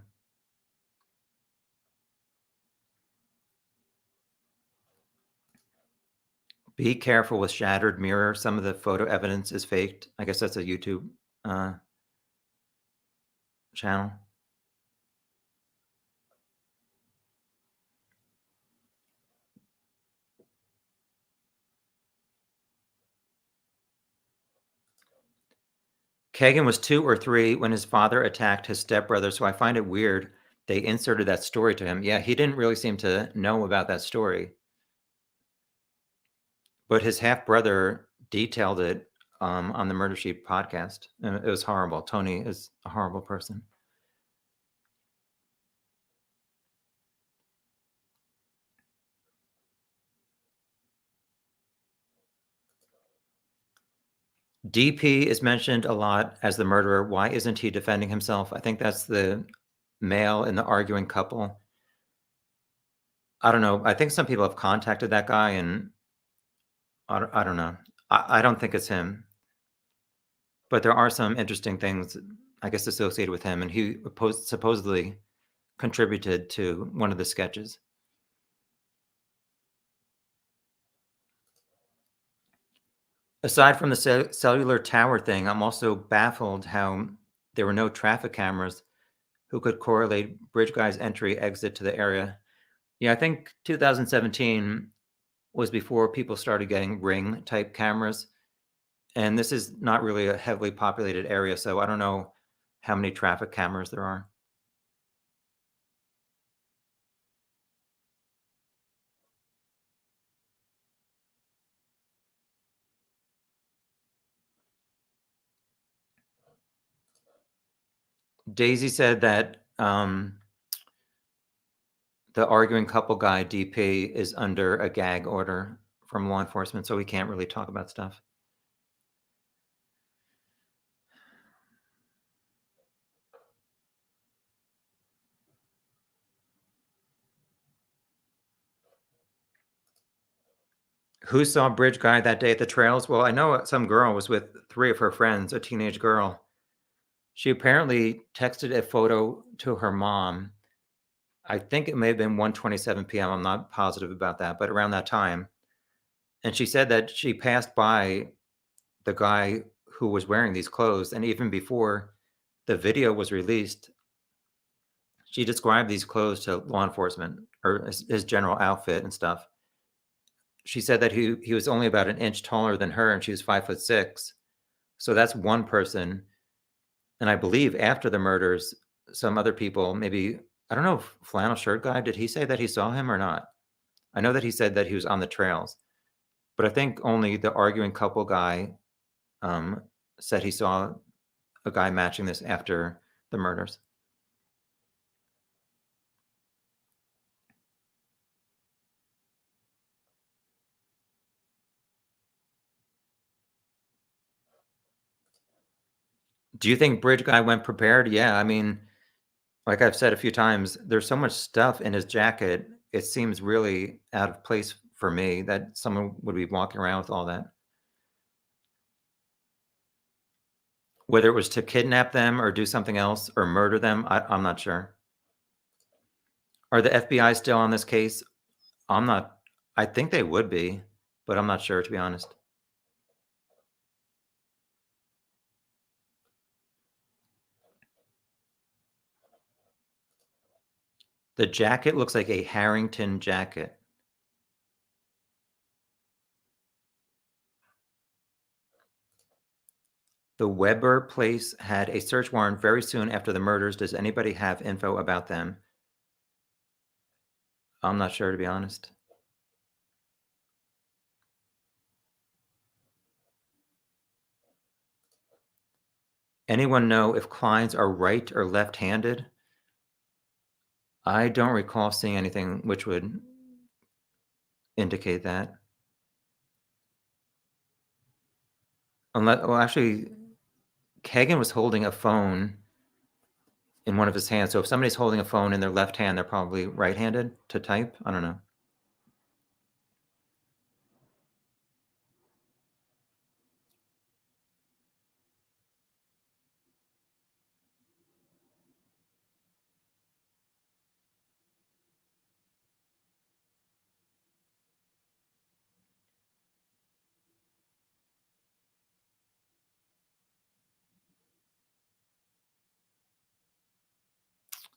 Be careful with shattered mirror. Some of the photo evidence is faked. I guess that's a YouTube channel. Kegan was 2 or 3 when his father attacked his stepbrother, so I find it weird they inserted that story to him. Yeah, he didn't really seem to know about that story. But his half-brother detailed it on the Murder Sheet podcast, and it was horrible. Tony is a horrible person. DP is mentioned a lot as the murderer. Why isn't he defending himself? I think that's the male in the arguing couple. I don't know. I think some people have contacted that guy, and I don't know. I don't think it's him. But there are some interesting things, I guess, associated with him, and he supposedly contributed to one of the sketches. Aside from the cellular tower thing, I'm also baffled how there were no traffic cameras who could correlate Bridge Guy's entry exit to the area. Yeah, I think 2017 was before people started getting Ring type cameras. And this is not really a heavily populated area, so I don't know how many traffic cameras there are. Daisy said that the arguing couple guy, DP, is under a gag order from law enforcement, so he can't really talk about stuff. Who saw Bridge Guy that day at the trails? Well, I know some girl was with 3 of her friends, a teenage girl. She apparently texted a photo to her mom. I think it may have been 1:27 p.m. I'm not positive about that, but around that time. And she said that she passed by the guy who was wearing these clothes, and even before the video was released, she described these clothes to law enforcement, or his general outfit and stuff. She said that he was only about an inch taller than her, and she was 5'6". So that's one person. And I believe after the murders, some other people, maybe, I don't know if Flannel Shirt Guy, did he say that he saw him or not? I know that he said that he was on the trails, but I think only the arguing couple guy said he saw a guy matching this after the murders. Do you think Bridge Guy went prepared? Yeah, I mean, like I've said a few times, there's so much stuff in his jacket. It seems really out of place for me that someone would be walking around with all that. Whether it was to kidnap them or do something else or murder them, I'm not sure. Are the FBI still on this case? I'm not. I think they would be, but I'm not sure, to be honest. The jacket looks like a Harrington jacket. The Weber place had a search warrant very soon after the murders. Does anybody have info about them? I'm not sure, to be honest. Anyone know if Kleins are right or left-handed? I don't recall seeing anything which would indicate that. Unless, well, actually, Kagan was holding a phone in one of his hands. So if somebody's holding a phone in their left hand, they're probably right-handed to type. I don't know.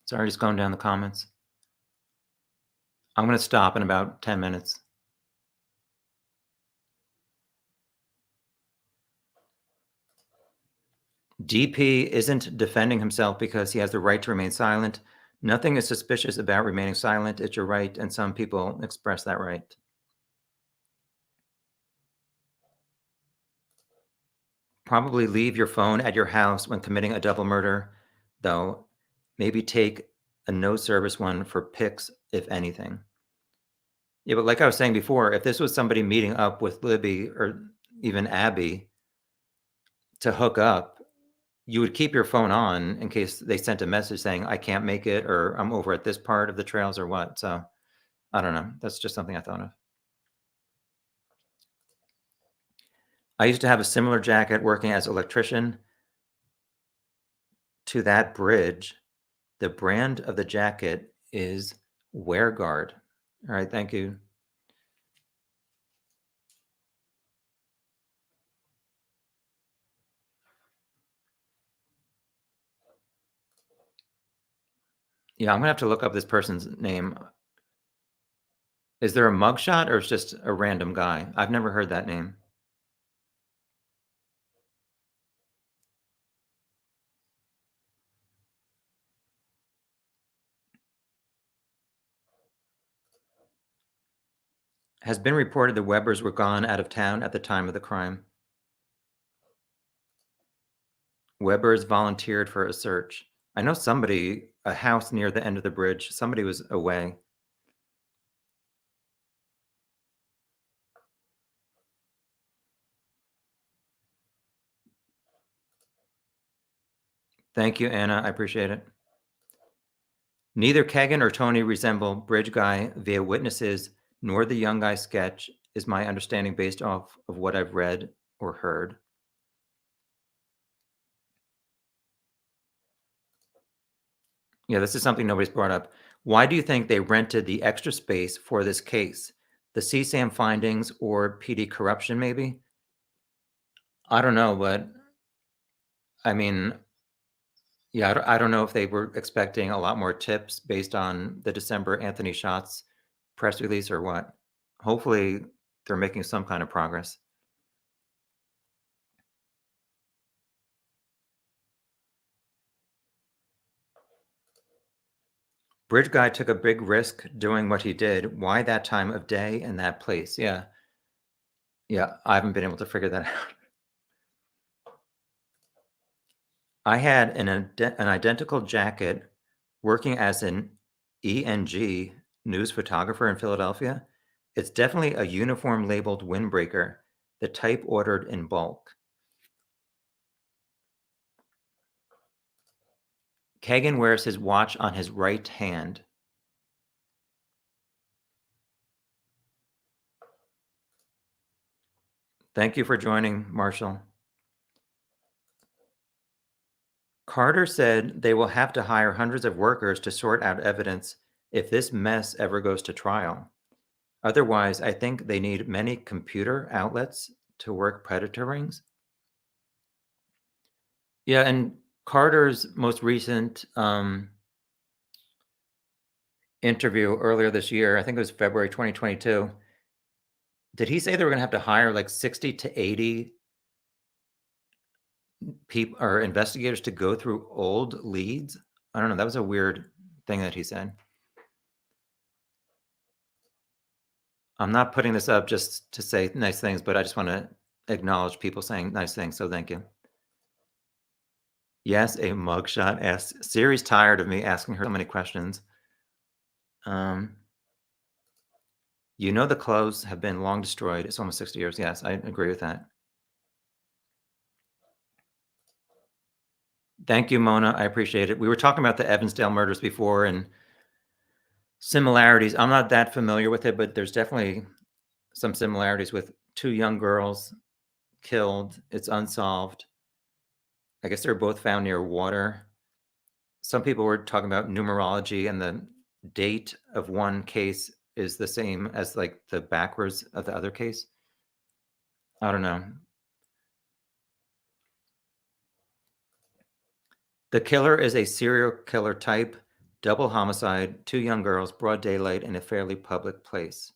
Sorry, just going down the comments. I'm going to stop in about 10 minutes. DP isn't defending himself because he has the right to remain silent. Nothing is suspicious about remaining silent. It's your right, and some people express that right. Probably leave your phone at your house when committing a double murder, though. Maybe take a no service one for pics, if anything. Yeah, but like I was saying before, if this was somebody meeting up with Libby or even Abby to hook up, you would keep your phone on in case they sent a message saying, I can't make it, or I'm over at this part of the trails or what. So I don't know. That's just something I thought of. I used to have a similar jacket working as an electrician to that bridge. The brand of the jacket is WearGuard. All right, thank you. Yeah, I'm gonna have to look up this person's name. Is there a mugshot or it's just a random guy? I've never heard that name. Has been reported the Webbers were gone out of town at the time of the crime. Webbers volunteered for a search. I know somebody, a house near the end of the bridge, somebody was away. Thank you, Anna. I appreciate it. Neither Kagan or Tony resemble Bridge Guy via witnesses, nor the young guy sketch, is my understanding based off of what I've read or heard. Yeah, this is something nobody's brought up. Why do you think they rented the extra space for this case? The CSAM findings or PD corruption, maybe? I don't know, but I mean, yeah, I don't know if they were expecting a lot more tips based on the December Anthony Shots press release or what. Hopefully, they're making some kind of progress. Bridge Guy took a big risk doing what he did. Why that time of day and that place? Yeah. Yeah, I haven't been able to figure that out. I had an identical jacket working as an ENG news photographer in Philadelphia. It's definitely a uniform labeled windbreaker, the type ordered in bulk. Kagan wears his watch on his right hand. Thank you for joining, Marshall. Carter said they will have to hire hundreds of workers to sort out evidence if this mess ever goes to trial. Otherwise, I think they need many computer outlets to work predator rings. Yeah, and Carter's most recent interview earlier this year, I think it was February 2022, did he say they were going to have to hire like 60 to 80 people or investigators to go through old leads? I don't know. That was a weird thing that he said. I'm not putting this up just to say nice things, but I just want to acknowledge people saying nice things. So thank you. Yes, a mugshot asks. Siri's tired of me asking her so many questions. You know the clothes have been long destroyed. It's almost 60 years. Yes, I agree with that. Thank you, Mona. I appreciate it. We were talking about the Evansdale murders before and similarities. I'm not that familiar with it, but there's definitely some similarities with two young girls killed. It's unsolved. I guess they're both found near water. Some people were talking about numerology, and the date of one case is the same as like the backwards of the other case. I don't know. The killer is a serial killer type, double homicide, two young girls, broad daylight in a fairly public place.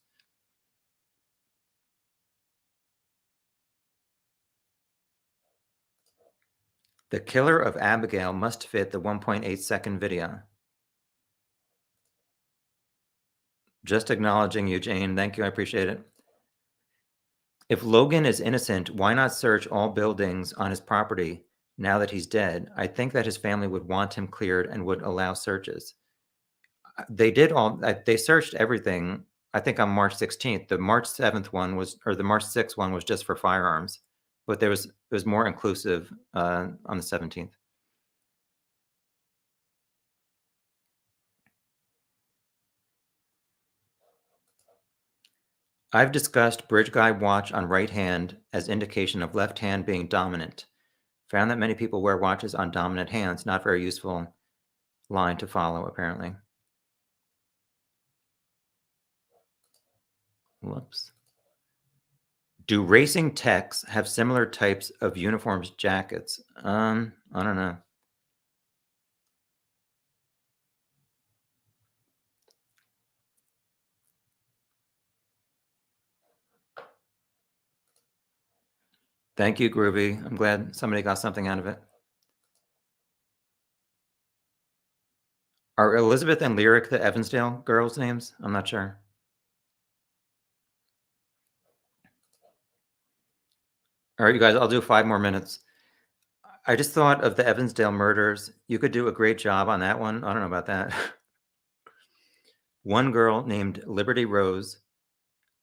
The killer of Abigail must fit the 1.8-second video. Just acknowledging you, Jane. Thank you. I appreciate it. If Logan is innocent, why not search all buildings on his property now that he's dead? I think that his family would want him cleared and would allow searches. They did all, they searched everything, I think on March 16th. The March 7th one was, or the March 6th one was just for firearms, but it was more inclusive on the 17th. I've discussed bridge guy watch on right hand as indication of left hand being dominant. Found that many people wear watches on dominant hands. Not very useful line to follow, apparently. Whoops. Do racing techs have similar types of uniforms jackets? I don't know. Thank you, Groovy. I'm glad somebody got something out of it. Are Elizabeth and Lyric the Evansdale girls' names? I'm not sure. All right, you guys, I'll do 5 more minutes. I just thought of the Evansdale murders. You could do a great job on that one. I don't know about that. One girl named Liberty Rose,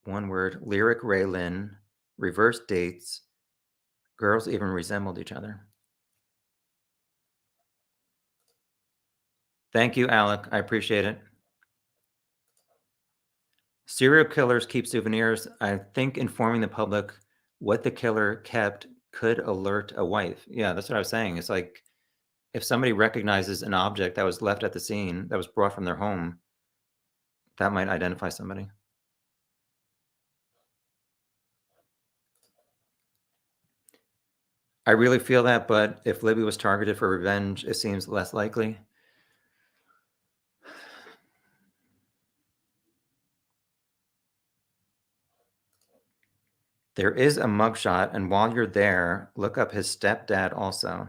one word, Lyric Raylin, reverse dates. Girls even resembled each other. Thank you, Alec. I appreciate it. Serial killers keep souvenirs. I think informing the public what the killer kept could alert a wife. Yeah, that's what I was saying. It's like if somebody recognizes an object that was left at the scene that was brought from their home, that might identify somebody. I really feel that, but if Libby was targeted for revenge, it seems less likely. There is a mugshot, and while you're there, look up his stepdad also.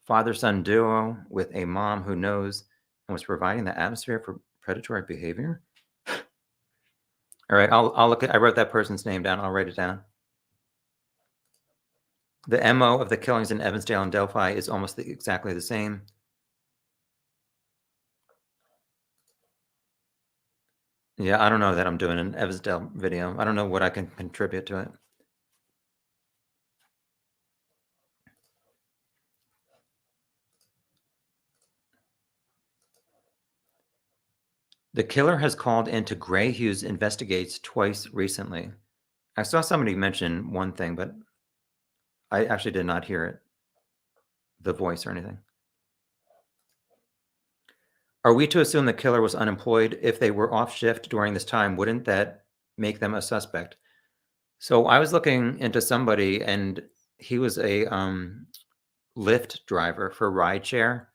Father-son duo with a mom who knows and was providing the atmosphere for predatory behavior. All right, I'll look at, I wrote that person's name down. I'll write it down. The MO of the killings in Evansdale and Delphi is almost exactly the same. Yeah, I don't know that I'm doing an Evansdale video. I don't know what I can contribute to it. The killer has called into Gray Hughes Investigates twice recently. I saw somebody mention one thing, but I actually did not hear it, the voice or anything. Are we to assume the killer was unemployed? If they were off shift during this time, wouldn't that make them a suspect? So I was looking into somebody, and he was a Lyft driver for rideshare.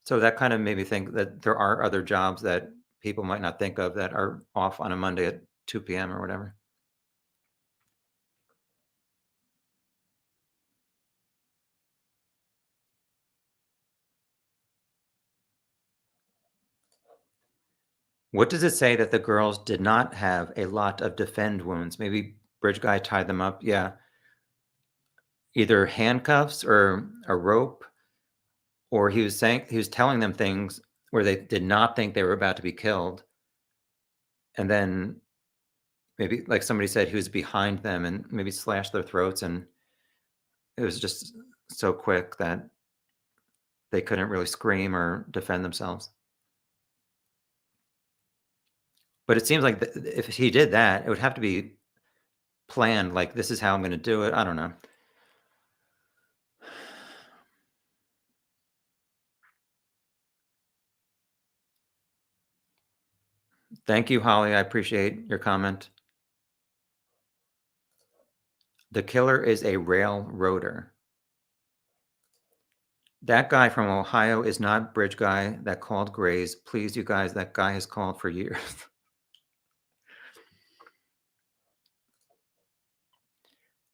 So that kind of made me think that there are other jobs that people might not think of that are off on a Monday at 2 p.m. or whatever. What does it say that the girls did not have a lot of defend wounds? Maybe bridge guy tied them up. Yeah. Either handcuffs or a rope, or he was telling them things where they did not think they were about to be killed. And then maybe, like somebody said, he was behind them and maybe slashed their throats. And it was just so quick that they couldn't really scream or defend themselves. But it seems like if he did that, it would have to be planned. Like, this is how I'm going to do it. I don't know. Thank you, Holly. I appreciate your comment. The killer is a railroader. That guy from Ohio is not bridge guy that called Grays. Please, you guys, that guy has called for years.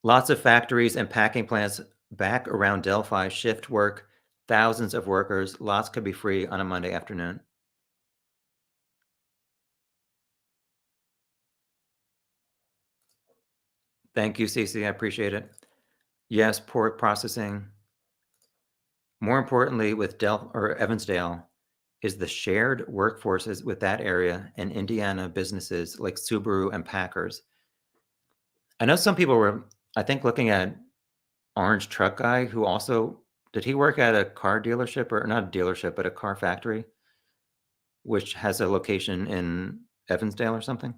Lots of factories and packing plants back around Delphi, shift work, thousands of workers. Lots could be free on a Monday afternoon. Thank you, Cece. I appreciate it. Yes, pork processing. More importantly, with Evansdale, is the shared workforces with that area and Indiana businesses like Subaru and Packers. I know some people were, I think, looking at Orange Truck Guy, who also, did he work at a car dealership, or not a dealership, but a car factory, which has a location in Evansdale or something?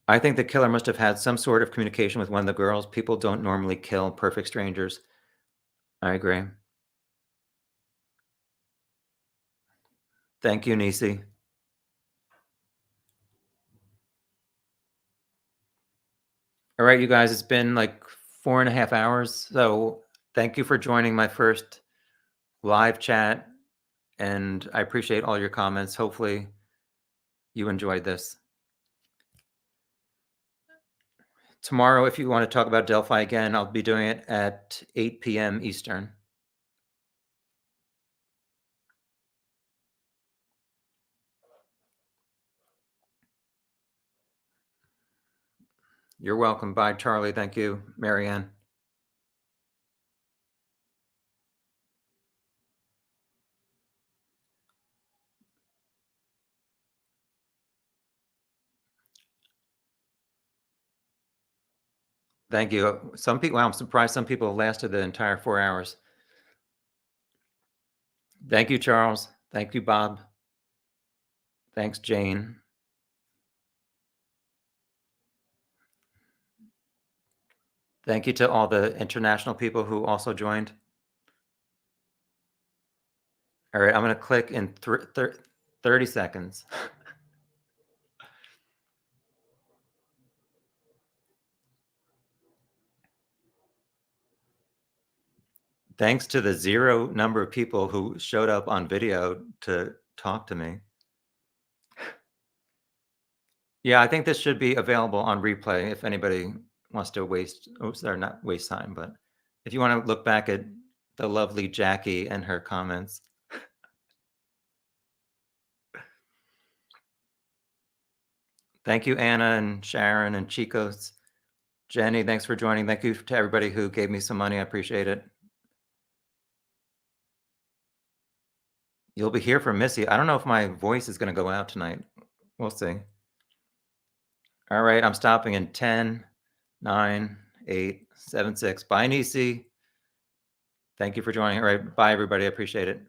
I think the killer must have had some sort of communication with one of the girls. People don't normally kill perfect strangers. I agree. Thank you, Nisi. All right, you guys, it's been like 4.5 hours. So thank you for joining my first live chat. And I appreciate all your comments. Hopefully you enjoyed this. Tomorrow, if you want to talk about Delphi again, I'll be doing it at 8 p.m. Eastern. You're welcome. Bye, Charlie. Thank you, Marianne. Thank you. Some people, wow, I'm surprised some people lasted the entire 4 hours. Thank you, Charles. Thank you, Bob. Thanks, Jane. Thank you to all the international people who also joined. All right, I'm going to click in 30 seconds. Thanks to the zero number of people who showed up on video to talk to me. Yeah, I think this should be available on replay if anybody wants to waste, or not waste time, but if you want to look back at the lovely Jackie and her comments. Thank you, Anna and Sharon and Chicos. Jenny, thanks for joining. Thank you to everybody who gave me some money. I appreciate it. You'll be here for Missy. I don't know if my voice is going to go out tonight. We'll see. All right, I'm stopping in 10, 9, 8, 7, 6. Bye, Nisi. Thank you for joining. All right. Bye, everybody. I appreciate it.